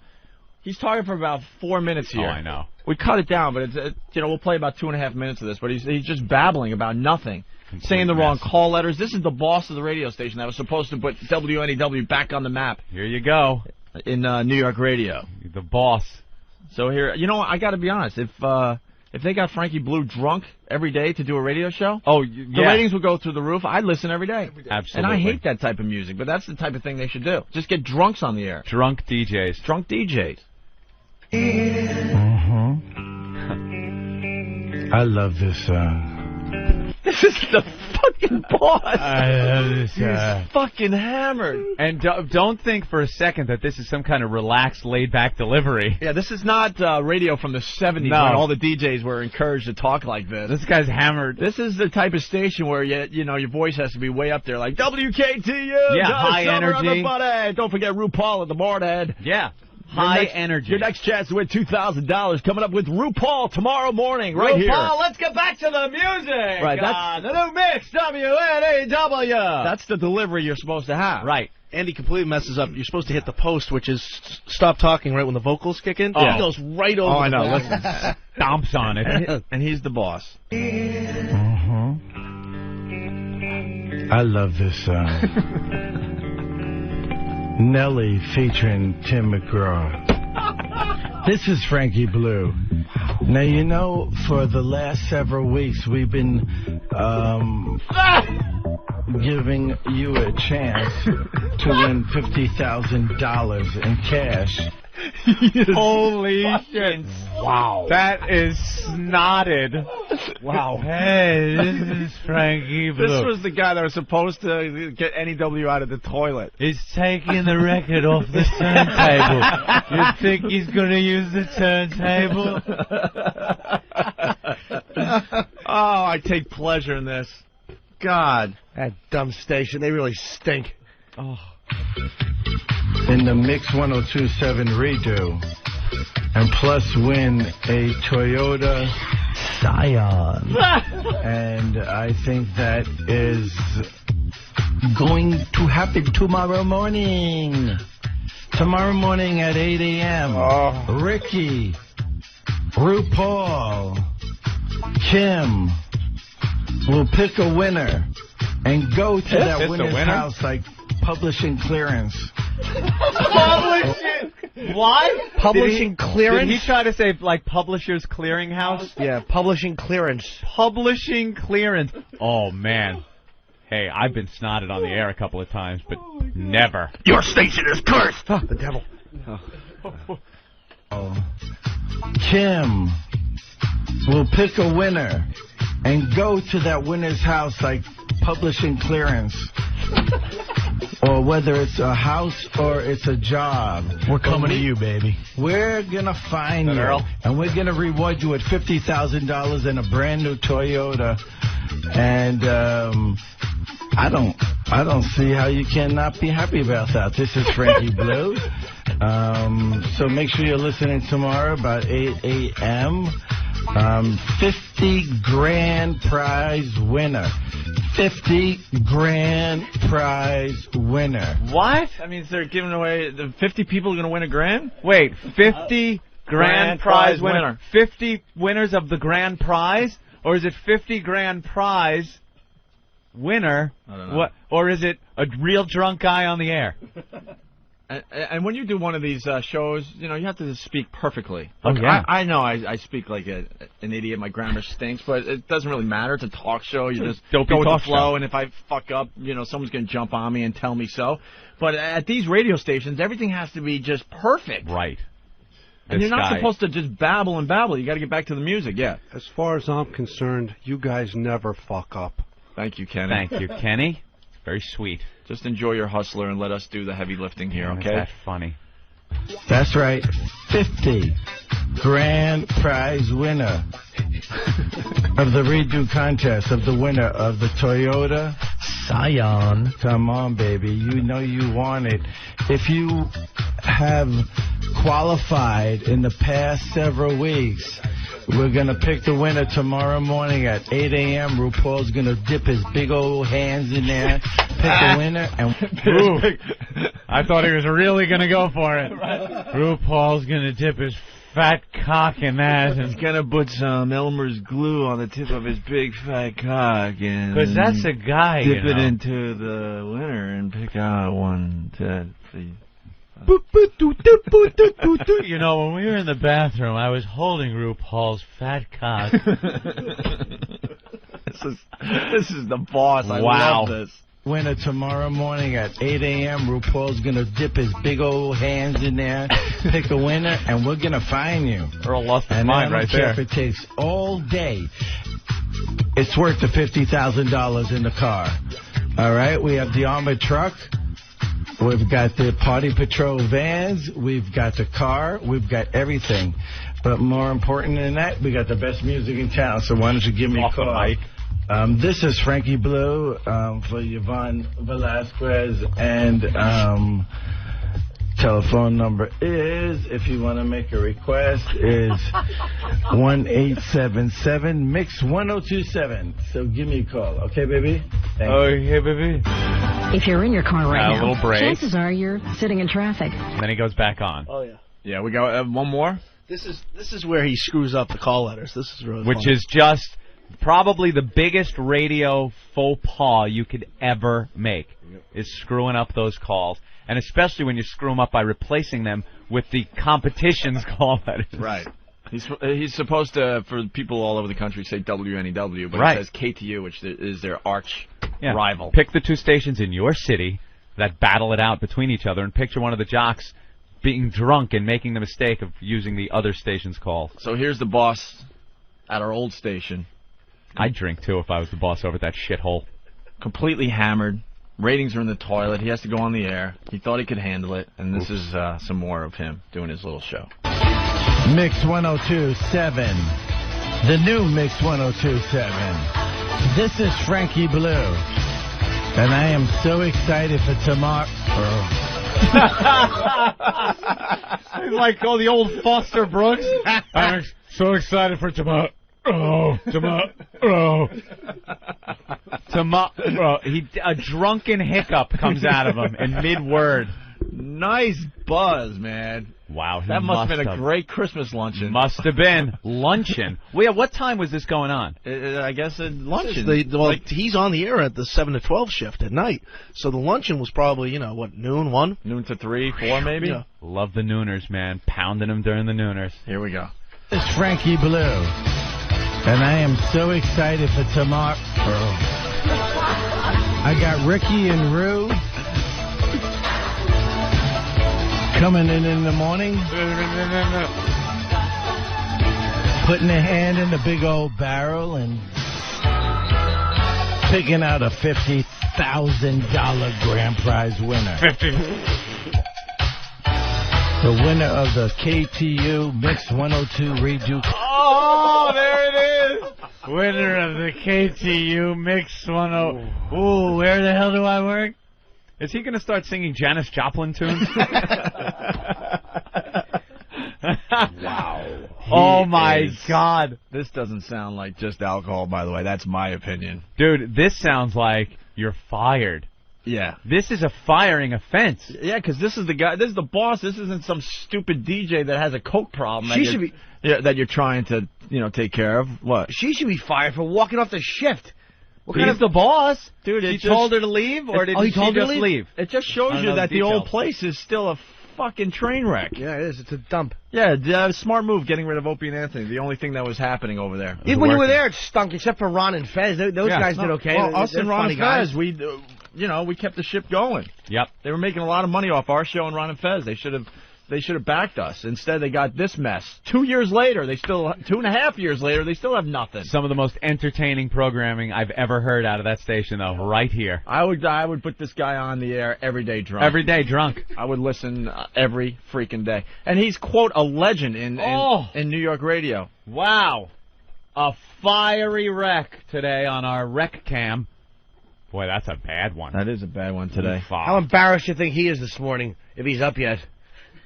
Speaker 4: He's talking for about 4 minutes here.
Speaker 17: Oh, I know.
Speaker 4: We cut it down, but it's we'll play about 2.5 minutes of this. But he's just babbling about nothing, saying the wrong call letters. This is the boss of the radio station that was supposed to put WNEW back on the map.
Speaker 17: Here you go.
Speaker 4: In New York radio.
Speaker 17: The boss.
Speaker 4: So here, I got to be honest. If they got Frankie Blue drunk every day to do a radio show, the ratings would go through the roof. I'd listen every day.
Speaker 17: Absolutely.
Speaker 4: And I hate that type of music, but that's the type of thing they should do. Just get drunks on the air.
Speaker 17: Drunk DJs.
Speaker 4: Drunk DJs.
Speaker 10: I love this song.
Speaker 4: This is the fucking boss.
Speaker 10: I love this
Speaker 4: He's fucking hammered.
Speaker 17: And don't think for a second that this is some kind of relaxed, laid-back delivery.
Speaker 4: Yeah, this is not radio from the 70s when all the DJs were encouraged to talk like this.
Speaker 17: This guy's hammered.
Speaker 4: This is the type of station where your voice has to be way up there, like WKTU.
Speaker 17: Yeah, high energy.
Speaker 4: Everybody. Don't forget RuPaul at the board head.
Speaker 17: Yeah. High energy.
Speaker 4: Your next chance to win $2,000 coming up with RuPaul tomorrow morning, right here.
Speaker 17: RuPaul, let's get back to the music.
Speaker 4: Right, that's
Speaker 17: the new mix, WNEW.
Speaker 4: That's the delivery you're supposed to have.
Speaker 17: Right.
Speaker 15: Andy completely messes up. You're supposed to hit the post, which is stop talking right when the vocals kick in.
Speaker 4: Oh.
Speaker 15: He goes right over.
Speaker 4: Oh, I know.
Speaker 15: Listen.
Speaker 17: Stomps on it.
Speaker 4: And he's the boss.
Speaker 10: I love this song. Nelly featuring Tim McGraw. This is Frankie Blue. Now, for the last several weeks, we've been giving you a chance to win $50,000 in cash.
Speaker 17: Holy shit.
Speaker 10: Wow.
Speaker 17: That is snotted.
Speaker 10: Wow.
Speaker 17: Hey, this is Frankie Blue.
Speaker 4: This was the guy that was supposed to get NEW out of the toilet.
Speaker 6: He's taking the record off the turntable. You think he's going to use the turntable?
Speaker 4: Oh, I take pleasure in this. God.
Speaker 5: That dumb station, they really stink.
Speaker 4: Oh.
Speaker 10: In the Mix 1027 redo. And plus win a Toyota Scion. And I think that is going to happen tomorrow morning. Tomorrow morning at 8 a.m. Ricky, RuPaul, Kim, will pick a winner and go to that
Speaker 17: It's a
Speaker 10: winner's
Speaker 17: winner?
Speaker 10: house like publishing clearance.
Speaker 17: Publishing. What?
Speaker 5: Publishing clearance?
Speaker 17: Did he try to say like Publishers Clearinghouse?
Speaker 5: Yeah, publishing clearance.
Speaker 17: Publishing clearance. Oh man. Hey, I've been snotted on the air a couple of times, but never.
Speaker 2: Your station is cursed.
Speaker 5: Oh, the devil.
Speaker 10: Kim will pick a winner and go to that winner's house like publishing clearance. Or whether it's a house or it's a job.
Speaker 6: We're coming to you, baby.
Speaker 10: We're going to find you.
Speaker 17: Earl.
Speaker 10: And we're going to reward you with $50,000 in a brand new Toyota. And I don't see how you cannot be happy about that. This is Frankie Blue. So make sure you're listening tomorrow about 8 a.m. 50 grand prize winner. 50 grand prize winner.
Speaker 4: What? I mean, they're giving away, the 50 people are going to win a grand?
Speaker 17: Wait, 50 grand prize winner.
Speaker 4: winner.
Speaker 17: 50 winners of the grand prize? Or is it 50 grand prize winner?
Speaker 4: I don't know.
Speaker 17: What? Or is it a real drunk guy on the air?
Speaker 4: And when you do one of these shows, you know, you have to speak perfectly.
Speaker 17: Oh,
Speaker 4: Like,
Speaker 17: yeah.
Speaker 4: I know I speak like an idiot. My grammar stinks, but it doesn't really matter. It's a talk show. You just
Speaker 17: Dopey
Speaker 4: go with
Speaker 17: talk
Speaker 4: the flow,
Speaker 17: show.
Speaker 4: and if I fuck up, you know, someone's going to jump on me and tell me so. But at these radio stations, everything has to be just perfect.
Speaker 17: Right.
Speaker 4: And
Speaker 17: This
Speaker 4: you're not
Speaker 17: guy-
Speaker 4: supposed to just babble and babble. You got to get back to the music, yeah.
Speaker 18: As far as I'm concerned, you guys never fuck up.
Speaker 4: Thank you, Kenny.
Speaker 17: Thank you, Kenny. Very sweet.
Speaker 4: Just enjoy your hustler and let us do the heavy lifting here,
Speaker 17: Isn't
Speaker 4: okay?
Speaker 17: that funny?
Speaker 10: That's right. 50 grand prize winner of the redo contest of the winner of the Toyota
Speaker 6: Scion.
Speaker 10: Come on, baby. You know you want it. If you have qualified in the past several weeks, we're going to pick the winner tomorrow morning at 8 a.m. RuPaul's going to dip his big old hands in there, pick the winner, and...
Speaker 17: I thought he was really going to go for it. RuPaul's going to dip his fat cock in that.
Speaker 4: He's going to put some Elmer's glue on the tip of his big fat cock and...
Speaker 17: Because that's a guy,
Speaker 4: Dip
Speaker 17: you
Speaker 4: it
Speaker 17: know.
Speaker 4: into the winner and pick out 1, 2, 3...
Speaker 17: You know, when we were in the bathroom, I was holding RuPaul's fat cock.
Speaker 4: This is the boss. I
Speaker 17: Wow.
Speaker 4: love this.
Speaker 10: Winner tomorrow morning at 8 a.m. RuPaul's going to dip his big old hands in there, pick a winner, and we're going to find you.
Speaker 17: Earl lost his
Speaker 10: And
Speaker 17: mind
Speaker 10: I don't
Speaker 17: right
Speaker 10: care
Speaker 17: there.
Speaker 10: if it takes all day. It's worth the $50,000 in the car. All right? We have the armored truck. We've got the Party Patrol vans. We've got the car. We've got everything. But more important than that, we got the best music in town. So why don't you give me a call? This is Frankie Blue for Yvonne Velasquez. And telephone number is, if you want to make a request, is 1-877-MIX-1027. So give me a call. Okay, baby? Thank you.
Speaker 17: Okay, baby.
Speaker 19: If you're in your car right
Speaker 17: A
Speaker 19: now,
Speaker 17: little break.
Speaker 19: chances are you're sitting in traffic.
Speaker 17: And then he goes back on.
Speaker 15: Oh, yeah.
Speaker 4: Yeah, we got one more?
Speaker 15: This is where he screws up the call letters. This is really
Speaker 17: Which
Speaker 15: funny.
Speaker 17: is just probably the biggest radio faux pas you could ever make, is screwing up those calls. And especially when you screw them up by replacing them with the competition's call letters.
Speaker 4: Right. He's supposed to, for people all over the country, say WNEW, but
Speaker 17: Right.
Speaker 4: it says KTU, which is their arch
Speaker 17: Yeah.
Speaker 4: rival.
Speaker 17: Pick the two stations in your city that battle it out between each other, and picture one of the jocks being drunk and making the mistake of using the other station's call.
Speaker 4: So here's the boss at our old station.
Speaker 17: I'd drink, too, if I was the boss over at that shithole.
Speaker 4: Completely hammered. Ratings are in the toilet. He has to go on the air. He thought he could handle it. And this is some more of him doing his little show.
Speaker 10: Mix 1027. The new Mix 1027. This is Frankie Blue. And I am so excited for tomorrow.
Speaker 17: Like all the old Foster Brooks. I'm so excited for tomorrow. A drunken hiccup comes out of him in mid-word.
Speaker 4: Nice buzz, man.
Speaker 17: Wow,
Speaker 4: that must have been a great Christmas luncheon.
Speaker 17: Must have been. Luncheon. Well, yeah, what time was this going on?
Speaker 4: I guess a luncheon.
Speaker 15: He's on the air at the 7 to 12 shift at night, so the luncheon was probably, noon, 1?
Speaker 4: Noon to 3, 4 maybe?
Speaker 15: Yeah.
Speaker 17: Love the nooners, man. Pounding them during the nooners.
Speaker 4: Here we go.
Speaker 10: It's Frankie Blue, and I am so excited for tomorrow. I got Ricky and Rue coming in the morning, putting their hand in the big old barrel and picking out a $50,000 grand prize winner. The winner of the KTU Mix 102 redo.
Speaker 17: Oh, there it is. Winner of the KTU Mix 10. Ooh, where the hell do I work? Is he going to start singing Janis Joplin tunes?
Speaker 4: Wow.
Speaker 17: Oh, my God.
Speaker 4: This doesn't sound like just alcohol, by the way. That's my opinion.
Speaker 17: Dude, this sounds like you're fired.
Speaker 4: Yeah.
Speaker 17: This is a firing offense.
Speaker 4: Yeah, because this is the guy. This is the boss. This isn't some stupid DJ that has a coke problem. That you're trying to, take care of. What?
Speaker 5: She should be fired for walking off the shift.
Speaker 17: He's the boss.
Speaker 4: Dude,
Speaker 17: he told her to leave, or did she just leave?
Speaker 4: It just shows you that the old place is still a fucking train wreck.
Speaker 5: Yeah, it is. It's a dump.
Speaker 4: Yeah, smart move getting rid of Opie and Anthony. The only thing that was happening over there.
Speaker 5: Even when you were there, it stunk, except for Ron and Fez. Those guys did okay.
Speaker 4: Well, us and Ron and
Speaker 5: guys.
Speaker 4: Fez, we kept the ship going.
Speaker 17: Yep.
Speaker 4: They were making a lot of money off our show and Ron and Fez. They should have backed us. Instead, they got this mess. 2 years later, 2.5 years later, they still have nothing.
Speaker 17: Some of the most entertaining programming I've ever heard out of that station, though, right here.
Speaker 4: I would put this guy on the air every day drunk.
Speaker 17: Every day drunk.
Speaker 4: I would listen every freaking day. And he's, quote, a legend in New York radio.
Speaker 17: Wow. A fiery wreck today on our rec cam. Boy, that's a bad one.
Speaker 4: That is a bad one today.
Speaker 5: How embarrassed do you think he is this morning, if he's up yet?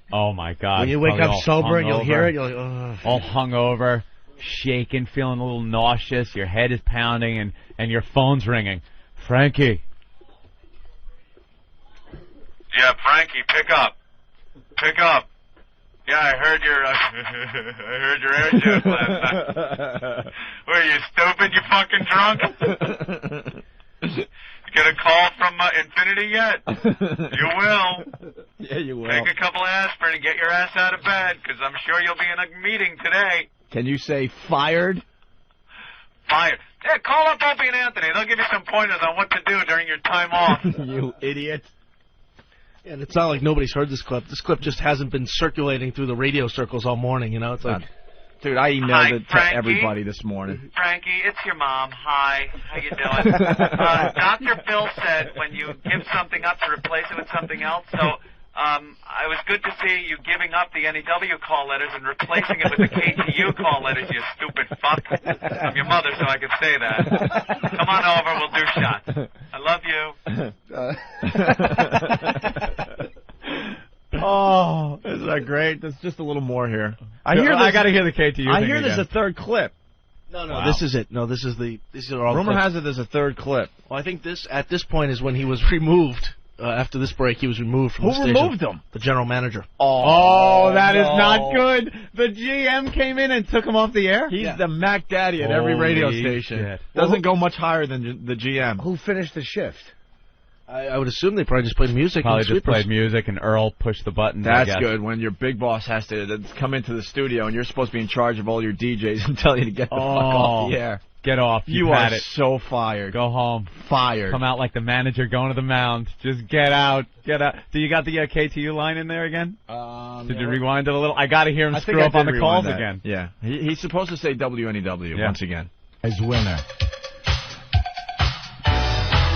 Speaker 17: Oh, my God.
Speaker 5: When you wake up sober and you'll hear it, you're like, ugh.
Speaker 17: All hungover, shaking, feeling a little nauseous, your head is pounding, and your phone's ringing. Frankie.
Speaker 1: Yeah, Frankie, pick up. Pick up. Yeah, I heard your air check last night. Were you stupid, you fucking drunk? Get a call from Infinity yet? You will.
Speaker 4: Yeah, you will.
Speaker 1: Take a couple of aspirin and get your ass out of bed, because I'm sure you'll be in a meeting today.
Speaker 4: Can you say fired?
Speaker 1: Fired. Yeah, call up Opie and Anthony. They'll give you some pointers on what to do during your time off.
Speaker 4: You idiot.
Speaker 15: Yeah, and it's not like nobody's heard this clip. This clip just hasn't been circulating through the radio circles all morning, It's like...
Speaker 4: Dude, I emailed it to everybody this morning.
Speaker 1: Frankie, it's your mom. Hi. How you doing? Dr. Phil said when you give something up to replace it with something else, so it was good to see you giving up the NEW call letters and replacing it with the KTU call letters, you stupid fuck. I'm your mother, so I can say that. Come on over, we'll do shots. I love you.
Speaker 4: Oh, isn't that great? There's just a little more here.
Speaker 17: I got to hear the KTU.
Speaker 4: I hear there's a third clip.
Speaker 15: No, this is it. No, these are all.
Speaker 4: Rumor
Speaker 15: clips.
Speaker 4: has it there's a third clip.
Speaker 15: Well, I think at this point is when he was removed. After this break, he was removed from the station.
Speaker 4: Who removed him?
Speaker 15: The general manager.
Speaker 17: Oh, that is not good. The GM came in and took him off the air?
Speaker 4: He's the Mac Daddy at every radio station.
Speaker 17: Shit.
Speaker 4: Doesn't go much higher than the GM.
Speaker 5: Who finished the shift?
Speaker 15: I would assume they probably just played music.
Speaker 17: Probably
Speaker 15: and
Speaker 17: just played music and Earl pushed the button.
Speaker 4: That's good when your big boss has to come into the studio and you're supposed to be in charge of all your DJs and tell you to get the fuck off the air.
Speaker 17: Get off.
Speaker 4: You
Speaker 17: had
Speaker 4: are
Speaker 17: it.
Speaker 4: so fired.
Speaker 17: Go home.
Speaker 4: Fired.
Speaker 17: Come out like the manager going to the mound. Just get out. Get out. Do you got the KTU line in there again? Did you rewind it a little? I got to hear him screw up on the calls again.
Speaker 4: Yeah. He's supposed to say WNEW once again.
Speaker 10: As winner.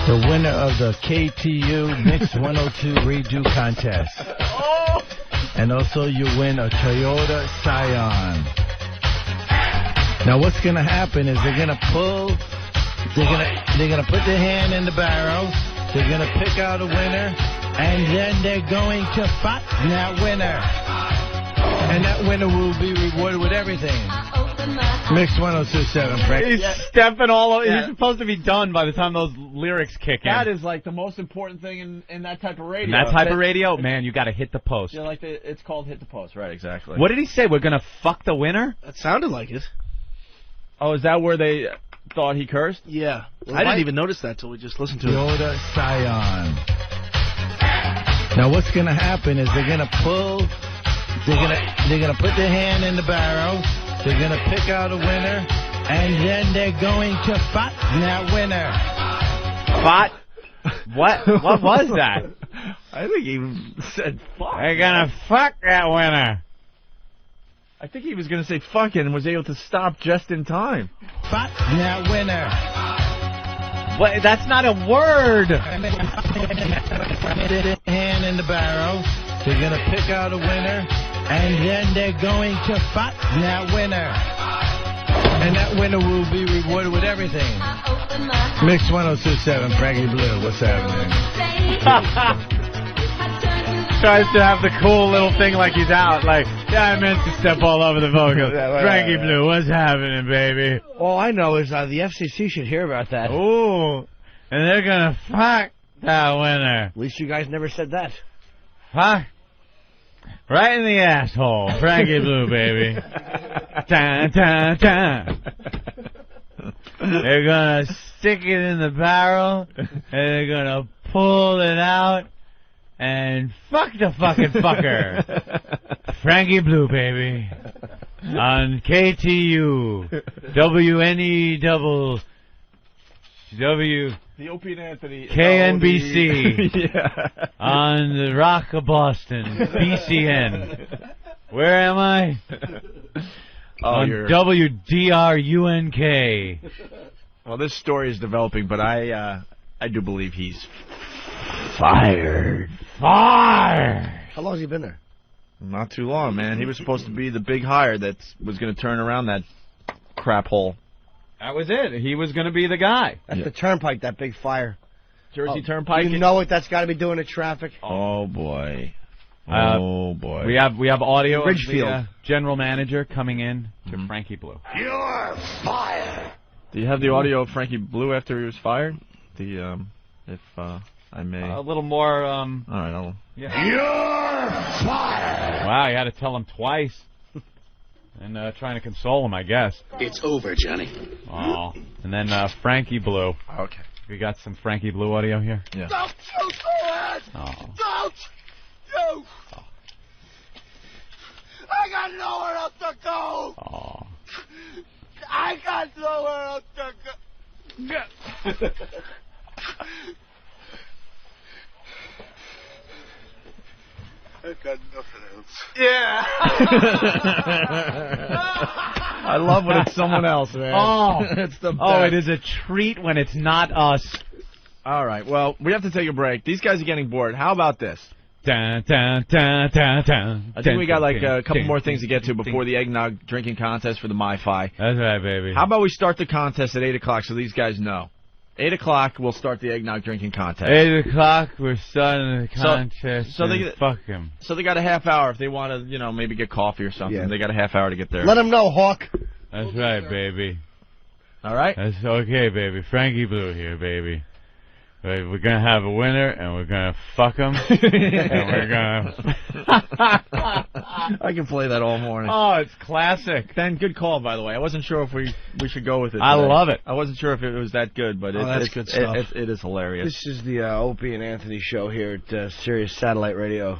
Speaker 10: The winner of the KTU Mix 102 Redo Contest. And also you win a Toyota Scion. Now what's going to happen is they're going to put their hand in the barrel, they're going to pick out a winner, and then they're going to fight that winner. And that winner will be rewarded with everything. Mix 102.7, Frank.
Speaker 17: He's stepping all over. He's supposed to be done by the time those lyrics kick in.
Speaker 4: That is like the most important thing in that type of radio.
Speaker 17: In that type of radio, man, you got to hit the post.
Speaker 4: Yeah, like it's called hit the post, right? Exactly.
Speaker 17: What did he say? We're gonna fuck the winner?
Speaker 15: That sounded like it.
Speaker 4: Oh, is that where they thought he cursed?
Speaker 15: Yeah. I didn't even notice that till we just listened to it.
Speaker 10: Yoda Scion. Now what's gonna happen is they're gonna pull. They're gonna put their hand in the barrel. They're gonna pick out a winner, and then they're going to fight that winner.
Speaker 17: Fought? What? What was that?
Speaker 4: I think he said fuck.
Speaker 17: They're gonna fuck that winner.
Speaker 4: I think he was gonna say fuck it and was able to stop just in time.
Speaker 10: Fight that winner.
Speaker 17: What? That's not a word.
Speaker 10: Hand in the barrel. They're going to pick out a winner, and then they're going to fight that winner. And that winner will be rewarded with everything. Mix 102.7, Frankie Blue. What's happening?
Speaker 17: Tries to have the cool little thing like he's out. Like, yeah, I meant to step all over the vocals. Frankie Blue, what's happening, baby?
Speaker 5: All I know is the FCC should hear about that.
Speaker 17: Ooh, and they're going to fuck that winner.
Speaker 5: At least you guys never said that.
Speaker 17: Huh? Right in the asshole. Frankie Blue, baby. Dun, dun, dun. They're going to stick it in the barrel, and they're going to pull it out, and fuck the fucking fucker. Frankie Blue, baby. On KTU. WNEW.
Speaker 4: The Opie and Anthony.
Speaker 17: KNBC.
Speaker 4: Yeah.
Speaker 17: On the Rock of Boston. BCN. Where am I? On WDRUNK.
Speaker 4: Well, this story is developing, but I do believe he's fired.
Speaker 17: Fired.
Speaker 5: How long has he been there?
Speaker 4: Not too long, man. He was supposed to be the big hire that was going to turn around that crap hole.
Speaker 17: That was it. He was going to be the guy.
Speaker 5: That's the Turnpike, that big fire.
Speaker 4: Jersey Turnpike.
Speaker 5: You know what that's got to be doing to traffic?
Speaker 4: Oh, boy. Oh, boy.
Speaker 17: We have audio
Speaker 5: Ridgefield.
Speaker 17: of the general manager coming in to Frankie Blue.
Speaker 10: You're fired.
Speaker 4: Do you have the audio of Frankie Blue after he was fired? If I may.
Speaker 17: A little more.
Speaker 4: All right, I'll.
Speaker 17: Yeah.
Speaker 10: You're fired.
Speaker 17: Wow, you had to tell him twice. And trying to console him, I guess.
Speaker 2: It's over, Johnny.
Speaker 17: Oh. And then Frankie Blue.
Speaker 4: Okay.
Speaker 17: We got some Frankie Blue audio here?
Speaker 4: Yeah.
Speaker 10: Don't you do it!
Speaker 17: Oh.
Speaker 10: Don't you! Oh. I got nowhere else to go!
Speaker 17: Oh.
Speaker 10: I got nowhere else to go! I got nothing else.
Speaker 4: Yeah. I love when it's someone else, man.
Speaker 17: Oh,
Speaker 4: it's the best.
Speaker 17: Oh, it is a treat when it's not us.
Speaker 4: All right, well, we have to take a break. These guys are getting bored. How about this?
Speaker 17: Dun, dun, dun, dun, dun.
Speaker 4: I think we got like a couple more things to get to before the eggnog drinking contest for the MiFi.
Speaker 17: That's right, baby.
Speaker 4: How about we start the contest at 8 o'clock so these guys know? 8 o'clock, we'll start the eggnog drinking contest.
Speaker 17: 8 o'clock, we're starting the contest.
Speaker 4: So they
Speaker 17: fuck him.
Speaker 4: So they got a half hour if they want to, maybe get coffee or something.
Speaker 5: Yeah.
Speaker 4: They got a half hour to get there.
Speaker 5: Let them know, Hawk.
Speaker 17: That's right, baby.
Speaker 4: All right?
Speaker 17: That's okay, baby. Frankie Blue here, baby. We're going to have a winner, and we're going to fuck him, and we're going to...
Speaker 4: I can play that all morning.
Speaker 17: Oh, it's classic.
Speaker 4: Ben, good call, by the way. I wasn't sure if we should go with it
Speaker 17: I
Speaker 4: today.
Speaker 17: love it.
Speaker 4: I wasn't sure if it was that good, but
Speaker 15: that's good stuff.
Speaker 4: It is hilarious.
Speaker 5: This is the Opie and Anthony show here at Sirius Satellite Radio.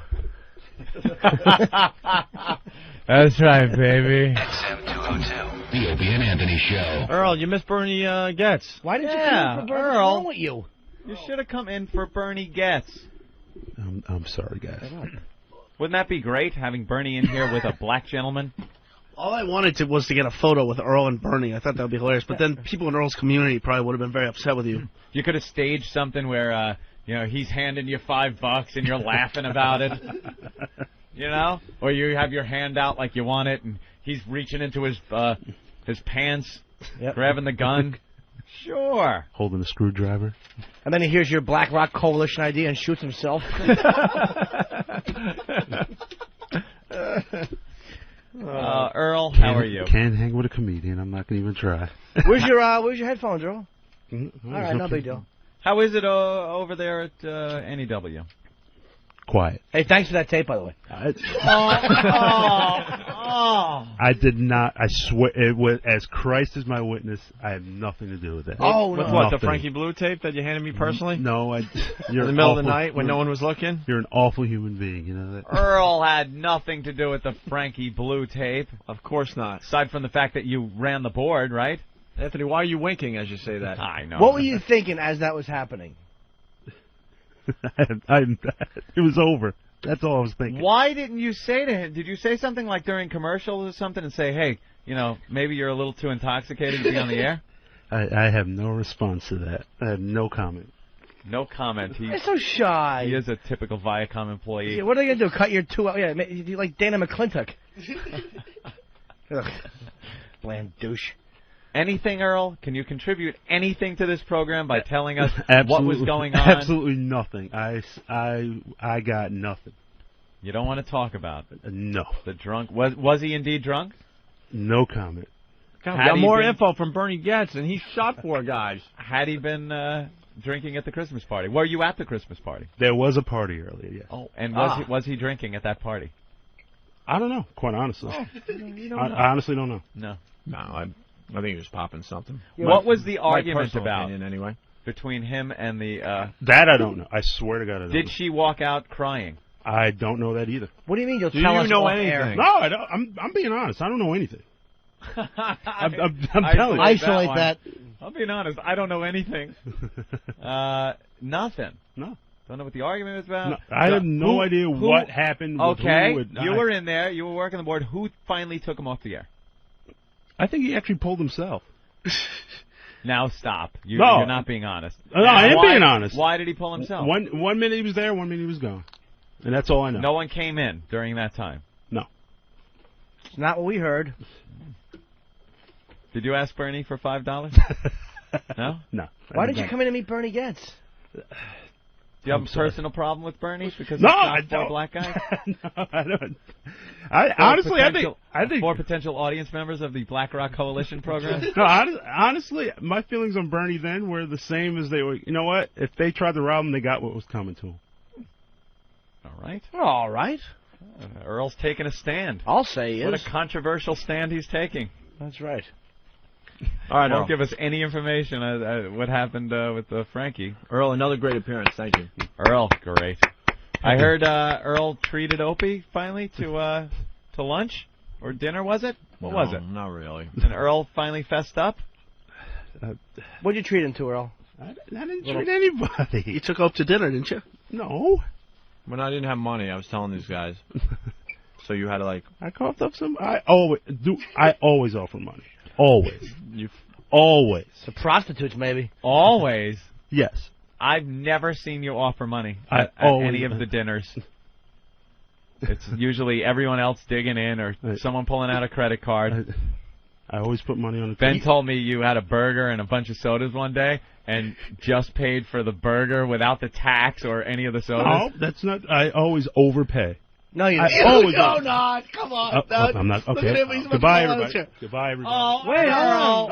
Speaker 17: That's right, baby.
Speaker 2: XM 202, the Opie and Anthony Show.
Speaker 4: Earl, you missed Bernie Getz.
Speaker 5: Why didn't you come in for Bernie? What's wrong with you?
Speaker 17: You should have come in for Bernie Getz.
Speaker 18: I'm sorry, guys.
Speaker 17: Wouldn't that be great, having Bernie in here with a black gentleman?
Speaker 15: All I wanted was to get a photo with Earl and Bernie. I thought that would be hilarious. But then people in Earl's community probably would have been very upset with you.
Speaker 17: You could have staged something where, he's handing you $5 and you're laughing about it. Or you have your hand out like you want it, and he's reaching into his pants, grabbing the gun. Sure.
Speaker 18: Holding the screwdriver.
Speaker 5: And then he hears your Black Rock Coalition idea and shoots himself.
Speaker 17: Earl, how are you?
Speaker 18: can't hang with a comedian. I'm not going to even try.
Speaker 5: Where's your headphones, Earl? All right, no big deal.
Speaker 17: How is it over there at NEW?
Speaker 18: Quiet.
Speaker 5: Hey, thanks for that tape, by the way.
Speaker 18: I did not. I swear, it was, as Christ is my witness, I have nothing to do with that.
Speaker 3: With what, the Frankie Blue tape that you handed me personally?
Speaker 18: No,
Speaker 3: you're
Speaker 18: you're
Speaker 3: in the middle of the night when no one was looking?
Speaker 18: You're an awful human being, you know that?
Speaker 17: Earl had nothing to do with the Frankie Blue tape.
Speaker 3: Of course not.
Speaker 17: Aside from the fact that you ran the board, right?
Speaker 3: Anthony, why are you winking as you say that?
Speaker 17: I know.
Speaker 5: What were you thinking as that was happening?
Speaker 18: It was over. That's all I was thinking.
Speaker 17: Why didn't you say to him, did you say something like during commercials or something and say, hey, you know, maybe you're a little too intoxicated to be on the air?
Speaker 18: I have no response to that. I have no comment.
Speaker 17: No comment.
Speaker 5: You're so shy.
Speaker 17: He is a typical Viacom employee.
Speaker 5: Yeah, what are they going to do, cut your two out? Yeah, you like Dana McClintock. Ugh. Bland douche.
Speaker 17: Anything, Earl? Can you contribute anything to this program by telling us what was going on?
Speaker 18: Absolutely nothing. I got nothing.
Speaker 17: You don't want to talk about it?
Speaker 18: No.
Speaker 17: The drunk. Was he indeed drunk?
Speaker 18: No comment.
Speaker 3: God, we got more info from Bernie Getz, and he shot 4 guys.
Speaker 17: Had he been drinking at the Christmas party? Were you at the Christmas party?
Speaker 18: There was a party earlier, yes.
Speaker 17: Oh, and was he drinking at that party?
Speaker 18: I don't know, quite honestly.
Speaker 17: You don't know.
Speaker 18: I honestly don't know.
Speaker 3: No, I think he was popping something.
Speaker 17: What was the argument about?
Speaker 3: Opinion, anyway,
Speaker 17: between him and the.
Speaker 18: That I don't know. I swear to God, I don't know.
Speaker 17: Did she walk out crying?
Speaker 18: I don't know that either.
Speaker 5: What do you mean? You'll
Speaker 3: do
Speaker 5: tell
Speaker 3: you
Speaker 5: us
Speaker 3: know
Speaker 5: off
Speaker 3: anything?
Speaker 5: air?
Speaker 18: No, I don't. I'm being honest. I don't know anything. I'm telling you.
Speaker 5: Isolate that.
Speaker 17: I'm being honest. I don't know anything. Nothing.
Speaker 18: No.
Speaker 17: Don't know what the argument was about.
Speaker 18: No, I have no idea what happened.
Speaker 17: Okay, you were in there. You were working the board. Who finally took him off the air?
Speaker 18: I think he actually pulled himself.
Speaker 17: Now stop.
Speaker 18: No.
Speaker 17: You're not being honest.
Speaker 18: No, I am being honest.
Speaker 17: Why did he pull himself?
Speaker 18: One minute he was there, 1 minute he was gone. And that's all I know.
Speaker 17: No one came in during that time?
Speaker 18: No.
Speaker 5: It's not what we heard.
Speaker 17: Did you ask Bernie for $5? No?
Speaker 18: No.
Speaker 5: Why did you come in and meet Bernie Getz?
Speaker 17: Do you have a personal problem with Bernie because
Speaker 18: no,
Speaker 17: he's
Speaker 18: I don't.
Speaker 17: 4 black guys?
Speaker 18: No, I don't. Honestly, I think
Speaker 17: 4 potential audience members of the Black Rock Coalition program.
Speaker 18: No, honestly, my feelings on Bernie then were the same as they were. You know what? If they tried to rob him, they got what was coming to them.
Speaker 17: All right. Earl's taking a stand.
Speaker 5: I'll say he
Speaker 17: What
Speaker 5: is.
Speaker 17: a controversial stand he's taking.
Speaker 5: That's right.
Speaker 3: All right,
Speaker 17: Won't
Speaker 3: Earl.
Speaker 17: give us any information what happened with Frankie.
Speaker 3: Earl, another great appearance. Thank you.
Speaker 17: Earl, great. I heard Earl treated Opie finally to lunch or dinner. Was it? What was it?
Speaker 3: Not really.
Speaker 17: And Earl finally fessed up.
Speaker 5: What'd you treat him to, Earl?
Speaker 18: I didn't treat anybody.
Speaker 15: You took Ope to dinner, didn't you?
Speaker 18: No.
Speaker 3: When I didn't have money, I was telling these guys. So you had to
Speaker 18: I coughed up some. I always offer money. Always. Always.
Speaker 5: The prostitutes, maybe.
Speaker 17: Always.
Speaker 18: Yes.
Speaker 17: I've never seen you offer money
Speaker 18: I
Speaker 17: at any of the dinners. It's usually everyone else digging in or someone pulling out a credit card.
Speaker 18: I always put money on the
Speaker 17: Ben
Speaker 18: table.
Speaker 17: told me you had a burger and a bunch of sodas one day and just paid for the burger without the tax or any of the sodas.
Speaker 18: No, that's not. I always overpay.
Speaker 5: No, you
Speaker 18: always
Speaker 15: not. Come on.
Speaker 18: I'm not.
Speaker 15: Look
Speaker 18: Okay.
Speaker 15: at him. He's
Speaker 18: Goodbye,
Speaker 15: looking
Speaker 18: everybody. Goodbye, everybody.
Speaker 15: Oh,
Speaker 5: wait,
Speaker 15: Earl.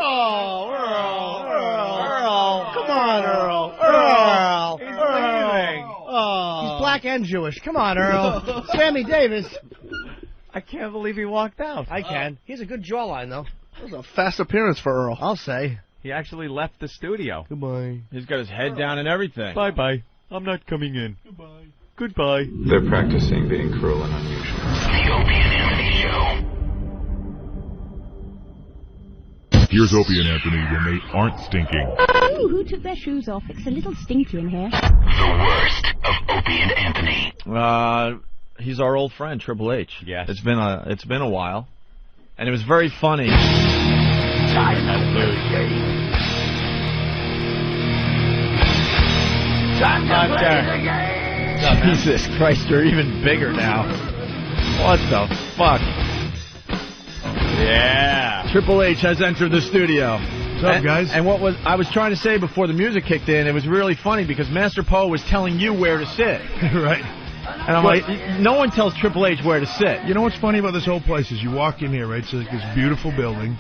Speaker 5: Earl. Come on, Earl.
Speaker 17: He's leaving.
Speaker 5: He's black and Jewish. Come on, Earl. Sammy Davis.
Speaker 17: I can't believe he walked out.
Speaker 5: I can. He has a good jawline, though.
Speaker 15: That was a fast appearance for Earl.
Speaker 5: I'll say.
Speaker 17: He actually left the studio.
Speaker 5: Goodbye.
Speaker 3: He's got his head down and everything.
Speaker 17: Bye-bye. I'm not coming in. Goodbye.
Speaker 14: They're practicing being cruel and unusual.
Speaker 2: The Opie and Anthony Show.
Speaker 11: Here's Opie and Anthony when they aren't stinking.
Speaker 12: Ooh, who took their shoes off? It's a little stinky in here.
Speaker 2: The worst of Opie and Anthony.
Speaker 3: He's our old friend, Triple H.
Speaker 17: Yes.
Speaker 3: It's been a while, and it was very funny.
Speaker 2: Time to play the game. Time to play the game.
Speaker 3: Jesus Christ, you're even bigger now. What the fuck? Yeah. Triple H has entered the studio.
Speaker 18: What's up, guys?
Speaker 3: And what I was trying to say before the music kicked in, it was really funny because Master Poe was telling you where to sit.
Speaker 18: Right.
Speaker 4: And I'm like, no one tells Triple H where to sit.
Speaker 20: You know what's funny about this whole place is you walk in here, right? So it's this beautiful building,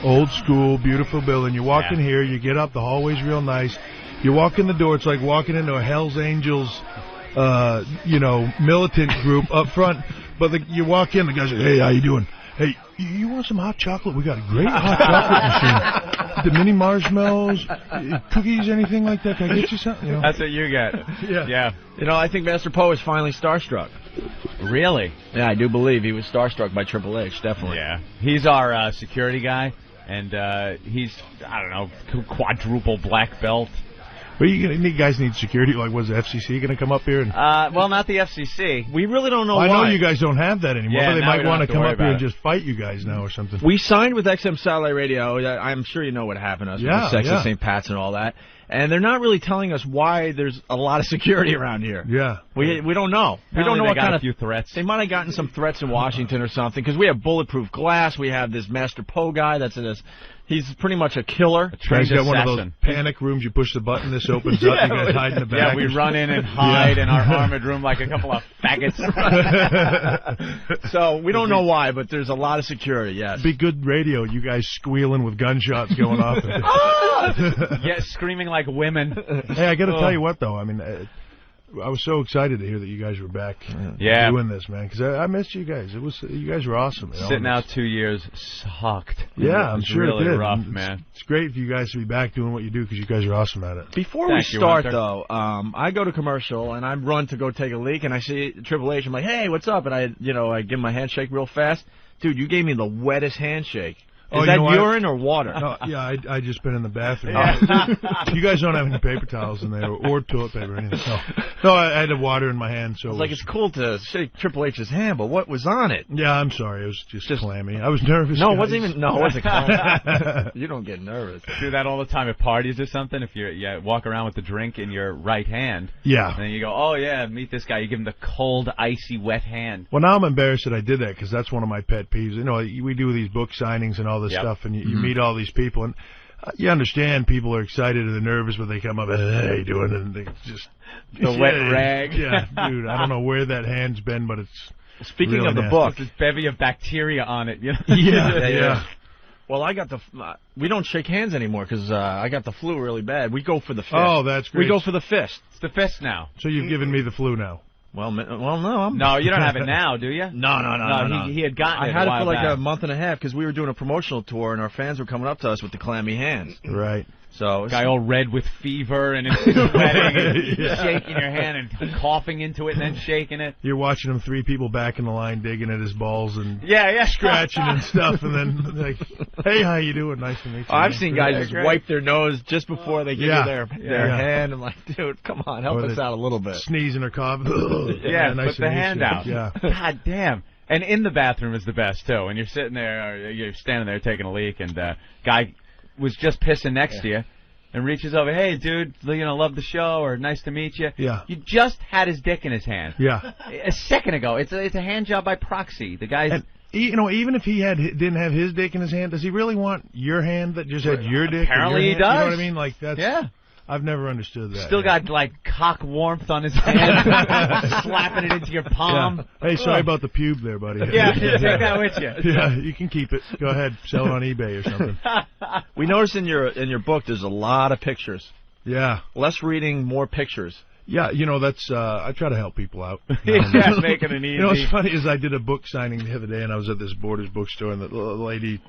Speaker 20: old school, beautiful building. You walk in here, you get up, the hallway's real nice. You walk in the door, it's like walking into a Hell's Angels, militant group up front. But you walk in, the guy's like, hey, how you doing? Hey, you want some hot chocolate? We got a great hot chocolate machine. The mini marshmallows, cookies, anything like that. Can I get you something? You know?
Speaker 17: That's what you get. Yeah.
Speaker 4: I think Master Poe is finally starstruck.
Speaker 17: Really?
Speaker 4: Yeah, I do believe he was starstruck by Triple H, definitely.
Speaker 17: Yeah. He's our security guy, and he's, I don't know, quadruple black belt.
Speaker 20: Well, you guys need security. Like, was the FCC going to come up here? And
Speaker 17: well, not the FCC.
Speaker 4: We really don't know why.
Speaker 20: I know you guys don't have that anymore, but they might want to come up here and
Speaker 17: it.
Speaker 20: just fight you guys now or something.
Speaker 4: We signed with XM Satellite Radio. I'm sure you know what happened to us with the Sex of St. Pat's and all that. And they're not really telling us why there's a lot of security around here.
Speaker 20: Yeah.
Speaker 4: We don't know.
Speaker 17: We don't know what kind of few threats.
Speaker 4: They might have gotten some threats in Washington or something, because we have bulletproof glass. We have this Master Poe guy that's in this. He's pretty much a killer.
Speaker 20: He's got one of those panic rooms. You push the button, this opens up. You guys hide in the back.
Speaker 17: Yeah, we run in and hide in our armored room like a couple of faggots.
Speaker 4: So we don't know why, but there's a lot of security. Yes.
Speaker 20: Be good radio. You guys squealing with gunshots going off.
Speaker 17: Yeah, screaming like women.
Speaker 20: Hey, I got to tell you what though. I mean, I was so excited to hear that you guys were back doing this, man, because I missed you guys. You guys were awesome.
Speaker 17: Sitting out 2 years sucked.
Speaker 20: Yeah, I'm sure
Speaker 17: really
Speaker 20: it did.
Speaker 17: Rough, man.
Speaker 20: It's great for you guys to be back doing what you do because you guys are awesome at it.
Speaker 4: Before we start, though, I go to commercial and I run to go take a leak, and I see Triple H. I'm like, hey, what's up? And I give him a handshake real fast. Dude, you gave me the wettest handshake. Is that urine or water?
Speaker 20: No, yeah, I just been in the bathroom. You guys don't have any paper towels in there or toilet paper or anything. No, I had the water in my hand. So
Speaker 4: it's cool to shake Triple H's hand, but what was on it?
Speaker 20: Yeah, I'm sorry. It was just clammy. I was nervous.
Speaker 4: No, it wasn't even. No, it wasn't clammy. You don't get nervous.
Speaker 17: Do that all the time at parties or something. If you walk around with the drink in your right hand.
Speaker 20: Yeah.
Speaker 17: And then you go, oh yeah, meet this guy. You give him the cold, icy, wet hand.
Speaker 20: Well, now I'm embarrassed that I did that because that's one of my pet peeves. We do these book signings and all this stuff, and you meet all these people, and you understand people are excited and they're nervous when they come up and, hey, how you doing? And they just...
Speaker 17: The wet rag.
Speaker 20: Yeah, dude, I don't know where that hand's been, but it's
Speaker 4: Speaking
Speaker 20: really
Speaker 4: of the
Speaker 20: nasty.
Speaker 4: book...
Speaker 17: There's this bevy of bacteria on it, you know?
Speaker 20: Yeah.
Speaker 4: Well, I got the... we don't shake hands anymore because I got the flu really bad. We go for the fist.
Speaker 20: Oh, that's great.
Speaker 4: We go for the fist.
Speaker 17: It's the fist now.
Speaker 20: So you've given me the flu now.
Speaker 4: Well, no.
Speaker 17: No, you don't have it now, do you?
Speaker 4: No.
Speaker 17: He had gotten it.
Speaker 4: I had it for like
Speaker 17: back.
Speaker 4: a month and a half because we were doing a promotional tour and our fans were coming up to us with the clammy hands.
Speaker 20: Right.
Speaker 4: So
Speaker 17: guy all red with fever and it's sweating and shaking your hand and coughing into it and then shaking it.
Speaker 20: You're watching him, 3 people back in the line digging at his balls and scratching and stuff, and then like, hey, how you doing? Nice to meet you.
Speaker 4: I've seen guys just wipe their nose just before they give you their hand. I'm like, dude, come on, help us out a little bit.
Speaker 20: Sneezing or coughing.
Speaker 17: Put
Speaker 20: Nice
Speaker 17: the hand out.
Speaker 20: Yeah.
Speaker 17: God damn. And in the bathroom is the best too. When you're sitting there, or you're standing there taking a leak, and guy was just pissing next to you, and reaches over, hey dude, love the show, or nice to meet you.
Speaker 20: Yeah.
Speaker 17: You just had his dick in his hand.
Speaker 20: Yeah.
Speaker 17: A second ago. It's a hand job by proxy. The guy's.
Speaker 20: And, even if he didn't have his dick in his hand, does he really want your hand that just had your dick?
Speaker 17: Apparently
Speaker 20: he
Speaker 17: does.
Speaker 20: You know what I mean? Like that's.
Speaker 17: Yeah.
Speaker 20: I've never understood that.
Speaker 17: Still got like cock warmth on his hand, slapping it into your palm.
Speaker 20: Yeah. Hey, sorry about the pube there, buddy.
Speaker 17: Yeah, take that with you.
Speaker 20: Yeah, you can keep it. Go ahead, sell it on eBay or something.
Speaker 4: We noticed in your book there's a lot of pictures.
Speaker 20: Yeah.
Speaker 4: Less reading, more pictures.
Speaker 20: Yeah, that's I try to help people out.
Speaker 17: Yeah, making it easy.
Speaker 20: What's funny is I did a book signing the other day, and I was at this Borders bookstore, and the lady,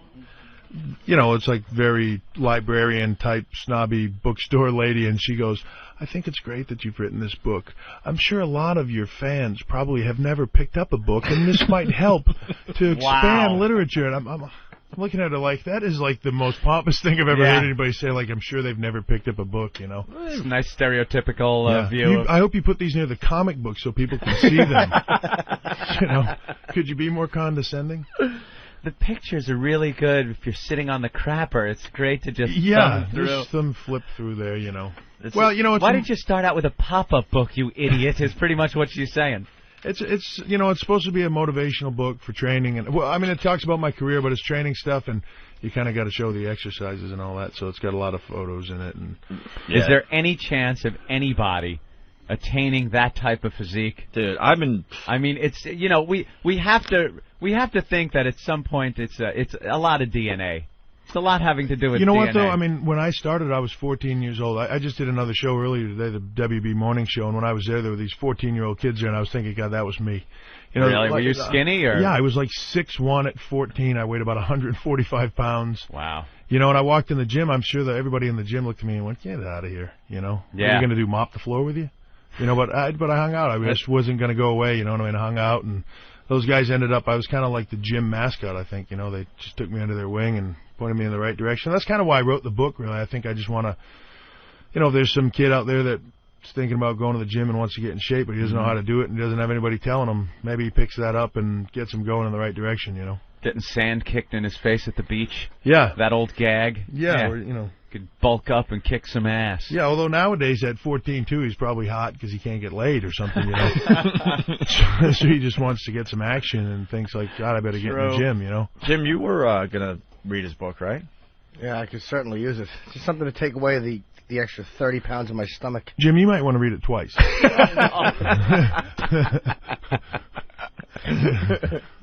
Speaker 20: it's like very librarian-type, snobby bookstore lady, and she goes, I think it's great that you've written this book. I'm sure a lot of your fans probably have never picked up a book, and this might help to expand literature. And I'm looking at her like, that is like the most pompous thing I've ever heard anybody say, like, I'm sure they've never picked up a book,
Speaker 17: It's a nice stereotypical view.
Speaker 20: I hope you put these near the comic books so people can see them. Could you be more condescending?
Speaker 17: The pictures are really good if you're sitting on the crapper. It's great to just
Speaker 20: thumb
Speaker 17: through.
Speaker 20: Just thumb flip through there,
Speaker 17: Why did you start out with a pop-up book, you idiot? Is pretty much what she's saying.
Speaker 20: It's supposed to be a motivational book for training, and it talks about my career, but it's training stuff, and you kind of got to show the exercises and all that. So it's got a lot of photos in it. And
Speaker 17: is there any chance of anybody attaining that type of physique.
Speaker 4: Dude,
Speaker 17: I mean, it's we have to think that at some point it's a lot of DNA. It's a lot having to do with
Speaker 20: You know
Speaker 17: DNA.
Speaker 20: what, though? I mean, when I started, I was 14 years old. I just did another show earlier today, the WB Morning Show, and when I was there were these 14-year-old kids there, and I was thinking, God, that was me.
Speaker 17: Really?
Speaker 20: Like,
Speaker 17: were you skinny? Or?
Speaker 20: Yeah, I was like 6'1" at 14. I weighed about 145 pounds.
Speaker 17: Wow.
Speaker 20: When I walked in the gym, I'm sure that everybody in the gym looked at me and went, get out of here,
Speaker 17: Yeah.
Speaker 20: What are you going to do, mop the floor with you? But I hung out. I just wasn't going to go away, I hung out, and those guys ended up, I was kind of like the gym mascot, I think, they just took me under their wing and pointed me in the right direction. That's kind of why I wrote the book, really. I think I just want to, if there's some kid out there that's thinking about going to the gym and wants to get in shape, but he doesn't know how to do it and doesn't have anybody telling him, maybe he picks that up and gets him going in the right direction,
Speaker 17: Getting sand kicked in his face at the beach.
Speaker 20: Yeah.
Speaker 17: That old gag.
Speaker 20: Yeah. Or,
Speaker 17: could bulk up and kick some ass.
Speaker 20: Yeah, although nowadays at 14, too, he's probably hot because he can't get laid or something, So he just wants to get some action and thinks like, God, I better get in the gym,
Speaker 4: Jim, you were going to read his book, right?
Speaker 5: Yeah, I could certainly use it. Just something to take away the extra 30 pounds in my stomach.
Speaker 20: Jim, you might want to read it twice.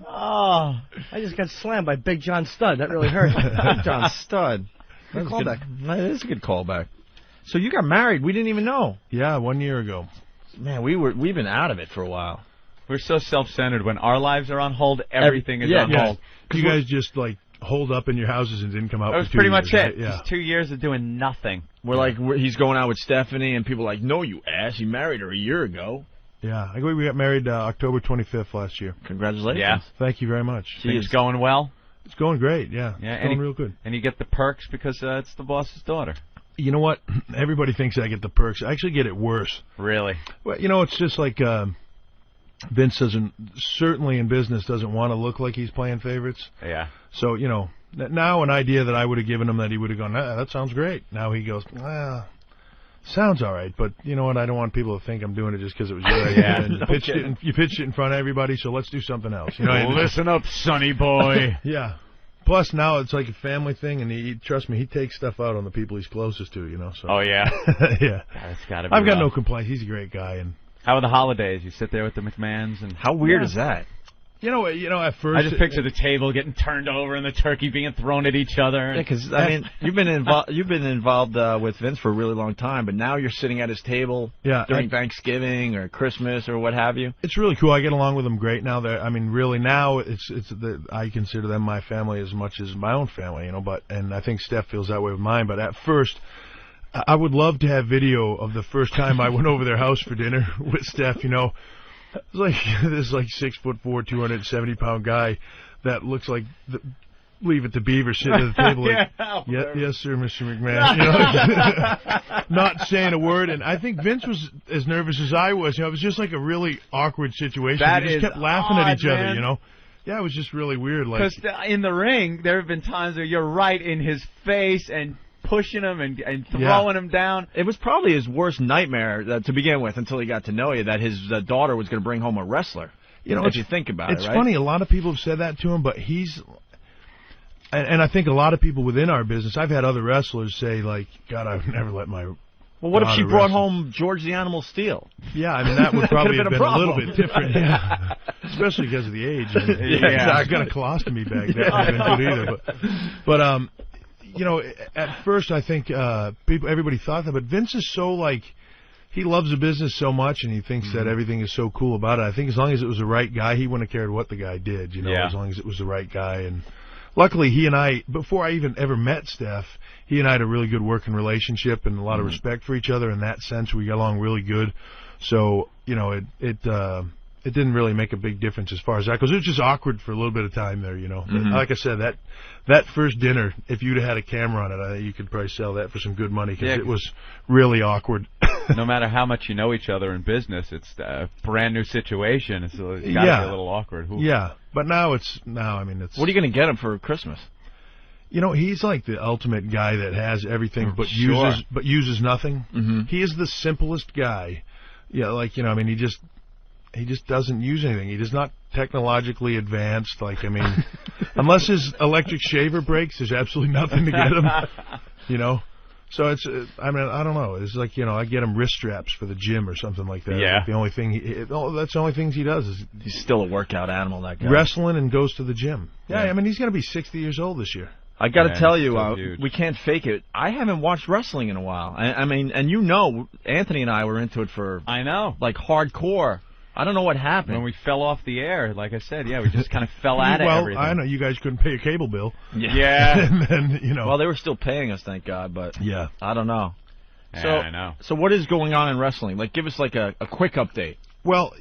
Speaker 5: Oh, I just got slammed by Big John Studd. That really hurt.
Speaker 4: Big John Studd.
Speaker 5: Good callback.
Speaker 4: That is a good callback. So you got married. We didn't even know.
Speaker 20: Yeah, 1 year ago.
Speaker 4: Man, we've been out of it for a while.
Speaker 17: We're so self-centered. When our lives are on hold, everything is on hold.
Speaker 20: You guys just holed up in your houses and didn't come out.
Speaker 17: That was
Speaker 20: for 2
Speaker 17: pretty
Speaker 20: years,
Speaker 17: much it.
Speaker 20: right? Yeah.
Speaker 17: Just 2 years of doing nothing.
Speaker 4: He's going out with Stephanie, and people are like, no, you ass. You married her a year ago.
Speaker 20: Yeah, I think we got married October 25th last year.
Speaker 4: Congratulations.
Speaker 17: Yeah.
Speaker 20: Thank you very much.
Speaker 17: Things going well?
Speaker 20: It's going great, yeah. It's going real good.
Speaker 17: And you get the perks because it's the boss's daughter.
Speaker 20: You know what? Everybody thinks I get the perks. I actually get it worse.
Speaker 17: Really?
Speaker 20: Well, it's just like Vince certainly in business doesn't want to look like he's playing favorites.
Speaker 17: Yeah.
Speaker 20: So, now an idea that I would have given him that he would have gone, that sounds great. Now he goes, sounds all right, but you know what? I don't want people to think I'm doing it just because it was your idea.
Speaker 17: Yeah.
Speaker 20: And you pitched it in front of everybody, so let's do something else.
Speaker 17: Listen up, sonny boy.
Speaker 20: Yeah. Plus, now it's like a family thing, and trust me, he takes stuff out on the people he's closest to, So.
Speaker 17: Oh, yeah?
Speaker 20: Yeah.
Speaker 17: That's gotta be
Speaker 20: I've got
Speaker 17: rough.
Speaker 20: no complaints. He's a great guy. And
Speaker 17: how are the holidays? You sit there with the McMahons, and
Speaker 4: how weird is that?
Speaker 20: At first
Speaker 17: I just picture the table getting turned over and the turkey being thrown at each other.
Speaker 4: Yeah, because you've been involved with Vince for a really long time, but now you're sitting at his table during Thanksgiving or Christmas or what have you.
Speaker 20: It's really cool. I get along with them great now. Really now I consider them my family as much as my own family, and I think Steph feels that way with mine. But at first, I would love to have video of the first time I went over their house for dinner with Steph. It's like this 6'4", 270-pound guy that looks like Leave It to Beaver sitting at the table like, yes, sir, Mr. McMahon. Not saying a word. And I think Vince was as nervous as I was. It was just like a really awkward situation. We just kept laughing at each other. Yeah, it was just really weird.
Speaker 17: Because in the ring, there have been times where you're right in his face and pushing him and throwing him down.
Speaker 4: It was probably his worst nightmare to begin with until he got to know you, that his daughter was going to bring home a wrestler. If you think about it,
Speaker 20: it's funny. A lot of people have said that to him, but he's... And I think a lot of people within our business, I've had other wrestlers say, God, I would never let my...
Speaker 4: Well, what if she brought home George the Animal Steel?
Speaker 20: Yeah, that would probably have been a little bit different. Yeah. Especially because of the age. I got a colostomy bag. That wouldn't have been good either. But at first I think everybody thought that, but Vince is so he loves the business so much, and he thinks that everything is so cool about it. I think as long as it was the right guy, he wouldn't have cared what the guy did, as long as it was the right guy. And luckily, he and I, before I even ever met Steph, he and I had a really good working relationship and a lot of respect for each other. In that sense, we got along really good. So, it didn't really make a big difference as far as that, because it was just awkward for a little bit of time there, But like I said, that first dinner, if you'd have had a camera on it, I think you could probably sell that for some good money, because it was really awkward.
Speaker 17: No matter how much you know each other in business, it's a brand new situation, so it's got to be a little awkward. Ooh.
Speaker 20: Yeah, but now it's.
Speaker 4: What are you going to get him for Christmas?
Speaker 20: He's like the ultimate guy that has everything but uses nothing.
Speaker 4: Mm-hmm.
Speaker 20: He is the simplest guy. Yeah, he just doesn't use anything. He is not technologically advanced. Unless his electric shaver breaks, there's absolutely nothing to get him. So it's, I mean, I don't know. It's like, I get him wrist straps for the gym or something like that.
Speaker 4: Yeah.
Speaker 20: Like the only thing that's the only things he does is
Speaker 4: he's still a workout animal. That guy.
Speaker 20: Wrestling and goes to the gym. Yeah,
Speaker 4: Yeah.
Speaker 20: I mean, he's going to be 60 years old this year.
Speaker 4: I got to tell you,
Speaker 17: so huge.
Speaker 4: we can't fake it. I haven't watched wrestling in a while. I mean, and Anthony and I were into it for like hardcore. I don't know what happened.
Speaker 17: When we fell off the air, like I said, we just kind of fell out of everything.
Speaker 20: Well, I know you guys couldn't pay a cable bill.
Speaker 4: Yeah.
Speaker 20: And then,
Speaker 4: Well, they were still paying us, thank God, but
Speaker 20: yeah,
Speaker 4: I don't know.
Speaker 17: Yeah,
Speaker 4: So,
Speaker 17: I know.
Speaker 4: So what is going on in wrestling? Like, give us like a quick update.
Speaker 20: Well,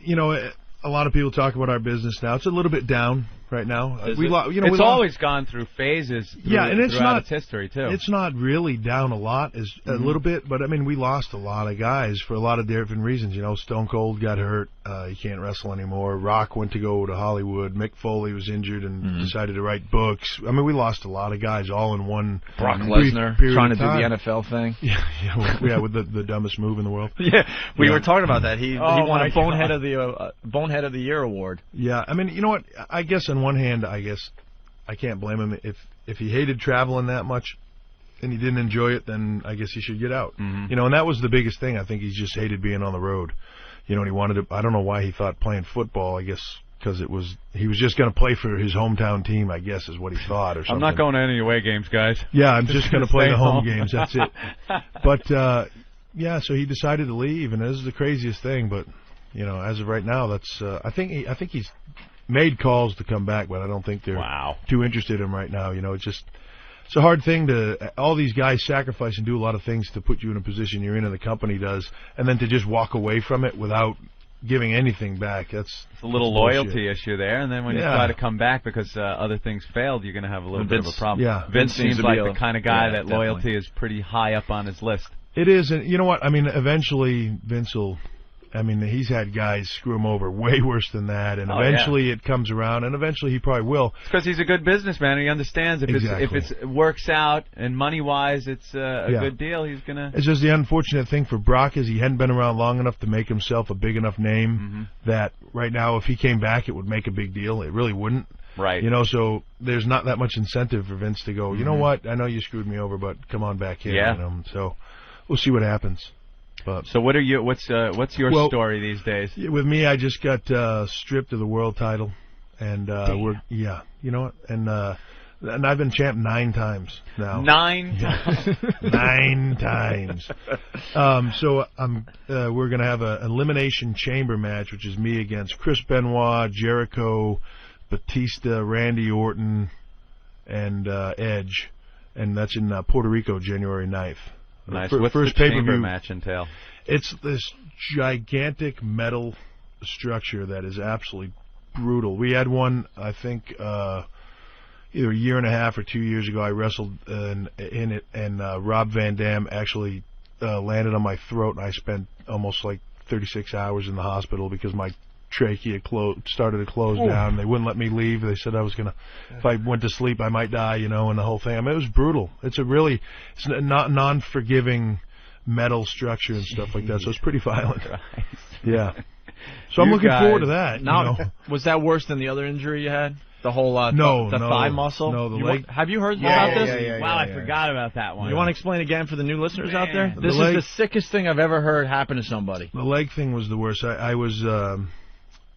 Speaker 20: a lot of people talk about our business now. It's a little bit down right now.
Speaker 17: It's always gone through phases.
Speaker 20: And it's
Speaker 17: throughout
Speaker 20: not
Speaker 17: its history too.
Speaker 20: It's not really down a lot, a little bit, but I mean, we lost a lot of guys for a lot of different reasons. Stone Cold got hurt; he can't wrestle anymore. Rock went to go to Hollywood. Mick Foley was injured and decided to write books. I mean, we lost a lot of guys all in one.
Speaker 4: Brock
Speaker 20: brief
Speaker 4: Lesnar
Speaker 20: period
Speaker 4: trying to
Speaker 20: of
Speaker 4: do
Speaker 20: time.
Speaker 4: the NFL thing.
Speaker 20: Yeah, with the dumbest move in the world.
Speaker 4: Yeah, we
Speaker 20: Yeah.
Speaker 4: were talking about that. He won a
Speaker 17: God.
Speaker 4: Bonehead of the Year award.
Speaker 20: Yeah, I mean, you know what? I guess on one hand, I can't blame him if he hated traveling that much and he didn't enjoy it. Then I guess he should get out. And that was the biggest thing. I think he just hated being on the road. And he wanted to. I don't know why he thought playing football. I guess because he was just going to play for his hometown team. I guess is what he thought or something.
Speaker 17: I'm not going to any away games, guys.
Speaker 20: Yeah, I'm just going to play
Speaker 17: stay
Speaker 20: the home
Speaker 17: home.
Speaker 20: games. That's it. But yeah, so he decided to leave, and this is the craziest thing. But as of right now, that's I think he's made calls to come back, but I don't think they're too interested in him right now. It's a hard thing all these guys sacrifice and do a lot of things to put you in a position you're in, and the company does, and then to just walk away from it without giving anything back. It's
Speaker 17: a little loyalty issue there, and then when you
Speaker 20: Yeah.
Speaker 17: try to come back because other things failed, you're going to have a little bit of a problem.
Speaker 20: Yeah.
Speaker 17: Vince seems like the kind of guy that
Speaker 20: definitely.
Speaker 17: loyalty is pretty high up on his list.
Speaker 20: It is, and you know what? I mean, eventually Vince will. I mean, he's had guys screw him over way worse than that, and eventually it comes around, and eventually he probably will.
Speaker 17: It's because he's a good businessman, and he understands if it works out and money-wise, it's a good deal. He's gonna.
Speaker 20: It's just the unfortunate thing for Brock is he hadn't been around long enough to make himself a big enough name that right now, if he came back, it would make a big deal. It really wouldn't.
Speaker 17: Right.
Speaker 20: So there's not that much incentive for Vince to go, you know what, I know you screwed me over, but come on back here.
Speaker 17: Yeah.
Speaker 20: So we'll see what happens. But
Speaker 17: So what's your story these days?
Speaker 20: with me, I just got stripped of the world title, and you know what, and I've been champ 9 times now.
Speaker 17: 9 times.
Speaker 20: 9 times. So we're gonna have an elimination chamber match, which is me against Chris Benoit, Jericho, Batista, Randy Orton, and Edge, and that's in Puerto Rico, January 9th.
Speaker 17: Nice.
Speaker 20: What's
Speaker 17: the
Speaker 20: pay-per-view
Speaker 17: chamber match entail?
Speaker 20: It's this gigantic metal structure that is absolutely brutal. We had one, I think, either a year and a half or 2 years ago. I wrestled in it, and Rob Van Dam actually landed on my throat, and I spent almost like 36 hours in the hospital because my trachea started to close down. They wouldn't let me leave. They said I was gonna, if I went to sleep, I might die, and the whole thing. I mean, it was brutal. It's a not non-forgiving metal structure and stuff like that. So it's pretty violent. Yeah. So I'm looking forward to that.
Speaker 4: Now, was that worse than the other injury you had? The whole
Speaker 20: no,
Speaker 4: thigh muscle.
Speaker 20: No, the leg.
Speaker 4: Have you heard about this?
Speaker 17: I forgot about that one.
Speaker 4: You want to explain again for the new listeners out there? This is the sickest thing I've ever heard happen to somebody.
Speaker 20: The leg thing was the worst. I was.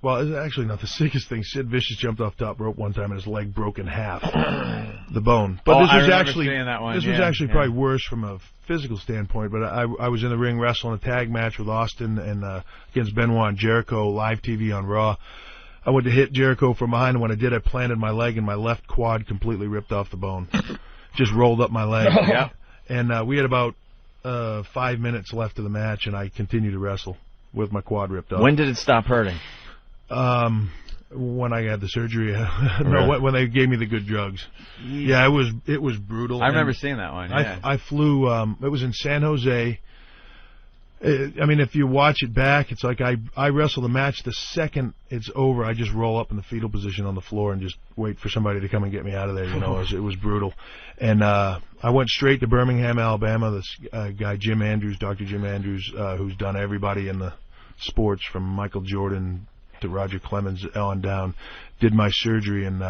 Speaker 20: Well, it's actually not the sickest thing. Sid Vicious jumped off top rope one time and his leg broke in half, the bone. But this was actually probably worse from a physical standpoint. But I was in the ring wrestling a tag match with Austin and against Benoit and Jericho, live TV on Raw. I went to hit Jericho from behind, and when I did, I planted my leg, and my left quad completely ripped off the bone. Just rolled up my leg. And we had about 5 minutes left of the match, and I continued to wrestle with my quad ripped off.
Speaker 4: When did it stop hurting?
Speaker 20: When I had the surgery, when they gave me the good drugs. Yeah, it was brutal.
Speaker 17: I remember seeing that one. Yeah.
Speaker 20: I flew. It was in San Jose. I mean, if you watch it back, it's like I wrestle the match. The second it's over, I just roll up in the fetal position on the floor and just wait for somebody to come and get me out of there. It was brutal. And I went straight to Birmingham, Alabama. This guy, Jim Andrews, Dr. Jim Andrews, who's done everybody in the sports from Michael Jordan to Roger Clemens on down, did my surgery, and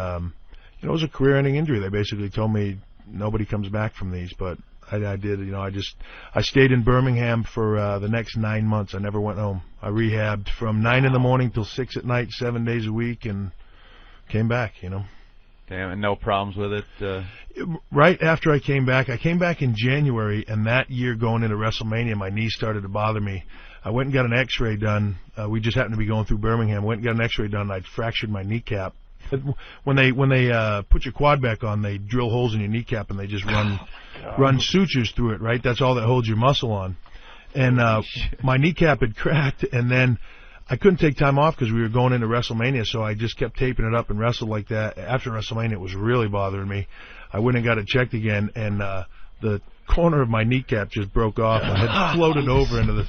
Speaker 20: it was a career-ending injury. They basically told me nobody comes back from these, but I did. You know, I stayed in Birmingham for the next 9 months. I never went home. I rehabbed from 9 in the morning till 6 at night, 7 days a week, and came back. You know.
Speaker 17: Damn, and no problems with it.
Speaker 20: Right after I came back in January, and that year going into WrestleMania, my knee started to bother me. I went and got an X-ray done. We just happened to be going through Birmingham. Went and got an X-ray done. I'd fractured my kneecap. When they put your quad back on, they drill holes in your kneecap and they just run sutures through it. Right, that's all that holds your muscle on. And my kneecap had cracked, and then I couldn't take time off because we were going into WrestleMania, so I just kept taping it up and wrestled like that. After WrestleMania, it was really bothering me. I went and got it checked again, and the corner of my kneecap just broke off and had floated over into the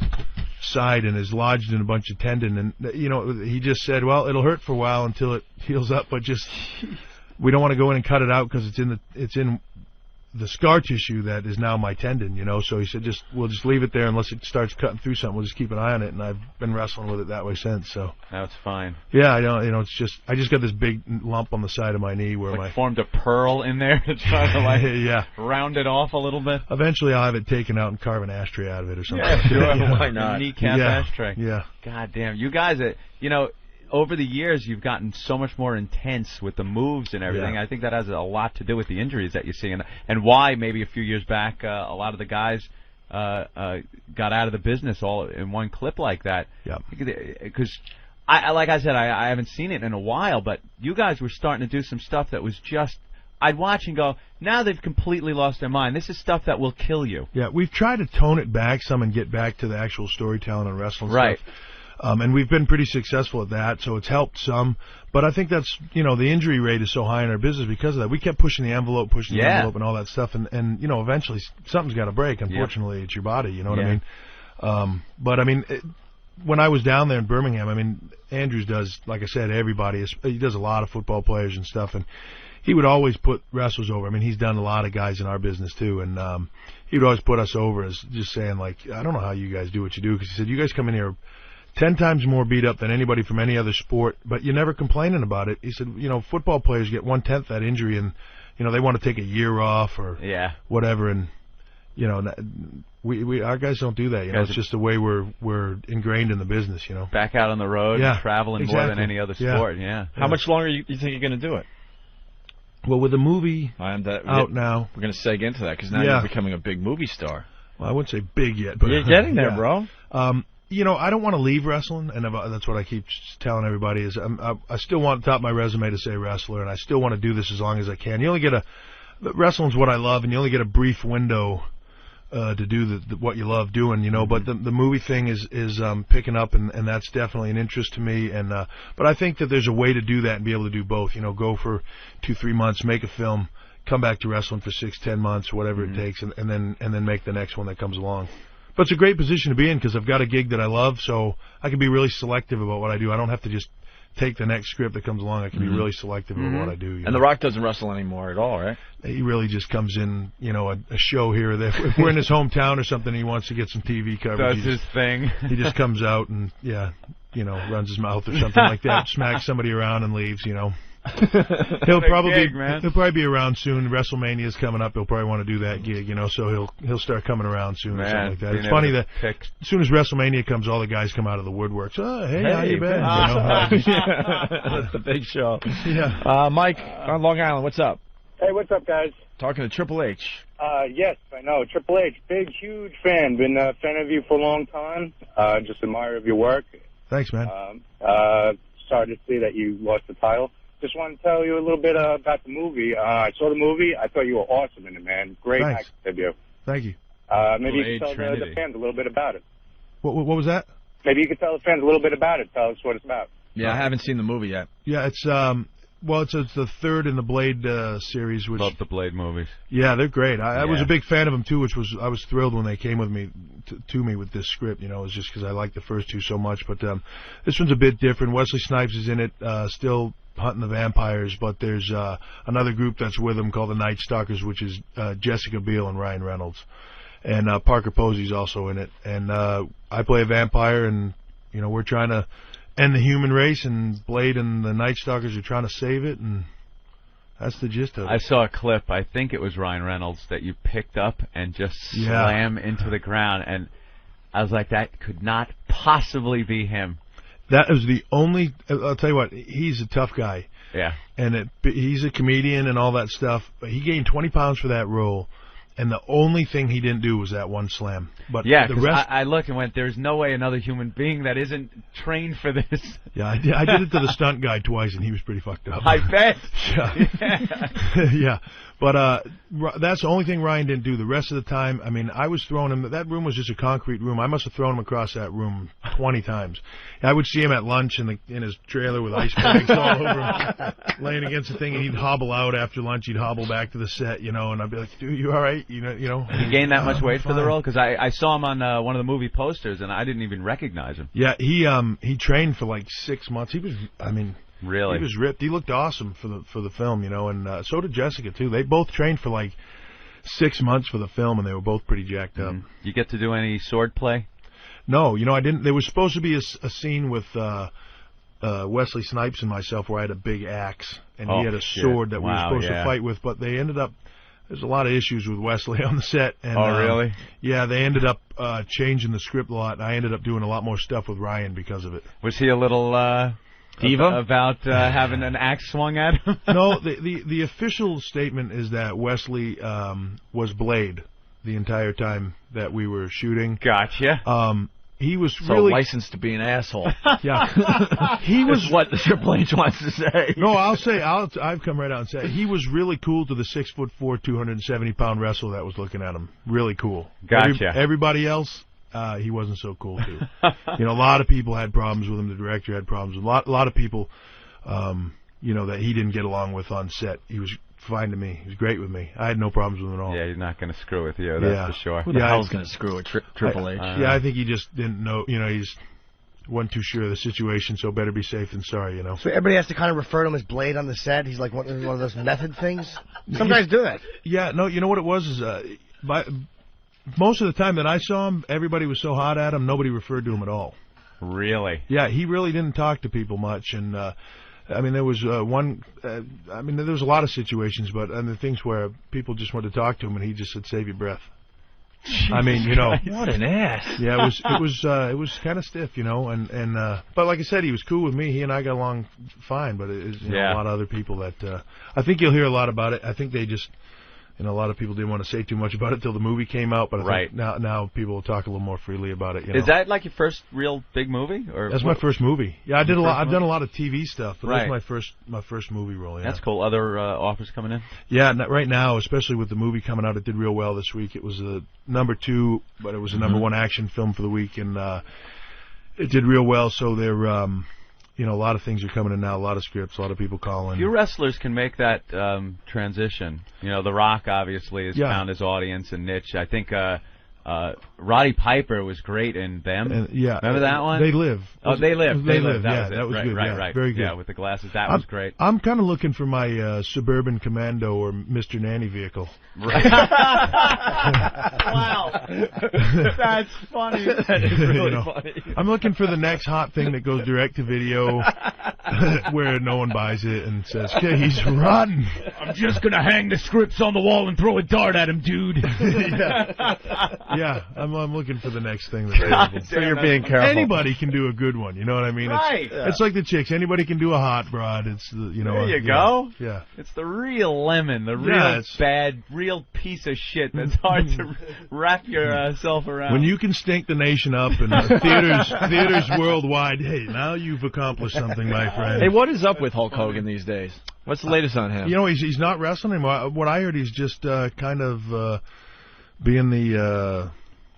Speaker 20: side and is lodged in a bunch of tendon. And, you know, he just said, well, it'll hurt for a while until it heals up, but just we don't want to go in and cut it out because it's in the scar tissue that is now my tendon, you know. So he said, we'll just leave it there unless it starts cutting through something. We'll just keep an eye on it, and I've been wrestling with it that way since. So
Speaker 17: that's fine.
Speaker 20: Yeah, I don't, you know, it's just I just got this big lump on the side of my knee where
Speaker 17: formed a pearl in there to try to
Speaker 20: yeah,
Speaker 17: round it off a little bit.
Speaker 20: Eventually, I'll have it taken out and carve an ashtray out of it or something.
Speaker 17: Yeah, sure.
Speaker 20: Yeah.
Speaker 17: Why not? Kneecap ashtray.
Speaker 20: Yeah.
Speaker 17: God damn, you guys, you know. Over the years, you've gotten so much more intense with the moves and everything.
Speaker 20: Yeah.
Speaker 17: I think that has a lot to do with the injuries that you see, and why maybe a few years back a lot of the guys got out of the business all in one clip like that.
Speaker 20: Yeah.
Speaker 17: Because, like I said, I haven't seen it in a while, but you guys were starting to do some stuff that was just. I'd watch and go, now they've completely lost their mind. This is stuff that will kill you.
Speaker 20: Yeah, we've tried to tone it back some and get back to the actual storytelling and wrestling
Speaker 17: right.
Speaker 20: stuff. And we've been pretty successful at that, so it's helped some. But I think that's, you know, the injury rate is so high in our business because of that. We kept pushing the envelope and all that stuff. And you know, eventually something's got to break. Unfortunately, it's your body, you know what I mean? But, I mean, when I was down there in Birmingham, I mean, Andrews does, like I said, everybody. He does a lot of football players and stuff. And he would always put wrestlers over. I mean, he's done a lot of guys in our business, too. And he would always put us over as just saying, like, I don't know how you guys do what you do. Because he said, you guys come in here 10 times more beat up than anybody from any other sport, but you're never complaining about it. He said, you know, football players get 1/10 that injury, and you know they want to take a year off or whatever, and you know, our guys don't do that. You know, it's just the way we're ingrained in the business. You know,
Speaker 17: back out on the road, traveling more than any other sport. Yeah.
Speaker 4: How much longer you think you're going to do it?
Speaker 20: Well, with the movie out now,
Speaker 4: we're going to seg into that because now you're becoming a big movie star.
Speaker 20: Well, I wouldn't say big yet, but
Speaker 4: you're getting there, bro.
Speaker 20: You know, I don't want to leave wrestling, and that's what I keep telling everybody is I still want top of my resume to say wrestler, and I still want to do this as long as I can. You only get wrestling's what I love, and you only get a brief window to do what you love doing, you know. But the movie thing is picking up, and that's definitely an interest to me. And but I think that there's a way to do that and be able to do both. You know, go for 2-3 months, make a film, come back to wrestling for 6-10 months, whatever it takes, and then make the next one that comes along. But it's a great position to be in because I've got a gig that I love, so I can be really selective about what I do. I don't have to just take the next script that comes along. I can be really selective about what I do. You
Speaker 4: know? The Rock doesn't wrestle anymore at all, right?
Speaker 20: He really just comes in, you know, a show here or there. If we're in his hometown or something, he wants to get some TV coverage.
Speaker 17: Does his thing.
Speaker 20: He just comes out and, you know, runs his mouth or something like that, smacks somebody around and leaves, you know. He'll probably be around soon. WrestleMania's coming up. He'll probably want to do that gig, you know. So he'll start coming around soon or something like that. It's funny that as soon as WrestleMania comes, all the guys come out of the woodworks. Oh, hey, how you been?
Speaker 4: That's the big show.
Speaker 20: Yeah.
Speaker 4: Mike on Long Island, what's up?
Speaker 8: Hey, what's up, guys?
Speaker 4: Talking to Triple H.
Speaker 8: Yes, I know. Triple H, big, huge fan. Been a fan of you for a long time. Just admire of your work.
Speaker 20: Thanks, man.
Speaker 8: Sorry to see that you lost the title. Just want to tell you a little bit about the movie. I saw the movie. I thought you were awesome in it, man. Great acting debut.
Speaker 20: Thank you.
Speaker 8: Maybe you could tell the fans a little bit about it.
Speaker 20: What was that?
Speaker 8: Maybe you could tell the fans a little bit about it. Tell us what it's about.
Speaker 4: Yeah, I haven't seen the movie yet.
Speaker 20: Yeah, it's it's the third in the Blade series. Which,
Speaker 17: love the Blade movies.
Speaker 20: Yeah, they're great. I was a big fan of them too, I was thrilled when they came with me to me with this script. You know, it was just because I liked the first two so much. But this one's a bit different. Wesley Snipes is in it, still hunting the vampires, but there's another group that's with him called the Night Stalkers, which is Jessica Biel and Ryan Reynolds, and Parker Posey's also in it. And I play a vampire, and you know we're trying to end the human race, and Blade and the Night Stalkers are trying to save it, and That's the gist of it.
Speaker 17: I saw a clip, I think it was Ryan Reynolds, that you picked up and just slam into the ground, and I was like, that could not possibly be him.
Speaker 20: That was the only... I'll tell you what, he's a tough guy.
Speaker 17: Yeah.
Speaker 20: And he's a comedian and all that stuff, but he gained 20 pounds for that role, and the only thing he didn't do was that one slam. But
Speaker 17: yeah,
Speaker 20: the rest...
Speaker 17: I looked and went, there's no way another human being that isn't trained for this.
Speaker 20: Yeah, I did it to the stunt guy twice, and he was pretty fucked up.
Speaker 17: I bet.
Speaker 20: Yeah. Yeah. But that's the only thing Ryan didn't do. The rest of the time, I mean, I was throwing him. That room was just a concrete room. I must have thrown him across that room 20 times. I would see him at lunch in his trailer with ice bags all over him, laying against the thing, and he'd hobble out after lunch. He'd hobble back to the set, and I'd be like, dude, you all right? You know.
Speaker 17: He gained that much weight for the role? Because I saw him on one of the movie posters, and I didn't even recognize him.
Speaker 20: Yeah, he trained for like 6 months. He was,
Speaker 17: really?
Speaker 20: He was ripped. He looked awesome for the film, and so did Jessica too. They both trained for like 6 months for the film, and they were both pretty jacked up.
Speaker 17: You get to do any sword play?
Speaker 20: No, I didn't. There was supposed to be a scene with Wesley Snipes and myself where I had a big axe, and he had a sword that we were supposed to fight with, but they ended up... There's a lot of issues with Wesley on the set. And,
Speaker 17: really?
Speaker 20: Yeah, they ended up changing the script a lot, and I ended up doing a lot more stuff with Ryan because of it.
Speaker 17: Was he a little... diva about having an axe swung at him?
Speaker 20: No, the official statement is that Wesley was Blade the entire time that we were shooting.
Speaker 17: Gotcha.
Speaker 20: He was
Speaker 4: really licensed to be an asshole.
Speaker 20: Yeah, he was
Speaker 4: what the Triple H wants to say.
Speaker 20: No, I've come right out and said he was really cool to the 6'4", 270-pound wrestler that was looking at him. Really cool.
Speaker 17: Gotcha.
Speaker 20: Everybody else. He wasn't so cool too. A lot of people had problems with him. The director had problems with a lot of people. That he didn't get along with on set. He was fine to me. He was great with me. I had no problems with him at all.
Speaker 17: Yeah, he's not going to screw with you. That's for sure.
Speaker 4: Who the hell's going to screw with Triple H?
Speaker 20: I think he just didn't know. He's wasn't too sure of the situation, so better be safe than sorry.
Speaker 5: So everybody has to kind of refer to him as Blade on the set. He's like one of those method things. Some guys do that.
Speaker 20: Yeah, no. You know what it was is most of the time that I saw him, everybody was so hot at him, nobody referred to him at all.
Speaker 17: Really?
Speaker 20: Yeah, he really didn't talk to people much, and there was there was a lot of situations, but the things where people just wanted to talk to him, and he just said, "Save your breath."
Speaker 4: What an ass.
Speaker 20: Yeah, it was kind of stiff, but like I said, he was cool with me. He and I got along fine, but a lot of other people that I think you'll hear a lot about it. I think they just. A lot of people didn't want to say too much about it till the movie came out, but I think now people will talk a little more freely about it.
Speaker 17: Is that like your first real big movie? Or
Speaker 20: that's my first movie. Yeah, I did a lot. I've done a lot of TV stuff, but that's my first movie role. Yeah.
Speaker 17: That's cool. Other offers coming in?
Speaker 20: Yeah, right now, especially with the movie coming out, it did real well this week. It was a number 2, but it was a number 1 action film for the week, and it did real well. So they're. A lot of things are coming in now, a lot of scripts, a lot of people calling.
Speaker 17: Few wrestlers can make that transition. The Rock obviously has found his audience and niche. I think Roddy Piper was great in them. Remember that one?
Speaker 20: They Live.
Speaker 17: Oh, They Live.
Speaker 20: They Live.
Speaker 17: That was
Speaker 20: good.
Speaker 17: Right.
Speaker 20: Very good.
Speaker 17: Yeah, with the glasses. That was great.
Speaker 20: I'm kind of looking for my Suburban Commando or Mr. Nanny vehicle.
Speaker 17: Right. Wow. That's funny. That is really funny.
Speaker 20: I'm looking for the next hot thing that goes direct to video where no one buys it and says, "Okay, he's rotten.
Speaker 6: I'm just going to hang the scripts on the wall and throw a dart at him, dude."
Speaker 20: Yeah, I'm looking for the next thing that's available.
Speaker 4: So you're being careful.
Speaker 20: Anybody can do a good one, you know what I mean?
Speaker 17: Right.
Speaker 20: It's like the chicks. Anybody can do a hot broad. It's
Speaker 17: There you go.
Speaker 20: Yeah.
Speaker 17: It's the real lemon, the real bad, real piece of shit that's hard to wrap yourself around.
Speaker 20: When you can stink the nation up and theaters worldwide, hey, now you've accomplished something, my friend.
Speaker 4: Hey, what is up with Hulk Hogan these days? What's the latest on him?
Speaker 20: He's not wrestling anymore. What I heard, he's just kind of being the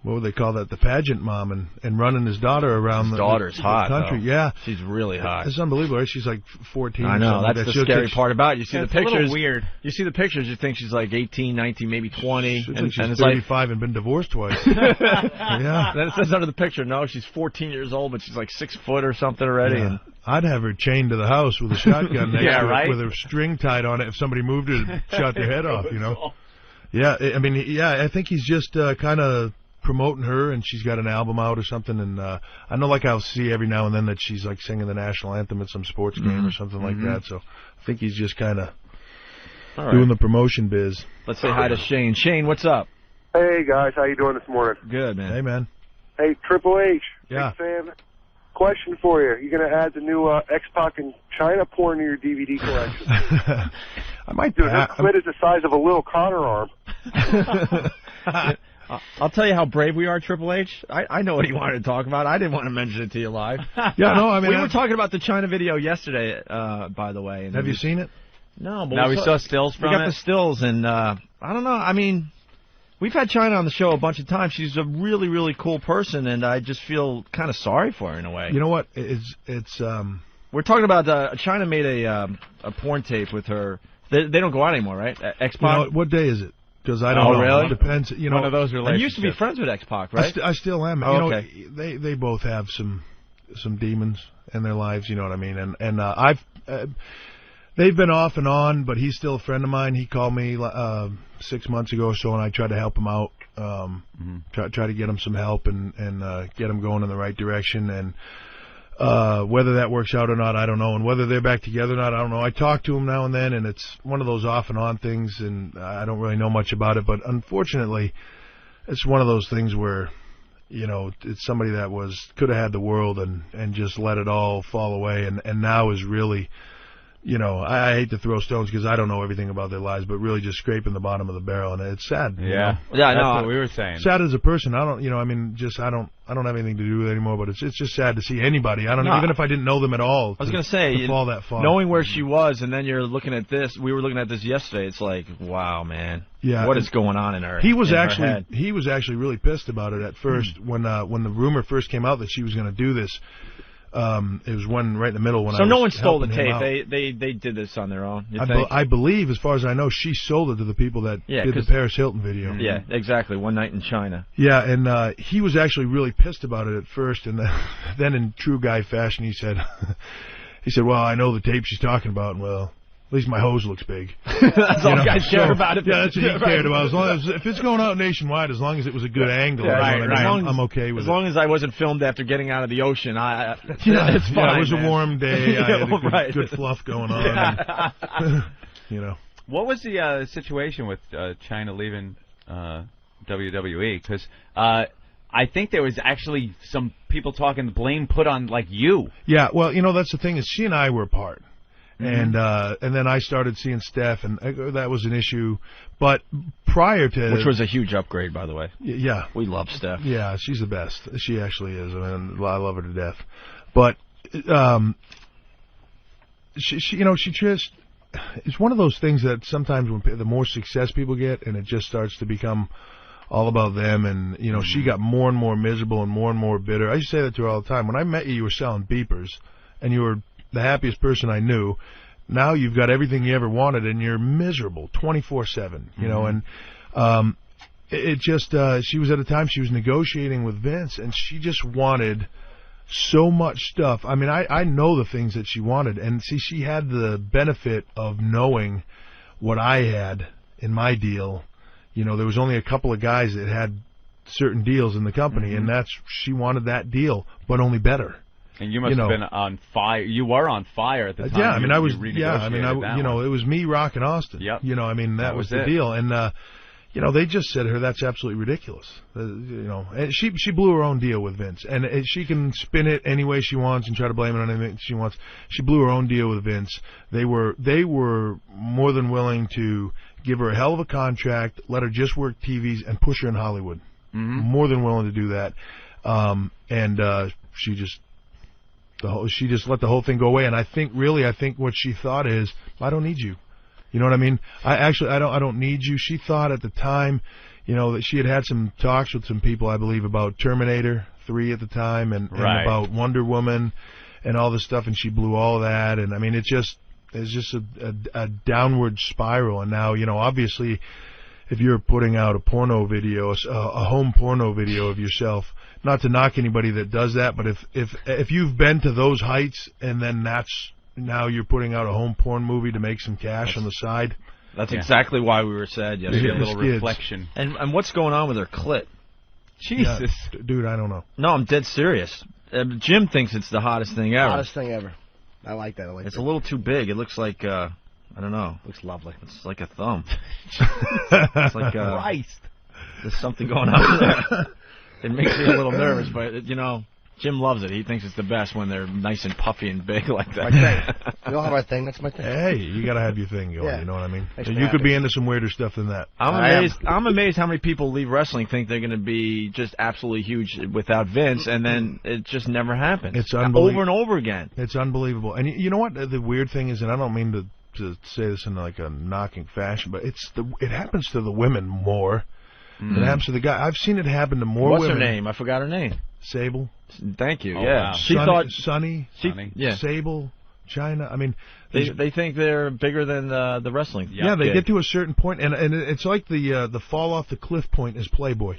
Speaker 20: what would they call that? The pageant mom and running his daughter around the country.
Speaker 4: Though.
Speaker 20: Yeah,
Speaker 4: she's really hot.
Speaker 20: It's unbelievable. Right? She's like 14.
Speaker 4: I know. That's the scary part about it. You see the pictures.
Speaker 17: It's a little weird.
Speaker 4: You see the pictures. You think she's like 18, 19, maybe 20.
Speaker 20: And she's 35 and been divorced twice.
Speaker 4: Yeah. Then it says under the picture, no, she's 14 years old, but she's like 6 foot or something already.
Speaker 20: Yeah.
Speaker 4: And
Speaker 20: I'd have her chained to the house with a shotgun next to
Speaker 17: right?
Speaker 20: it with a string tied on it. If somebody moved it and shot their head off, Yeah, I think he's just kind of promoting her, and she's got an album out or something. And I know, like, I'll see every now and then that she's like singing the national anthem at some sports game or something like that. So I think he's just kind of
Speaker 3: All right.
Speaker 20: doing the promotion biz.
Speaker 4: Let's say hi to Shane. Shane, what's up?
Speaker 21: Hey guys, how you doing this morning?
Speaker 4: Good, man.
Speaker 20: Hey, man.
Speaker 21: Hey, Triple H.
Speaker 20: Yeah.
Speaker 21: Big fan. Question for you: you gonna add the new X-Pac and China porn to your DVD collection?
Speaker 20: I might
Speaker 21: Dude, her clit is the size of a little Connor arm.
Speaker 3: I'll tell you how brave we are, Triple H. I know what he wanted to talk about. I didn't want to mention it to you live.
Speaker 20: Yeah, no, I mean...
Speaker 3: we were talking about the China video yesterday, by the way. And
Speaker 20: Have you seen it?
Speaker 3: No, but
Speaker 17: Now we saw stills from
Speaker 3: We got
Speaker 17: it?
Speaker 3: the stills, and I don't know. I mean, we've had China on the show a bunch of times. She's a really, really cool person, and I just feel kind of sorry for her in a way.
Speaker 20: You know what? It's
Speaker 3: We're talking about China made a porn tape with her. They don't go out anymore, right? X-Pac?
Speaker 20: You know, what day is it? Because I don't know.
Speaker 3: Really?
Speaker 20: It depends. You know,
Speaker 3: One of those relationships. You used to be friends with X-Pac, right?
Speaker 20: I still am.
Speaker 3: Oh,
Speaker 20: you
Speaker 3: okay.
Speaker 20: know, they both have some demons in their lives. You know what I mean? And I've they've been off and on, but he's still a friend of mine. He called me 6 months ago or so, and I tried to help him out. Try to get him some help and get him going in the right direction. And whether that works out or not, I don't know. And whether they're back together or not, I don't know. I talk to him now and then, and it's one of those off and on things, and I don't really know much about it. But unfortunately, it's one of those things where, you know, it's somebody that could have had the world and just let it all fall away, and now is really, you know, I hate to throw stones because I don't know everything about their lives, but really just scraping the bottom of the barrel, and it's sad.
Speaker 17: Yeah,
Speaker 20: you know?
Speaker 17: yeah, I know. That's what we were saying.
Speaker 20: Sad as a person. I don't, you know, I mean, just I don't have anything to do with it anymore. But it's just sad to see anybody. I don't know, even if I didn't know them at all.
Speaker 3: I was going to say,
Speaker 20: to fall that far.
Speaker 3: Knowing where she was, and then you're looking at this. We were looking at this yesterday. It's like, wow, man.
Speaker 20: Yeah,
Speaker 3: what is going on in her?
Speaker 20: He was
Speaker 3: in
Speaker 20: actually
Speaker 3: her head?
Speaker 20: he was actually really pissed about it at first when the rumor first came out that she was going to do this. It was one right in the middle when
Speaker 3: so
Speaker 20: I was
Speaker 3: no one stole the
Speaker 20: helping him
Speaker 3: tape.
Speaker 20: out.
Speaker 3: They did this on their own.
Speaker 20: I believe, as far as I know, she sold it to the people that did the Paris Hilton video.
Speaker 3: Yeah, exactly. One night in China.
Speaker 20: Yeah, and he was actually really pissed about it at first, and then in true guy fashion, he said, "Well, I know the tape she's talking about, and well, at least my hose looks big."
Speaker 3: That's all guys care about.
Speaker 20: Yeah, that's what he cared about. As long as if it's going out nationwide, as long as it was a good angle, I'm okay with it.
Speaker 3: As long as I wasn't filmed after getting out of the ocean, it's fine.
Speaker 20: Yeah, it was
Speaker 3: man.
Speaker 20: a warm day. I had good fluff going on. And, you know.
Speaker 17: What was the situation with China leaving WWE? Because I think there was actually some people talking the blame put on like you.
Speaker 20: Yeah, well, you know, that's the thing is she and I were apart. And then I started seeing Steph, and that was an issue. But prior to...
Speaker 3: Which was a huge upgrade, by the way.
Speaker 20: Yeah.
Speaker 3: We love Steph.
Speaker 20: Yeah, she's the best. She actually is. I mean, I love her to death. But, she you know, she just... It's one of those things that sometimes when the more success people get, and it just starts to become all about them, and, you know, she got more and more miserable and more bitter. I used to say that to her all the time. When I met you, you were selling beepers, and you were the happiest person I knew. Now you've got everything you ever wanted, and you're miserable 24/7. You know, and it just she was at a time she was negotiating with Vince, and she just wanted so much stuff. I mean, I know the things that she wanted, and see, she had the benefit of knowing what I had in my deal. You know, there was only a couple of guys that had certain deals in the company, and she wanted that deal, but only better.
Speaker 17: And you must have been on fire. You were on fire at the time.
Speaker 20: Yeah, I mean, I was.
Speaker 17: Yeah,
Speaker 20: I mean, it was me rocking Austin.
Speaker 17: Yep.
Speaker 20: You know, I mean, that was the deal. And you know, they just said to her, "That's absolutely ridiculous." You know, and she blew her own deal with Vince, and she can spin it any way she wants and try to blame it on anything she wants. She blew her own deal with Vince. They were more than willing to give her a hell of a contract, let her just work TVs, and push her in Hollywood. More than willing to do that. And she just. She just let the whole thing go away, and I think what she thought is, I don't need you. You know what I mean? I don't need you. She thought at the time, you know, that she had some talks with some people, I believe, about Terminator 3 at the time, and about Wonder Woman, and all this stuff, and she blew all of that. And I mean, it's just a downward spiral. And now, you know, obviously, if you're putting out a porno video, a home porno video of yourself. Not to knock anybody that does that, but if you've been to those heights and then now you're putting out a home porn movie to make some cash on the side.
Speaker 3: That's exactly why we were sad yesterday.
Speaker 17: A little reflection.
Speaker 3: And what's going on with her clit?
Speaker 17: Jesus.
Speaker 20: Yeah, dude, I don't know.
Speaker 3: No, I'm dead serious. Jim thinks it's the hottest thing ever.
Speaker 5: Hottest thing ever. I like that.
Speaker 3: It's a little too big. It looks like
Speaker 4: I don't know.
Speaker 3: Looks lovely.
Speaker 4: It's like a thumb. It's like
Speaker 17: Christ.
Speaker 4: There's something going on there. It makes me a little nervous, but you know, Jim loves it. He thinks it's the best when they're nice and puffy and big like that.
Speaker 5: My thing. We all have our thing. That's my thing.
Speaker 20: Hey, you got to have your thing going.
Speaker 5: Yeah.
Speaker 20: You know what I mean?
Speaker 5: Makes me
Speaker 20: You could
Speaker 5: happy.
Speaker 20: be into some weirder stuff than that.
Speaker 4: I'm amazed how many people leave wrestling think they're going to be just absolutely huge without Vince, and then it just never happens.
Speaker 20: It's unbelievable.
Speaker 4: Over and over again.
Speaker 20: It's unbelievable. And you know what? The weird thing is, and I don't mean to say this in like a knocking fashion, but it happens to the women more than it happens to the guy. I've seen it happen to more
Speaker 4: What's
Speaker 20: women.
Speaker 4: her name? I forgot her name.
Speaker 20: Sable.
Speaker 4: Thank you.
Speaker 17: Oh,
Speaker 4: yeah.
Speaker 17: wow.
Speaker 4: She thought
Speaker 20: Sunny.
Speaker 4: Yeah.
Speaker 20: Sable. China. I mean,
Speaker 4: They think they're bigger than the wrestling.
Speaker 20: yeah, they get to a certain point, and it's like the fall off the cliff point is Playboy.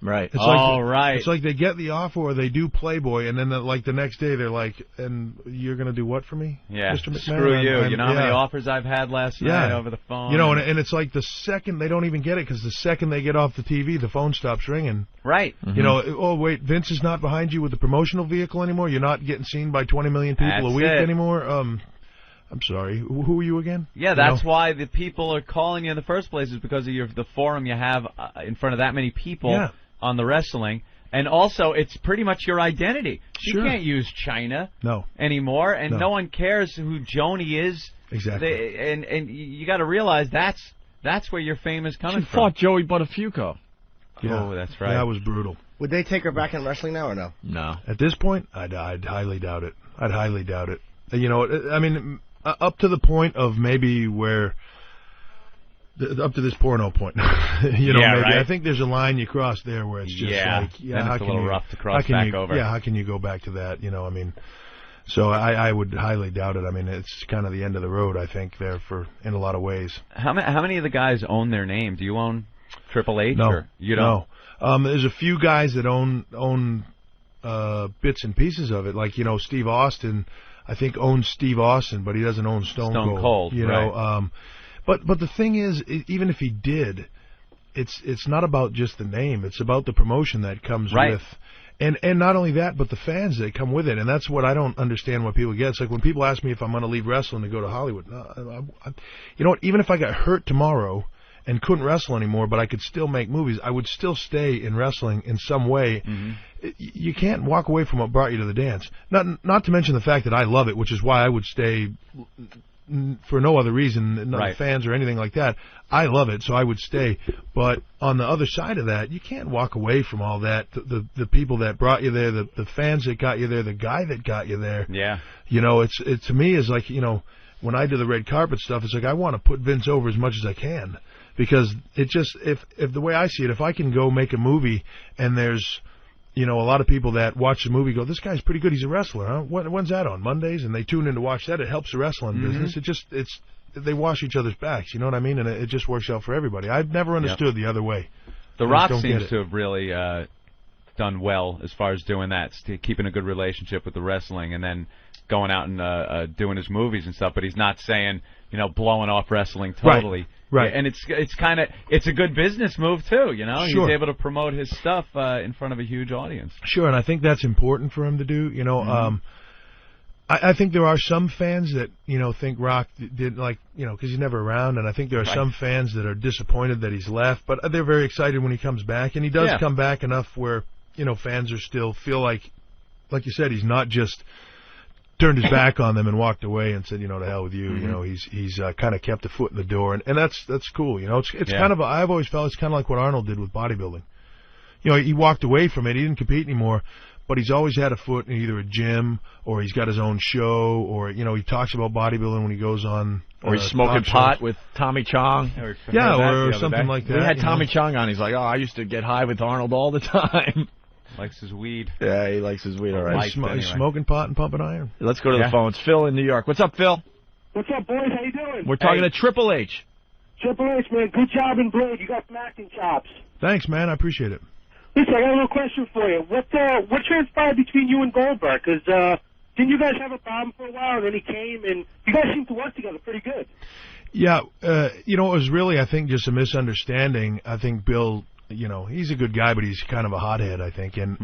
Speaker 4: Right.
Speaker 20: It's
Speaker 17: right.
Speaker 20: It's like they get the offer or they do Playboy, and then the next day they're like, "And you're going to do what for me,
Speaker 17: Yeah,
Speaker 20: Mr. McMahon?"
Speaker 17: screw you.
Speaker 20: I'm-
Speaker 17: you know how many
Speaker 20: yeah.
Speaker 17: offers I've had last night over the phone?
Speaker 20: You know, and it's like the second they don't even get it because the second they get off the TV, the phone stops ringing.
Speaker 17: Right.
Speaker 20: You know, oh wait, Vince is not behind you with the promotional vehicle anymore. You're not getting seen by 20 million people
Speaker 17: That's
Speaker 20: a week
Speaker 17: it.
Speaker 20: anymore. I'm sorry. Who are you again?
Speaker 17: Yeah,
Speaker 20: You
Speaker 17: that's
Speaker 20: know?
Speaker 17: why the people are calling you in the first place is because of the forum you have in front of that many people
Speaker 20: Yeah.
Speaker 17: on the wrestling. And also, it's pretty much your identity.
Speaker 20: Sure.
Speaker 17: You can't use China
Speaker 20: No.
Speaker 17: anymore, and
Speaker 20: No.
Speaker 17: no one cares who Joni is.
Speaker 20: Exactly.
Speaker 17: And you got to realize that's where your fame is coming
Speaker 4: She
Speaker 17: from.
Speaker 4: fought Joey Buttafuoco.
Speaker 20: Yeah.
Speaker 17: Oh, that's right.
Speaker 20: That was brutal.
Speaker 5: Would they take her back in wrestling now or no?
Speaker 4: No.
Speaker 20: At this point, I'd highly doubt it. I'd highly doubt it. You know, I mean, up to the point of maybe where, up to this porno point, you know,
Speaker 17: Yeah,
Speaker 20: maybe
Speaker 17: right.
Speaker 20: I think there's a line you cross there where it's just
Speaker 17: Yeah,
Speaker 20: like,
Speaker 17: then
Speaker 20: how
Speaker 17: it's a
Speaker 20: can
Speaker 17: little
Speaker 20: you,
Speaker 17: rough to cross
Speaker 20: how can
Speaker 17: back
Speaker 20: you,
Speaker 17: over.
Speaker 20: Yeah, how can you go back to that? You know, I mean, so I would highly doubt it. I mean, it's kind of the end of the road, I think, there in a lot of ways.
Speaker 17: How many of the guys own their name? Do you own Triple H?
Speaker 20: No,
Speaker 17: Or you don't?
Speaker 20: No. There's a few guys that own bits and pieces of it, like, you know, Steve Austin. I think owns Steve Austin, but he doesn't own Stone Cold. You know,
Speaker 17: right.
Speaker 20: But the thing is, even if he did, it's not about just the name. It's about the promotion that comes
Speaker 17: Right.
Speaker 20: with, and not only that, but the fans that come with it. And that's what I don't understand. What people get. It's like when people ask me if I'm going to leave wrestling to go to Hollywood. You know what? Even if I got hurt tomorrow and couldn't wrestle anymore, but I could still make movies, I would still stay in wrestling in some way. You can't walk away from what brought you to the dance. Not to mention the fact that I love it, which is why I would stay for no other reason, not
Speaker 17: Right.
Speaker 20: fans or anything like that. I love it, so I would stay. But on the other side of that, you can't walk away from all that. The people that brought you there, the fans that got you there, the guy that got you there.
Speaker 17: Yeah.
Speaker 20: You know, it to me is like, you know, when I do the red carpet stuff, it's like I want to put Vince over as much as I can, because it just, if the way I see it, if I can go make a movie and there's, you know, a lot of people that watch the movie go, this guy's pretty good, he's a wrestler, huh? When's that on? Mondays? And they tune in to watch that. It helps the wrestling business. They wash each other's backs, you know what I mean? And it just works out for everybody. I've never understood the other way.
Speaker 17: The
Speaker 20: I
Speaker 17: Rock
Speaker 20: just don't get
Speaker 17: seems
Speaker 20: it.
Speaker 17: to have really done well as far as doing that, keeping a good relationship with the wrestling, and then going out and doing his movies and stuff. But he's not saying, you know, blowing off wrestling totally.
Speaker 20: Right.
Speaker 17: And it's a good business move too. You know,
Speaker 20: Sure.
Speaker 17: he's able to promote his stuff in front of a huge audience.
Speaker 20: Sure, and I think that's important for him to do. You know, I think there are some fans that, you know, think Rock did, like, you know, because he's never around, and I think there are some fans that are disappointed that he's left, but they're very excited when he comes back, and he does come back enough where, you know, fans are still feel like you said, he's not just turned his back on them and walked away and said, you know, to hell with you. You know, he's kind of kept a foot in the door, and that's cool. You know, it's kind of I've always felt it's kind of like what Arnold did with bodybuilding. You know, he walked away from it. He didn't compete anymore, but he's always had a foot in either a gym or he's got his own show, or, you know, he talks about bodybuilding when he goes on.
Speaker 4: Or he's smoking pot with Tommy Chong.
Speaker 20: Yeah, or something like that.
Speaker 4: We had Tommy Chong on. He's like, oh, I used to get high with Arnold all the time.
Speaker 17: Likes his weed.
Speaker 4: Yeah, he likes his weed, all right.
Speaker 20: He's smoking pot and pumping iron.
Speaker 4: Let's go to the phones. Phil in New York. What's up, Phil?
Speaker 7: What's up, boys? How you doing?
Speaker 20: We're talking to Triple H.
Speaker 7: Triple H, man. Good job in Blade. You got some acting chops.
Speaker 20: Thanks, man. I appreciate it.
Speaker 7: Listen, I got a little question for you. What transpired between you and Goldberg? Because didn't you guys have a problem for a while, and then he came, and you guys seem to work together pretty good.
Speaker 20: Yeah, you know, it was really, I think, just a misunderstanding. I think Bill, you know, he's a good guy, but he's kind of a hothead, I think. And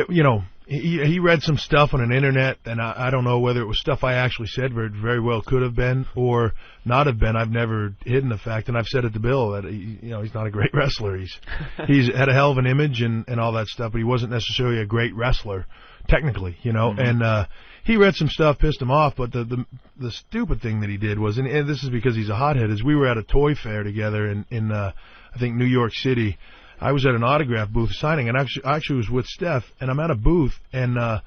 Speaker 20: you know, he read some stuff on an internet, and I don't know whether it was stuff I actually said, but it very well could have been or not have been. I've never hidden the fact, and I've said it to Bill that he's not a great wrestler. He's had a hell of an image and all that stuff, but he wasn't necessarily a great wrestler technically, And he read some stuff, pissed him off. But the stupid thing that he did was, and this is because he's a hothead, is we were at a toy fair together in I think New York City. I was at an autograph booth signing, and I actually was with Steph, and I'm at a booth, and I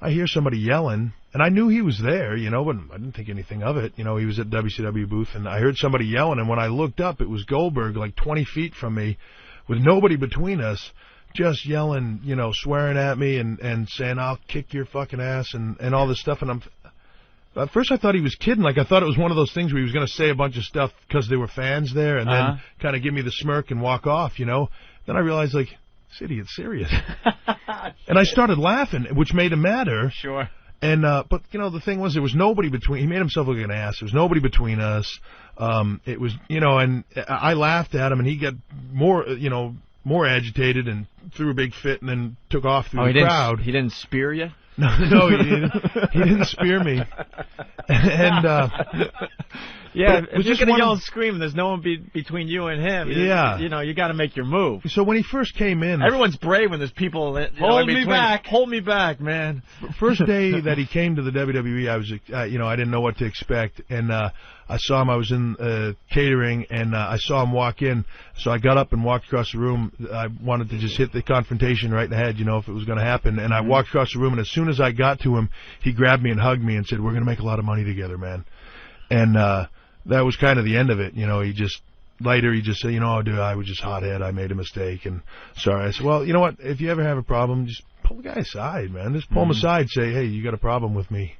Speaker 20: hear somebody yelling, and I knew he was there, but I didn't think anything of it. He was at WCW booth, and I heard somebody yelling, and when I looked up, it was Goldberg, like 20 feet from me, with nobody between us, just yelling, swearing at me and saying, I'll kick your fucking ass, and all this stuff, and at first I thought he was kidding. Like, I thought it was one of those things where he was going to say a bunch of stuff because there were fans there and then kind of give me the smirk and walk off, Then I realized, like, this idiot's serious. And I started laughing, which made him madder.
Speaker 17: Sure.
Speaker 20: And, but, the thing was, there was nobody between. He made himself look like an ass. There was nobody between us. It was, and I laughed at him, and he got more agitated and threw a big fit and then took off through the crowd.
Speaker 4: He didn't spear you?
Speaker 20: No, he didn't. He didn't spear me. And
Speaker 4: yeah, if you're gonna yell and scream, there's no one between you and him.
Speaker 20: Yeah,
Speaker 4: you got to make your move.
Speaker 20: So when he first came in,
Speaker 4: everyone's brave when there's people.
Speaker 20: Hold me back,
Speaker 4: hold me back, man.
Speaker 20: First day that he came to the WWE, I was, I didn't know what to expect, and I saw him. I was in catering, and I saw him walk in. So I got up and walked across the room. I wanted to just hit the confrontation right in the head, if it was going to happen. And I walked across the room, and as soon as I got to him, he grabbed me and hugged me and said, "We're going to make a lot of money together, man." And that was kind of the end of it. He just said, dude, I was just hothead. I made a mistake, and sorry. I said, well, you know what? If you ever have a problem, just pull the guy aside, man. Just pull him aside. Say, hey, you got a problem with me.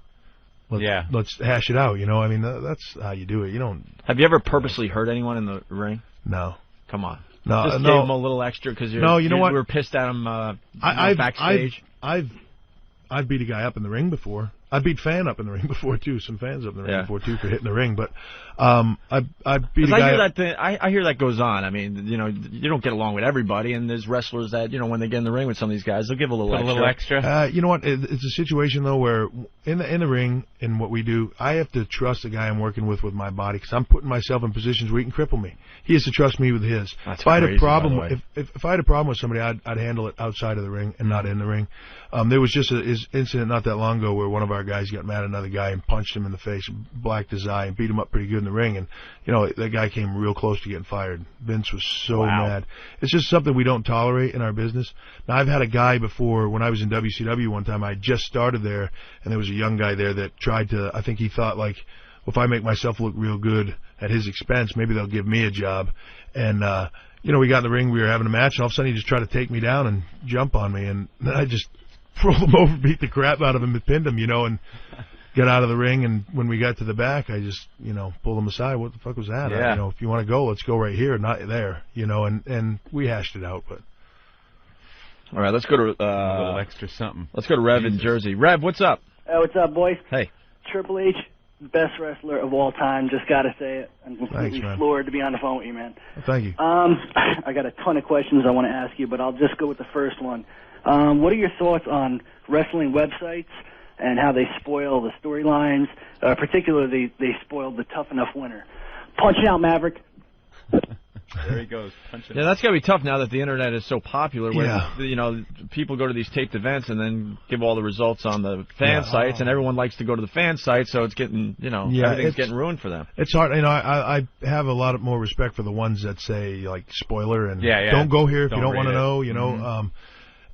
Speaker 20: Let's hash it out. I mean, that's how you do it. You don't.
Speaker 4: Have you ever purposely hurt anyone in the ring?
Speaker 20: No.
Speaker 4: Come on.
Speaker 20: No.
Speaker 4: Just gave him a little extra because you were pissed at him backstage.
Speaker 20: I've beat a guy up in the ring before. I beat fan up in the ring before too. Some fans up in the ring before too for hitting the ring. But I beat a guy.
Speaker 4: I hear that goes on. I mean, you don't get along with everybody, and there's wrestlers that when they get in the ring with some of these guys, they'll give a little extra.
Speaker 20: You know what? It's a situation though where in the ring in what we do, I have to trust the guy I'm working with my body because I'm putting myself in positions where he can cripple me. He has to trust me with his.
Speaker 4: That's
Speaker 20: if I had
Speaker 4: crazy,
Speaker 20: a problem, if I had a problem with somebody, I'd handle it outside of the ring and not in the ring. There was just an incident not that long ago where one of our guys got mad at another guy and punched him in the face, blacked his eye, and beat him up pretty good in the ring. And that guy came real close to getting fired. Vince was so mad. It's just something we don't tolerate in our business. Now, I've had a guy before when I was in WCW one time. I just started there, and there was a young guy there that tried to. I think he thought like, well, if I make myself look real good at his expense, maybe they'll give me a job. And we got in the ring, we were having a match, and all of a sudden he just tried to take me down and jump on me, and then I just rolled him over, beat the crap out of him, and pinned him, and got out of the ring. And when we got to the back, I just, pulled him aside. What the fuck was that?
Speaker 4: Yeah.
Speaker 20: If you want to go, let's go right here, not there, and we hashed it out. But
Speaker 4: all right, let's go to
Speaker 17: a little extra something.
Speaker 4: Let's go to Rev in Jersey. Rev, what's up?
Speaker 9: What's up, boys?
Speaker 4: Hey.
Speaker 9: Triple H, best wrestler of all time. Just got to say it. I'm completely floored to be on the phone with you, man.
Speaker 20: Thank you.
Speaker 9: I got a ton of questions I want to ask you, but I'll just go with the first one. What are your thoughts on wrestling websites and how they spoil the storylines? Particularly, they spoiled the Tough Enough winner. Punching out Maverick.
Speaker 17: There he goes. Punching
Speaker 4: Yeah, that's got to be tough now that the internet is so popular. Where, people go to these taped events and then give all the results on the fan sites, and everyone likes to go to the fan site, so it's getting, everything's getting ruined for them.
Speaker 20: It's hard. I have a lot more respect for the ones that say, like, spoiler and don't go here if you don't want to know,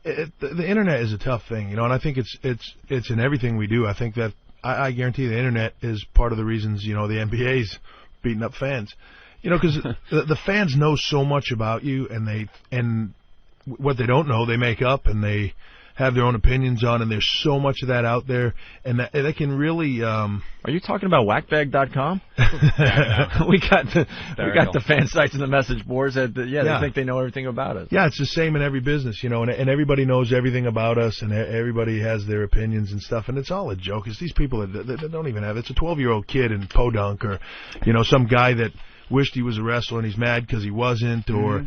Speaker 20: the internet is a tough thing, and I think it's in everything we do. I think that I guarantee the internet is part of the reasons, the NBA's beating up fans. Because the fans know so much about you, and what they don't know, they make up, and they have their own opinions on, and there's so much of that out there, and that can really. Are
Speaker 4: you talking about whackbag.com? we got the fan sites and the message boards that they think they know everything about us.
Speaker 20: Yeah, it's the same in every business, and everybody knows everything about us, and everybody has their opinions and stuff, and it's all a joke. It's these people that don't even have. It's a 12-year-old kid in Podunk, or some guy that wished he was a wrestler and he's mad because he wasn't, or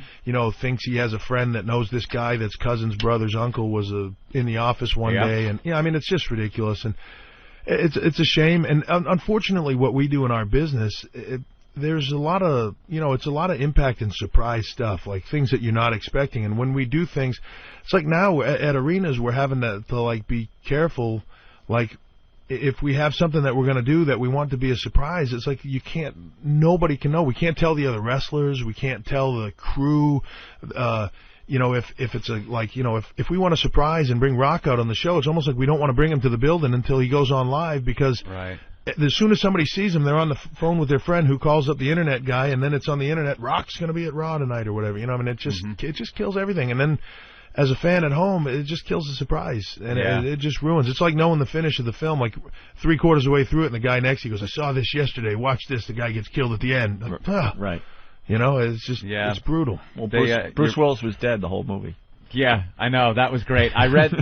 Speaker 20: thinks he has a friend that knows this guy that's cousin's brother's uncle was in the office one day, and I mean, it's just ridiculous, and it's a shame. And unfortunately, what we do in our business, there's a lot of it's a lot of impact and surprise stuff, like things that you're not expecting. And when we do things, it's like now at arenas we're having to like be careful, like. If we have something that we're going to do that we want to be a surprise, it's like nobody can know. We can't tell the other wrestlers. We can't tell the crew. If it's if we want to surprise and bring Rock out on the show, it's almost like we don't want to bring him to the building until he goes on live, because as soon as somebody sees him, they're on the phone with their friend who calls up the internet guy, and then it's on the internet, Rock's going to be at Raw tonight or whatever. It just kills everything. And then, as a fan at home, it just kills the surprise, and it just ruins. It's like knowing the finish of the film, like 3/4 of the way through it, and the guy next to you goes, "I saw this yesterday. Watch this." The guy gets killed at the end.
Speaker 4: Right.
Speaker 20: It's just it's brutal.
Speaker 4: Well, Bruce Willis was dead the whole movie.
Speaker 17: Yeah, I know. That was great. I read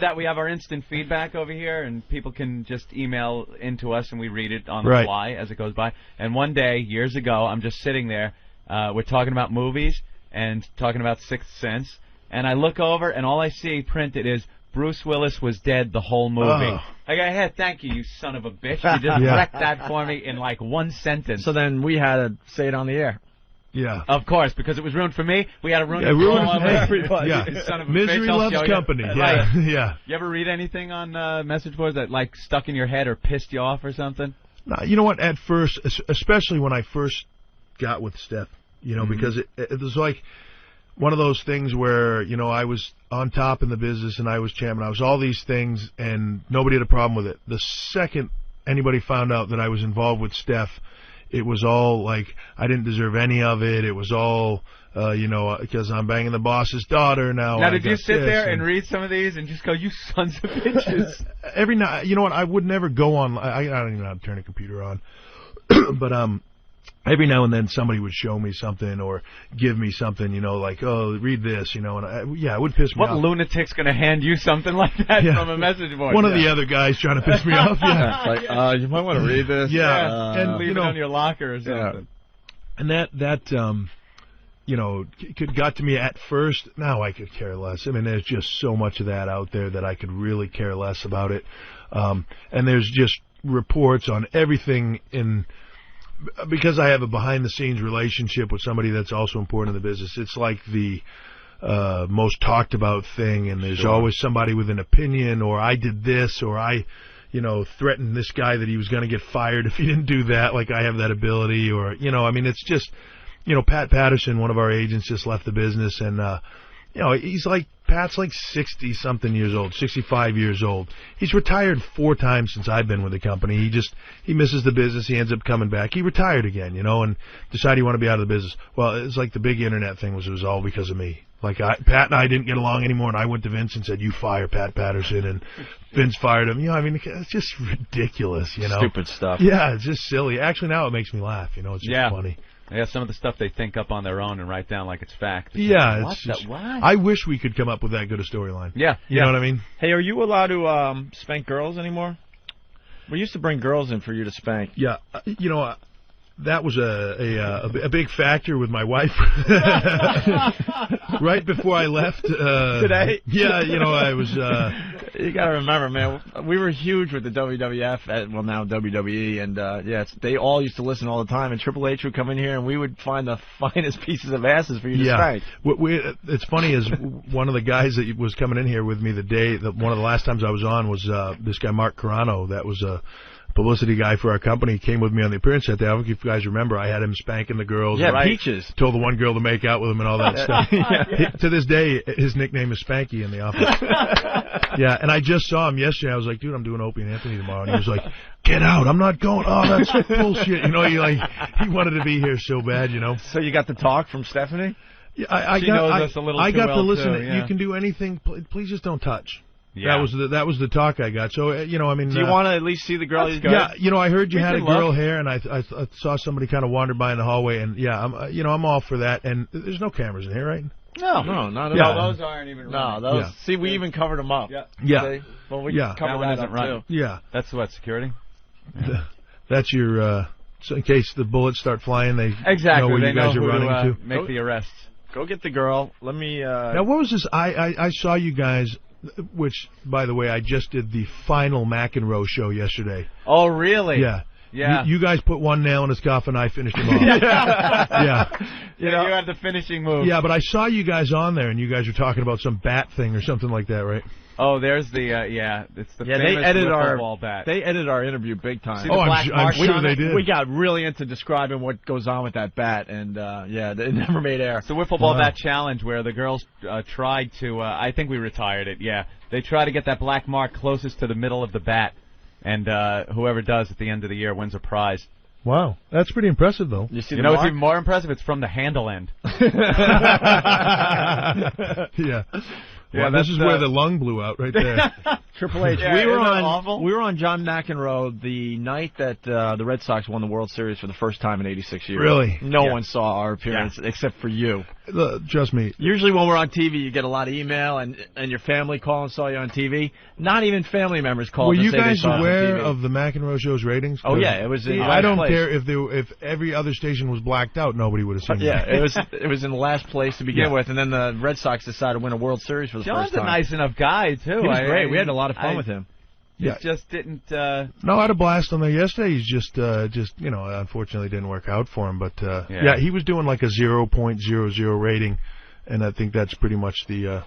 Speaker 17: that we have our instant feedback over here, and people can just email into us, and we read it on the fly as it goes by. And one day, years ago, I'm just sitting there. We're talking about movies and talking about Sixth Sense. And I look over, and all I see printed is, Bruce Willis was dead the whole movie. I go, hey, thank you, you son of a bitch. You just wrecked that for me in like one sentence.
Speaker 4: So then we had to say it on the air.
Speaker 20: Yeah.
Speaker 17: Of course, because it was ruined for me. We had to ruin it for everybody.
Speaker 20: Yeah.
Speaker 17: Son of a
Speaker 20: Misery
Speaker 17: bitch,
Speaker 20: loves company. Yeah.
Speaker 17: You ever read anything on message boards that like stuck in your head or pissed you off or something?
Speaker 20: No, you know what? At first, especially when I first got with Steph, because it was like one of those things where, I was on top in the business and I was chairman. I was all these things and nobody had a problem with it. The second anybody found out that I was involved with Steph, it was all like I didn't deserve any of it. It was all, because I'm banging the boss's daughter now.
Speaker 17: Now, did you sit there and read some of these and just go, you sons of bitches?
Speaker 20: Every night, you know what? I would never go on. I don't even know how to turn a computer on. But every now and then somebody would show me something or give me something, like, oh, read this, and it would piss me off.
Speaker 17: What lunatic's going to hand you something like that from a message board?
Speaker 20: One of the other guys trying to piss me off.
Speaker 4: Like, you might want to read this.
Speaker 17: And leave it on your locker or something.
Speaker 20: And that got to me at first. Now I could care less. I mean, there's just so much of that out there that I could really care less about it. And there's just reports on everything because I have a behind-the-scenes relationship with somebody that's also important in the business. It's like the most talked-about thing, and there's always somebody with an opinion, or I did this, or I, threatened this guy that he was going to get fired if he didn't do that, like I have that ability, or, I mean, it's just, Pat Patterson, one of our agents, just left the business, and, Pat's like 60-something years old, 65 years old. He's retired 4 times since I've been with the company. He misses the business. He ends up coming back. He retired again, and decided he wanted to be out of the business. Well, it's like the big internet thing it was all because of me. Like Pat and I didn't get along anymore, and I went to Vince and said, "You fire Pat Patterson," and Vince fired him. I mean, it's just ridiculous,
Speaker 4: Stupid stuff.
Speaker 20: Yeah, it's just silly. Actually, now it makes me laugh. It's just funny.
Speaker 17: Yeah, some of the stuff they think up on their own and write down like it's fact.
Speaker 20: Yeah,
Speaker 17: What?
Speaker 20: I wish we could come up with that good a storyline.
Speaker 17: Yeah.
Speaker 20: You know what I mean?
Speaker 4: Hey, are you allowed to spank girls anymore? We used to bring girls in for you to spank.
Speaker 20: Yeah, that was a big factor with my wife. Right before I left
Speaker 4: today.
Speaker 20: Yeah, I was.
Speaker 4: You got to remember, man, we were huge with the WWF, now WWE, and they all used to listen all the time. And Triple H would come in here, and we would find the finest pieces of asses for you to spank.
Speaker 20: It's funny is one of the guys that was coming in here with me one of the last times I was on was this guy Mark Carano. That was a publicity guy for our company. He came with me on the Apprentice that day. I don't know if you guys remember. I had him spanking the girls.
Speaker 4: Yeah, Peaches.
Speaker 20: Told the one girl to make out with him and all that stuff. To this day, his nickname is Spanky in the office. Yeah, and I just saw him yesterday. I was like, dude, I'm doing Opie and Anthony tomorrow. And he was like, get out. I'm not going. Oh, that's bullshit. He wanted to be here so bad,
Speaker 4: So you got the talk from Stephanie?
Speaker 20: Yeah, I got to listen. Too, You can do anything. Please just don't touch. Yeah. That was the talk I got. So I mean,
Speaker 4: do you want to at least see the girl?
Speaker 20: Yeah, I heard you had a girl here, and I saw somebody kind of wander by in the hallway, and I'm all for that. And there's no cameras in here, right?
Speaker 4: No, not at all.
Speaker 17: Those aren't even.
Speaker 4: No, those. Yeah. See, we even covered them up.
Speaker 20: Yeah.
Speaker 4: Well, we covered that up too.
Speaker 20: Yeah.
Speaker 17: That's what security.
Speaker 20: That's your So in case the bullets start flying, they
Speaker 17: exactly.
Speaker 20: know where
Speaker 17: they
Speaker 20: you guys
Speaker 17: know
Speaker 20: are
Speaker 17: who
Speaker 20: running
Speaker 17: to make the arrests.
Speaker 3: Go get the girl. Let me.
Speaker 20: Now, what was this? I saw you guys, which, by the way, I just did the final McEnroe show yesterday.
Speaker 17: Oh, really?
Speaker 20: Yeah.
Speaker 17: Yeah.
Speaker 20: You guys put one nail in his coffin, I finished him off. Yeah.
Speaker 17: You had the finishing move.
Speaker 20: Yeah, but I saw you guys on there, and you guys were talking about some bat thing or something like that, right?
Speaker 17: Oh, there's the it's the famous
Speaker 3: they edited
Speaker 17: wiffle ball bat.
Speaker 3: They edited our interview big time.
Speaker 20: I'm sure they did.
Speaker 3: We got really into describing what goes on with that bat, and it never made air.
Speaker 17: It's the wiffle ball bat challenge where the girls tried to. I think we retired it. Yeah, they try to get that black mark closest to the middle of the bat, and whoever does at the end of the year wins a prize.
Speaker 20: Wow, that's pretty impressive, though.
Speaker 17: You know what's even more impressive? It's from the handle end.
Speaker 20: Yeah.
Speaker 3: Yeah,
Speaker 20: well, this is where the lung blew out right there.
Speaker 3: Triple H.
Speaker 17: Yeah,
Speaker 3: we were on John McEnroe the night that the Red Sox won the World Series for the first time in 86 years.
Speaker 20: Really?
Speaker 3: No one saw our appearance except for you.
Speaker 20: Trust me.
Speaker 3: Usually when we're on TV, you get a lot of email and your family call and saw you on TV. Not even family members called.
Speaker 20: Were
Speaker 3: to
Speaker 20: you
Speaker 3: say
Speaker 20: guys
Speaker 3: they saw
Speaker 20: aware
Speaker 3: on TV.
Speaker 20: of the McEnroe show's ratings?
Speaker 3: Oh yeah, it was. In
Speaker 20: I don't
Speaker 3: place.
Speaker 20: care if every other station was blacked out, nobody would have seen it.
Speaker 3: Yeah, it was in last place to begin with, and then the Red Sox decided to win a World Series for the
Speaker 17: John's
Speaker 3: first time.
Speaker 17: a nice enough guy too.
Speaker 3: He was great. We had a lot of fun with him.
Speaker 17: It just didn't.
Speaker 20: No, I had a blast on there yesterday. He's just unfortunately didn't work out for him. But he was doing like a 0.00 rating, and I think that's pretty much the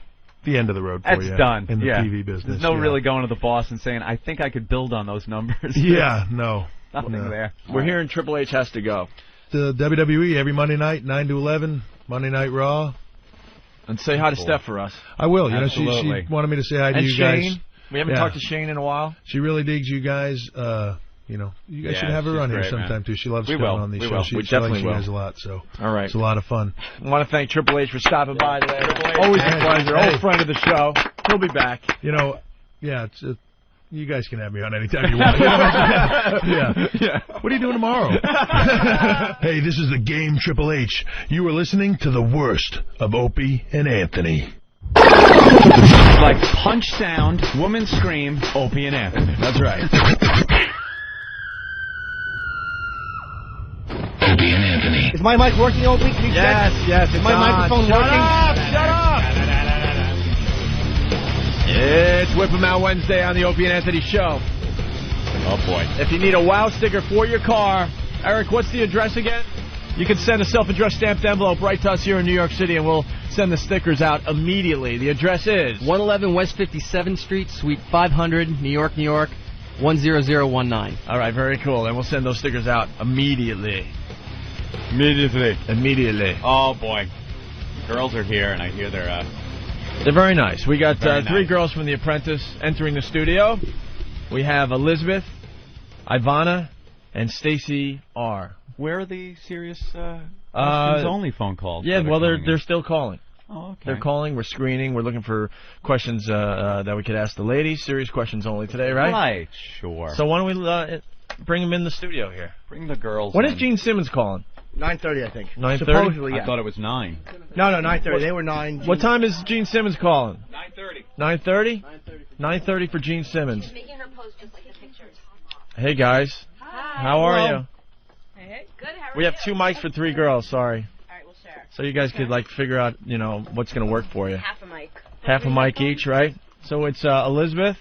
Speaker 20: end of the road for you.
Speaker 17: That's done.
Speaker 20: In the TV business.
Speaker 17: There's no really going to the boss and saying, I think I could build on those numbers.
Speaker 20: Yeah, no.
Speaker 17: Nothing there.
Speaker 3: We're hearing Triple H has to go.
Speaker 20: The WWE every Monday night, 9 to 11, Monday Night Raw.
Speaker 3: And say hi to Steph for us.
Speaker 20: I will.
Speaker 17: Absolutely.
Speaker 20: She wanted me to say hi to
Speaker 3: and
Speaker 20: you
Speaker 3: Shane.
Speaker 20: guys.
Speaker 3: We haven't talked to Shane in a while.
Speaker 20: She really digs you guys. You guys should have her on here sometime too. She loves coming on these shows. She likes you guys a lot. So
Speaker 3: all right,
Speaker 20: it's a lot of fun.
Speaker 3: I want to thank Triple H for stopping by today. Always a pleasure. Old friend of the show. He'll be back.
Speaker 20: You guys can have me on anytime you want. Yeah. What are you doing tomorrow? Hey, this is the Game Triple H. You are listening to the worst of Opie and Anthony.
Speaker 17: Like punch sound, woman scream, Opie and Anthony.
Speaker 3: That's right.
Speaker 2: Opie and Anthony.
Speaker 5: Is my mic working, Opie? Can you check?
Speaker 3: Yes.
Speaker 5: Is my microphone working?
Speaker 3: Shut up! It's Whip 'em Out Wednesday on the Opie and Anthony Show.
Speaker 17: Oh, boy.
Speaker 3: If you need a WOW sticker for your car, Eric, what's the address again? You can send a self-addressed stamped envelope right to us here in New York City, and we'll send the stickers out immediately. The address is
Speaker 13: 111 West 57th Street, Suite 500, New York, New York, 10019.
Speaker 3: All right, very cool. And we'll send those stickers out immediately. Immediately.
Speaker 17: Oh, boy. Girls are here, and I hear they're
Speaker 3: very nice. We got
Speaker 17: Very
Speaker 3: three
Speaker 17: nice.
Speaker 3: girls from The Apprentice entering the studio. We have Elizabeth, Ivana, and Stacy R.
Speaker 17: Where are the serious only phone calls?
Speaker 3: Yeah,
Speaker 17: that are
Speaker 3: well,
Speaker 17: coming in?
Speaker 3: they're still calling.
Speaker 17: Oh, okay.
Speaker 3: They're calling. We're screening. We're looking for questions that we could ask the ladies. Serious questions only today, right?
Speaker 17: Right, sure.
Speaker 3: So why don't we bring them in the studio here?
Speaker 17: Bring the girls
Speaker 3: When
Speaker 17: in.
Speaker 3: is Gene Simmons calling?
Speaker 5: 9:30, I think.
Speaker 3: 9:30?
Speaker 5: Supposedly, yeah.
Speaker 17: I thought it was 9.
Speaker 5: No, 9:30. They were 9.
Speaker 3: What time is Gene Simmons calling?
Speaker 17: 9:30.
Speaker 3: 9:30? 9:30 for Gene Simmons.
Speaker 22: Making her pose just like the pictures.
Speaker 3: Hey, guys.
Speaker 22: Hi.
Speaker 3: How are
Speaker 22: Hello.
Speaker 3: you?
Speaker 22: Hey, good. How are
Speaker 3: We have 2 mics for 3 girls. Sorry.
Speaker 22: All right, we'll share.
Speaker 3: So you guys could figure out what's going to work for you.
Speaker 22: Half a mic.
Speaker 3: Half a mic each, right? So it's Elizabeth,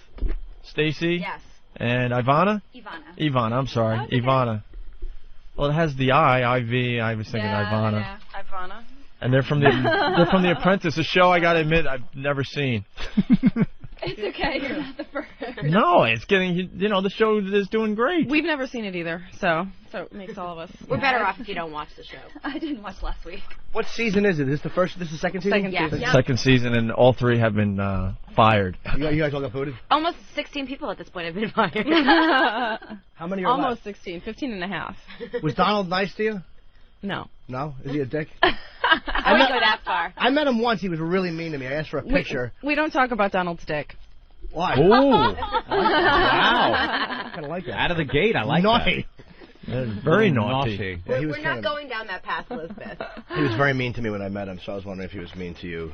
Speaker 3: Stacy,
Speaker 22: Yes.
Speaker 3: and Ivana. Ivana. I'm sorry, Ivana. Well, it has the IV. I was thinking Ivana.
Speaker 22: Yeah, Ivana.
Speaker 3: And they're from the Apprentice, a show I gotta admit I've never seen.
Speaker 22: It's okay. You're not the first.
Speaker 3: No, it's getting the show is doing great.
Speaker 23: We've never seen it either, so it makes all of us.
Speaker 22: We're better off if you don't watch the show.
Speaker 23: I didn't watch last week.
Speaker 5: What season is it? Is this the first? This is the second season?
Speaker 22: Second season.
Speaker 3: Second season, and all 3 have been fired.
Speaker 5: You guys all got voted?
Speaker 22: Almost 16 people at this point have been fired.
Speaker 5: How many are
Speaker 23: Almost
Speaker 5: left?
Speaker 23: 16, 15 and a half.
Speaker 5: Was Donald nice to you?
Speaker 23: No.
Speaker 5: No? Is he a dick?
Speaker 22: I wouldn't go that far.
Speaker 5: I met him once. He was really mean to me. I asked for a picture.
Speaker 23: We don't talk about Donald's dick.
Speaker 5: Why?
Speaker 3: Ooh.
Speaker 17: Wow.
Speaker 5: I kind of like that.
Speaker 17: Out of the gate, I like
Speaker 5: Naughty.
Speaker 3: They're very naughty.
Speaker 5: Yeah, he was
Speaker 22: We're
Speaker 5: kind
Speaker 22: not
Speaker 5: of,
Speaker 22: going down that path, Elizabeth.
Speaker 5: He was very mean to me when I met him, so I was wondering if he was mean to you.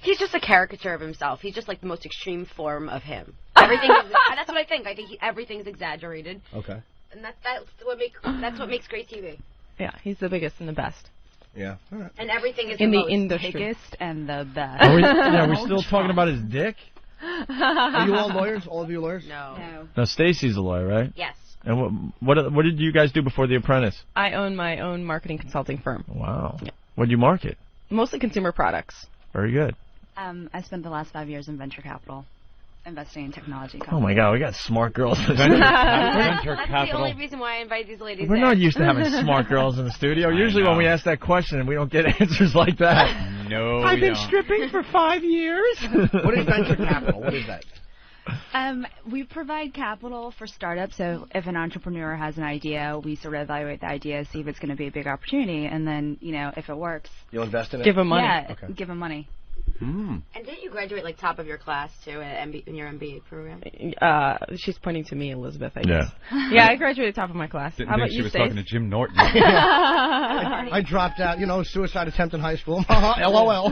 Speaker 22: He's just a caricature of himself. He's just like the most extreme form of him. Everything is, that's what I think. I think everything's exaggerated.
Speaker 5: Okay.
Speaker 22: and that's what makes great TV.
Speaker 23: Yeah, he's the biggest and the best.
Speaker 5: Yeah. All right.
Speaker 22: And everything is
Speaker 23: in the
Speaker 22: most.
Speaker 23: industry.
Speaker 1: Biggest and the best.
Speaker 3: Are we still talking about his dick?
Speaker 5: Are you all lawyers? All of you lawyers?
Speaker 22: No.
Speaker 3: No, Stacy's a lawyer, right?
Speaker 22: Yes.
Speaker 3: And what did you guys do before The Apprentice?
Speaker 23: I own my own marketing consulting firm.
Speaker 3: Wow.
Speaker 23: Yeah.
Speaker 3: What did you market?
Speaker 23: Mostly consumer products.
Speaker 3: Very good.
Speaker 1: I spent the last 5 years in venture capital, investing in technology companies.
Speaker 3: Oh my God, we got smart girls.
Speaker 22: That's the only reason why I invite these ladies.
Speaker 3: We're not used to having smart girls in the studio. Usually when we ask that question, we don't get answers like that.
Speaker 17: No,
Speaker 3: I've been stripping for 5 years.
Speaker 5: What is venture capital? What is that?
Speaker 1: We provide capital for startups. So if an entrepreneur has an idea, we sort of evaluate the idea, see if it's going to be a big opportunity, and then if it works,
Speaker 5: you'll invest in it.
Speaker 23: Give them money.
Speaker 1: Yeah,
Speaker 5: okay.
Speaker 1: Give them money.
Speaker 22: And didn't you graduate like top of your class too in your MBA program?
Speaker 23: She's pointing to me, Elizabeth. I
Speaker 3: Yeah.
Speaker 23: guess. Yeah, I graduated top of my class.
Speaker 17: Didn't
Speaker 23: How
Speaker 17: think
Speaker 23: about
Speaker 17: she
Speaker 23: you,
Speaker 17: was
Speaker 23: Stace?
Speaker 17: talking to Jim Norton.
Speaker 5: I dropped out. Suicide attempt in high school. LOL.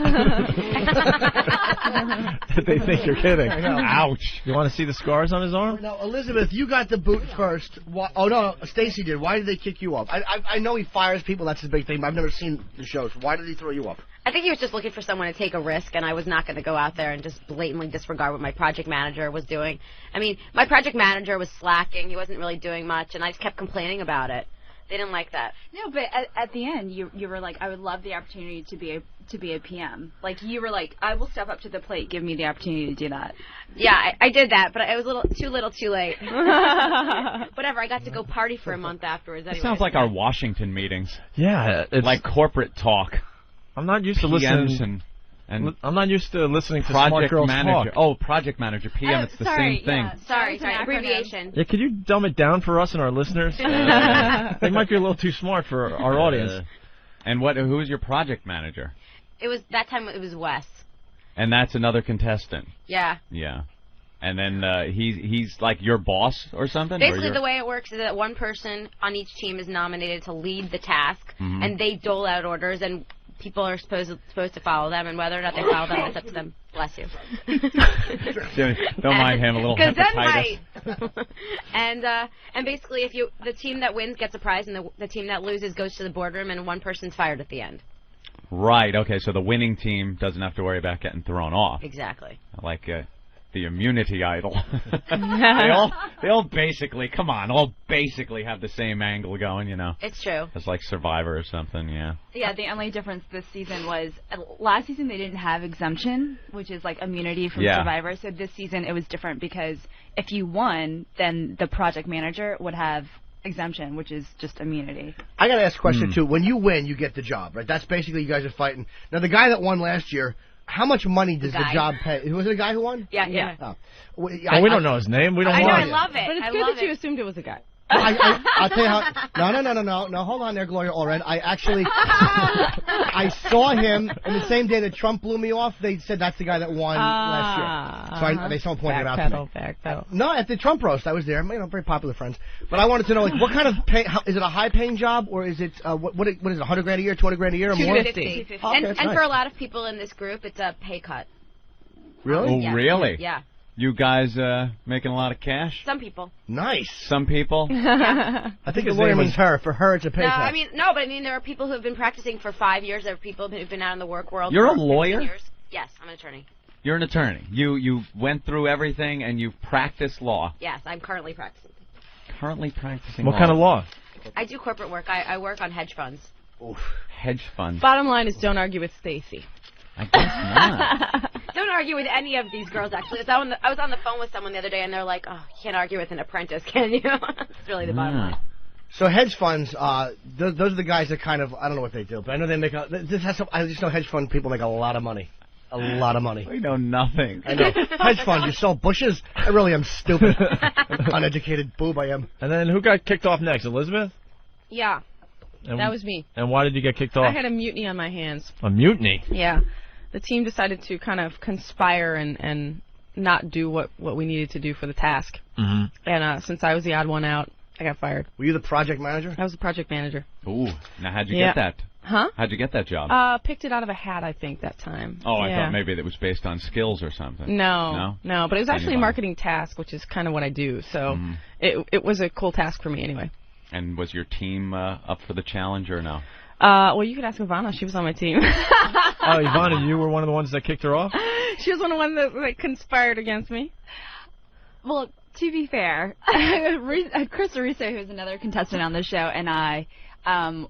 Speaker 3: They think you're kidding.
Speaker 5: I know.
Speaker 3: Ouch. You want to see the scars on his arm?
Speaker 5: Now, Elizabeth, you got the boot first. No, Stacy did. Why did they kick you off? I know he fires people. That's his big thing. But I've never seen the shows. Why did he throw you off?
Speaker 22: I think he was just looking for someone to take a risk, and I was not going to go out there and just blatantly disregard what my project manager was doing. I mean, my project manager was slacking. He wasn't really doing much, and I just kept complaining about it. They didn't like that.
Speaker 1: No, but at the end, you were like, I would love the opportunity to be a PM. Like, you were like, I will step up to the plate. Give me the opportunity to do that.
Speaker 22: Yeah, I did that, but it was too little, too late. Whatever. I got to go party for a month afterwards.
Speaker 17: It
Speaker 22: Anyway.
Speaker 17: sounds like our Washington meetings.
Speaker 3: Yeah, it's
Speaker 17: Like corporate talk.
Speaker 3: I'm not used to
Speaker 17: PMs
Speaker 3: listening.
Speaker 17: and
Speaker 3: I'm not used to listening to smart
Speaker 17: project
Speaker 3: girls
Speaker 17: manager.
Speaker 3: talk.
Speaker 17: Oh, project manager, PM. It's the same thing.
Speaker 1: Yeah.
Speaker 22: Sorry,
Speaker 1: Sorry,
Speaker 22: abbreviation.
Speaker 3: Yeah, could you dumb it down for us and our listeners? They might be a little too smart for our audience.
Speaker 17: And who is your project manager?
Speaker 22: That time it was Wes.
Speaker 17: And that's another contestant.
Speaker 22: Yeah.
Speaker 17: Yeah. And then he's like your boss or something?
Speaker 22: Basically, the way it works is that one person on each team is nominated to lead the task, and they dole out orders, and people are supposed to follow them, and whether or not they follow them, it's up to them. Bless you.
Speaker 17: Don't mind him, a little hepatitis.
Speaker 22: And basically, if the team that wins gets a prize, and the team that loses goes to the boardroom, and one person's fired at the end.
Speaker 17: Right, okay, so the winning team doesn't have to worry about getting thrown off.
Speaker 22: Exactly.
Speaker 17: Like the immunity idol. they all basically have the same angle going,
Speaker 22: It's true.
Speaker 17: It's like Survivor or something, yeah.
Speaker 1: Yeah, the only difference this season was last season they didn't have exemption, which is like immunity from Survivor. So this season it was different because if you won, then the project manager would have exemption, which is just immunity.
Speaker 5: I got to ask a question, too. When you win, you get the job, right? That's basically you guys are fighting. Now, the guy that won last year, how much money does the job pay? Was it a guy who won?
Speaker 22: Yeah.
Speaker 5: Oh.
Speaker 3: We don't know his name. We don't
Speaker 22: I know,
Speaker 3: want
Speaker 22: I love it.
Speaker 23: But it's
Speaker 22: I
Speaker 23: good
Speaker 22: love
Speaker 23: that you
Speaker 22: it.
Speaker 23: assumed it was a guy.
Speaker 5: I'll tell you how. No. Hold on there, Gloria Allred. I actually, I saw him, and the same day that Trump blew me off, they said that's the guy that won last year. So someone pointed it out to me.
Speaker 23: Backpedal.
Speaker 5: No, at the Trump roast, I was there. Very popular friends. But I wanted to know, like, what kind of pay? Is it a high-paying job, or is it what is it? $100,000 a year, $200,000 a year, or more?
Speaker 22: $250.
Speaker 5: Oh, okay, that's
Speaker 22: and
Speaker 5: nice.
Speaker 22: for a lot of people in this group, it's a pay cut.
Speaker 5: Really?
Speaker 17: Oh,
Speaker 22: Yeah.
Speaker 17: really?
Speaker 22: Yeah.
Speaker 17: You guys making a lot of cash?
Speaker 22: Some people.
Speaker 5: Nice.
Speaker 17: Some people?
Speaker 5: I think the lawyer means her. For her, it's a pay cut.
Speaker 22: But there are people who have been practicing for 5 years. There are people who've been out in the work world.
Speaker 17: You're
Speaker 22: for
Speaker 17: a lawyer?
Speaker 22: 15 years. Yes, I'm an attorney.
Speaker 17: You're an attorney. You went through everything and you've practiced law.
Speaker 22: Yes, I'm currently practicing.
Speaker 17: Currently practicing
Speaker 3: What kind of law?
Speaker 22: I do corporate work. I work on hedge funds.
Speaker 5: Oof.
Speaker 17: Hedge funds.
Speaker 23: Bottom line is don't argue with Stacy.
Speaker 17: I guess not.
Speaker 22: Don't argue with any of these girls, actually. I was on the phone with someone the other day, and they're like, oh, you can't argue with an apprentice, can you? That's really the bottom line.
Speaker 5: So hedge funds, those are the guys that kind of, I don't know what they do, but I know they make I just know hedge fund people make a lot of money. A lot of money.
Speaker 17: We know nothing.
Speaker 5: I know. Hedge fund, you sell bushes? I really am stupid. Uneducated boob I am.
Speaker 3: And then who got kicked off next? Elizabeth?
Speaker 23: Yeah.
Speaker 3: And
Speaker 23: That was me.
Speaker 3: And why did you get kicked off?
Speaker 23: I had a mutiny on my hands.
Speaker 3: A mutiny?
Speaker 23: Yeah. The team decided to kind of conspire and not do what we needed to do for the task.
Speaker 3: Mm-hmm.
Speaker 23: And since I was the odd one out, I got fired.
Speaker 5: Were you the project manager?
Speaker 23: I was the project manager.
Speaker 17: Ooh, now how'd you get that
Speaker 23: Huh?
Speaker 17: How'd you get that job?
Speaker 23: Picked it out of a hat, I think, that time.
Speaker 17: Oh, I
Speaker 23: Yeah.
Speaker 17: thought maybe that was based on skills or something.
Speaker 23: No, but it was actually a
Speaker 17: Anybody?
Speaker 23: marketing task, which is kind of what I do. So it was a cool task for me anyway.
Speaker 17: And was your team up for the challenge or no?
Speaker 23: Well, you could ask Ivana. She was on my team.
Speaker 4: Oh, Ivana, you were one of the ones that kicked her off?
Speaker 23: She was one of the ones that conspired against me.
Speaker 1: Well, to be fair, Chris Ariso, who's another contestant on the show, and I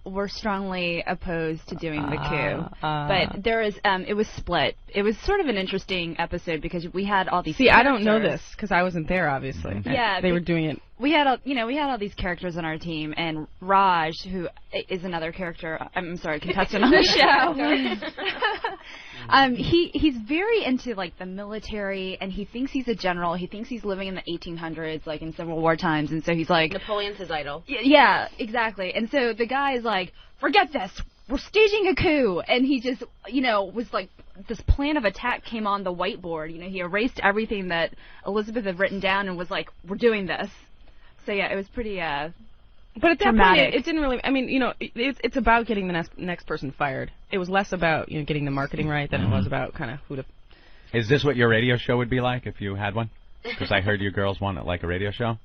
Speaker 1: were strongly opposed to doing the coup. But there is, it was split. It was sort of an interesting episode because we had all these.
Speaker 23: See, I don't know this because I wasn't there, obviously.
Speaker 1: Yeah,
Speaker 23: they were doing it.
Speaker 1: We had all these characters on our team, and Raj, who is another character, contestant on the show. He's very into like the military, and he thinks he's a general. He thinks he's living in the 1800s, like in Civil War times, and so he's like
Speaker 22: Napoleon's his idol.
Speaker 1: Yeah, exactly. And so the guy is like, forget this. We're staging a coup. And he just, was like, this plan of attack came on the whiteboard. He erased everything that Elizabeth had written down and was like, we're doing this. So, yeah, it was pretty
Speaker 23: But at that
Speaker 1: dramatic.
Speaker 23: point, it didn't really. I mean, it's about getting the next person fired. It was less about getting the marketing right than it was about kind of who to.
Speaker 17: Is this what your radio show would be like if you had one? Because I heard you girls want it like a radio show.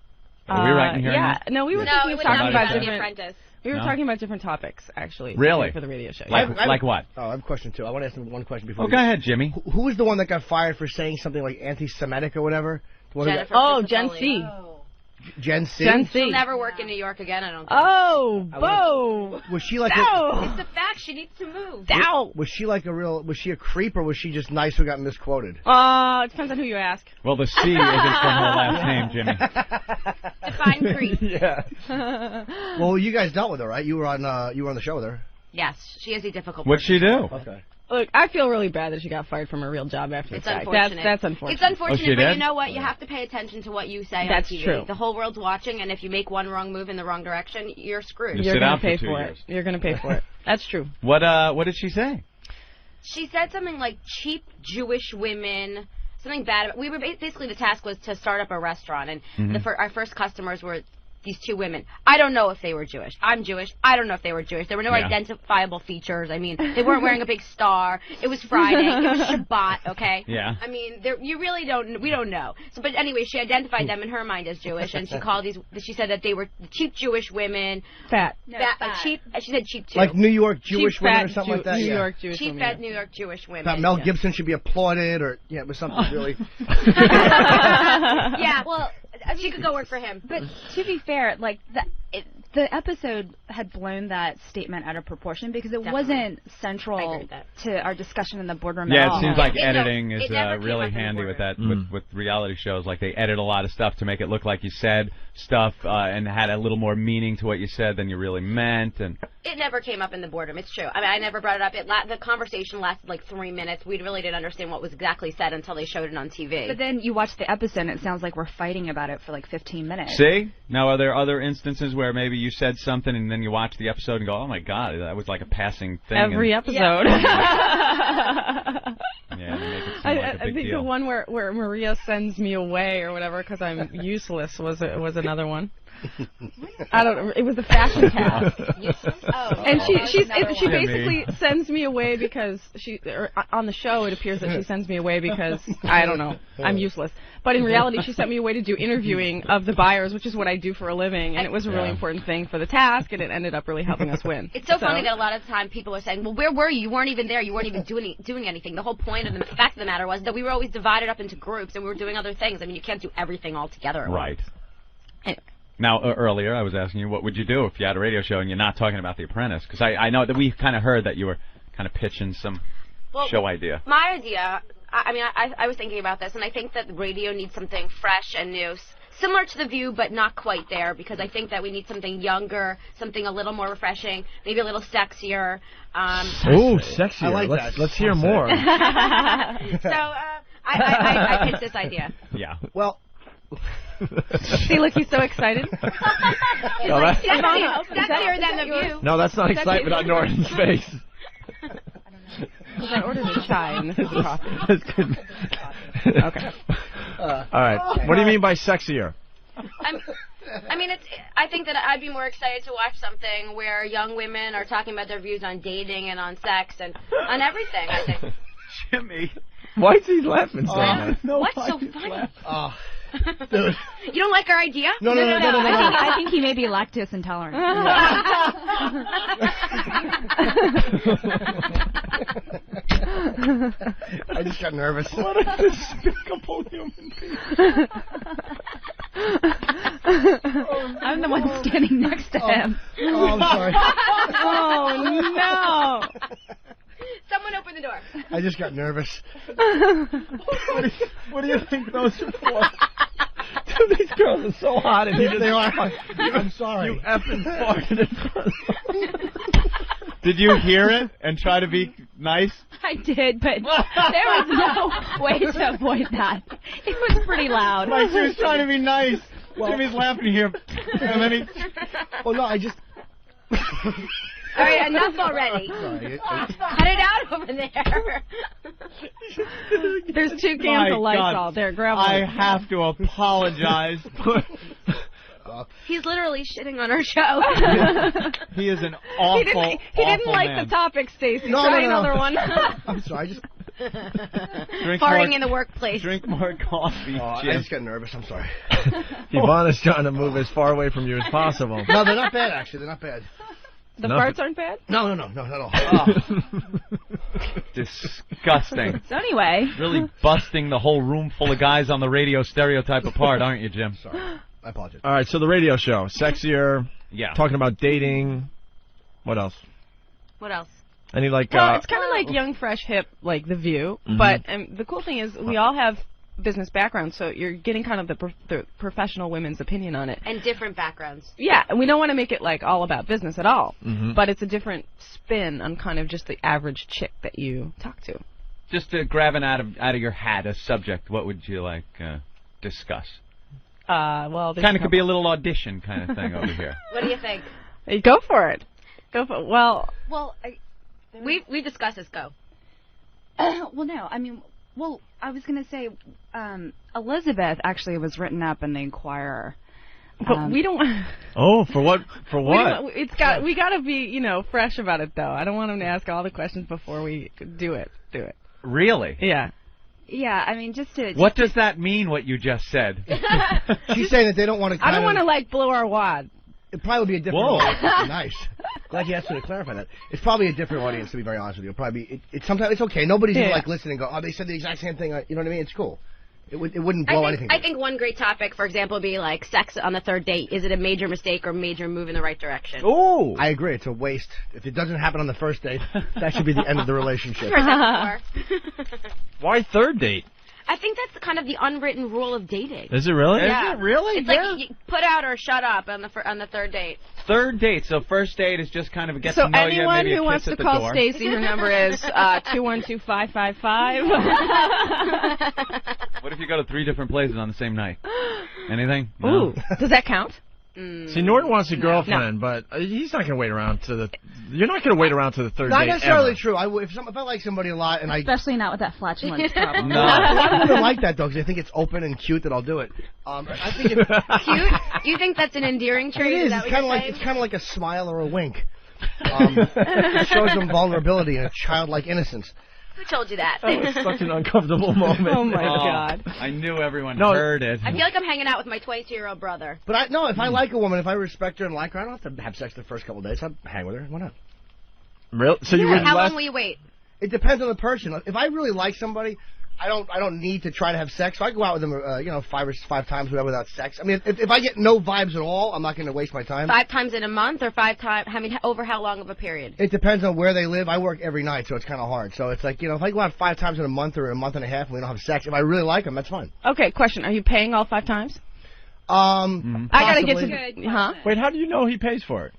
Speaker 17: Are we right in hearing
Speaker 23: Yeah,
Speaker 17: that?
Speaker 23: no, we were
Speaker 22: No, it would
Speaker 23: talking
Speaker 22: not be
Speaker 23: about
Speaker 22: about the
Speaker 23: different.
Speaker 22: Apprentice.
Speaker 23: We were
Speaker 17: No?
Speaker 23: talking about different topics, actually.
Speaker 17: Really?
Speaker 23: For the radio show.
Speaker 17: Like,
Speaker 23: yeah.
Speaker 17: like what?
Speaker 5: Oh, I have a question too. I want to ask him one question before.
Speaker 17: Oh, go ahead, Jimmy.
Speaker 5: Who was the one that got fired for saying something like anti-Semitic or whatever? The one who
Speaker 22: Jennifer
Speaker 5: got-
Speaker 23: Jen C.
Speaker 5: Jen C.
Speaker 23: Jen C.
Speaker 22: She'll never work in New York again, I don't think.
Speaker 23: Oh, Bo!
Speaker 5: Was she like
Speaker 22: It's the fact. She needs to move.
Speaker 5: Was she like was she a creep or was she just nice who got misquoted?
Speaker 23: It depends on who you ask.
Speaker 17: Well, the C isn't from her last name, Jimmy.
Speaker 22: Define creep.
Speaker 5: Yeah. Well, you guys dealt with her, right? You were on the show with her.
Speaker 22: Yes, she is a difficult
Speaker 17: What'd she do?
Speaker 5: Okay.
Speaker 23: Look, I feel really bad that she got fired from her real job after
Speaker 22: It's
Speaker 23: the fact.
Speaker 22: unfortunate.
Speaker 23: That's unfortunate.
Speaker 22: It's unfortunate,
Speaker 17: Oh, she
Speaker 22: but
Speaker 17: did?
Speaker 22: you know what? You have to pay attention to what you say
Speaker 23: That's
Speaker 22: on TV.
Speaker 23: true.
Speaker 22: The whole world's watching, and if you make one wrong move in the wrong direction, you're screwed.
Speaker 17: You
Speaker 23: You're
Speaker 17: sit
Speaker 23: going
Speaker 17: out
Speaker 23: to
Speaker 17: for
Speaker 23: pay
Speaker 17: 2
Speaker 23: for
Speaker 17: years.
Speaker 23: it. You're going to pay for it. That's true.
Speaker 17: What did she say?
Speaker 22: She said something like cheap Jewish women, something bad. We were basically, the task was to start up a restaurant, and our first customers were these two women. I don't know if they were Jewish. I'm Jewish. I don't know if they were Jewish. There were no identifiable features. I mean, they weren't wearing a big star. It was Friday. It was Shabbat, okay?
Speaker 17: Yeah.
Speaker 22: I mean, you really we don't know. So, but anyway, she identified them in her mind as Jewish, and she said that they were cheap Jewish women.
Speaker 23: Fat.
Speaker 22: Cheap. She said cheap too.
Speaker 5: Like New York Jewish
Speaker 23: Cheap,
Speaker 5: women
Speaker 23: fat
Speaker 5: or something like that.
Speaker 23: New
Speaker 5: Yeah.
Speaker 23: York Jewish
Speaker 22: cheap,
Speaker 23: women.
Speaker 22: fat New York Jewish women.
Speaker 5: That Mel Gibson should be applauded, or it was something really.
Speaker 22: Yeah, well, she could go work for him.
Speaker 1: But to be fair, like the episode had blown that statement out of proportion because it wasn't central to our discussion in the boardroom at all.
Speaker 17: Yeah, it seems like
Speaker 22: It
Speaker 17: editing
Speaker 22: never
Speaker 17: is
Speaker 22: came up
Speaker 17: really
Speaker 22: in the
Speaker 17: handy with that,
Speaker 22: boardroom.
Speaker 17: with reality shows. Like, they edit a lot of stuff to make it look like you said stuff and had a little more meaning to what you said than you really meant. And
Speaker 22: It never came up in the boardroom. It's true. I mean, I never brought it up. The conversation lasted like 3 minutes. We really didn't understand what was exactly said until they showed it on TV.
Speaker 1: But then you watch the episode and it sounds like we're fighting about it for like 15 minutes.
Speaker 17: see? Now, are there other instances where maybe you said something and then you watch the episode and go, oh, my God, that was like a passing thing?
Speaker 23: Every episode.
Speaker 17: Yeah, they make it seem like a
Speaker 23: I
Speaker 17: big
Speaker 23: think
Speaker 17: deal.
Speaker 23: the one where Maria sends me away or whatever because I'm useless was another one. I don't. It was a fashion task. And she basically sends me away because on the show it appears that she sends me away because I don't know, I'm useless. But in reality, she sent me away to do interviewing of the buyers, which is what I do for a living, and it was a really important thing for the task, and it ended up really helping us win.
Speaker 22: It's so funny that a lot of the time people are saying, well, where were you? You weren't even there. You weren't even doing anything. The whole point of the fact of the matter was that we were always divided up into groups, and we were doing other things. I mean, you can't do everything all together at
Speaker 17: Right.
Speaker 22: once. Anyway.
Speaker 17: Now, earlier I was asking you, what would you do if you had a radio show and you're not talking about The Apprentice? Because I know that we kind of heard that you were kind of pitching some show idea.
Speaker 22: My idea, I was thinking about this, and I think that radio needs something fresh and new, similar to The View, but not quite there, because I think that we need something younger, something a little more refreshing, maybe a little sexier.
Speaker 4: Oh, sexier.
Speaker 5: I like that.
Speaker 4: Let's hear more.
Speaker 22: So I pitched this idea.
Speaker 17: Yeah.
Speaker 5: Well.
Speaker 23: See, look, he's so excited.
Speaker 17: No,
Speaker 22: Sexier than The View.
Speaker 4: No, that's not excitement on Norton's face.
Speaker 23: Because I ordered a chai and this is a coffee.
Speaker 4: That's good.
Speaker 23: Okay.
Speaker 4: All right. What do you mean by sexier?
Speaker 22: I mean, mean, I think that I'd be more excited to watch something where young women are talking about their views on dating and on sex and on everything, I think.
Speaker 4: Jimmy. Why is he laughing so much?
Speaker 22: What's so funny?
Speaker 5: Dude.
Speaker 22: You don't like our idea?
Speaker 5: No.
Speaker 1: I think he may be lactose intolerant.
Speaker 5: I just got nervous.
Speaker 4: What a despicable human being.
Speaker 1: I'm the one standing next to him.
Speaker 5: Oh, I'm sorry.
Speaker 23: Oh, no.
Speaker 22: Someone open the door.
Speaker 5: I just got nervous.
Speaker 4: What do you think those are for? Dude, these girls are so hot and
Speaker 5: They are. I'm sorry.
Speaker 4: You effing farted in front of them. Did you hear it and try to be nice?
Speaker 1: I did, but there was no way to avoid that. It was pretty loud.
Speaker 4: Like she was trying to be nice. Well, Jimmy's laughing here. And then he...
Speaker 5: Oh, no, I just...
Speaker 22: All right, enough already. Cut it out over there.
Speaker 23: There's 2 cans of Lysol there. Grab one.
Speaker 4: I have to apologize.
Speaker 22: He's literally shitting on our show.
Speaker 4: He is an awful,
Speaker 23: He didn't like
Speaker 4: man.
Speaker 23: the topic, Stacy.
Speaker 5: No,
Speaker 23: Try
Speaker 5: no.
Speaker 23: another one.
Speaker 5: I'm sorry, I just...
Speaker 22: Farting in the workplace.
Speaker 4: Drink more coffee,
Speaker 5: I
Speaker 4: Jim.
Speaker 5: just got nervous. I'm sorry.
Speaker 3: Ivana's trying to move as far away from you as possible.
Speaker 5: No, they're not bad, actually. They're not bad.
Speaker 23: The farts aren't bad?
Speaker 5: No, not at all.
Speaker 4: Disgusting.
Speaker 1: So anyway.
Speaker 4: Really busting the whole room full of guys on the radio stereotype apart, aren't you, Jim?
Speaker 5: Sorry. I apologize.
Speaker 3: All right, so the radio show. Sexier.
Speaker 4: Yeah.
Speaker 3: Talking about dating. What else?
Speaker 22: What else?
Speaker 3: Any, like...
Speaker 23: Well, it's kind of like young, fresh, hip, like The View.
Speaker 3: Mhm.
Speaker 23: But the cool thing is we all have business backgrounds, so you're getting kind of the professional women's opinion on it.
Speaker 22: And different backgrounds.
Speaker 23: Yeah, and we don't want to make it like all about business at all,
Speaker 3: Mhm.
Speaker 23: but it's a different spin on kind of just the average chick that you talk to.
Speaker 4: Just to grab out of your hat a subject, what would you like discuss?
Speaker 23: Well,
Speaker 4: Kind of could be a little audition kind of thing over here.
Speaker 22: What do you think?
Speaker 23: Hey, go for it. Go for it. Well,
Speaker 22: we discussed this. Go.
Speaker 1: Well, no, I mean, well, I was going to say Elizabeth actually was written up in the Inquirer.
Speaker 23: but we don't.
Speaker 3: Oh, for what? For
Speaker 23: We
Speaker 3: what?
Speaker 23: we got to be fresh about it though. I don't want them to ask all the questions before we do it.
Speaker 4: Really?
Speaker 23: Yeah.
Speaker 1: Yeah, I mean, just to...
Speaker 4: What does that mean, what you just said?
Speaker 5: She's saying that they don't want to
Speaker 23: I don't want to like blow our wad.
Speaker 5: It probably would be a different
Speaker 4: Whoa.
Speaker 5: audience. Nice. Glad you asked me to clarify that. It's probably a different audience, to be very honest with you. It'll probably be... Sometimes it's okay. Nobody's gonna like listen and go, oh, they said the exact same thing. You know what I mean? It's cool. It wouldn't blow anything.
Speaker 22: I think one great topic, for example, would be like sex on the third date. Is it a major mistake or major move in the right direction?
Speaker 5: Oh, I agree. It's a waste. If it doesn't happen on the first date, that should be the end of the relationship.
Speaker 3: Why third date?
Speaker 22: I think that's kind of the unwritten rule of dating.
Speaker 3: Is it really?
Speaker 22: Yeah.
Speaker 4: Is it really?
Speaker 22: It's like you put out or shut up on the third date.
Speaker 4: Third date. So first date is just kind of a get
Speaker 23: So
Speaker 4: to know you,
Speaker 23: anyone
Speaker 4: maybe a
Speaker 23: who
Speaker 4: kiss
Speaker 23: wants
Speaker 4: at
Speaker 23: to
Speaker 4: the
Speaker 23: call
Speaker 4: door.
Speaker 23: Stacy, her number is 212-555.
Speaker 4: What if you go to 3 different places on the same night? Anything? No.
Speaker 23: Ooh, does that count?
Speaker 3: See, Norton wants a girlfriend, but he's not going to wait around to the... You're not going to wait around to the third
Speaker 5: Not
Speaker 3: date
Speaker 5: necessarily
Speaker 3: ever.
Speaker 5: true. If I like somebody a lot and
Speaker 1: Especially not with that flatulence problem.
Speaker 5: A lot of women like that, though, because they think it's open and cute that I'll do it. I think
Speaker 22: Cute? You think that's an endearing trait?
Speaker 5: it is.
Speaker 22: That
Speaker 5: It's
Speaker 22: what
Speaker 5: kind of
Speaker 22: you're
Speaker 5: like
Speaker 22: saying?
Speaker 5: it's kind of like a smile or a wink. It shows them vulnerability and a childlike innocence.
Speaker 22: Who told you that?
Speaker 3: That was such an uncomfortable moment.
Speaker 23: Oh, my God.
Speaker 4: I knew everyone heard it.
Speaker 22: I feel like I'm hanging out with my 22-year-old brother.
Speaker 5: But if I like a woman, if I respect her and like her, I don't have to have sex the first couple of days. I'll hang with her. Why not?
Speaker 3: Really? So you would
Speaker 22: How long will you wait?
Speaker 5: It depends on the person. If I really like somebody, I don't need to try to have sex. So I go out with them, 5 times whatever without sex. I mean, if I get no vibes at all, I'm not going to waste my time.
Speaker 22: 5 times in a month or 5 times? I mean, over how long of a period?
Speaker 5: It depends on where they live. I work every night, so it's kind of hard. So it's like, if I go out 5 times in a month or a month and a half and we don't have sex, if I really like them, that's fine.
Speaker 23: Okay, question. Are you paying all 5 times? I got to get to...
Speaker 22: Good
Speaker 23: Huh?
Speaker 3: Wait, how do you know he pays for it?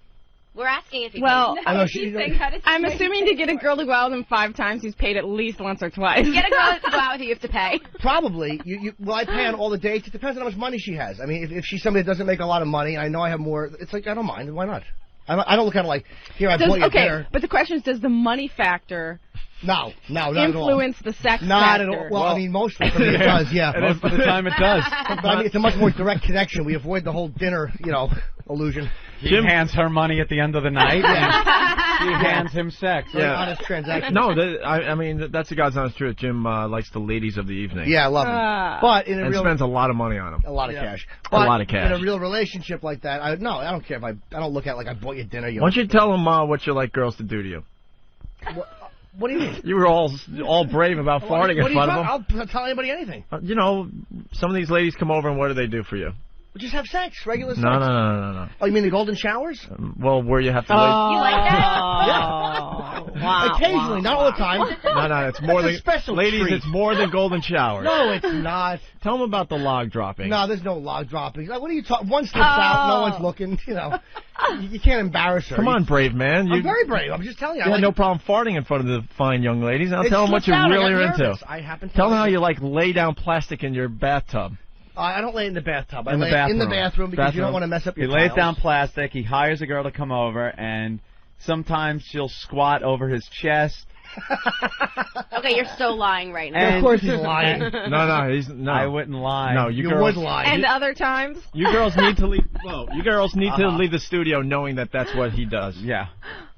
Speaker 22: We're asking if he
Speaker 23: Well,
Speaker 22: pays.
Speaker 5: I know
Speaker 23: I'm assuming to get a girl to go out with him 5 times, he's paid at least once or twice.
Speaker 22: Get a girl to go out with you, you have to pay.
Speaker 5: Probably. Will I pay on all the dates? It depends on how much money she has. I mean, if she's somebody that doesn't make a lot of money, and I know I have more, it's like, I don't mind. Why not? I don't look at it like, here, I bought you dinner.
Speaker 23: But the question is, does the money factor
Speaker 5: No, not at all.
Speaker 23: Influence the sex
Speaker 5: Not
Speaker 23: factor.
Speaker 5: at all. Well, I mean, most of it does, yeah.
Speaker 17: Most of the time it does.
Speaker 5: But I mean, it's a much more direct connection. We avoid the whole dinner, illusion.
Speaker 17: He hands her money at the end of the night. And she hands him sex.
Speaker 5: Very honest transaction.
Speaker 4: No, I mean, that's the God's honest truth. Jim likes the ladies of the evening.
Speaker 5: Yeah, I love them. But in a real...
Speaker 4: spends a lot of money on them.
Speaker 5: A lot of cash.
Speaker 4: A lot of cash.
Speaker 5: In a real relationship like that, I don't care if I don't look at it like I bought you dinner.
Speaker 4: Why don't you tell them what you like girls to do to you?
Speaker 5: What do you mean?
Speaker 4: You were all brave about farting in front of them.
Speaker 5: I'll tell anybody anything.
Speaker 4: Some of these ladies come over, and what do they do for you?
Speaker 5: Just have sex, regular sex.
Speaker 4: No.
Speaker 5: Oh, you mean the golden showers?
Speaker 4: Well, where you have to lay...
Speaker 22: You like that?
Speaker 5: Yeah. Wow. Occasionally, not all the time.
Speaker 4: No, it's more than...
Speaker 5: special
Speaker 4: ladies,
Speaker 5: treat.
Speaker 4: it's more than golden showers.
Speaker 5: No, it's not.
Speaker 4: Tell them about the log dropping.
Speaker 5: No, there's no log dropping. Like, what are you talking... One slips out, no one's looking, You can't embarrass her.
Speaker 4: Come on, brave man.
Speaker 5: I'm very brave. I'm just telling you.
Speaker 4: You had no problem farting in front of the fine young ladies. Now tell them what you really are into.
Speaker 5: I happen to
Speaker 4: tell them how you lay down plastic in your bathtub.
Speaker 5: I don't lay in the bathtub. I
Speaker 17: in
Speaker 5: lay in the bathroom because you don't want to mess up your
Speaker 17: He lays down plastic. He hires a girl to come over, and sometimes she'll squat over his chest.
Speaker 22: Okay, you're so lying right now.
Speaker 5: Of course he's lying.
Speaker 4: No. I
Speaker 17: wouldn't lie.
Speaker 4: No, you girls
Speaker 5: would lie.
Speaker 23: And other times?
Speaker 4: You girls need to leave. Well, you girls need to leave the studio knowing that that's what he does.
Speaker 17: Yeah.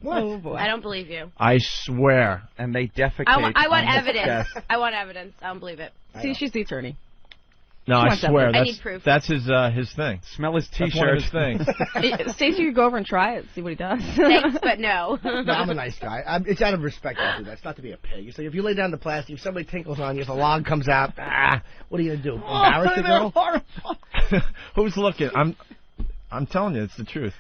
Speaker 5: What?
Speaker 23: Oh, boy.
Speaker 22: I don't believe you.
Speaker 4: I swear.
Speaker 17: And they defecate.
Speaker 22: I want
Speaker 17: on his
Speaker 22: evidence.
Speaker 17: chest.
Speaker 22: I want evidence. I don't believe it.
Speaker 23: See, she's the attorney.
Speaker 4: No, I swear.
Speaker 22: I need proof.
Speaker 4: That's his thing.
Speaker 17: Smell his
Speaker 4: T-shirt. That's one of his things.
Speaker 23: Stacey, you go over and try it, see what he does.
Speaker 22: Thanks, but no.
Speaker 5: No, I'm a nice guy. It's out of respect I do that. It's not to be a pig. You say if you lay down the plastic, if somebody tinkles on you, if a log comes out, what are you gonna do? Embarrass the girl?
Speaker 4: Who's looking? I'm telling you, it's the truth.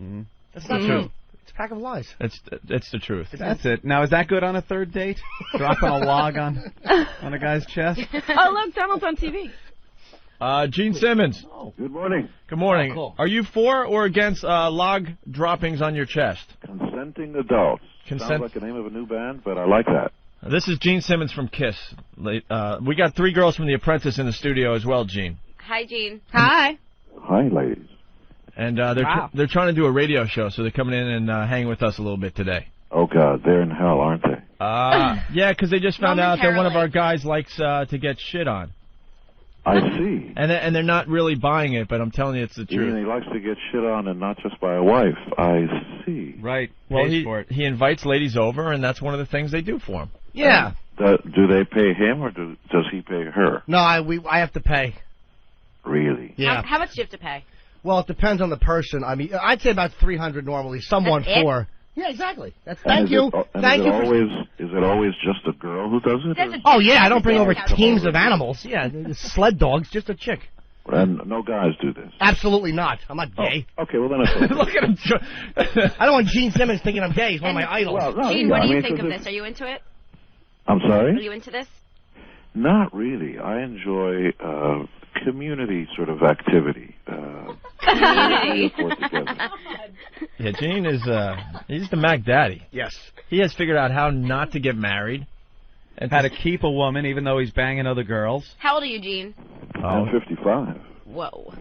Speaker 5: Mm-hmm. That's not true. It's a pack of lies.
Speaker 4: It's the truth.
Speaker 17: That's it. Now, is that good on a third date? Dropping a log on a guy's chest?
Speaker 23: Oh, look, Donald's on TV.
Speaker 4: Gene Simmons.
Speaker 10: Oh, good morning.
Speaker 4: Good morning.
Speaker 5: Oh, cool.
Speaker 4: Are you for or against log droppings on your chest?
Speaker 10: Consenting adults. Sounds like the name of a new band, but I like that.
Speaker 4: This is Gene Simmons from KISS. We got 3 girls from The Apprentice in the studio as well, Gene.
Speaker 22: Hi, Gene.
Speaker 23: Hi.
Speaker 10: Hi, ladies.
Speaker 4: And they're trying to do a radio show, so they're coming in and hanging with us a little bit today.
Speaker 10: Oh, God, they're in hell, aren't they?
Speaker 4: Yeah, because they just found out that one of our guys likes to get shit on.
Speaker 10: I see.
Speaker 4: And they're not really buying it, but I'm telling you it's the truth.
Speaker 10: He likes to get shit on and not just by a wife. I see.
Speaker 17: Right.
Speaker 4: Well, he invites ladies over, and that's one of the things they do for him.
Speaker 5: Yeah.
Speaker 10: Do they pay him, or does he pay her?
Speaker 5: No, I have to pay.
Speaker 10: Really?
Speaker 5: Yeah.
Speaker 22: How much do you have to pay?
Speaker 5: Well, it depends on the person. I mean, I'd say about $300 normally. Someone
Speaker 22: That's
Speaker 5: for. Yeah, exactly. Thank you.
Speaker 10: Is it always just a girl who does it?
Speaker 5: Oh yeah, I don't bring over teams of animals. Yeah, sled dogs, just a chick.
Speaker 10: And no guys do this.
Speaker 5: Absolutely not. I'm not gay.
Speaker 10: Oh, okay, well then it's okay.
Speaker 5: Look at him. I don't want Gene Simmons thinking I'm gay. He's one of my idols.
Speaker 10: Well, no,
Speaker 22: Gene, what do you think of this? Are you into it?
Speaker 10: I'm sorry?
Speaker 22: Are you into this?
Speaker 10: Not really. I enjoy community sort of activity.
Speaker 22: Community.
Speaker 4: Yeah, Gene is he's the Mac Daddy.
Speaker 5: Yes.
Speaker 4: He has figured out how not to get married.
Speaker 17: And how to keep a woman even though he's banging other girls.
Speaker 22: How old are you, Gene?
Speaker 10: I'm 55.
Speaker 22: Whoa.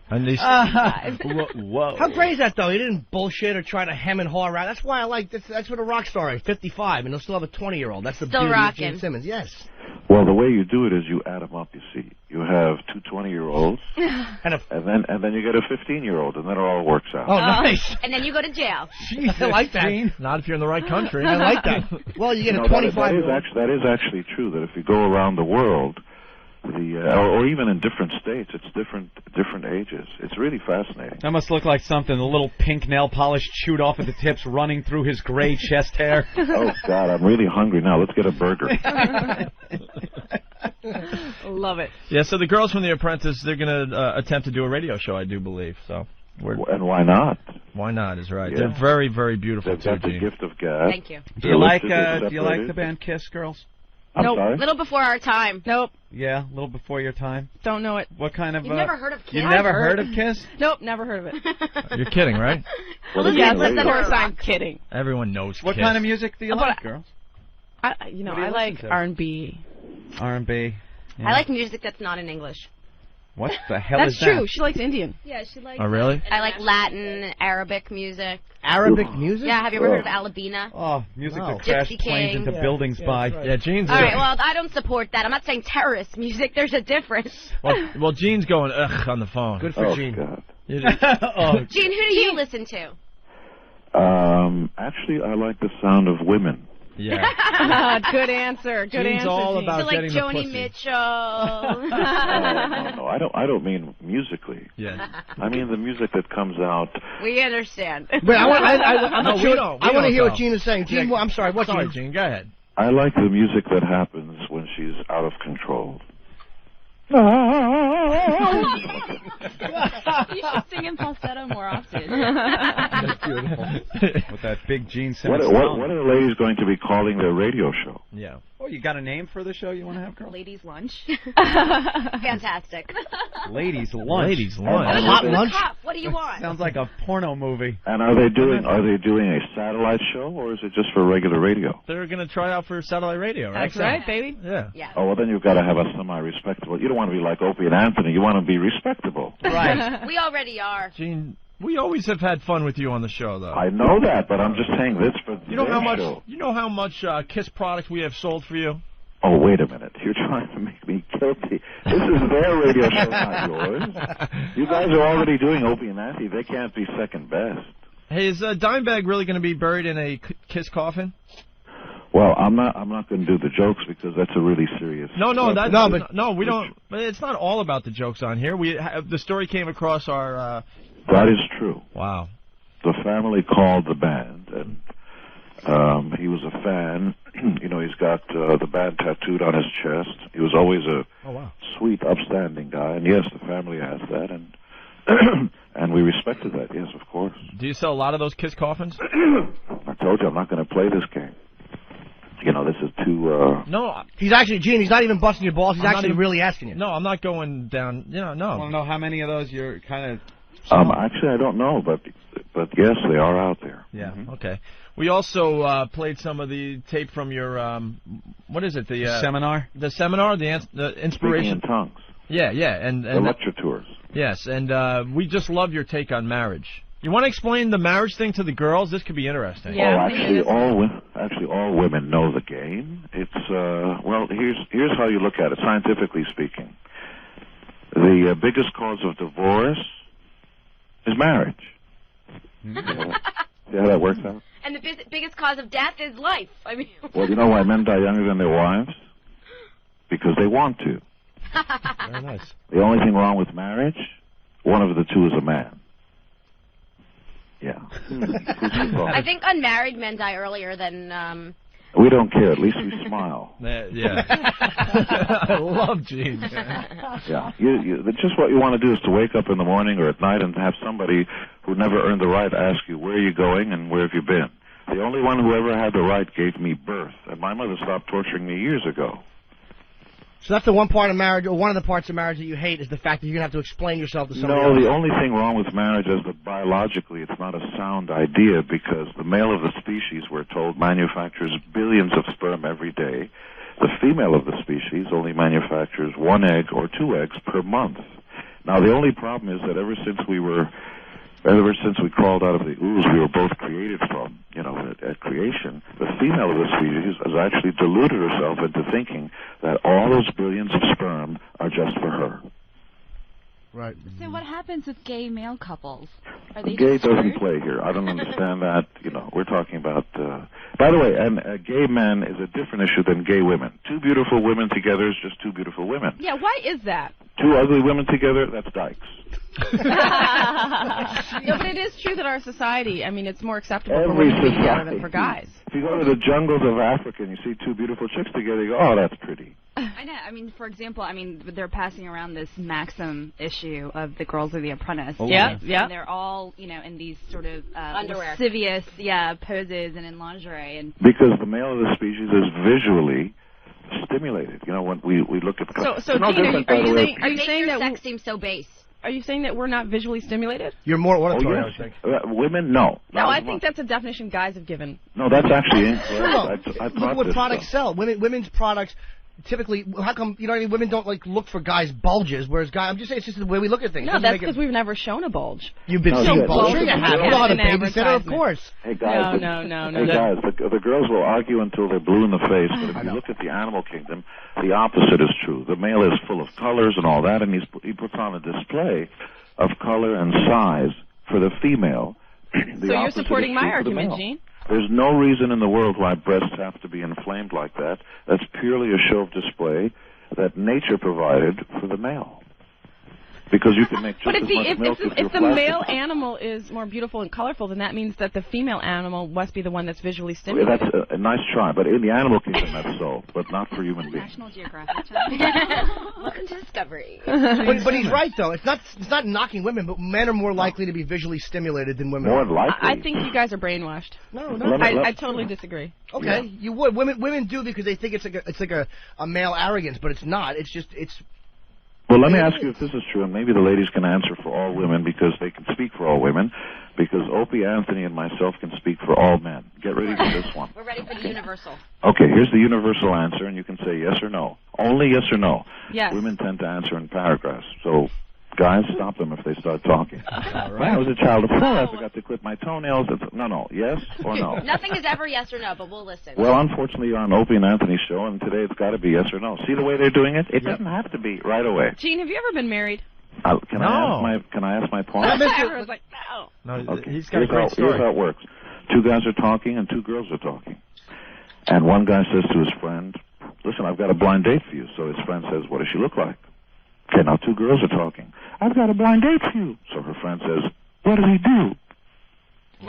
Speaker 4: And these
Speaker 17: whoa.
Speaker 5: How great is that, though? He didn't bullshit or try to hem and haw around. That's why I like this. That's what a rock star is, 55, and he'll still have a 20-year-old. That's the beauty of Gene Simmons. Yes.
Speaker 10: Well, the way you do it is you add them up, you see. You have 2 20-year-olds, and then you get a 15-year-old, and then it all works out.
Speaker 5: Oh, nice.
Speaker 22: And then you go to jail.
Speaker 5: Jeez, I like that.
Speaker 4: Gene, not if you're in the right country.
Speaker 5: I like that. Well, you get a 25-year-old.
Speaker 10: That is actually true, that if you go around the world, or even in different states, it's different ages. It's really fascinating.
Speaker 17: That must look like something. The little pink nail polish chewed off at the tips running through his gray chest hair.
Speaker 10: Oh, God, I'm really hungry now. Let's get a burger.
Speaker 23: Love it.
Speaker 4: Yeah, so the girls from The Apprentice, they're going to attempt to do a radio show, I do believe. So
Speaker 10: and why not?
Speaker 4: Why not is right.
Speaker 10: Yeah.
Speaker 4: They're very, very beautiful,
Speaker 10: They've got the gift of God.
Speaker 22: Thank you.
Speaker 17: Do you like the band KISS, girls?
Speaker 22: Nope.
Speaker 10: Sorry?
Speaker 22: Little before our time.
Speaker 23: Nope.
Speaker 17: Yeah, a little before your time.
Speaker 23: Don't know it.
Speaker 17: What kind of...
Speaker 22: You've never heard of KISS?
Speaker 17: You've never heard of KISS?
Speaker 23: Nope, never heard of it.
Speaker 4: You're kidding, right?
Speaker 23: Yes, of course I'm kidding.
Speaker 4: Everyone knows
Speaker 17: What
Speaker 4: KISS.
Speaker 17: kind of music do you like, girls?
Speaker 23: I like R&B.
Speaker 17: R&B. Yeah.
Speaker 22: I like music that's not in English.
Speaker 17: What the hell
Speaker 23: That's
Speaker 17: is that?
Speaker 23: true. She likes Indian.
Speaker 1: Yeah, she likes.
Speaker 3: Oh, really?
Speaker 22: I like Latin, Arabic music.
Speaker 5: Arabic music?
Speaker 22: Yeah, have you ever heard of Alabina?
Speaker 17: Oh, music
Speaker 5: No.
Speaker 17: that crashed
Speaker 22: Gypsy
Speaker 17: planes
Speaker 22: King.
Speaker 17: into buildings by.
Speaker 5: right.
Speaker 3: Yeah, Gene's.
Speaker 22: All right, well, I don't support that. I'm not saying terrorist music. There's a difference.
Speaker 3: Well, Gene's going ugh on the phone.
Speaker 5: Good for Gene.
Speaker 10: God.
Speaker 22: Gene, who do you listen to?
Speaker 10: Actually, I like the sound of women.
Speaker 3: Yeah.
Speaker 23: Good answer. Good
Speaker 3: Gene's
Speaker 23: answer.
Speaker 3: all
Speaker 23: Gene.
Speaker 3: about
Speaker 22: So like
Speaker 3: getting the
Speaker 22: Joni
Speaker 3: pussy.
Speaker 22: Mitchell.
Speaker 10: No, I don't mean musically.
Speaker 3: Yeah.
Speaker 10: I mean the music that comes out.
Speaker 22: We understand.
Speaker 5: Wait, I'm
Speaker 3: No,
Speaker 5: not
Speaker 3: we
Speaker 5: sure.
Speaker 3: don't.
Speaker 5: I
Speaker 3: We
Speaker 5: want to
Speaker 3: don't
Speaker 5: hear what
Speaker 3: know.
Speaker 5: Gene is saying. Gene, I'm sorry. What's
Speaker 3: Sorry,
Speaker 5: Gene?
Speaker 3: Gene. Go ahead.
Speaker 10: I like the music that happens when she's out of control.
Speaker 1: You should sing in falsetto more often.
Speaker 17: That's beautiful. With that big Gene Simmons.
Speaker 10: What are the ladies going to be calling their radio show?
Speaker 3: Yeah.
Speaker 17: Oh, you got a name for the show you want to have, girl?
Speaker 1: Ladies' lunch.
Speaker 22: Fantastic.
Speaker 17: Ladies Lunch.
Speaker 3: Ladies' lunch.
Speaker 22: I'm
Speaker 5: Hot
Speaker 22: a
Speaker 5: lunch?
Speaker 22: cop. What do you want?
Speaker 17: Sounds like a porno movie.
Speaker 10: And are they doing a satellite show or is it just for regular radio?
Speaker 3: They're going to try out for satellite radio, right?
Speaker 23: That's right, baby.
Speaker 3: Yeah.
Speaker 22: Yeah.
Speaker 10: Oh, well, then you've got to have a semi-respectable. You don't want to be like Opie and Anthony. You want to be respectable.
Speaker 3: Right.
Speaker 22: We already are.
Speaker 3: Gene, we always have had fun with you on the show, though.
Speaker 10: I know that, but I'm just saying this for
Speaker 3: You know
Speaker 10: their
Speaker 3: how much?
Speaker 10: show.
Speaker 3: You know how much Kiss product we have sold for you?
Speaker 10: Oh, wait a minute. You're trying to make me guilty. This is their radio show, not yours. You guys are already doing Opie and Anthony. They can't be second best.
Speaker 3: Hey, is Dimebag really going to be buried in a Kiss coffin?
Speaker 10: Well, I'm not going to do the jokes because that's a really serious.
Speaker 3: No,
Speaker 10: subject.
Speaker 3: we don't. But it's not all about the jokes on here. The story came across our.
Speaker 10: That is true.
Speaker 3: Wow.
Speaker 10: The family called the band, and he was a fan. You know, he's got the band tattooed on his chest. He was always a sweet, upstanding guy, and yes, the family has that, and and we respected that. Yes, of course.
Speaker 3: Do you sell a lot of those Kiss coffins?
Speaker 10: I told you I'm not going to play this game. You know, this is too.
Speaker 3: No,
Speaker 5: he's actually Gene. He's not even busting your balls. He's
Speaker 3: I'm
Speaker 5: actually really asking you.
Speaker 3: No, I'm not going down. No.
Speaker 17: I want to know how many of those you're kind of.
Speaker 10: Actually, I don't know, but yes, they are out there.
Speaker 3: Yeah. Mm-hmm. Okay. We also played some of the tape from your what is it? The
Speaker 17: seminar.
Speaker 3: The seminar. The inspiration.
Speaker 10: Speaking in tongues.
Speaker 3: Yeah, and
Speaker 10: the lecture tours.
Speaker 3: Yes, and we just love your take on marriage. You want to explain the marriage thing to the girls? This could be interesting.
Speaker 10: Yeah, actually, all women know the game. It's well, here's how you look at it, scientifically speaking. The biggest cause of divorce is marriage. See how that works out?
Speaker 22: And the biggest cause of death is life. I mean.
Speaker 10: Well, you know why men die younger than their wives? Because they want to.
Speaker 3: Very nice.
Speaker 10: The only thing wrong with marriage, one of the two is a man. Yeah.
Speaker 22: I think unmarried men die earlier than.
Speaker 10: We don't care. At least we smile.
Speaker 3: Yeah. I love Gene.
Speaker 10: Yeah. Just what you want to do is to wake up in the morning or at night and have somebody who never earned the right ask you, where are you going and where have you been? The only one who ever had the right gave me birth, and my mother stopped torturing me years ago.
Speaker 5: So that's the one part of marriage, or one of the parts of marriage that you hate, is the fact that you're going to have to explain yourself to somebody else.
Speaker 10: No, the only thing wrong with marriage is that biologically it's not a sound idea because the male of the species, we're told, manufactures billions of sperm every day. The female of the species only manufactures 1 egg or 2 eggs per month. Now, the only problem is that ever since we crawled out of the ooze we were both created from, at creation, the female of the species has actually deluded herself into thinking that all those billions of sperm are just for her.
Speaker 5: Right.
Speaker 1: So what happens with gay male couples? Are they
Speaker 10: Gay
Speaker 1: just
Speaker 10: doesn't
Speaker 1: screwed?
Speaker 10: play here. I don't understand that. We're talking about... By the way, and gay men is a different issue than gay women. 2 beautiful women together is just 2 beautiful women.
Speaker 23: Yeah, why is that?
Speaker 10: 2 ugly women together, that's dykes.
Speaker 23: No, but it is true that our society, I mean, it's more acceptable for
Speaker 10: Every
Speaker 23: women to be together than
Speaker 10: society.
Speaker 23: for guys.
Speaker 10: If you go to the jungles of Africa and you see 2 beautiful chicks together, you go, oh, that's pretty.
Speaker 1: I know. I mean, for example, they're passing around this Maxim issue of the girls of the Apprentice.
Speaker 23: Oh, yeah.
Speaker 1: And they're all, in these sort of
Speaker 22: Underwear.
Speaker 1: lascivious, poses and in lingerie. And
Speaker 10: Because the male of the species is visually stimulated. When we look at...
Speaker 23: So
Speaker 10: no
Speaker 23: Gene,
Speaker 10: different, by the way.
Speaker 23: are you saying that
Speaker 22: sex seems so base?
Speaker 23: Are you saying that we're not visually stimulated?
Speaker 5: You're more auditory,
Speaker 10: yes.
Speaker 5: I think.
Speaker 10: Women, no.
Speaker 23: No, I think that's a definition guys have given.
Speaker 10: No, that's actually incorrect.
Speaker 5: No,
Speaker 10: I
Speaker 5: look
Speaker 10: taught
Speaker 5: what
Speaker 10: this
Speaker 5: products
Speaker 10: stuff.
Speaker 5: sell. Women's products typically, how come, you know what I mean, women don't, like, look for guys' bulges, whereas guys, I'm just saying, it's just the way we look at things.
Speaker 23: No, that's because we've never shown a bulge.
Speaker 5: You've been shown bulge? Sure you have. You know how to babysitter, of course.
Speaker 10: Hey, guys.
Speaker 23: No.
Speaker 10: Hey, guys, the girls will argue until they're blue in the face, but if you look at the animal kingdom, the opposite is true. The male is full of colors and all that, and he puts on a display of color and size for the female.
Speaker 23: So you're supporting my argument, Gene?
Speaker 10: There's no reason in the world why breasts have to be inflamed like that. That's purely a show of display that nature provided for the male. Because you can make just as much milk
Speaker 23: if the male animal is more beautiful and colorful, then that means that the female animal must be the one that's visually stimulated.
Speaker 10: That's a nice try, but in the animal kingdom that's so, but not for human beings.
Speaker 22: National Geographic. Welcome to Discovery.
Speaker 5: But he's right, though. It's not knocking women, but men are more likely to be visually stimulated than women.
Speaker 10: More likely.
Speaker 23: I think you guys are brainwashed.
Speaker 5: No.
Speaker 23: I totally disagree.
Speaker 5: Okay, you would. Women do because they think it's like a male arrogance, but it's not. It's just
Speaker 10: Well, let me ask you if this is true, and maybe the ladies can answer for all women because they can speak for all women, because Opie Anthony and myself can speak for all men. Get ready for this one.
Speaker 22: We're ready for the universal.
Speaker 10: Okay, here's the universal answer, and you can say yes or no. Only yes or no.
Speaker 23: Yes.
Speaker 10: Women tend to answer in paragraphs, so guys, stop them if they start talking.
Speaker 23: All
Speaker 10: When I was a child of 4, I forgot to clip my toenails. No, yes or no?
Speaker 22: Nothing is ever yes or no, but we'll listen.
Speaker 10: Well, unfortunately, you're on Opie and Anthony show, and today it's got to be yes or no. See the way they're doing it? It doesn't have to be right away.
Speaker 23: Gene, have you ever been married?
Speaker 10: Can I ask my point?
Speaker 23: Everyone's like, no.
Speaker 10: Okay.
Speaker 4: He's got a great story.
Speaker 10: Here's how it works. 2 guys are talking and 2 girls are talking. And one guy says to his friend, listen, I've got a blind date for you. So his friend says, what does she look like? Okay, now 2 girls are talking. I've got a blind date for you. So her friend says, what does he do?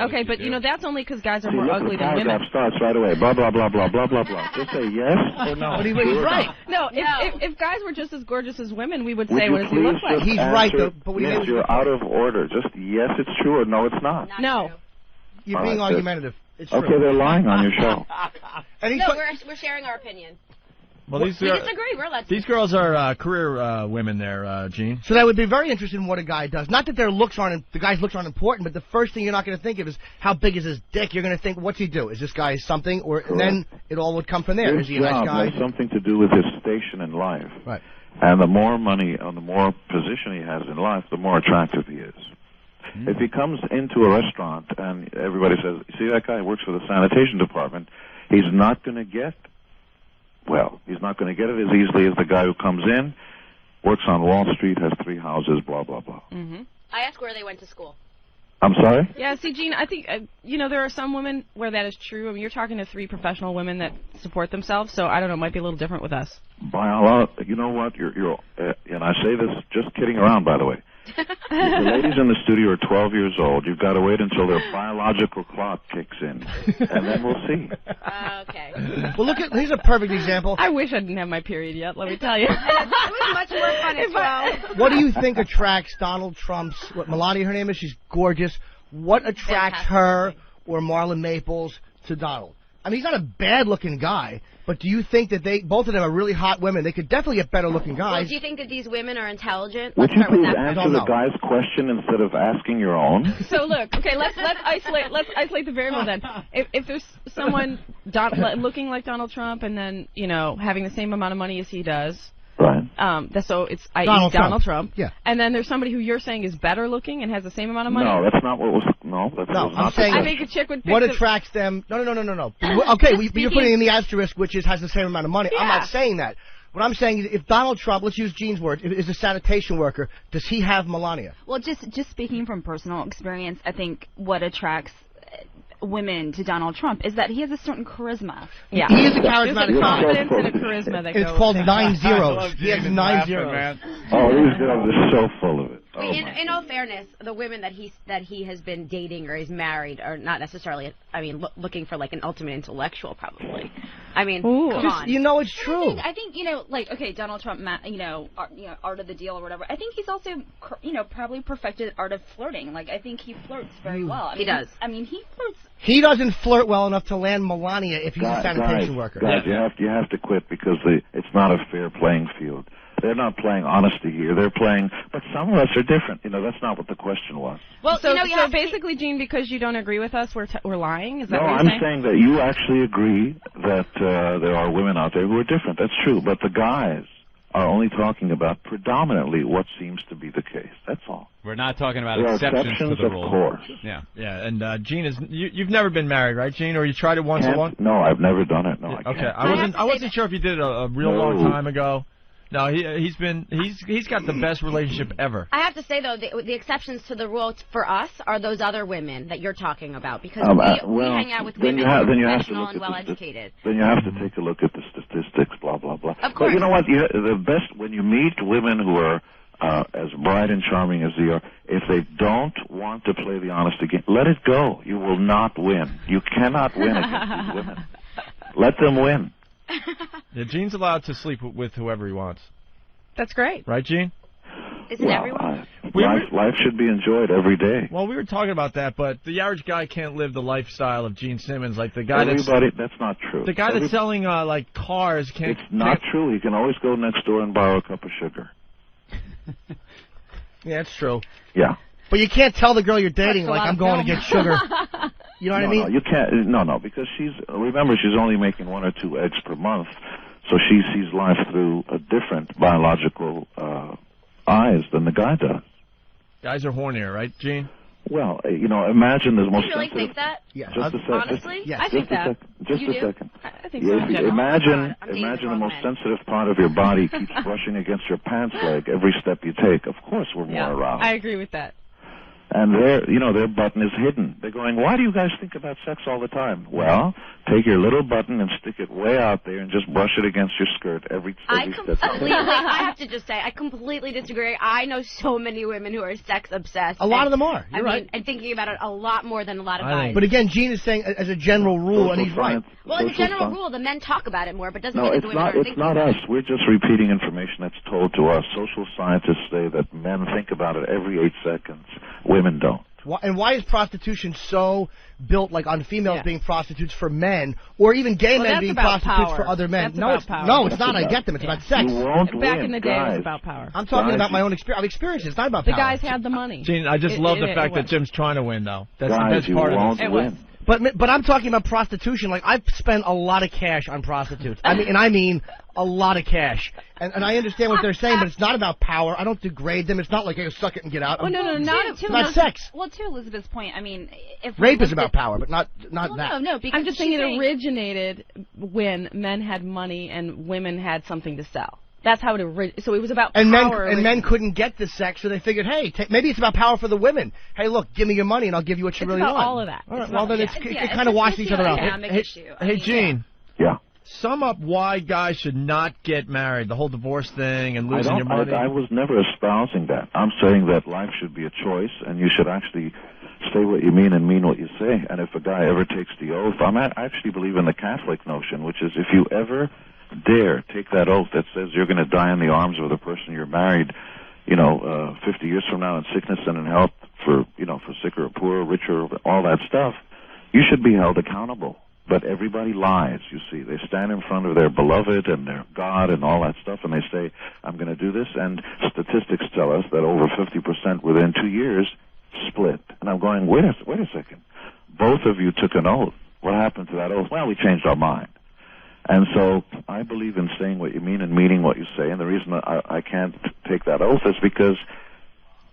Speaker 23: Okay, but that's only because guys are more ugly than women.
Speaker 10: The paragraph starts right away. Blah, blah, blah, blah, blah, blah, blah. Just say yes or no.
Speaker 5: But he's right.
Speaker 23: No, if guys were just as gorgeous as women, we would say, what does he look like?
Speaker 5: He's right, though. But
Speaker 10: yes, you're out of order. Just yes, it's true, or no, it's not.
Speaker 23: No.
Speaker 5: You're being argumentative. It's true.
Speaker 10: Okay, they're lying on your show.
Speaker 22: We're sharing our opinion.
Speaker 4: Well,
Speaker 22: we disagree. We're allowed to.
Speaker 4: These girls are career women there, Gene.
Speaker 5: So that would be very interesting in what a guy does. Not that the guy's looks aren't important, but the first thing you're not going to think of is how big is his dick. You're going to think, what's he do? Is this guy something? And then it all would come from there. Is he a nice guy?
Speaker 10: Has something to do with his station in life.
Speaker 5: Right.
Speaker 10: And the more money and the more position he has in life, the more attractive he is. If he comes into a restaurant and everybody says, see that guy works for the sanitation department, he's not going to get it as easily as the guy who comes in, works on Wall Street, has 3 houses, blah, blah, blah.
Speaker 22: Mm-hmm. I asked where they went to school.
Speaker 10: I'm sorry?
Speaker 23: Yeah, see, Gene, I think, there are some women where that is true. I mean, you're talking to 3 professional women that support themselves, so I don't know, it might be a little different with us.
Speaker 10: By Allah, you know what? And I say this just kidding around, by the way. The ladies in the studio are 12 years old. You've got to wait until their biological clock kicks in, and then we'll see.
Speaker 22: Okay.
Speaker 5: Well, here's a perfect example.
Speaker 23: I wish I didn't have my period yet, let me tell you.
Speaker 22: It was much more fun at 12.
Speaker 5: What do you think attracts Donald Trump's, Melania her name is? She's gorgeous. What attracts her or Marlon Maples to Donald? I mean, he's not a bad-looking guy, but do you think that both of them are really hot women? They could definitely get better-looking guys.
Speaker 22: Well, do you think that these women are intelligent?
Speaker 10: Would
Speaker 22: Let's
Speaker 10: you
Speaker 22: start with
Speaker 10: please
Speaker 22: that.
Speaker 10: answer the guy's question instead of asking your own?
Speaker 23: So look, okay, let's isolate the variable then. If there's someone looking like Donald Trump and then having the same amount of money as he does.
Speaker 10: Right.
Speaker 23: So it's
Speaker 5: Donald
Speaker 23: Trump.
Speaker 5: Yeah.
Speaker 23: And then there's somebody who you're saying is better looking and has the same amount of money.
Speaker 10: No, that's not what was. No, that's
Speaker 5: I'm saying.
Speaker 23: I think a chick would.
Speaker 5: What attracts them? No. Okay, you're putting in the asterisk, which has the same amount of money. Yeah. I'm not saying that. What I'm saying is, if Donald Trump, let's use Gene's word, is a sanitation worker, does he have Melania?
Speaker 1: Well, just speaking from personal experience, I think what attracts women to Donald Trump is that he has a certain charisma.
Speaker 23: Yeah,
Speaker 5: he is a charismatic.
Speaker 23: There's a confidence and a charisma that
Speaker 5: it's called 9 zeros. He has 9 zeros.
Speaker 10: Man. Oh, these girls are so full of it. Oh,
Speaker 22: in all fairness, the women that he has been dating or is married are not necessarily. I mean, looking for like an ultimate intellectual, probably. I mean, come on.
Speaker 5: It's true.
Speaker 1: I think Donald Trump, art of the deal or whatever. I think he's also, probably perfected art of flirting. Like, I think he flirts very well.
Speaker 22: He does.
Speaker 1: He flirts
Speaker 5: He doesn't flirt well enough to land Melania if he's a sanitation worker.
Speaker 10: Guys, you have to quit because it's not a fair playing field. They're not playing honesty here. They're playing, but some of us are different. That's not what the question was.
Speaker 23: Well, so basically, Gene, because you don't agree with us, we're lying? Is that
Speaker 10: No,
Speaker 23: what you're
Speaker 10: I'm
Speaker 23: saying?
Speaker 10: saying that you actually agree that there are women out there who are different. That's true. But the guys are only talking about predominantly what seems to be the case. That's all.
Speaker 17: We're not talking about
Speaker 10: There are
Speaker 17: exceptions to the rule.
Speaker 10: of course.
Speaker 17: Yeah.
Speaker 4: Yeah, and Gene you've never been married, right, Gene? Or you tried it once alone?
Speaker 10: No, I've never done it. No, I can't.
Speaker 4: Okay, I wasn't sure if you did it a real long time ago. No, he's got the best relationship ever.
Speaker 22: I have to say though, the exceptions to the rule for us are those other women that you're talking about because we hang out with women who are professional and well educated.
Speaker 10: Then you have to take a look at the statistics, blah blah blah.
Speaker 22: Of course.
Speaker 10: But you know what? The best when you meet women who are as bright and charming as they are, if they don't want to play the honesty game, let it go. You will not win. You cannot win against these women. Let them win.
Speaker 4: Yeah, Gene's allowed to sleep with whoever he wants.
Speaker 23: That's great.
Speaker 4: Right, Gene?
Speaker 22: Isn't everyone?
Speaker 10: Life should be enjoyed every day.
Speaker 4: Well, we were talking about that, but the average guy can't live the lifestyle of Gene Simmons. Like the guy
Speaker 10: that's not true.
Speaker 4: The guy that's selling like cars can't.
Speaker 10: It's not true. He can always go next door and borrow a cup of sugar.
Speaker 5: Yeah, it's true.
Speaker 10: Yeah.
Speaker 5: But you can't tell the girl you're dating, like, I'm going to get sugar. You know what I mean?
Speaker 10: No, you can't. No, because remember, she's only making 1 or 2 eggs per month, so she sees life through a different biological eyes than the guy does.
Speaker 4: Guys are hornier, right, Gene?
Speaker 10: Well, imagine the most.
Speaker 22: Do you really think that?
Speaker 5: Yeah.
Speaker 10: Just a second.
Speaker 22: Honestly?
Speaker 5: Yes.
Speaker 22: I think that.
Speaker 10: Just
Speaker 22: You
Speaker 10: a
Speaker 22: do?
Speaker 10: second.
Speaker 23: I think so.
Speaker 10: Imagine
Speaker 22: the
Speaker 10: the most sensitive part of your body keeps brushing against your pants leg every step you take. Of course, we're more aroused.
Speaker 23: I agree with that.
Speaker 10: And their button is hidden. They're going, why do you guys think about sex all the time? Well, take your little button and stick it way out there and just brush it against your skirt every step you take.
Speaker 22: I have to just say, I completely disagree. I know so many women who are sex obsessed.
Speaker 5: A lot of them are. You're right.
Speaker 22: And thinking about it a lot more than a lot of guys.
Speaker 5: But again, Gene is saying as a general rule, and he's right.
Speaker 22: Well, as a general rule, the men talk about it more, but doesn't
Speaker 10: No,
Speaker 22: mean that
Speaker 10: it's
Speaker 22: the women
Speaker 10: not.
Speaker 22: aren't
Speaker 10: It's
Speaker 22: thinking
Speaker 10: not
Speaker 22: about
Speaker 10: us.
Speaker 22: it.
Speaker 10: We're just repeating information that's told to us. Social scientists say that men think about it every 8 seconds. Women don't.
Speaker 5: And why is prostitution so built, like, on females being prostitutes for men, or even gay men being prostitutes for other men?
Speaker 23: No,
Speaker 5: it's not. I get them. It's about sex.
Speaker 10: You won't
Speaker 23: Back
Speaker 10: win,
Speaker 23: in the day,
Speaker 10: guys.
Speaker 23: it was about power.
Speaker 5: I'm talking about my own experience. It's not about
Speaker 23: The
Speaker 5: power.
Speaker 23: guys had the money.
Speaker 4: Gene, I just love the fact that Jim's trying to win, though. That's
Speaker 10: Guys,
Speaker 4: the best
Speaker 10: you
Speaker 4: part
Speaker 10: won't
Speaker 4: of
Speaker 10: win.
Speaker 4: it.
Speaker 5: But I'm talking about prostitution. Like, I've spent a lot of cash on prostitutes. I mean a lot of cash. And I understand what they're saying, but it's not about power. I don't degrade them. It's not like, hey, suck it and get out.
Speaker 1: Well, no, not
Speaker 5: about sex.
Speaker 1: Well, to Elizabeth's point, I mean, if
Speaker 5: rape is about power, but not that.
Speaker 1: No, because
Speaker 23: I'm just saying it originated when men had money and women had something to sell. That's how it originated. So it was about power.
Speaker 5: And men couldn't get the sex, so they figured, hey, maybe it's about power for the women. Hey, look, give me your money and I'll give you what you really want.
Speaker 23: It's about all of that.
Speaker 5: All right, well, then it kind of washes each other out.
Speaker 4: Hey, Gene.
Speaker 10: Yeah.
Speaker 4: Sum up why guys should not get married, the whole divorce thing and losing your money.
Speaker 10: I was never espousing that. I'm saying that life should be a choice, and you should actually say what you mean and mean what you say. And if a guy ever takes the oath, I actually believe in the Catholic notion, which is if you ever dare take that oath that says you're going to die in the arms of the person you're married, 50 years from now in sickness and in health for sick or poor, rich or all that stuff, you should be held accountable. But everybody lies, you see. They stand in front of their beloved and their God and all that stuff, and they say, I'm going to do this. And statistics tell us that over 50% within 2 years split. And I'm going, wait a second. Both of you took an oath. What happened to that oath? Well, we changed our mind. And so I believe in saying what you mean and meaning what you say. And the reason I can't take that oath is because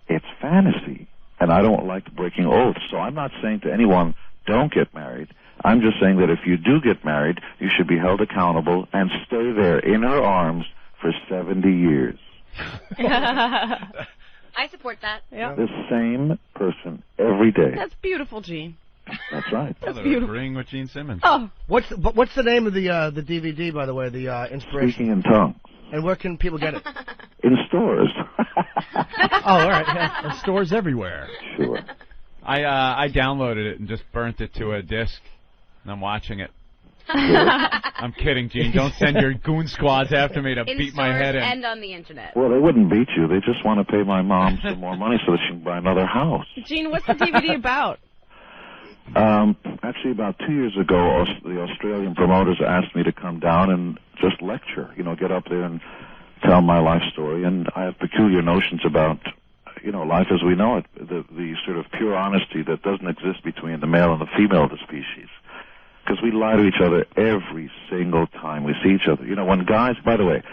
Speaker 10: it's fantasy. And I don't like breaking oaths. So I'm not saying to anyone, don't get married. I'm just saying that if you do get married, you should be held accountable and stay there in her arms for 70 years.
Speaker 22: I support that.
Speaker 23: Yeah.
Speaker 10: The same person every day.
Speaker 23: That's beautiful, Gene.
Speaker 10: That's right.
Speaker 23: That's beautiful.
Speaker 17: Agreeing with Gene Simmons.
Speaker 23: Oh.
Speaker 5: What's the name of the DVD, by the way, the inspiration?
Speaker 10: Speaking in tongues.
Speaker 5: And where can people get it?
Speaker 10: In stores.
Speaker 5: All right. Yeah.
Speaker 4: In stores everywhere.
Speaker 10: Sure.
Speaker 17: I downloaded it and just burnt it to a disc, and I'm watching it. I'm kidding, Gene. Don't send your goon squads after me to beat my head in.
Speaker 22: And on the internet.
Speaker 10: Well, they wouldn't beat you. They just want to pay my mom some more money so that she can buy another house.
Speaker 23: Gene, what's the DVD about?
Speaker 10: Actually, about 2 years ago, the Australian promoters asked me to come down and just lecture, get up there and tell my life story. And I have peculiar notions about, life as we know it, the sort of pure honesty that doesn't exist between the male and the female of the species. Because we lie to each other every single time we see each other. When guys, by the way,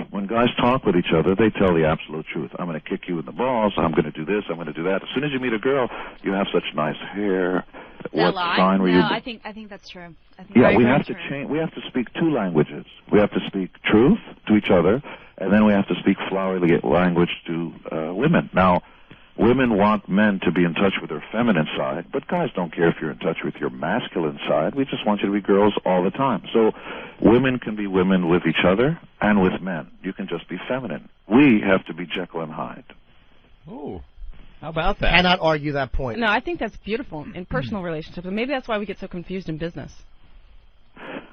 Speaker 10: when guys talk with each other, they tell the absolute truth. I'm going to kick you in the balls. I'm going to do this. I'm going to do that. As soon as you meet a girl, you have such nice hair. What sign were you?
Speaker 1: No, I think that's true. I think
Speaker 10: we have to change. We have to speak two languages. We have to speak truth to each other, and then we have to speak flowery language to women. Now, women want men to be in touch with their feminine side, but guys don't care if you're in touch with your masculine side. We just want you to be girls all the time. So women can be women with each other and with men. You can just be feminine. We have to be Jekyll and Hyde.
Speaker 17: Ooh. How about that?
Speaker 5: Cannot argue that point.
Speaker 23: No, I think that's beautiful in personal relationships, and maybe that's why we get so confused in business.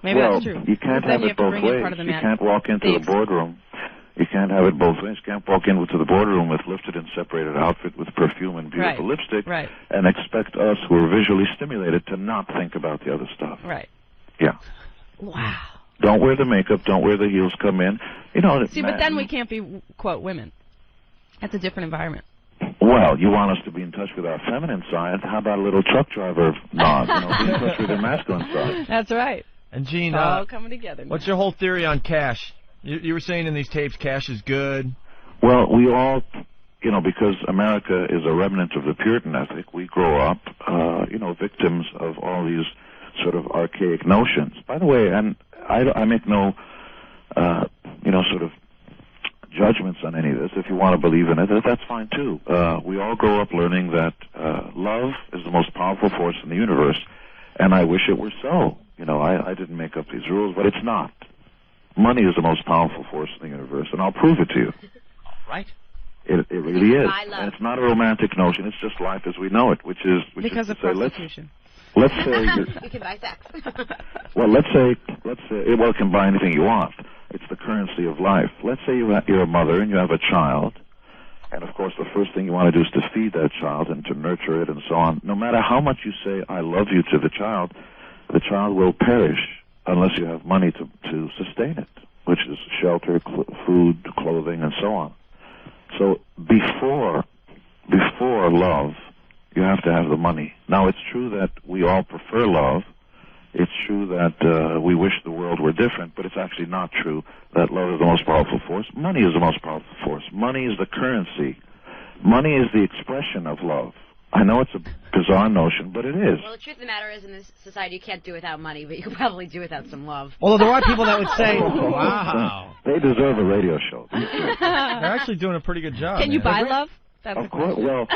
Speaker 23: Maybe that's true.
Speaker 10: You can't have it both ways. You can't walk into the boardroom. You can't have it both ways. You can't walk into the boardroom with lifted and separated outfit with perfume and beautiful lipstick and expect us who are visually stimulated to not think about the other stuff.
Speaker 23: Right.
Speaker 10: Yeah.
Speaker 23: Wow.
Speaker 10: Don't wear the makeup. Don't wear the heels. Come in.
Speaker 23: See, but then we can't be, quote, women. That's a different environment.
Speaker 10: Well, you want us to be in touch with our feminine side. How about a little truck driver nod? Be in touch with your masculine side.
Speaker 23: That's right.
Speaker 4: And Gene,
Speaker 23: all coming together.
Speaker 4: What's your whole theory on cash? You were saying in these tapes cash is good.
Speaker 10: Well, we all, because America is a remnant of the Puritan ethic, we grow up, victims of all these sort of archaic notions. By the way, and I make no, sort of judgments on any of this. If you want to believe in it, that's fine too. We all grow up learning that love is the most powerful force in the universe, and I wish it were so. I didn't make up these rules, but it's not. Money is the most powerful force in the universe, and I'll prove it to you.
Speaker 23: Right.
Speaker 10: It really is. And it's not a romantic notion. It's just life as we know it, which is
Speaker 23: because of prostitution.
Speaker 10: Let's say
Speaker 22: you can buy sex.
Speaker 10: Well, let's say it can buy anything you want. It's the currency of life. Let's say you're a mother and you have a child, and of course the first thing you want to do is to feed that child and to nurture it and so on. No matter how much you say "I love you" to the child will perish unless you have money to sustain it, which is shelter, food, clothing, and so on. So before love, you have to have the money. Now, it's true that we all prefer love. It's true that we wish the world were different, but it's actually not true that love is the most powerful force. Money is the most powerful force. Money is the currency. Money is the expression of love. I know it's a bizarre notion, but it is.
Speaker 22: Well, the truth of the matter is, in this society, you can't do without money, but you can probably do without some love.
Speaker 5: Although there are people that would say,
Speaker 4: wow.
Speaker 10: They deserve a radio show.
Speaker 4: They're actually doing a pretty good job.
Speaker 23: Can you buy love? That's
Speaker 10: of course. Well,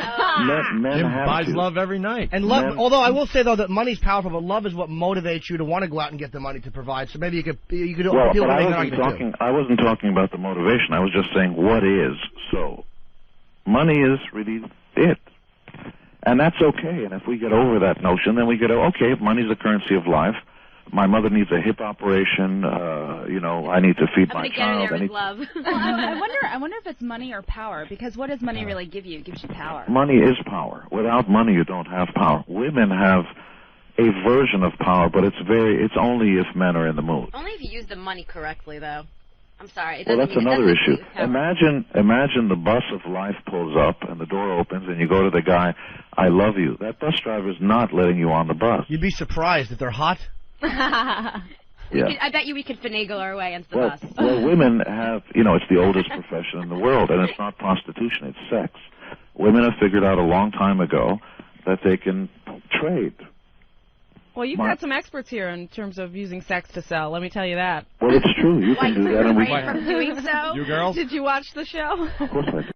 Speaker 10: men
Speaker 4: Jim
Speaker 10: have
Speaker 4: buys
Speaker 10: to.
Speaker 4: love every night.
Speaker 5: And love, although I will say, though, that money's powerful, but love is what motivates you to want to go out and get the money to provide. So maybe you could
Speaker 10: well,
Speaker 5: appeal
Speaker 10: but
Speaker 5: to
Speaker 10: I wasn't talking about the motivation. I was just saying what is. So money is really it. And that's okay. And if we get over that notion, then we get, okay, money's the currency of life. My mother needs a hip operation. I need to feed my child.
Speaker 22: There with love.
Speaker 1: I wonder if it's money or power, because what does money really give you? It gives you power.
Speaker 10: Money is power. Without money, you don't have power. Women have a version of power, but it's only if men are in the mood.
Speaker 22: Only if you use the money correctly, though. I'm sorry.
Speaker 10: Well, that's another issue. Imagine the bus of life pulls up and the door opens and you go to the guy, "I love you." That bus driver is not letting you on the bus.
Speaker 5: You'd be surprised if they're hot.
Speaker 10: Yeah.
Speaker 22: I bet you we could finagle our way into the bus.
Speaker 10: Well, women have, it's the oldest profession in the world, and it's not prostitution, it's sex. Women have figured out a long time ago that they can trade.
Speaker 23: Well, you've got some experts here in terms of using sex to sell, let me tell you that.
Speaker 10: Well, it's true. You can do that.
Speaker 22: From doing so?
Speaker 4: You girls?
Speaker 23: Did you watch the show?
Speaker 10: Of course I did.